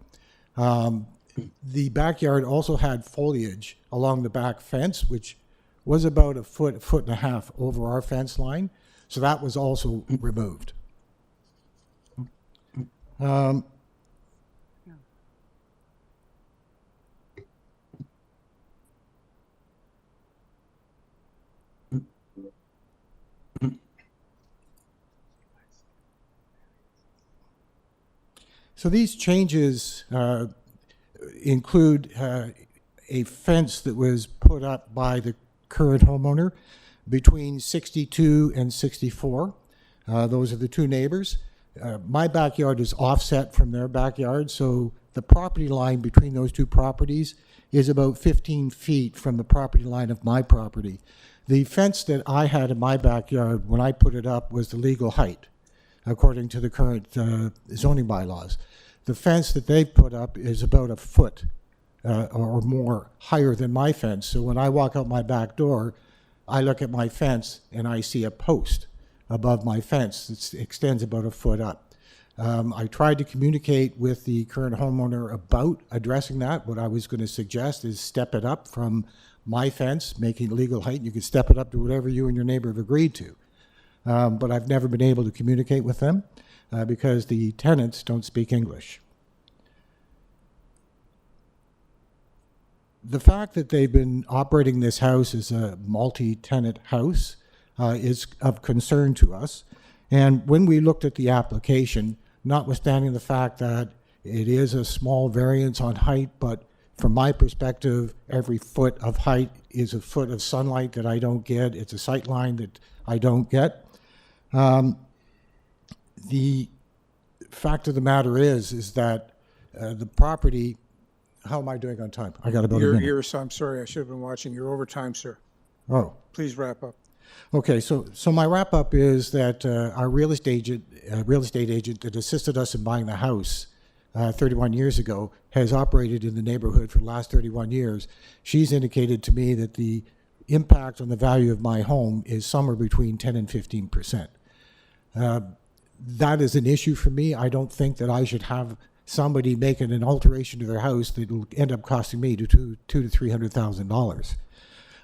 The backyard also had foliage along the back fence, which was about a foot and a half over our fence line. So that was also removed. So these changes include a fence that was put up by the current homeowner between 62 and 64. Those are the two neighbors. My backyard is offset from their backyard, so the property line between those two properties is about 15 feet from the property line of my property. The fence that I had in my backyard when I put it up was the legal height, according to the current zoning bylaws. The fence that they've put up is about a foot or more higher than my fence. So when I walk out my back door, I look at my fence and I see a post above my fence that extends about a foot up. I tried to communicate with the current homeowner about addressing that. What I was going to suggest is step it up from my fence, making it legal height. You could step it up to whatever you and your neighbor have agreed to. But I've never been able to communicate with them because the tenants don't speak English. The fact that they've been operating this house as a multi-tenant house is of concern to us. And when we looked at the application, notwithstanding the fact that it is a small variance on height, but from my perspective, every foot of height is a foot of sunlight that I don't get. It's a sight line that I don't get. The fact of the matter is that the property, how am I doing on time? I got about a minute. I'm sorry, I should have been watching. You're over time, sir. Oh. Please wrap up. Okay, so my wrap up is that our real estate agent that assisted us in buying the house 31 years ago has operated in the neighborhood for the last 31 years. She's indicated to me that the impact on the value of my home is somewhere between 10 and 15%. That is an issue for me. I don't think that I should have somebody making an alteration to their house that will end up costing me $200,000 to $300,000.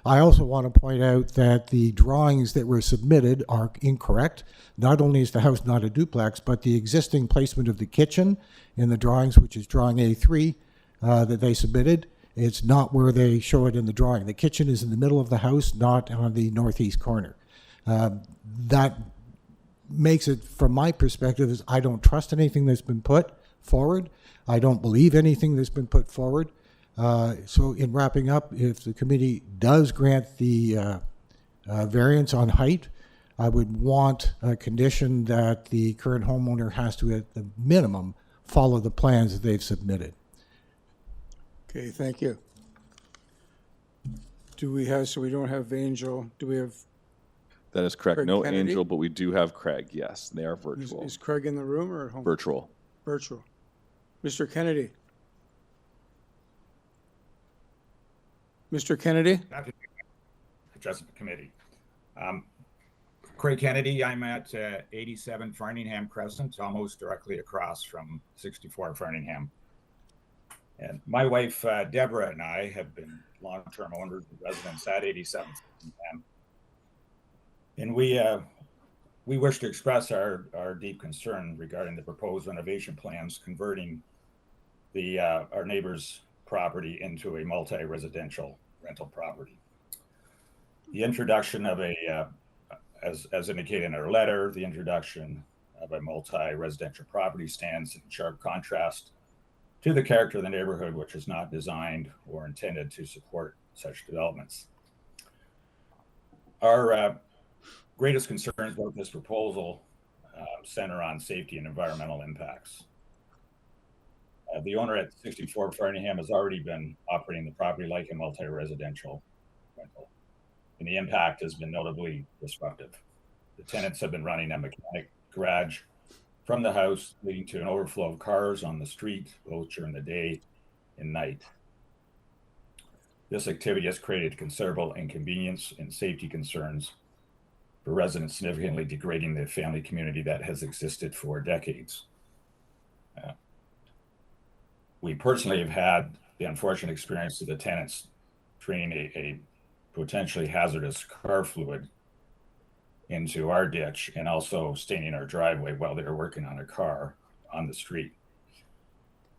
I also want to point out that the drawings that were submitted are incorrect. Not only is the house not a duplex, but the existing placement of the kitchen in the drawings, which is drawing A3 that they submitted, it's not where they show it in the drawing. The kitchen is in the middle of the house, not on the northeast corner. That makes it, from my perspective, is I don't trust anything that's been put forward. I don't believe anything that's been put forward. So in wrapping up, if the committee does grant the variance on height, I would want a condition that the current homeowner has to, at the minimum, follow the plans that they've submitted. Okay, thank you. Do we have, so we don't have Angel, do we have? That is correct. Craig No Kennedy? Angel, but we do have Craig. Yes, they are virtual. Is Craig in the room or at home? Virtual. Virtual. Mr. Kennedy? Mr. Kennedy? Addressing the committee. Craig Kennedy, I'm at 87 Farningham Crescent, almost directly across from 64 Farningham. And my wife, Deborah, and I have been long-term owners and residents at 87 Farningham. And we wish to express our deep concern regarding the proposed renovation plans converting our neighbor's property into a multi-residential rental property. The introduction of as indicated in our letter, the introduction of a multi-residential property stands in sharp contrast to the character of the neighborhood, which is not designed or intended to support such developments. Our greatest concerns about this proposal center on safety and environmental impacts. The owner at 64 Farningham has already been operating the property like a multi-residential rental, and the impact has been notably disruptive. The tenants have been running a mechanic garage from the house, leading to an overflow of cars on the street, both during the day and night. This activity has created considerable inconvenience and safety concerns for residents, significantly degrading the family community that has existed for decades. We personally have had the unfortunate experience of the tenants treating a potentially hazardous car fluid into our ditch and also staining our driveway while they were working on a car on the street.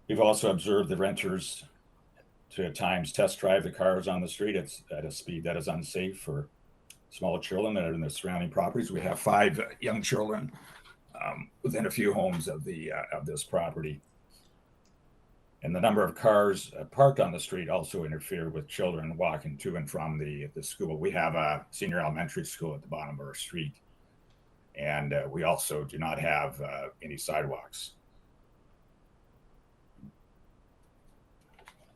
We've also observed the renters to at times test drive the cars on the street at a speed that is unsafe for small children that are in the surrounding properties. We have 5 young children within a few homes of this property. And the number of cars parked on the street also interfere with children walking to and from the school. We have a senior elementary school at the bottom of our street. And we also do not have any sidewalks.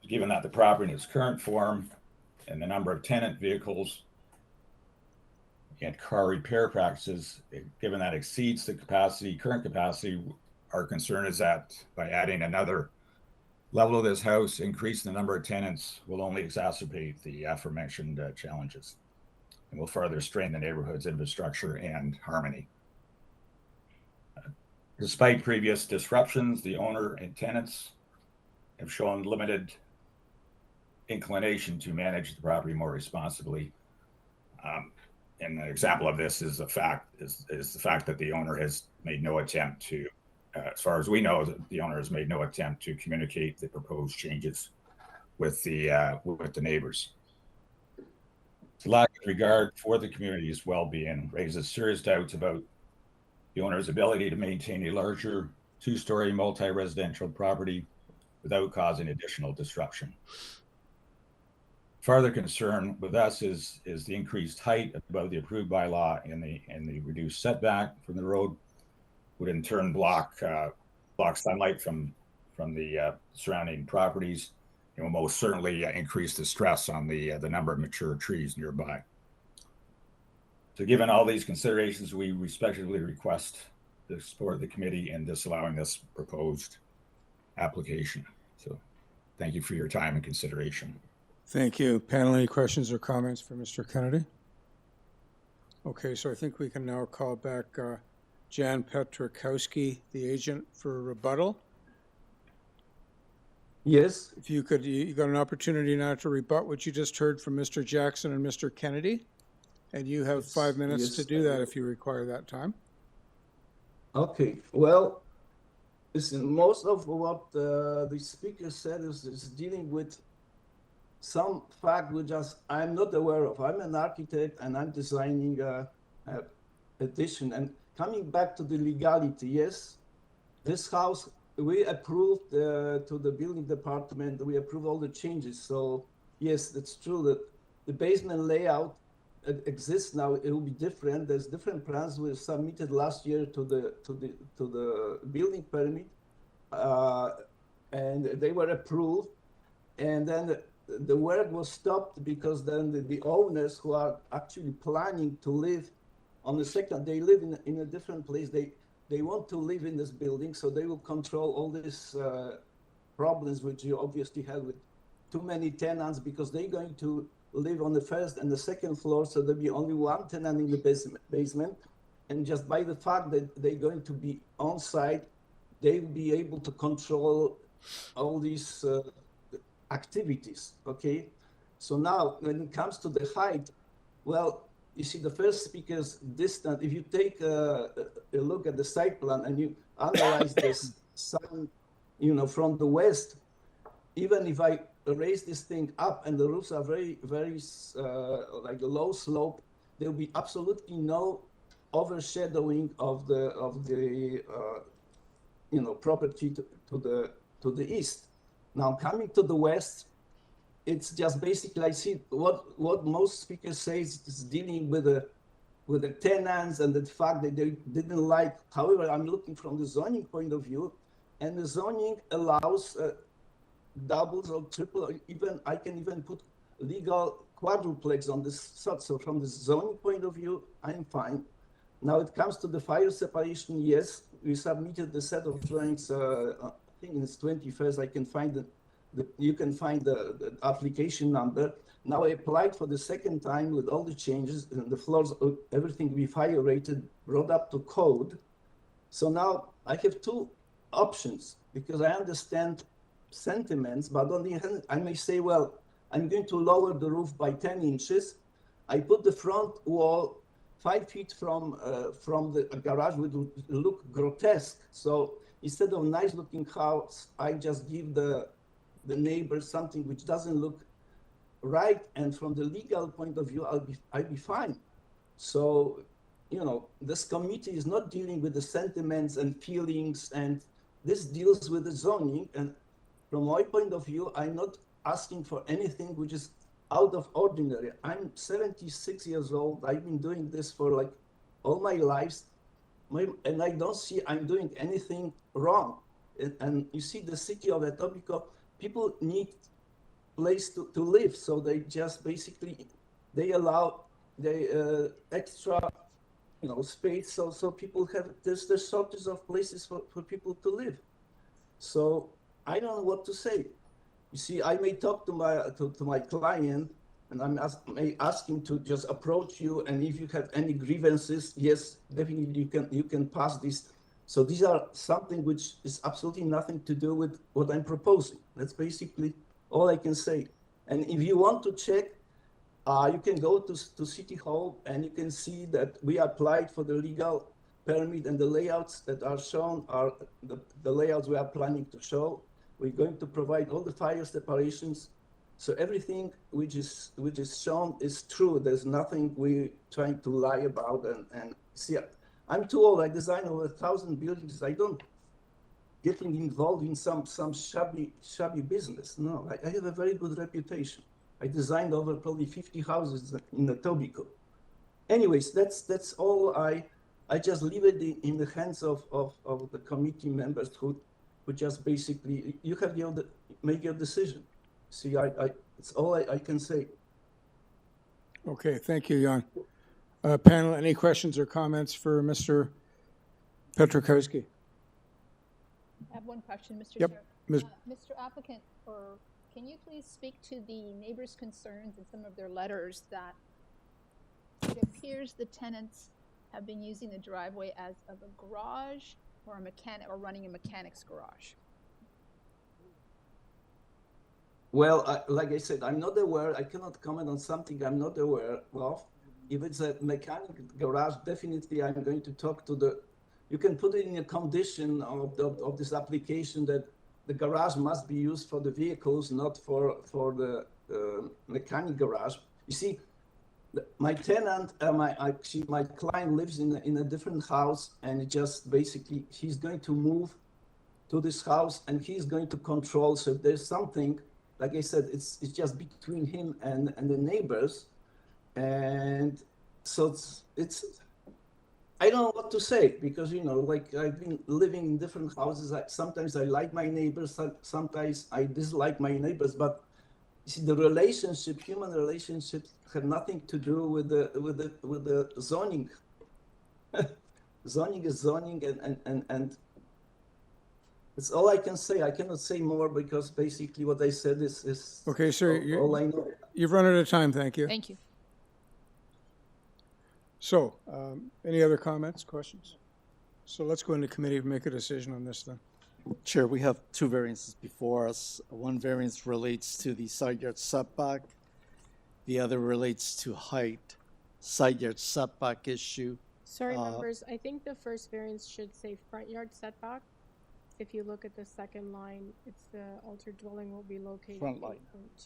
Given that the property in its current form and the number of tenant vehicles and car repair practices, given that exceeds the current capacity, our concern is that by adding another level of this house, increasing the number of tenants will only exacerbate the aforementioned challenges and will further strain the neighborhood's infrastructure and harmony. Despite previous disruptions, the owner and tenants have shown limited inclination to manage the property more responsibly. And an example of this is the fact that the owner has made no attempt to, as far as we know, the owner has made no attempt to communicate the proposed changes with the neighbors. The lack of regard for the community's well-being raises serious doubts about the owner's ability to maintain a larger 2-story multi-residential property without causing additional disruption. Further concern with us is the increased height above the approved bylaw and the reduced setback from the road would in turn block sunlight from the surrounding properties and will most certainly increase the stress on the number of mature trees nearby. So given all these considerations, we respectfully request the support of the committee in disallowing this proposed application. So thank you for your time and consideration. Thank you. Panel, any questions or comments for Mr. Kennedy? Okay, so I think we can now call back Jan Petrikowski, the agent, for rebuttal. Yes. If you could, you got an opportunity now to rebut what you just heard from Mr. Jackson and Mr. Kennedy. And you have 5 minutes to do that if you require that time. Okay, well, listen, most of what the speaker said is dealing with some fact which I'm not aware of. I'm an architect and I'm designing a addition. And coming back to the legality, yes, this house, we approved to the building department, we approved all the changes. So yes, it's true that the basement layout exists now. It will be different. There's different plans we submitted last year to the building permit, and they were approved. And then the work was stopped because then the owners who are actually planning to live on the second, they live in a different place. They want to live in this building, so they will control all these problems which you obviously have with too many tenants, because they're going to live on the first and the second floor, so there'll be only one tenant in the basement. And just by the fact that they're going to be on site, they'll be able to control all these activities, okay? So now, when it comes to the height, well, you see the first speaker's distance, if you take a look at the site plan and you analyze this sun, from the west, even if I raise this thing up and the roofs are very, very like a low slope, there will be absolutely no overshadowing of the property to the east. Now coming to the west, it's just basically, I see what most speakers say is dealing with the tenants and the fact that they didn't like. However, I'm looking from the zoning point of view, and the zoning allows doubles or triple, or even I can even put legal quadruplex on this side. So from the zoning point of view, I'm fine. Now it comes to the fire separation. Yes, we submitted the set of drawings. I think it's 21st. I can find you can find the application number. Now I applied for the second time with all the changes, and the floors, everything be fire rated, brought up to code. So now I have two options, because I understand sentiments, but on the other hand, I may say, well, I'm going to lower the roof by 10 inches. I put the front wall 5 feet from the garage, which would look grotesque. So instead of nice looking house, I just give the neighbors something which doesn't look right. And from the legal point of view, I'll be fine. So, you know, this committee is not dealing with the sentiments and feelings, and this deals with the zoning. And from my point of view, I'm not asking for anything which is out of ordinary. I'm 76 years old. I've been doing this for like all my life, and I don't see I'm doing anything wrong. And you see, the city of Etobicoke, people need place to live, so they just basically they allow the extra, you know, space, so people have there's shortage of places for people to live. So I don't know what to say. You see, I may talk to my client, and may ask him to just approach you, and if you have any grievances, yes, definitely you can pass this. So these are something which is absolutely nothing to do with what I'm proposing. That's basically all I can say. And if you want to check, you can go to City Hall, and you can see that we applied for the legal permit, and the layouts that are shown are the layouts we are planning to show. We're going to provide all the fire separations. So everything which is shown is true. There's nothing we're trying to lie about. And see, I'm too old. I designed over 1,000 buildings. I don't getting involved in some shabby business. No, I have a very good reputation. I designed over probably 50 houses in Etobicoke. Anyways, that's all. I just leave it in the hands of the committee members who just basically, you have make your decision. See, it's all I can say. Okay, thank you, Jan. Panel, any questions or comments for Mr. Petrikowski? I have one question, Mr. Yep. Chair. Mr. Applicant, can you please speak to the neighbors' concerns and some of their letters that it appears the tenants have been using the driveway as of a garage or a mechanic, or running a mechanic's garage? Well, like I said, I'm not aware. I cannot comment on something I'm not aware of. If it's a mechanic garage, definitely I'm going to talk to the. You can put it in a condition of this application that the garage must be used for the vehicles, not for the mechanic garage. You see, my tenant, my client lives in a different house, and it just basically he's going to move to this house, and he's going to control. So if there's something, like I said, it's just between him and the neighbors, and so it's I don't know what to say, because you know, like I've been living in different houses. Sometimes I like my neighbors, sometimes I dislike my neighbors, but you see, the relationship, human relationships, have nothing to do with the zoning. Zoning is zoning, and it's all I can say. I cannot say more, because basically what I said is okay, sir. All I know. You've run out of time. Thank you. Thank you. So, any other comments, questions? So let's go into committee to make a decision on this then. Chair, we have two variances before us. One variance relates to the side yard setback. The other relates to height. Side yard setback issue. Sorry, members, I think the first variance should say front yard setback. If you look at the second line, it's the altered dwelling will be located 8.2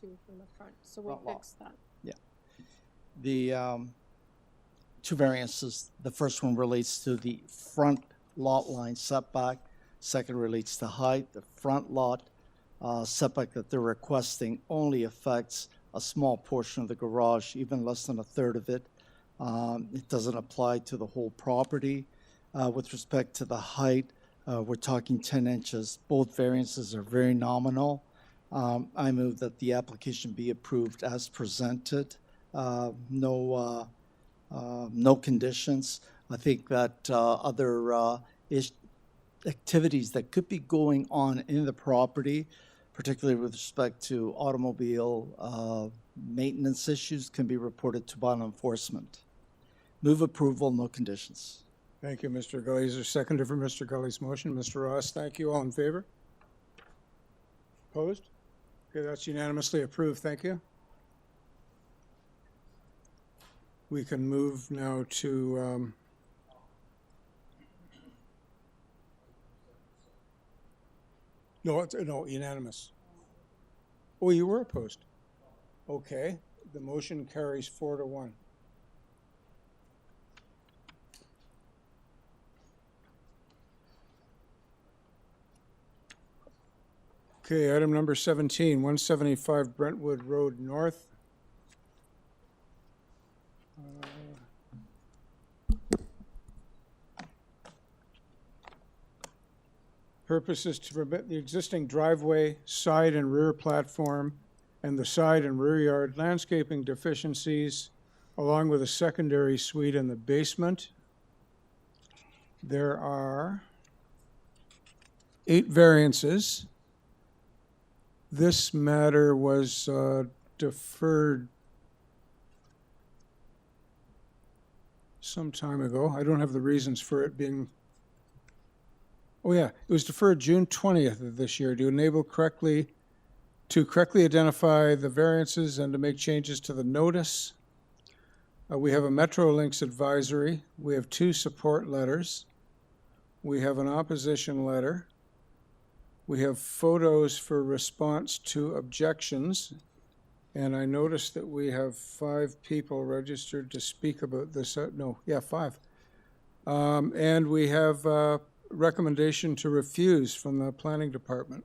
from the front. So we'll fix that. Yeah. The two variances, the first one relates to the front lot line setback. Second relates to height. The front lot setback that they're requesting only affects a small portion of the garage, even less than a third of it. It doesn't apply to the whole property. With respect to the height, we're talking 10 inches. Both variances are very nominal. I move that the application be approved as presented. No conditions. I think that other activities that could be going on in the property, particularly with respect to automobile maintenance issues, can be reported to bond enforcement. Move approval, no conditions. Thank you, Mr. Gully. Is there a seconder for Mr. Gully's motion? Mr. Ross, thank you. All in favor? Opposed? Okay, that's unanimously approved. Thank you. We can move now to no, unanimous. Oh, you were opposed. Okay, the motion carries 4-1. Okay, item number 17, 175 Brentwood Road North. Purpose is to permit the existing driveway, side and rear platform, and the side and rear yard landscaping deficiencies, along with a secondary suite in the basement. There are 8 variances. This matter was deferred some time ago. I don't have the reasons for it being. Oh yeah, it was deferred June 20th of this year to correctly identify the variances and to make changes to the notice. We have a Metrolinx advisory. We have 2 support letters. We have an opposition letter. We have photos for response to objections. And I noticed that we have 5 people registered to speak about this. 5. And we have a recommendation to refuse from the planning department.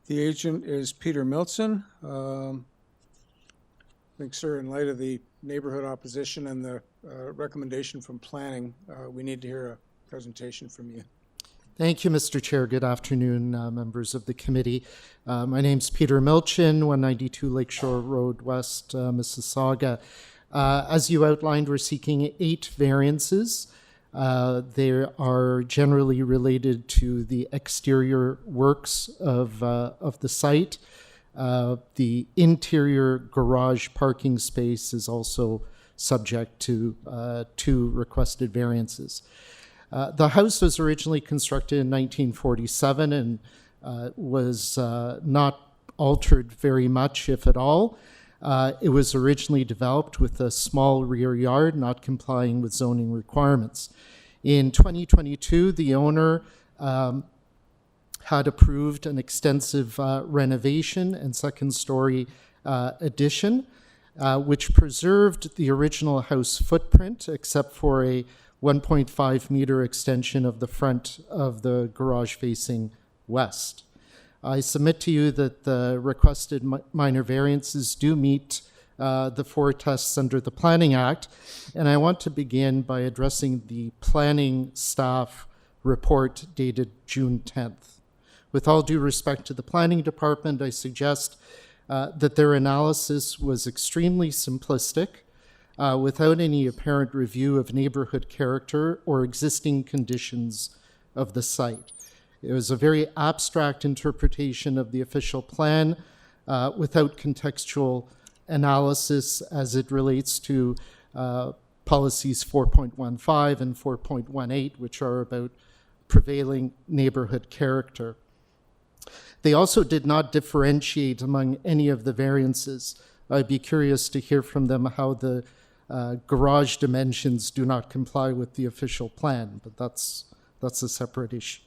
The agent is Peter Miltson. I think, sir, in light of the neighborhood opposition and the recommendation from planning, we need to hear a presentation from you. Thank you, Mr. Chair. Good afternoon, members of the committee. My name's Peter Milchin, 192 Lakeshore Road West, Mississauga. As you outlined, we're seeking 8 variances. They are generally related to the exterior works of the site. The interior garage parking space is also subject to 2 requested variances. The house was originally constructed in 1947 and was not altered very much, if at all. It was originally developed with a small rear yard, not complying with zoning requirements. In 2022, the owner had approved an extensive renovation and second-story addition, which preserved the original house footprint, except for a 1.5 meter extension of the front of the garage facing west. I submit to you that the requested minor variances do meet the 4 tests under the Planning Act, and I want to begin by addressing the planning staff report dated June 10th. With all due respect to the planning department, I suggest that their analysis was extremely simplistic, without any apparent review of neighborhood character or existing conditions of the site. It was a very abstract interpretation of the official plan without contextual analysis as it relates to policies 4.15 and 4.18, which are about prevailing neighborhood character. They also did not differentiate among any of the variances. I'd be curious to hear from them how the garage dimensions do not comply with the official plan, but that's a separate issue.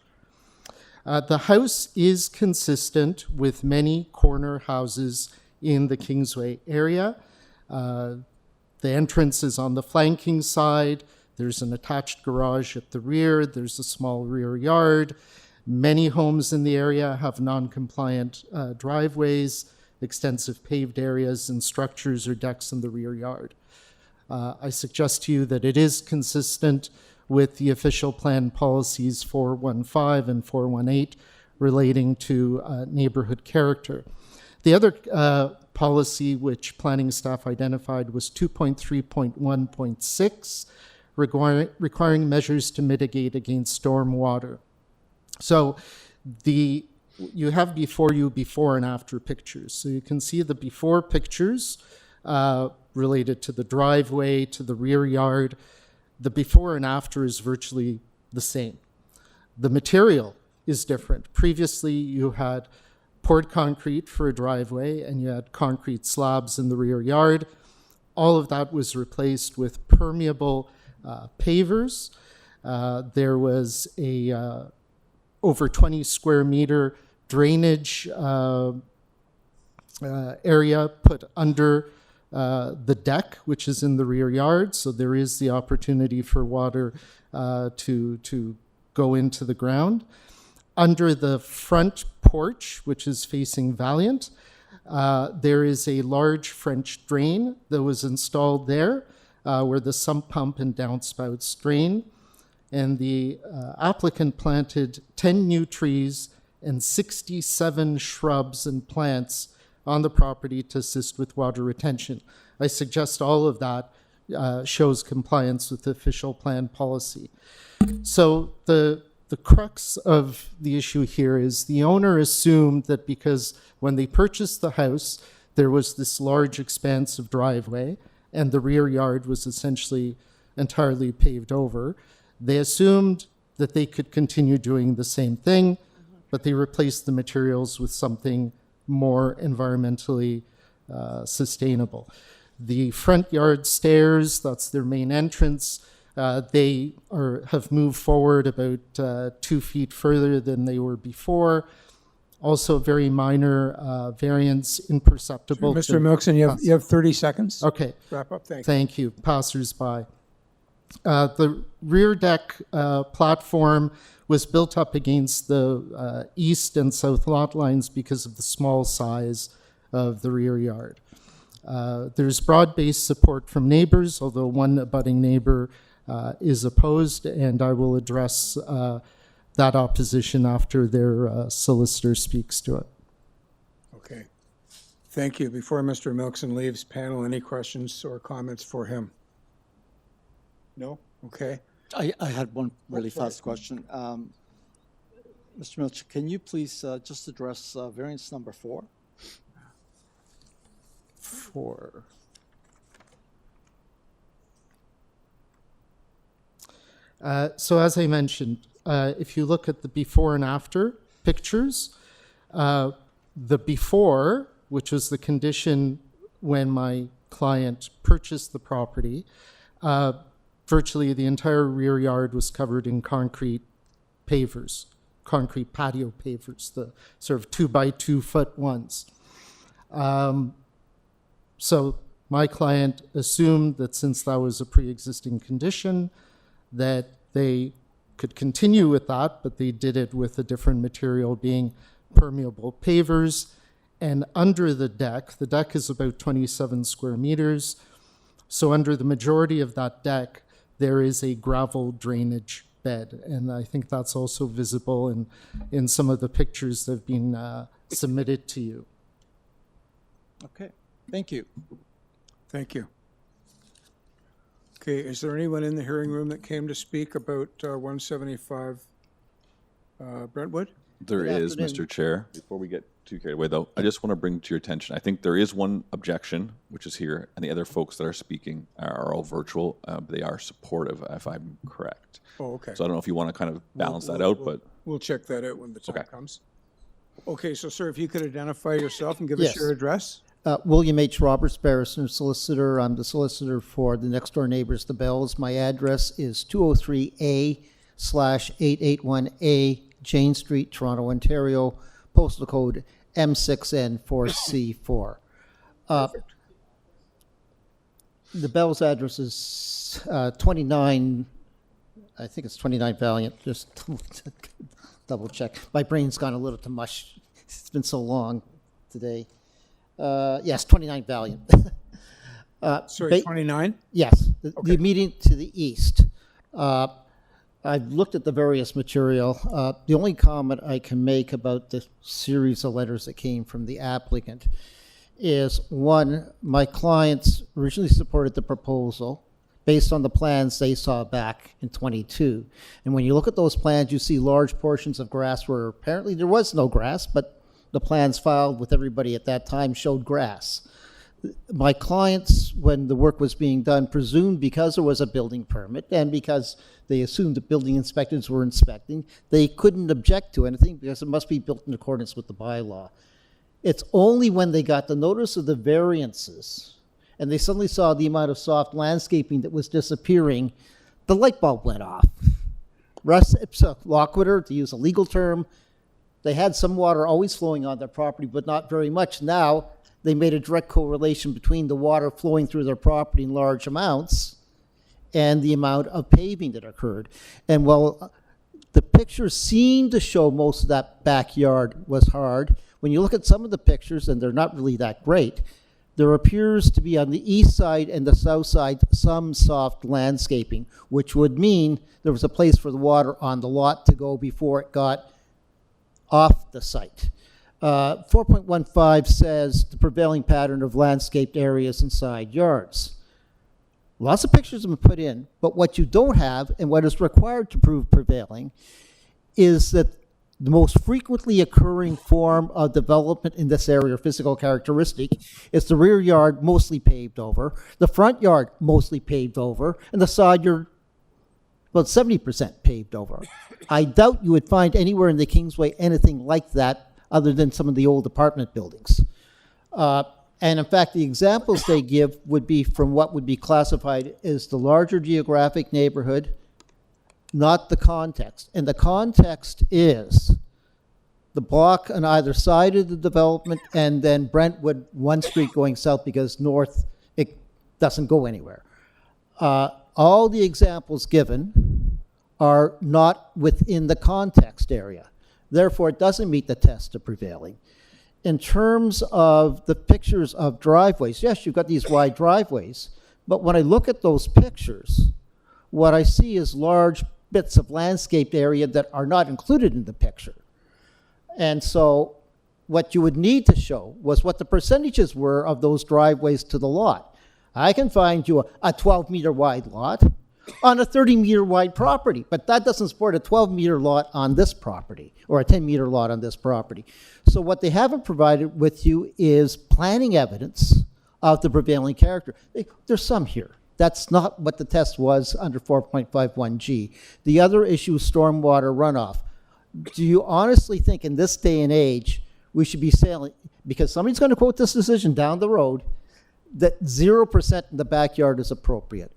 The house is consistent with many corner houses in the Kingsway area. The entrance is on the flanking side. There's an attached garage at the rear. There's a small rear yard. Many homes in the area have non-compliant driveways, extensive paved areas, and structures or decks in the rear yard. I suggest to you that it is consistent with the official plan policies 415 and 418 relating to neighborhood character. The other policy which planning staff identified was 2.3.1.6, requiring measures to mitigate against storm water. So You have before you before and after pictures. So you can see the before pictures related to the driveway, to the rear yard. The before and after is virtually the same. The material is different. Previously, you had poured concrete for a driveway and you had concrete slabs in the rear yard. All of that was replaced with permeable pavers. There was a over 20 square meter drainage area put under the deck, which is in the rear yard. So there is the opportunity for water to go into the ground. Under the front porch, which is facing Valiant, there is a large French drain that was installed there where the sump pump and downspouts drain. And the applicant planted 10 new trees and 67 shrubs and plants on the property to assist with water retention. I suggest all of that shows compliance with the official plan policy. So the crux of the issue here is the owner assumed that because when they purchased the house, there was this large expanse of driveway and the rear yard was essentially entirely paved over. They assumed that they could continue doing the same thing, but they replaced the materials with something more environmentally sustainable. The front yard stairs, that's their main entrance, they have moved forward about 2 feet further than they were before. Also, very minor variance, imperceptible. Mr. Milkson, you have 30 seconds. Okay. Wrap up. Thank you. Thank you. Passers-by. The rear deck platform was built up against the east and south lot lines because of the small size of the rear yard. There's broad-based support from neighbors, although one abutting neighbor is opposed, and I will address that opposition after their solicitor speaks to it. Okay. Thank you. Before Mr. Milkson leaves, panel, any questions or comments for him? No? Okay. I had one really fast question. Mr. Milch, can you please just address variance number 4? 4. So as I mentioned, if you look at the before and after pictures, the before, which was the condition when my client purchased the property, virtually the entire rear yard was covered in concrete pavers, concrete patio pavers, the sort of 2 by 2 foot ones. So my client assumed that since that was a pre-existing condition, that they could continue with that, but they did it with a different material being permeable pavers. And under the deck is about 27 square meters. So under the majority of that deck, there is a gravel drainage bed. And I think that's also visible in some of the pictures that have been submitted to you. Okay, thank you. Thank you. Okay, is there anyone in the hearing room that came to speak about 175 Brentwood? There is, Mr. Chair. Before we get too carried away, though, I just want to bring to your attention, I think there is one objection, which is here, and the other folks that are speaking are all virtual. They are supportive, if I'm correct. Oh, okay. So I don't know if you want to kind of balance that out, but... We'll check that out when the time comes. Okay, so sir, if you could identify yourself and give us your address. William H. Roberts, barrister, solicitor. I'm the solicitor for the next door neighbors, the Bells. My address is 203A/881A Jane Street, Toronto, Ontario, postal code M6N4C4. The Bells address is 29, I think it's 29 Valiant, just double check. My brain's gone a little to mush. It's been so long today. Yes, 29 Valiant. Sorry, 29? Yes, the immediate to the east. I've looked at the various material. The only comment I can make about the series of letters that came from the applicant is, one, my clients originally supported the proposal based on the plans they saw back in 22. And when you look at those plans, you see large portions of grass where apparently there was no grass, but the plans filed with everybody at that time showed grass. My clients, when the work was being done, presumed because there was a building permit and because they assumed the building inspectors were inspecting, they couldn't object to anything because it must be built in accordance with the bylaw. It's only when they got the notice of the variances and they suddenly saw the amount of soft landscaping that was disappearing, the light bulb went off. Res ipsa loquitur, to use a legal term, they had some water always flowing on their property, but not very much. Now, they made a direct correlation between the water flowing through their property in large amounts and the amount of paving that occurred. And while the pictures seem to show most of that backyard was hard, when you look at some of the pictures, and they're not really that great, there appears to be on the east side and the south side some soft landscaping, which would mean there was a place for the water on the lot to go before it got off the site. 4.15 says the prevailing pattern of landscaped areas and side yards. Lots of pictures have been put in, but what you don't have and what is required to prove prevailing is that the most frequently occurring form of development in this area, or physical characteristic, is the rear yard mostly paved over, the front yard mostly paved over, and the side yard about 70% paved over. I doubt you would find anywhere in the Kingsway anything like that other than some of the old apartment buildings. And in fact, the examples they give would be from what would be classified as the larger geographic neighborhood, not the context. And the context is the block on either side of the development and then Brentwood, one street going south because north, it doesn't go anywhere. All the examples given are not within the context area. Therefore, it doesn't meet the test of prevailing. In terms of the pictures of driveways, yes, you've got these wide driveways, but when I look at those pictures, what I see is large bits of landscaped area that are not included in the picture. And so what you would need to show was what the percentages were of those driveways to the lot. I can find you a 12-meter wide lot on a 30-meter wide property, but that doesn't support a 12-meter lot on this property or a 10-meter lot on this property. So what they haven't provided with you is planning evidence of the prevailing character. There's some here. That's not what the test was under 4.51G. The other issue is stormwater runoff. Do you honestly think in this day and age we should be sailing, because somebody's going to quote this decision down the road, that 0% in the backyard is appropriate?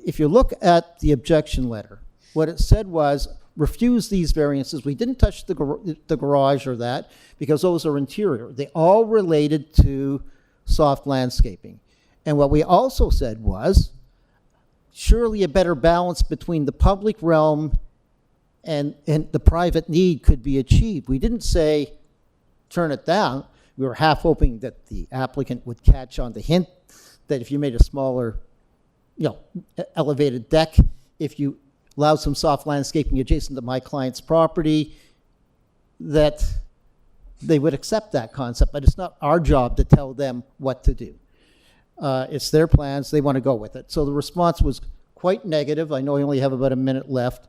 If you look at the objection letter, what it said was, refuse these variances. We didn't touch the garage or that because those are interior. They all related to soft landscaping. And what we also said was, surely a better balance between the public realm and the private need could be achieved. We didn't say turn it down. We were half hoping that the applicant would catch on the hint that if you made a smaller, elevated deck, if you allowed some soft landscaping adjacent to my client's property, that they would accept that concept, but it's not our job to tell them what to do. It's their plans, they want to go with it. So the response was quite negative. I know I only have about a minute left.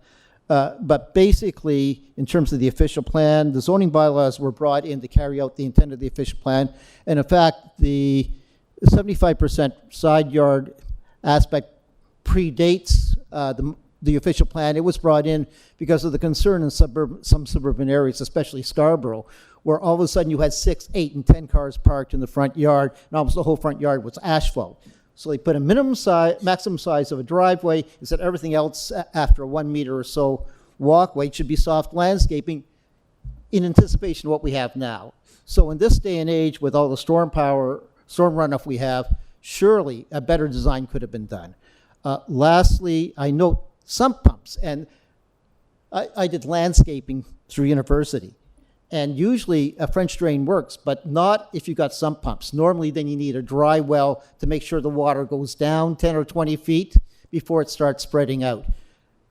But basically, in terms of the official plan, the zoning bylaws were brought in to carry out the intent of the official plan. And in fact, the 75% side yard aspect predates the official plan. It was brought in because of the concern in some suburban areas, especially Scarborough, where all of a sudden you had 6, 8, and 10 cars parked in the front yard, and almost the whole front yard was asphalt. So they put a maximum size of a driveway, and said everything else after a 1 meter or so walkway should be soft landscaping in anticipation of what we have now. So in this day and age, with all the storm runoff we have, surely a better design could have been done. Lastly, I note sump pumps, and I did landscaping through university. And usually a French drain works, but not if you've got sump pumps. Normally then you need a dry well to make sure the water goes down 10 or 20 feet before it starts spreading out.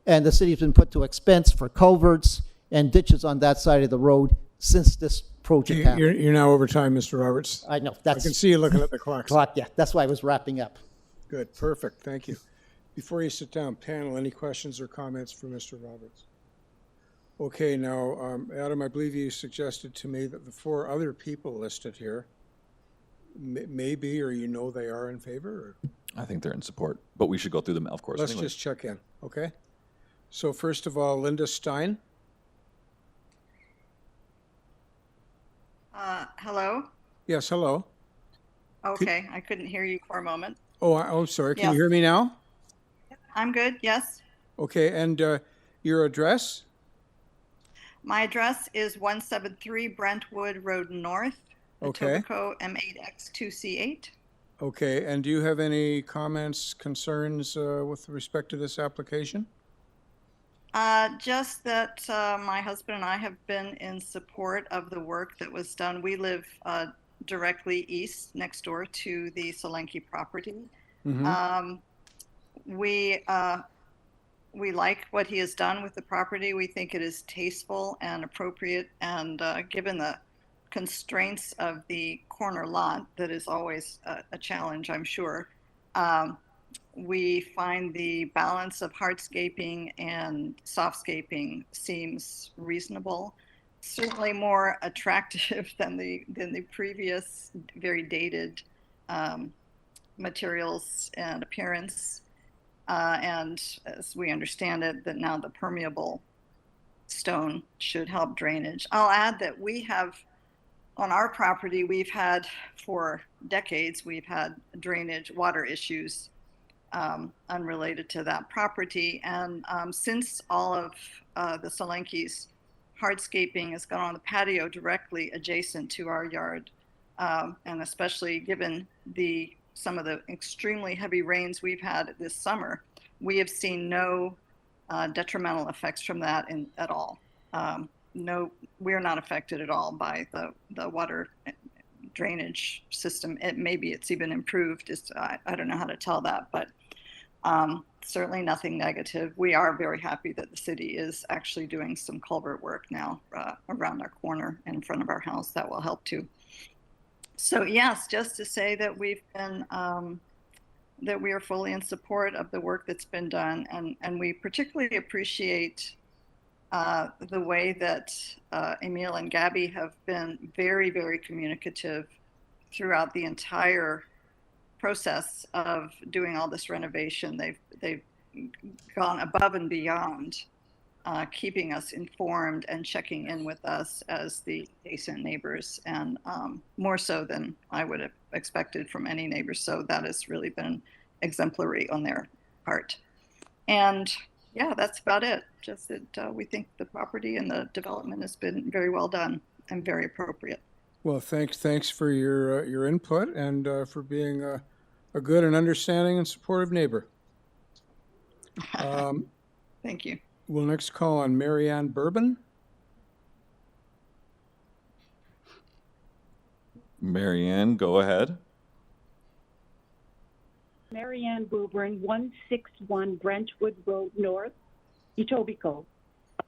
And the city's been put to expense for culverts and ditches on that side of the road since this project happened. You're now over time, Mr. Roberts. I know. I can see you looking at the clock. Yeah, that's why I was wrapping up. Good, perfect, thank you. Before you sit down, panel, any questions or comments for Mr. Roberts? Okay, now, Adam, I believe you suggested to me that the 4 other people listed here may be, or you know they are in favor? Or? I think they're in support, but we should go through them, of course. Let's anyway. just check in, okay? So first of all, Linda Stein. Hello? Yes, hello. Okay, I couldn't hear you for a moment. Oh, I'm sorry. Can Yes. you hear me now? I'm good, yes. Okay, and your address? My address is 173 Brentwood Road North, Okay. Etobicoke, M8X2C8. Okay, and do you have any comments, concerns with respect to this application? Just that my husband and I have been in support of the work that was done. We live directly east, next door to the Solanke property. Mhm. We like what he has done with the property. We think it is tasteful and appropriate, and given the constraints of the corner lot, that is always a challenge, I'm sure. We find the balance of hardscaping and softscaping seems reasonable. Certainly more attractive than the previous very dated materials and appearance. And as we understand it, that now the permeable stone should help drainage. I'll add that we have, on our property, we've had for decades, we've had drainage water issues unrelated to that property. And since all of the Solanke's hardscaping has gone on the patio directly adjacent to our yard, and especially given some of the extremely heavy rains we've had this summer, we have seen no detrimental effects from that at all. No, we're not affected at all by the water drainage system. Maybe it's even improved. I don't know how to tell that, but certainly nothing negative. We are very happy that the city is actually doing some culvert work now around our corner in front of our house. That will help too. So yes, just to say that we've been, that we are fully in support of the work that's been done, and we particularly appreciate the way that Emil and Gabby have been very, very communicative throughout the entire process of doing all this renovation. They've gone above and beyond, keeping us informed and checking in with us as the adjacent neighbors, and more so than I would have expected from any neighbors. So that has really been exemplary on their part. And yeah, that's about it. Just that we think the property and the development has been very well done and very appropriate. Well, thanks for your input and for being a good and understanding and supportive neighbor. Thank you. We'll next call on Marianne Bourbon. Marianne, go ahead. Marianne Bourbon, 161 Brentwood Road North, Etobicoke.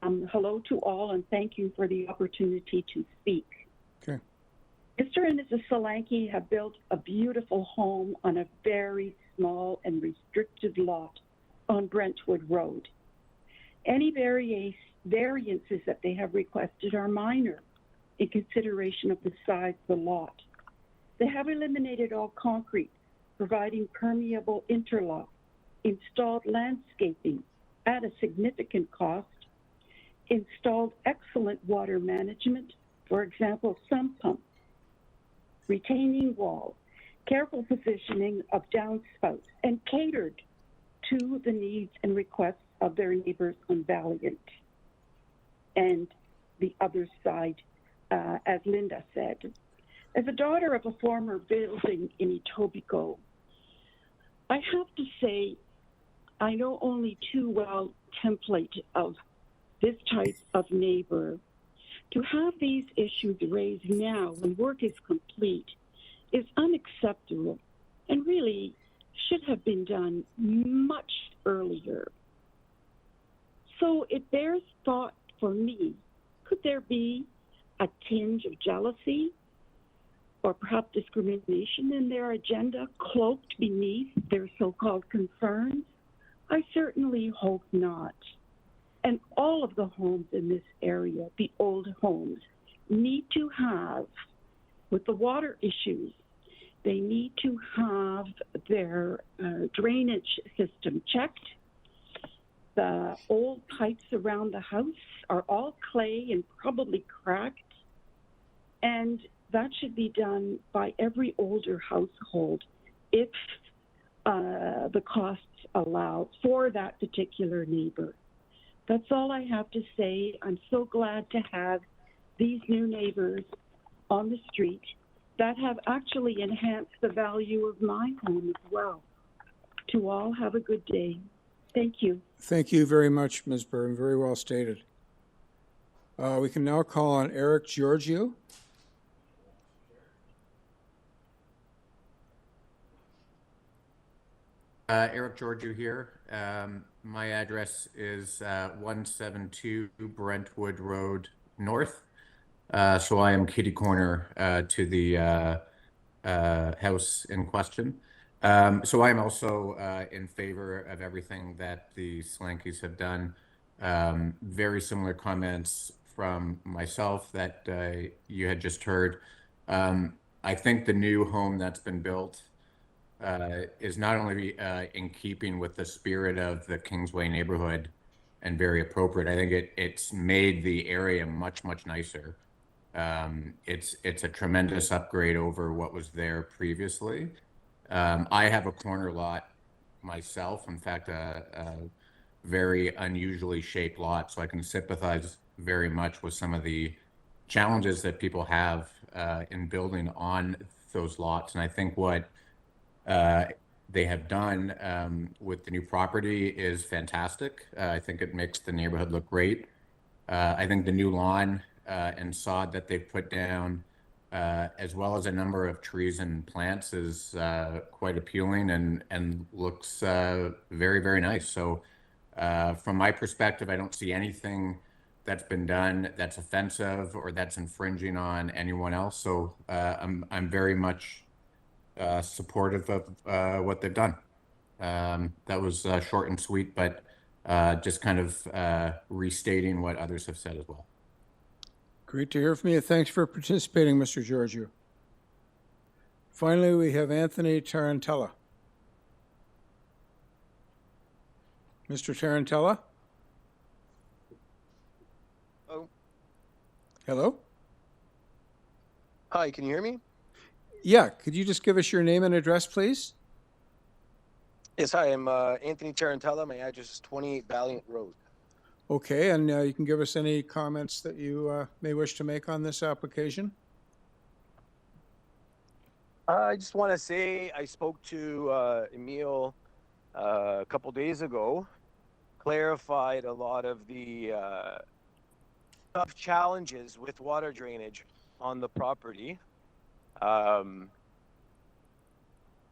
Hello to all, and thank you for the opportunity to speak. Okay. Mr. and Mrs. Solanke have built a beautiful home on a very small and restricted lot on Brentwood Road. Any variances that they have requested are minor in consideration of the size of the lot. They have eliminated all concrete, providing permeable interlock, installed landscaping at a significant cost, installed excellent water management, for example, sump pumps, retaining wall, careful positioning of downspouts, and catered to the needs and requests of their neighbors on Valiant. And the other side, as Linda said, as a daughter of a former building in Etobicoke, I have to say, I know only too well template of this type of neighbor. To have these issues raised now when work is complete is unacceptable and really should have been done much earlier. So it bears thought for me, could there be a tinge of jealousy or perhaps discrimination in their agenda cloaked beneath their so-called concerns? I certainly hope not. And all of the homes in this area, the old homes, need to have, with the water issues, they need to have their drainage system checked. The old pipes around the house are all clay and probably cracked. And that should be done by every older household if the costs allow for that particular neighbor. That's all I have to say. I'm so glad to have these new neighbors on the street that have actually enhanced the value of my home as well. To all, have a good day. Thank you. Thank you very much, Ms. Byrne. Very well stated. We can now call on Eric Giorgio. Eric Giorgio here. My address is 172 Brentwood Road North. So I am kitty corner to the house in question. So I'm also in favor of everything that the Slankies have done. Very similar comments from myself that you had just heard. I think the new home that's been built is not only in keeping with the spirit of the Kingsway neighborhood and very appropriate. I think it's made the area much, much nicer. It's a tremendous upgrade over what was there previously. I have a corner lot myself, in fact, a very unusually shaped lot, so I can sympathize very much with some of the challenges that people have in building on those lots. And I think what they have done with the new property is fantastic. I think it makes the neighborhood look great. I think the new lawn and sod that they've put down, as well as a number of trees and plants, is quite appealing and looks very, very nice. So from my perspective, I don't see anything that's been done that's offensive or that's infringing on anyone else. So I'm very much supportive of what they've done. That was short and sweet, but just kind of restating what others have said as well. Great to hear from you. Thanks for participating, Mr. Giorgio. Finally, we have Anthony Tarantella. Mr. Tarantella? Oh. Hello? Hi, can you hear me? Yeah, could you just give us your name and address, please? Yes, hi, I'm Anthony Tarantella. My address is 28 Valiant Road. Okay, and you can give us any comments that you may wish to make on this application. I just want to say I spoke to Emil a couple days ago, clarified a lot of the tough challenges with water drainage on the property. I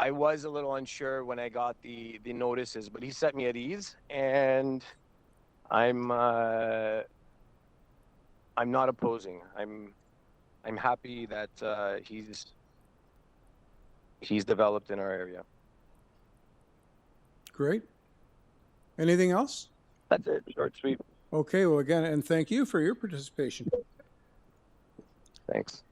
was a little unsure when I got the notices, but he set me at ease, and I'm not opposing. I'm happy that he's developed in our area. Great. Anything else? That's it. Short, sweet. Okay, well, again, and thank you for your participation. Thanks.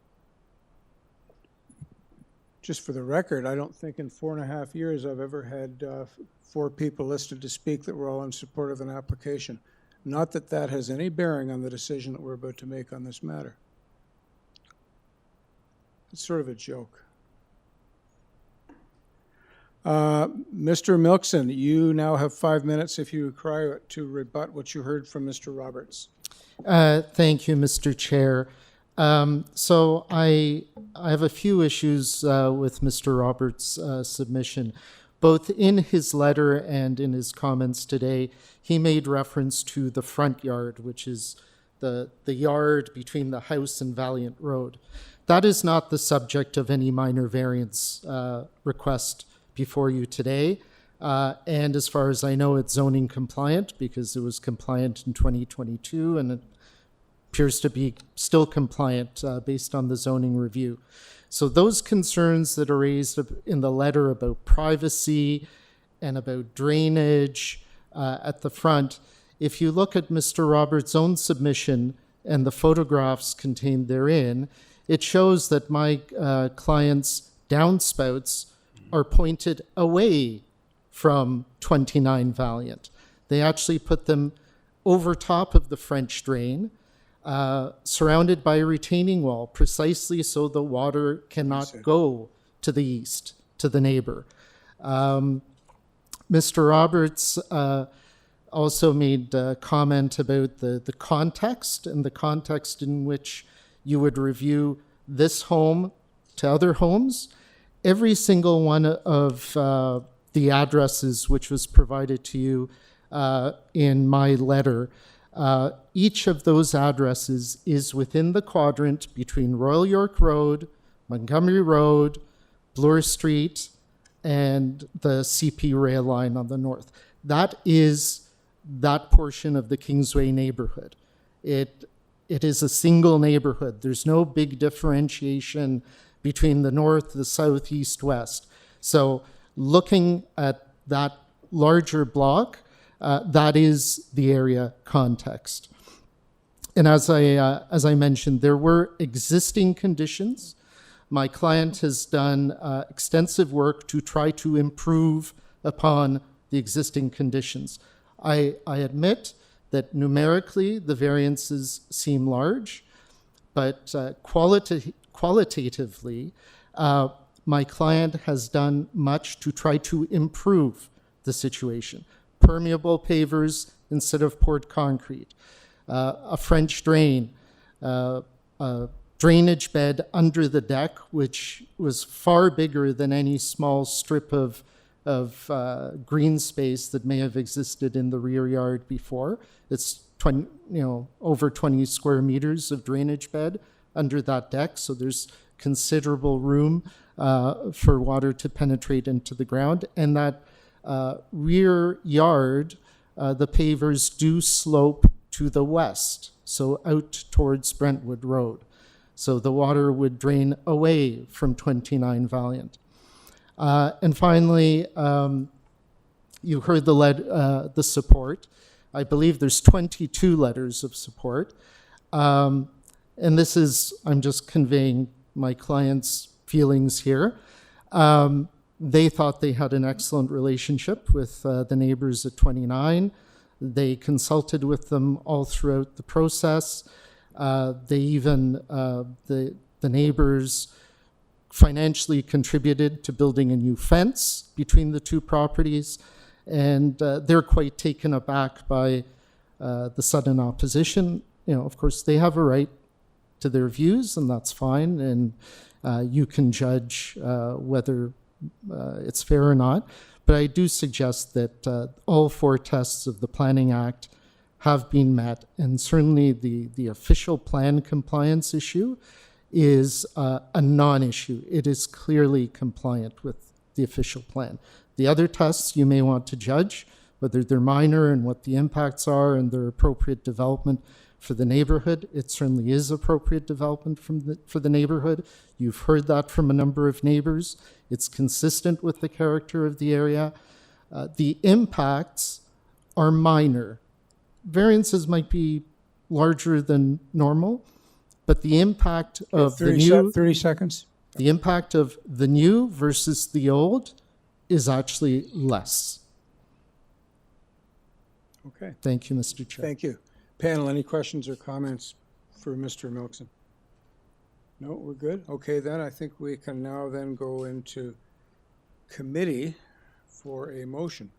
Just for the record, I don't think in 4.5 years I've ever had 4 people listed to speak that were all in support of an application. Not that that has any bearing on the decision that we're about to make on this matter. It's sort of a joke. Mr. Milkson, you now have 5 minutes if you require it to rebut what you heard from Mr. Roberts. Thank you, Mr. Chair. So I have a few issues with Mr. Roberts' submission. Both in his letter and in his comments today, he made reference to the front yard, which is the yard between the house and Valiant Road. That is not the subject of any minor variance request before you today. And as far as I know, it's zoning compliant because it was compliant in 2022 and it appears to be still compliant based on the zoning review. So those concerns that are raised in the letter about privacy and about drainage at the front, if you look at Mr. Roberts' own submission and the photographs contained therein, it shows that my client's downspouts are pointed away from 29 Valiant. They actually put them over top of the French drain, surrounded by a retaining wall, precisely so the water cannot go to the east, to the neighbor. Mr. Roberts also made a comment about the context and the context in which you would review this home to other homes. Every single one of the addresses which was provided to you in my letter, each of those addresses is within the quadrant between Royal York Road, Montgomery Road, Bloor Street, and the CP rail line on the north. That is that portion of the Kingsway neighborhood. It is a single neighborhood. There's no big differentiation between the north, the south, east, west. So looking at that larger block, that is the area context. And as I mentioned, there were existing conditions. My client has done extensive work to try to improve upon the existing conditions. I admit that numerically the variances seem large, but qualitatively, my client has done much to try to improve the situation. Permeable pavers instead of poured concrete, a French drain, a drainage bed under the deck, which was far bigger than any small strip of green space that may have existed in the rear yard before. It's over 20 square meters of drainage bed under that deck, so there's considerable room for water to penetrate into the ground. And that rear yard, the pavers do slope to the west, so out towards Brentwood Road. So the water would drain away from 29 Valiant. And finally, you heard the support. I believe there's 22 letters of support. And this is, I'm just conveying my client's feelings here. They thought they had an excellent relationship with the neighbors at 29. They consulted with them all throughout the process. They even, the neighbors financially contributed to building a new fence between the two properties. And they're quite taken aback by the sudden opposition. Of course, they have a right to their views, and that's fine. And you can judge whether it's fair or not. But I do suggest that all four tests of the Planning Act have been met, and certainly the official plan compliance issue is a non-issue. It is clearly compliant with the official plan. The other tests you may want to judge, whether they're minor and what the impacts are and their appropriate development for the neighborhood. It certainly is appropriate development for the neighborhood. You've heard that from a number of neighbors. It's consistent with the character of the area. The impacts are minor. Variances might be larger than normal, but the impact of the new 30 seconds. The impact of the new versus the old is actually less. Okay. Thank you, Mr. Chair. Thank you. Panel, any questions or comments for Mr. Milkson? No, we're good? Okay, then I think we can now then go into committee for a motion.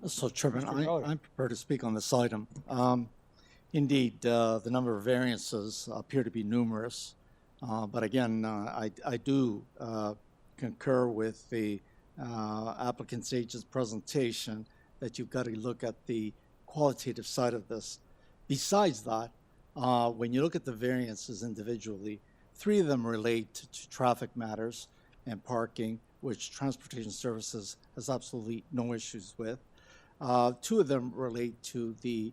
So, Chairman, I'm prepared to speak on this item. Indeed, the number of variances appear to be numerous, but again, I do concur with the applicant's agent's presentation that you've got to look at the qualitative side of this. Besides that, when you look at the variances individually, 3 of them relate to traffic matters and parking, which Transportation Services has absolutely no issues with. 2 of them relate to the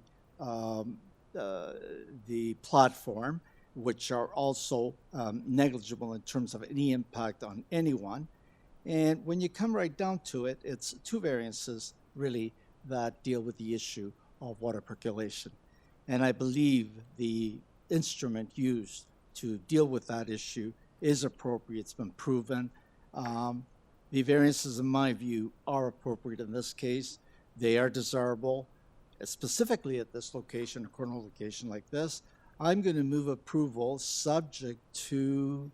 platform, which are also negligible in terms of any impact on anyone. And when you come right down to it, it's two variances really that deal with the issue of water percolation. And I believe the instrument used to deal with that issue is appropriate. It's been proven. The variances, in my view, are appropriate in this case. They are desirable, specifically at this location, a corner location like this. I'm going to move approval subject to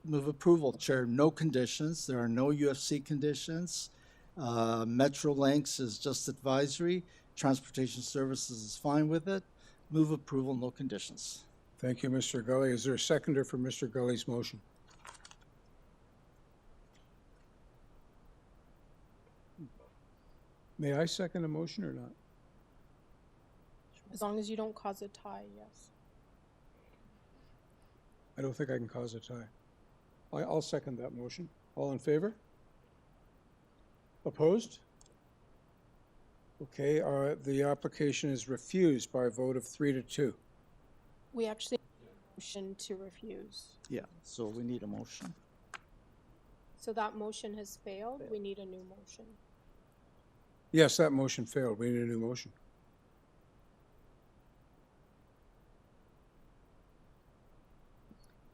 move approval, Chair. No conditions. There are no UFC conditions. Metrolinx is just advisory. Transportation Services is fine with it. Move approval, no conditions. Thank you, Mr. Gully. Is there a seconder for Mr. Gully's motion? May I second a motion or not? As long as you don't cause a tie, yes. I don't think I can cause a tie. I'll second that motion. All in favor? Opposed? Okay, the application is refused by a vote of 3-2. We actually need a motion to refuse. Yeah, so we need a motion. So that motion has failed. We need a new motion. Yes, that motion failed. We need a new motion.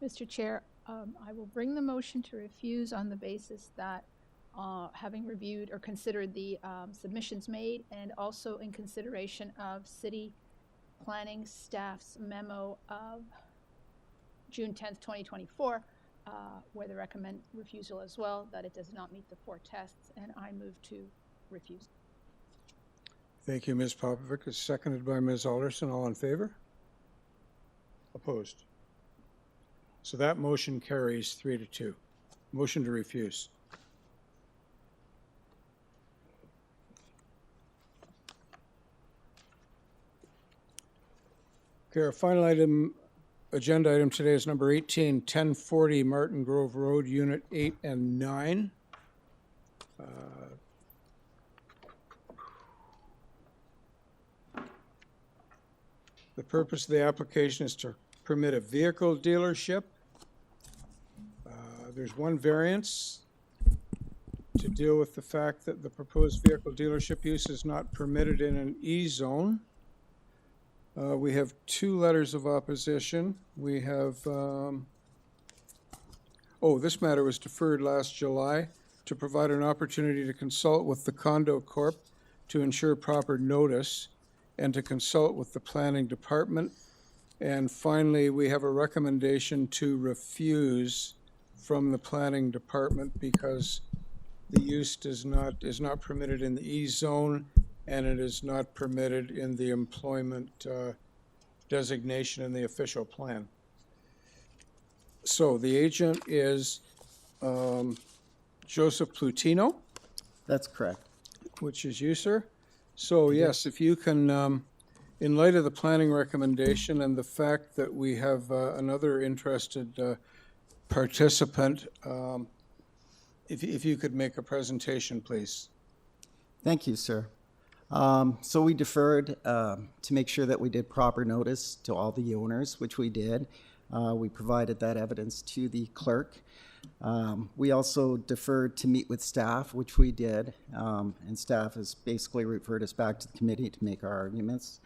Mr. Chair, I will bring the motion to refuse on the basis that having reviewed or considered the submissions made and also in consideration of City Planning staff's memo of June 10th, 2024, where they recommend refusal as well, that it does not meet the 4 tests, and I move to refuse. Thank you, Ms. Popovic. It's seconded by Ms. Alderson. All in favor? Opposed? So that motion carries 3-2. Motion to refuse. Okay, our final agenda item today is number 18, 1040 Martin Grove Road, Unit 8 and 9. The purpose of the application is to permit a vehicle dealership. There's one variance to deal with the fact that the proposed vehicle dealership use is not permitted in an E-zone. We have 2 letters of opposition. We have, this matter was deferred last July to provide an opportunity to consult with the Condo Corp to ensure proper notice and to consult with the planning department. And finally, we have a recommendation to refuse from the planning department because the use is not permitted in the E-zone and it is not permitted in the employment designation in the official plan. So the agent is Joseph Plutino. That's correct. Which is you, sir. So yes, if you can, in light of the planning recommendation and the fact that we have another interested participant, if you could make a presentation, please. Thank you, sir. So we deferred to make sure that we did proper notice to all the owners, which we did. We provided that evidence to the clerk. We also deferred to meet with staff, which we did, and staff has basically referred us back to the committee to make our arguments.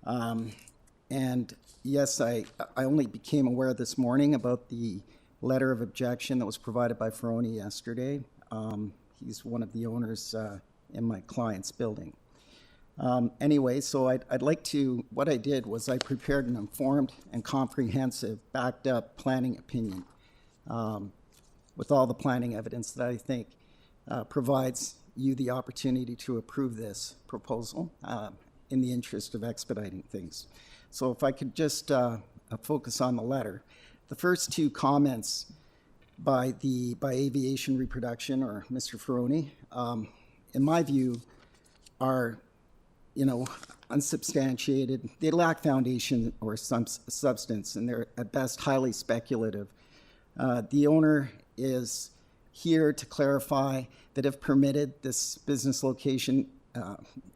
And yes, I only became aware this morning about the letter of objection that was provided by Ferroni yesterday. He's one of the owners in my client's building. Anyway, so I'd like to, what I did was I prepared an informed and comprehensive backed up planning opinion with all the planning evidence that I think provides you the opportunity to approve this proposal in the interest of expediting things. So if I could just focus on the letter. The first 2 comments by Aviation Reproduction or Mr. Ferroni, in my view, are unsubstantiated. They lack foundation or some substance, and they're at best highly speculative. The owner is here to clarify that if permitted, this business location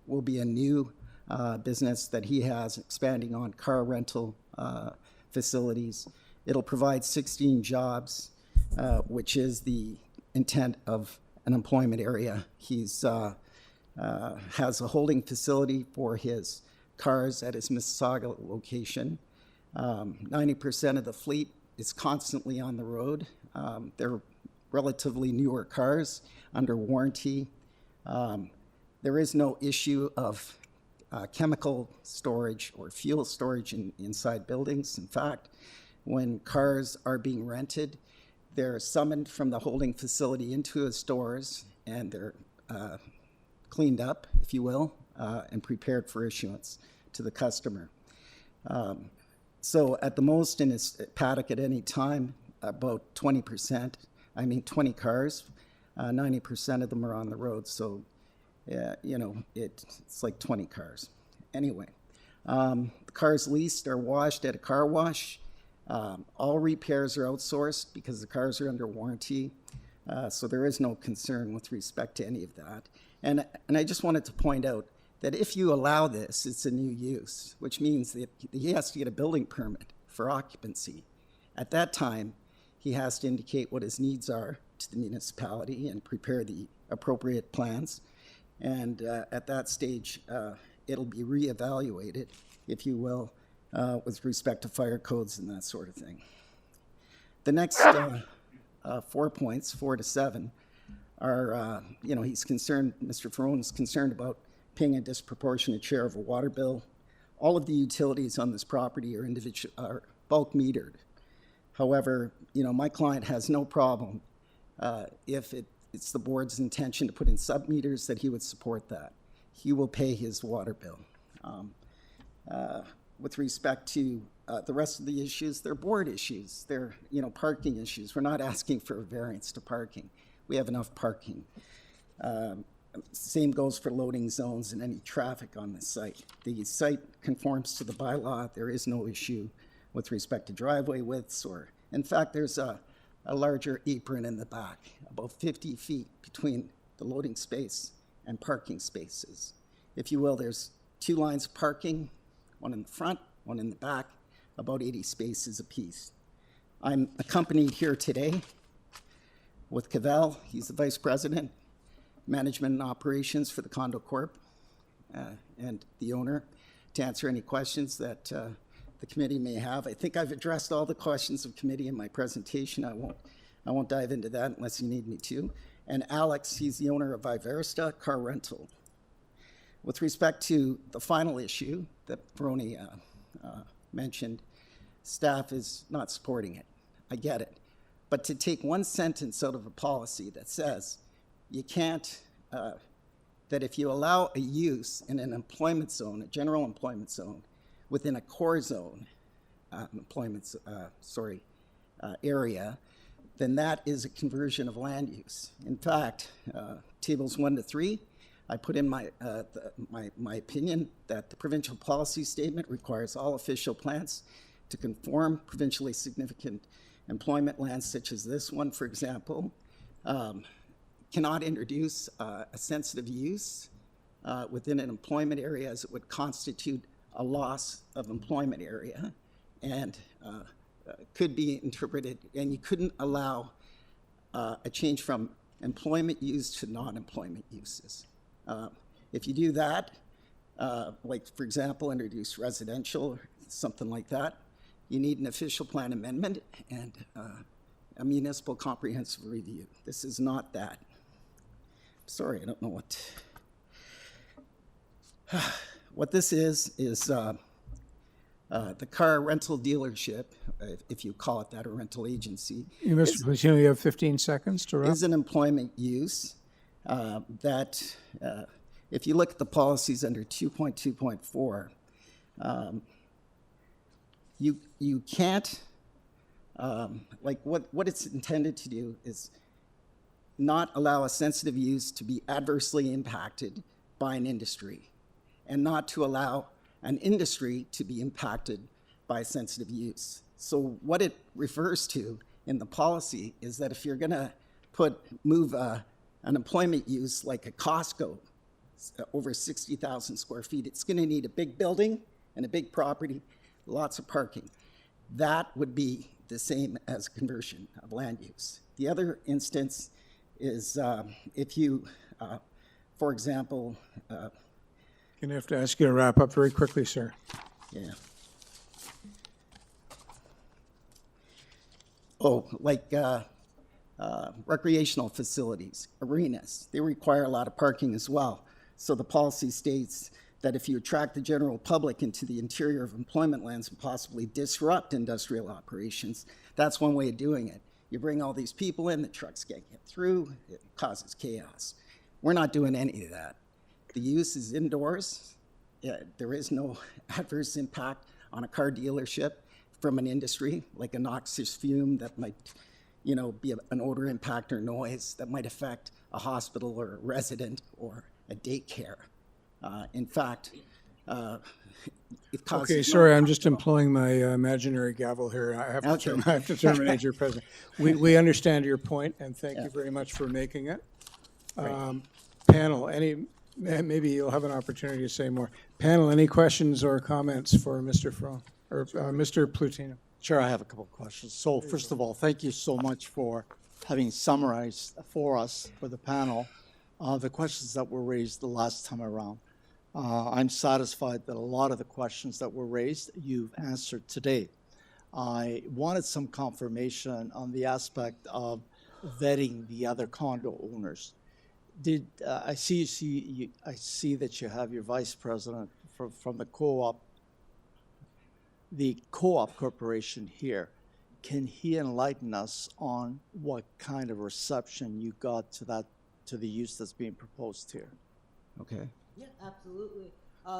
will be a new business that he has expanding on car rental facilities. It'll provide 16 jobs. which is the intent of an employment area. He's has a holding facility for his cars at his Mississauga location. 90% of the fleet is constantly on the road. They're relatively newer cars under warranty. There is no issue of chemical storage or fuel storage inside buildings. In fact, when cars are being rented, they're summoned from the holding facility into his stores, and they're cleaned up, if you will, and prepared for issuance to the customer. So at the most in his paddock at any time, about 20 cars, 90% of them are on the road. So, you know, it's like 20 cars. Anyway, the cars leased are washed at a car wash. All repairs are outsourced because the cars are under warranty. So there is no concern with respect to any of that. And I just wanted to point out that if you allow this, it's a new use, which means that he has to get a building permit for occupancy. At that time, he has to indicate what his needs are to the municipality and prepare the appropriate plans. And at that stage, it'll be reevaluated, if you will, with respect to fire codes and that sort of thing. The next 4 points, 4 to 7, are, you know, he's concerned, Mr. Ferrone is concerned about paying a disproportionate share of a water bill. All of the utilities on this property are bulk metered. However, you know, my client has no problem if it's the board's intention to put in sub-meters, that he would support that. He will pay his water bill. With respect to the rest of the issues, they're board issues. They're, you know, parking issues. We're not asking for a variance to parking. We have enough parking. Same goes for loading zones and any traffic on the site. The site conforms to the bylaw. There is no issue with respect to driveway widths, or, in fact, there's a larger apron in the back, about 50 feet between the loading space and parking spaces. If you will, there's 2 lines of parking, one in the front, one in the back, about 80 spaces apiece. I'm accompanied here today with Cavell. He's the Vice President, Management and Operations for the Condo Corp, and the owner, to answer any questions that the committee may have. I think I've addressed all the questions of committee in my presentation. I won't dive into that unless you need me to. And Alex, he's the owner of Iversta Car Rental. With respect to the final issue that Ferrone mentioned, staff is not supporting it. I get it. But to take one sentence out of a policy that says you can't, that if you allow a use in an employment zone, a general employment zone, within a core zone area, then that is a conversion of land use. In fact, tables 1 to 3, I put in my opinion that the provincial policy statement requires all official plans to conform provincially significant employment lands, such as this one, for example, cannot introduce a sensitive use within an employment area, as it would constitute a loss of employment area, and could be interpreted, and you couldn't allow a change from employment use to non-employment uses. If you do that, like, for example, introduce residential or something like that, you need an official plan amendment and a municipal comprehensive review. This is not that. Sorry, I don't know what this is the car rental dealership, if you call it that, or rental agency. Mr. Pacino, you have 15 seconds to wrap. Is an employment use that, if you look at the policies under 2.2.4, you can't, like what it's intended to do is not allow a sensitive use to be adversely impacted by an industry, and not to allow an industry to be impacted by sensitive use. So what it refers to in the policy is that if you're going to move an employment use like a Costco over 60,000 square feet, it's going to need a big building and a big property, lots of parking. That would be the same as conversion of land use. The other instance is if you, for example, Gonna have to ask you to wrap up very quickly, sir. yeah. Oh, like recreational facilities, arenas, they require a lot of parking as well. So the policy states that if you attract the general public into the interior of employment lands and possibly disrupt industrial operations, that's one way of doing it. You bring all these people in, the trucks can't get through, it causes chaos. We're not doing any of that. The use is indoors. There is no adverse impact on a car dealership from an industry, like a noxious fume that might, be an odor impact or noise that might affect a hospital or a resident or a daycare. In fact, it causes... Okay, sorry, I'm just employing my imaginary gavel here. I have to terminate your presence. We understand your point, and thank you very much for making it. Panel, maybe you'll have an opportunity to say more. Panel, any questions or comments for Mr. Frone, or Mr. Plutino? Chair, I have a couple of questions. So first of all, thank you so much for having summarized for us, for the panel, the questions that were raised the last time around. I'm satisfied that a lot of the questions that were raised, you've answered today. I wanted some confirmation on the aspect of vetting the other condo owners. I see that you have your vice president from the co-op corporation here. Can he enlighten us on what kind of reception you got to the use that's being proposed here? Okay. Yeah, absolutely.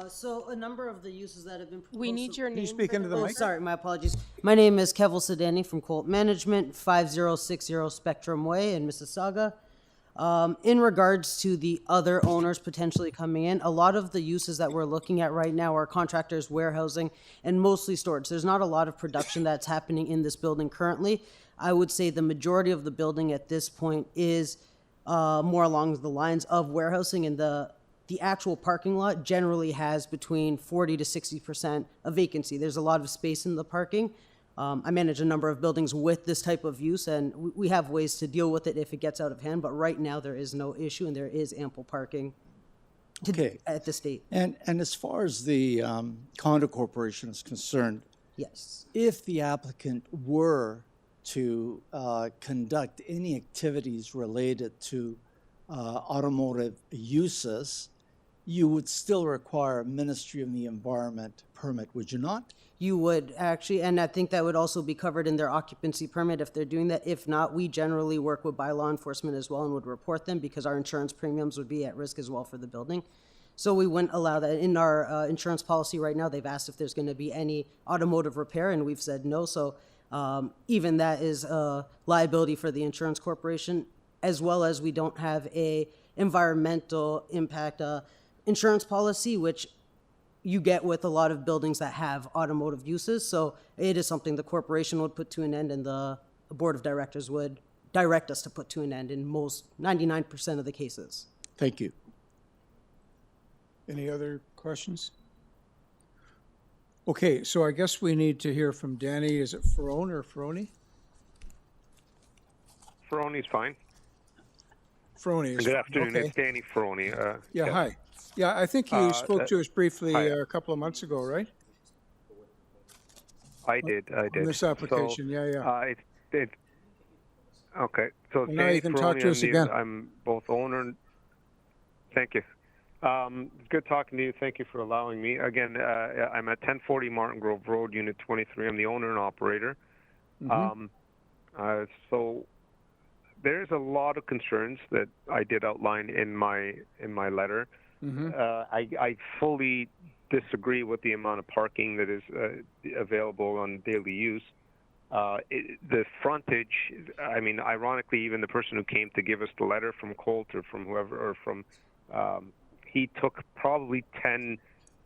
So a number of the uses that have been proposed. We need your name. Can you speak into the mic? Sorry, my apologies. My name is Keval Sedani from Colt Management, 5060 Spectrum Way in Mississauga. In regards to the other owners potentially coming in, a lot of the uses that we're looking at right now are contractors, warehousing, and mostly storage. There's not a lot of production that's happening in this building currently. I would say the majority of the building at this point is more along the lines of warehousing, and the actual parking lot generally has between 40 to 60% of vacancy. There's a lot of space in the parking. I manage a number of buildings with this type of use, and we have ways to deal with it if it gets out of hand, but right now there is no issue and there is ample parking at the state. And as far as the condo corporation is concerned, yes, if the applicant were to conduct any activities related to automotive uses, you would still require a Ministry of the Environment permit, would you not? You would actually, and I think that would also be covered in their occupancy permit if they're doing that. If not, we generally work with by law enforcement as well and would report them because our insurance premiums would be at risk as well for the building. So we wouldn't allow that. In our insurance policy right now, they've asked if there's going to be any automotive repair, and we've said no. So even that is a liability for the insurance corporation, as well as we don't have a environmental impact insurance policy, which you get with a lot of buildings that have automotive uses. So it is something the corporation would put to an end, and the board of directors would direct us to put to an end in most 99% of the cases. Thank you. Any other questions? Okay, so I guess we need to hear from Danny. Is it Ferrone or Ferroni? Ferroni's fine. Ferroni is Good fine. afternoon. Okay. It's Danny Ferroni. Yeah, hi. Yeah, I think you spoke to us briefly hi. a couple of months ago, right? I did. On this application, So, okay. So Well, now Danny you can talk Ferroni, to us again. I'm both owner. Thank you. It's good talking to you. Thank you for allowing me. Again, I'm at 1040 Martin Grove Road, Unit 23. I'm the owner and operator. So there's a lot of concerns that I did outline in my letter. I fully disagree with the amount of parking that is available on daily use. The frontage, I mean, ironically, even the person who came to give us the letter from Colt or from whoever, or from, he took probably 10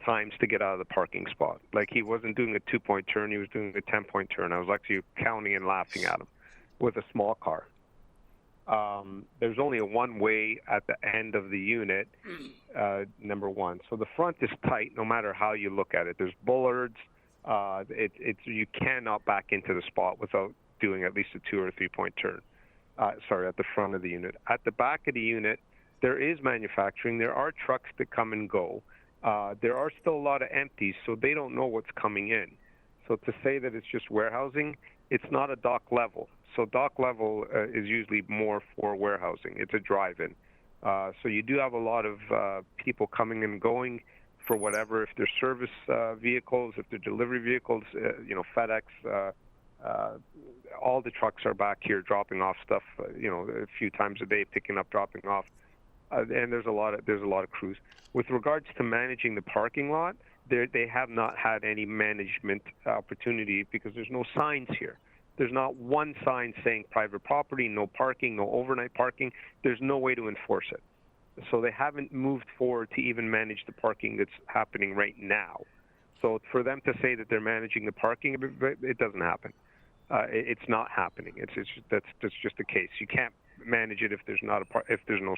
times to get out of the parking spot. Like, he wasn't doing a 2-point turn, he was doing a 10-point turn. I was actually counting and laughing at him with a small car. There's only a one-way at the end of the unit, number one. So the front is tight no matter how you look at it. There's bollards, You cannot back into the spot without doing at least a 2 or 3 point turn. Sorry, at the front of the unit. At the back of the unit, there is manufacturing. There are trucks that come and go. There are still a lot of empties, so they don't know what's coming in. So to say that it's just warehousing, it's not a dock level. So dock level is usually more for warehousing. It's a drive-in. So you do have a lot of people coming and going for whatever, if they're service vehicles, if they're delivery vehicles, FedEx, all the trucks are back here dropping off stuff, a few times a day, picking up, dropping off. And there's a lot of crews. With regards to managing the parking lot, they have not had any management opportunity because there's no signs here. There's not one sign saying private property, no parking, no overnight parking. There's no way to enforce it. So they haven't moved forward to even manage the parking that's happening right now. So for them to say that they're managing the parking, it doesn't happen. It's not happening. That's just the case. You can't manage it if there's no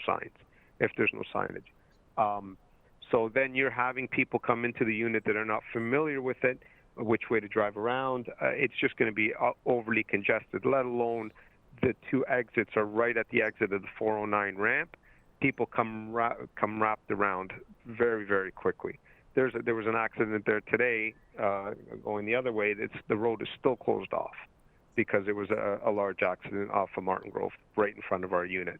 signs, if there's no signage. So then you're having people come into the unit that are not familiar with it, which way to drive around. It's just going to be overly congested, let alone the 2 exits are right at the exit of the 409 ramp. People come wrapped around very, very quickly. There was an accident there today going the other way. The road is still closed off because it was a large accident off of Martin Grove right in front of our unit,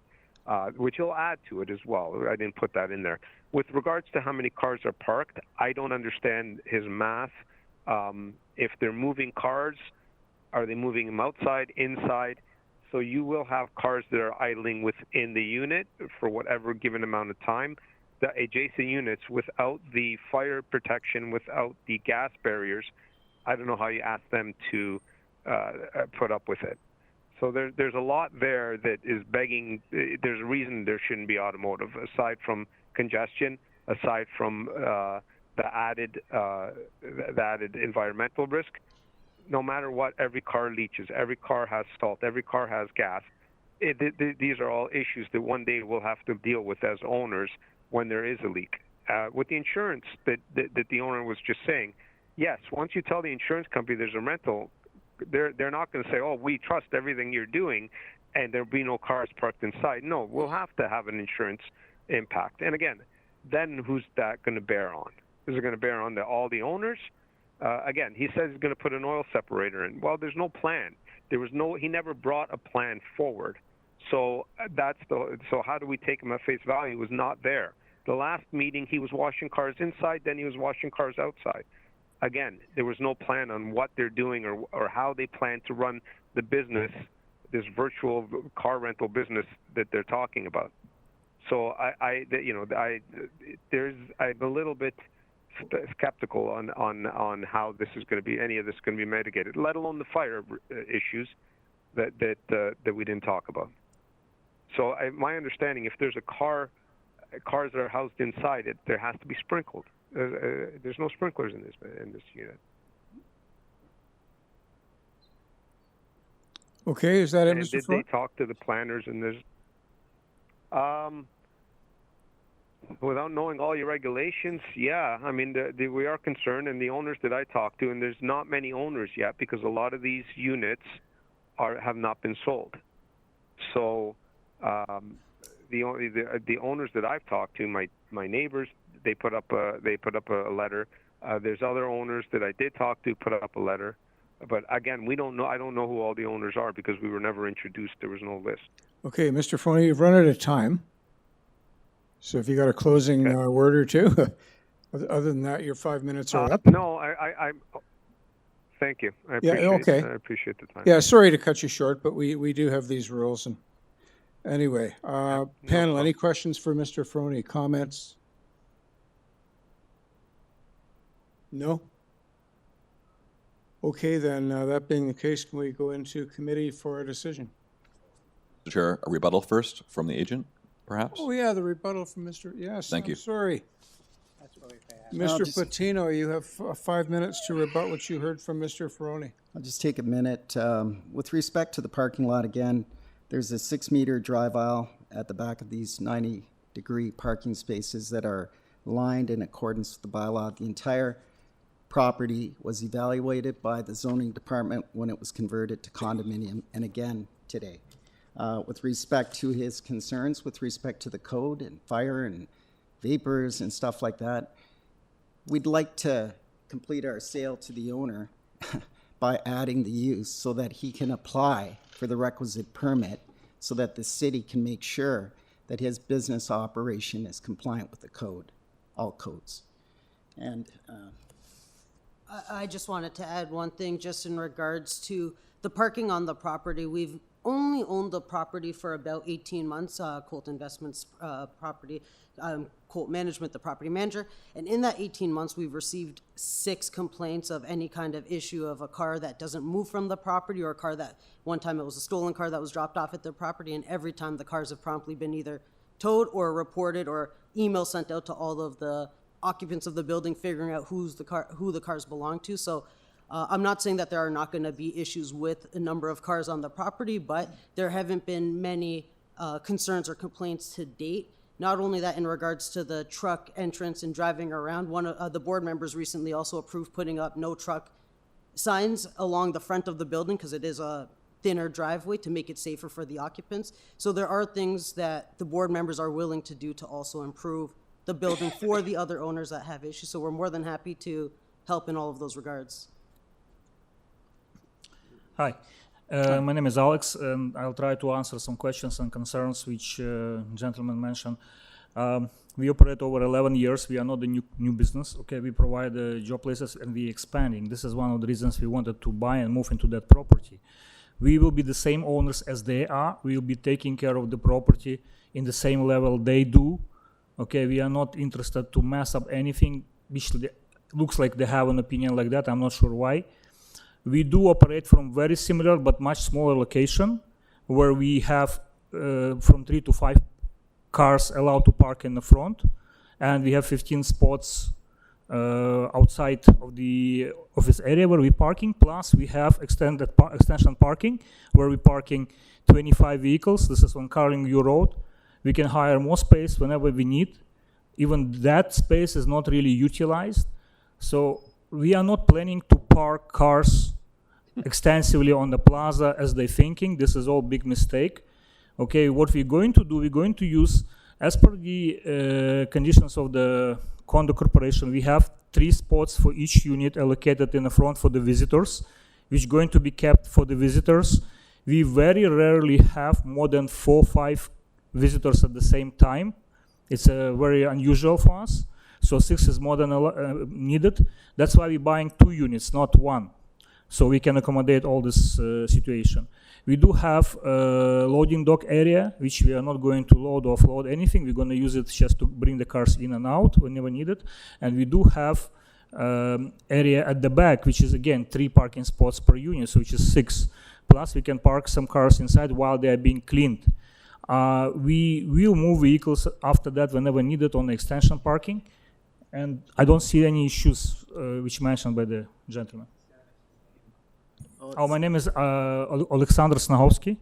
which will add to it as well. I didn't put that in there. With regards to how many cars are parked, I don't understand his math. If they're moving cars, are they moving them outside, inside? So you will have cars that are idling within the unit for whatever given amount of time. The adjacent units, without the fire protection, without the gas barriers, I don't know how you ask them to put up with it. So there's a lot there that is begging. There's a reason there shouldn't be automotive, aside from congestion, aside from the added environmental risk. No matter what, every car leaches, every car has salt, every car has gas. These are all issues that one day we'll have to deal with as owners when there is a leak. With the insurance that the owner was just saying, yes, once you tell the insurance company there's a rental, they're not going to say, oh, we trust everything you're doing, and there'll be no cars parked inside. No, we'll have to have an insurance impact. And again, then who's that going to bear on? Is it going to bear on all the owners? Again, he says he's going to put an oil separator in. Well, there's no plan. He never brought a plan forward. So so how do we take him at face value? It was not there. The last meeting, he was washing cars inside, then he was washing cars outside. Again, there was no plan on what they're doing or how they plan to run the business, this virtual car rental business that they're talking about. So I'm a little bit skeptical on how this is going to be, any of this is going to be mitigated, let alone the fire issues that we didn't talk about. So my understanding, if there's cars that are housed inside it, there has to be sprinkled. There's no sprinklers in this unit. Okay, is that it, and Mr. Did Ford? they talk to the planners? And there's, without knowing all your regulations, yeah. I mean, we are concerned, and the owners that I talked to, and there's not many owners yet because a lot of these units have not been sold. So the owners that I've talked to, my neighbors, they put up a letter. There's other owners that I did talk to put up a letter. But again, we don't know. I don't know who all the owners are because we were never introduced. There was no list. Okay, Mr. Foney, you've run out of time. So if you got a closing word or two, other than that, your 5 minutes are up. No, I thank you. I appreciate the time. Yeah, sorry to cut you short, but we do have these rules. And anyway, panel, any questions for Mr. Foney? Comments? No? Okay, then, that being the case, can we go into committee for a decision? Mr. Chair, a rebuttal first from the agent, perhaps? Oh, yeah, the rebuttal from Mr. Yes, Thank you. Sorry. Mr. Patino, you have 5 minutes to rebut what you heard from Mr. Ferroni. I'll just take a minute. With respect to the parking lot, again, there's a 6-meter drive aisle at the back of these 90-degree parking spaces that are lined in accordance with the bylaw. The entire property was evaluated by the zoning department when it was converted to condominium, and again today. With respect to his concerns with respect to the code and fire and vapors and stuff like that, we'd like to complete our sale to the owner by adding the use so that he can apply for the requisite permit so that the city can make sure that his business operation is compliant with the code, all codes. And I just wanted to add one thing just in regards to the parking on the property. We've only owned the property for about 18 months, Colt Investments property, Colt Management, the property manager. And in that 18 months, we've received 6 complaints of any kind of issue of a car that doesn't move from the property, or a car that, one time it was a stolen car that was dropped off at their property, and every time the cars have promptly been either towed or reported, or email sent out to all of the occupants of the building figuring out who the cars belong to. So I'm not saying that there are not going to be issues with a number of cars on the property, but there haven't been many concerns or complaints to date. Not only that, in regards to the truck entrance and driving around, one of the board members recently also approved putting up no truck signs along the front of the building because it is a thinner driveway to make it safer for the occupants. So there are things that the board members are willing to do to also improve the building for the other owners that have issues. So we're more than happy to help in all of those regards. Hi, my name is Alex, and I'll try to answer some questions and concerns which gentleman mentioned. We operate over 11 years. We are not a new business. Okay, we provide job places and we're expanding. This is one of the reasons we wanted to buy and move into that property. We will be the same owners as they are. We will be taking care of the property in the same level they do. Okay, we are not interested to mess up anything, which looks like they have an opinion like that. I'm not sure why. We do operate from very similar but much smaller location, where we have from 3 to 5 cars allowed to park in the front, and we have 15 spots outside of the office area where we're parking. Plus, we have extension parking, where we're parking 25 vehicles. This is on Carlingview Road. We can hire more space whenever we need. Even that space is not really utilized. So we are not planning to park cars extensively on the plaza as they're thinking. This is all big mistake. Okay, what we're going to do, we're going to use, as per the conditions of the condo corporation, we have 3 spots for each unit allocated in the front for the visitors, which is going to be kept for the visitors. We very rarely have more than 4 or 5 visitors at the same time. It's very unusual for us. So 6 is more than needed. That's why we're buying 2 units, not 1. So we can accommodate all this situation. We do have a loading dock area, which we are not going to load or offload anything. We're going to use it just to bring the cars in and out whenever needed. And we do have area at the back, which is again 3 parking spots per unit, so which is 6. Plus we can park some cars inside while they are being cleaned. We will move vehicles after that whenever needed on the extension parking. And I don't see any issues which mentioned by the gentleman. My name is Alexander Snahovsky,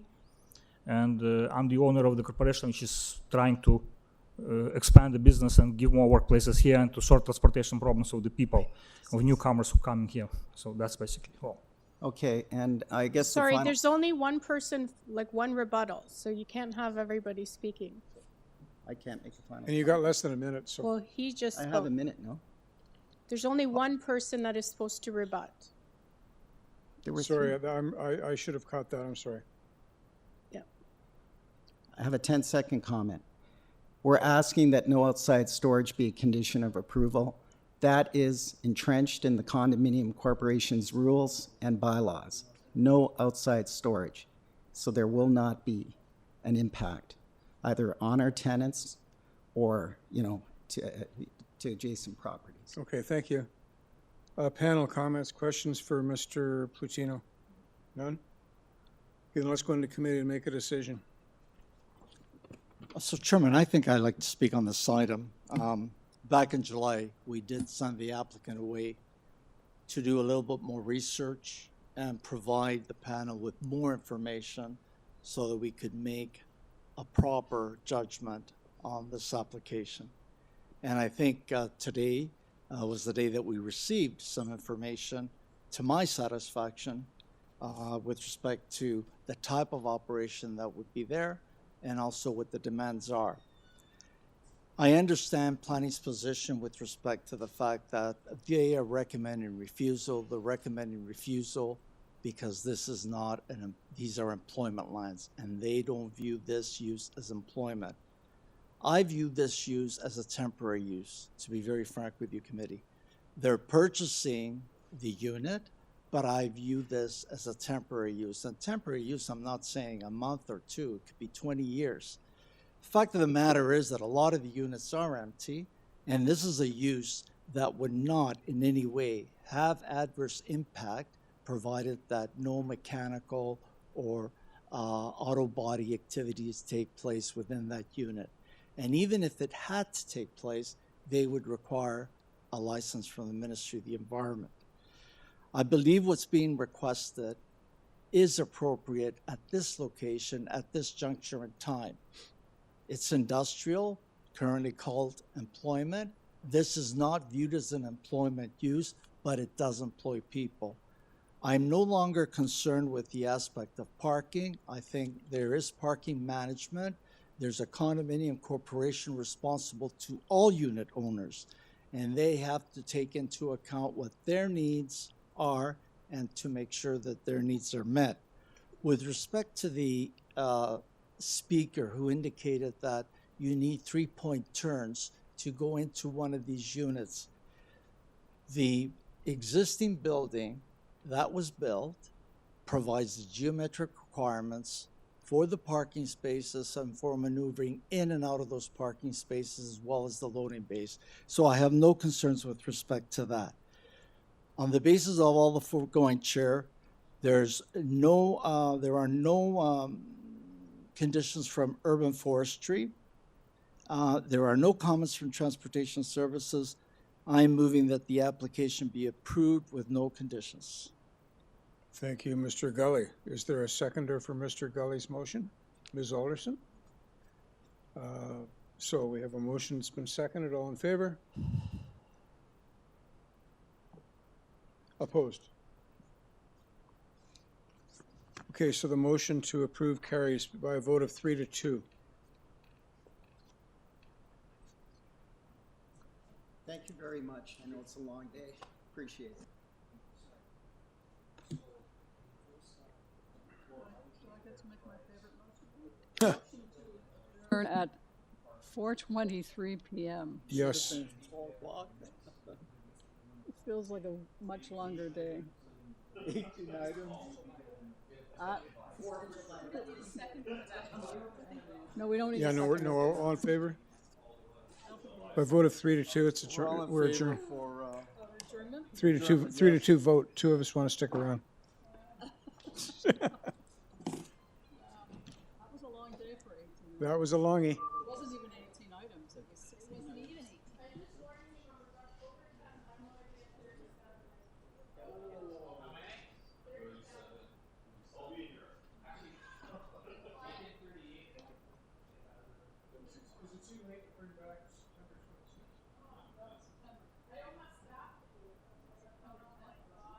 and I'm the owner of the corporation, which is trying to expand the business and give more workplaces here and to sort transportation problems of the people, of newcomers who come in here. So that's basically all. Okay, and I guess Sorry, there's only one person, like one rebuttal, so you can't have everybody speaking. I can't make a final. And you got less than a minute, so. Well, he just I spoke. have a minute, no? There's only one person that is supposed to rebut. Sorry, I should have caught that. I'm sorry. Yeah. I have a 10-second comment. We're asking that no outside storage be a condition of approval. That is entrenched in the condominium corporation's rules and bylaws. No outside storage. So there will not be an impact either on our tenants or, to adjacent properties. Okay, thank you. Panel comments, questions for Mr. Plutino? None? Then let's go into committee and make a decision. So, Chairman, I think I'd like to speak on this item. Back in July, we did send the applicant away to do a little bit more research and provide the panel with more information so that we could make a proper judgment on this application. And I think today was the day that we received some information to my satisfaction with respect to the type of operation that would be there and also what the demands are. I understand planning's position with respect to the fact that they are recommending refusal. They're recommending refusal because this is not these are employment lands, and they don't view this use as employment. I view this use as a temporary use, to be very frank with you, committee. They're purchasing the unit, but I view this as a temporary use. And temporary use, I'm not saying a month or two, it could be 20 years. The fact of the matter is that a lot of the units are empty, and this is a use that would not in any way have adverse impact, provided that no mechanical or auto body activities take place within that unit. And even if it had to take place, they would require a license from the Ministry of the Environment. I believe what's being requested is appropriate at this location, at this juncture in time. It's industrial, currently called employment. This is not viewed as an employment use, but it does employ people. I'm no longer concerned with the aspect of parking. I think there is parking management. There's a condominium corporation responsible to all unit owners, and they have to take into account what their needs are and to make sure that their needs are met. With respect to the speaker who indicated that you need 3-point turns to go into one of these units, the existing building that was built provides the geometric requirements for the parking spaces and for maneuvering in and out of those parking spaces, as well as the loading bays. So I have no concerns with respect to that. On the basis of all the foregoing, Chair, there are no conditions from Urban Forestry. There are no comments from Transportation Services. I am moving that the application be approved with no conditions. Thank you, Mr. Gully. Is there a seconder for Mr. Gully's motion? Ms. Alderson? So we have a motion that's been seconded. All in favor? Opposed? Okay, so the motion to approve carries by a vote of 3-2. Thank you very much. I know it's a long day. Appreciate it. Turn at 4:23 p.m. Yes. It feels like a much longer day. 18 items. No, we don't need Yeah, a no, second. all in favor? By vote of 3-2, it's adjourned. We're adjourned. Adjournment? 3-2 vote. Two of us want to stick around. That was a longie. It wasn't even 18 items, it was 16 items. Is it too late to bring back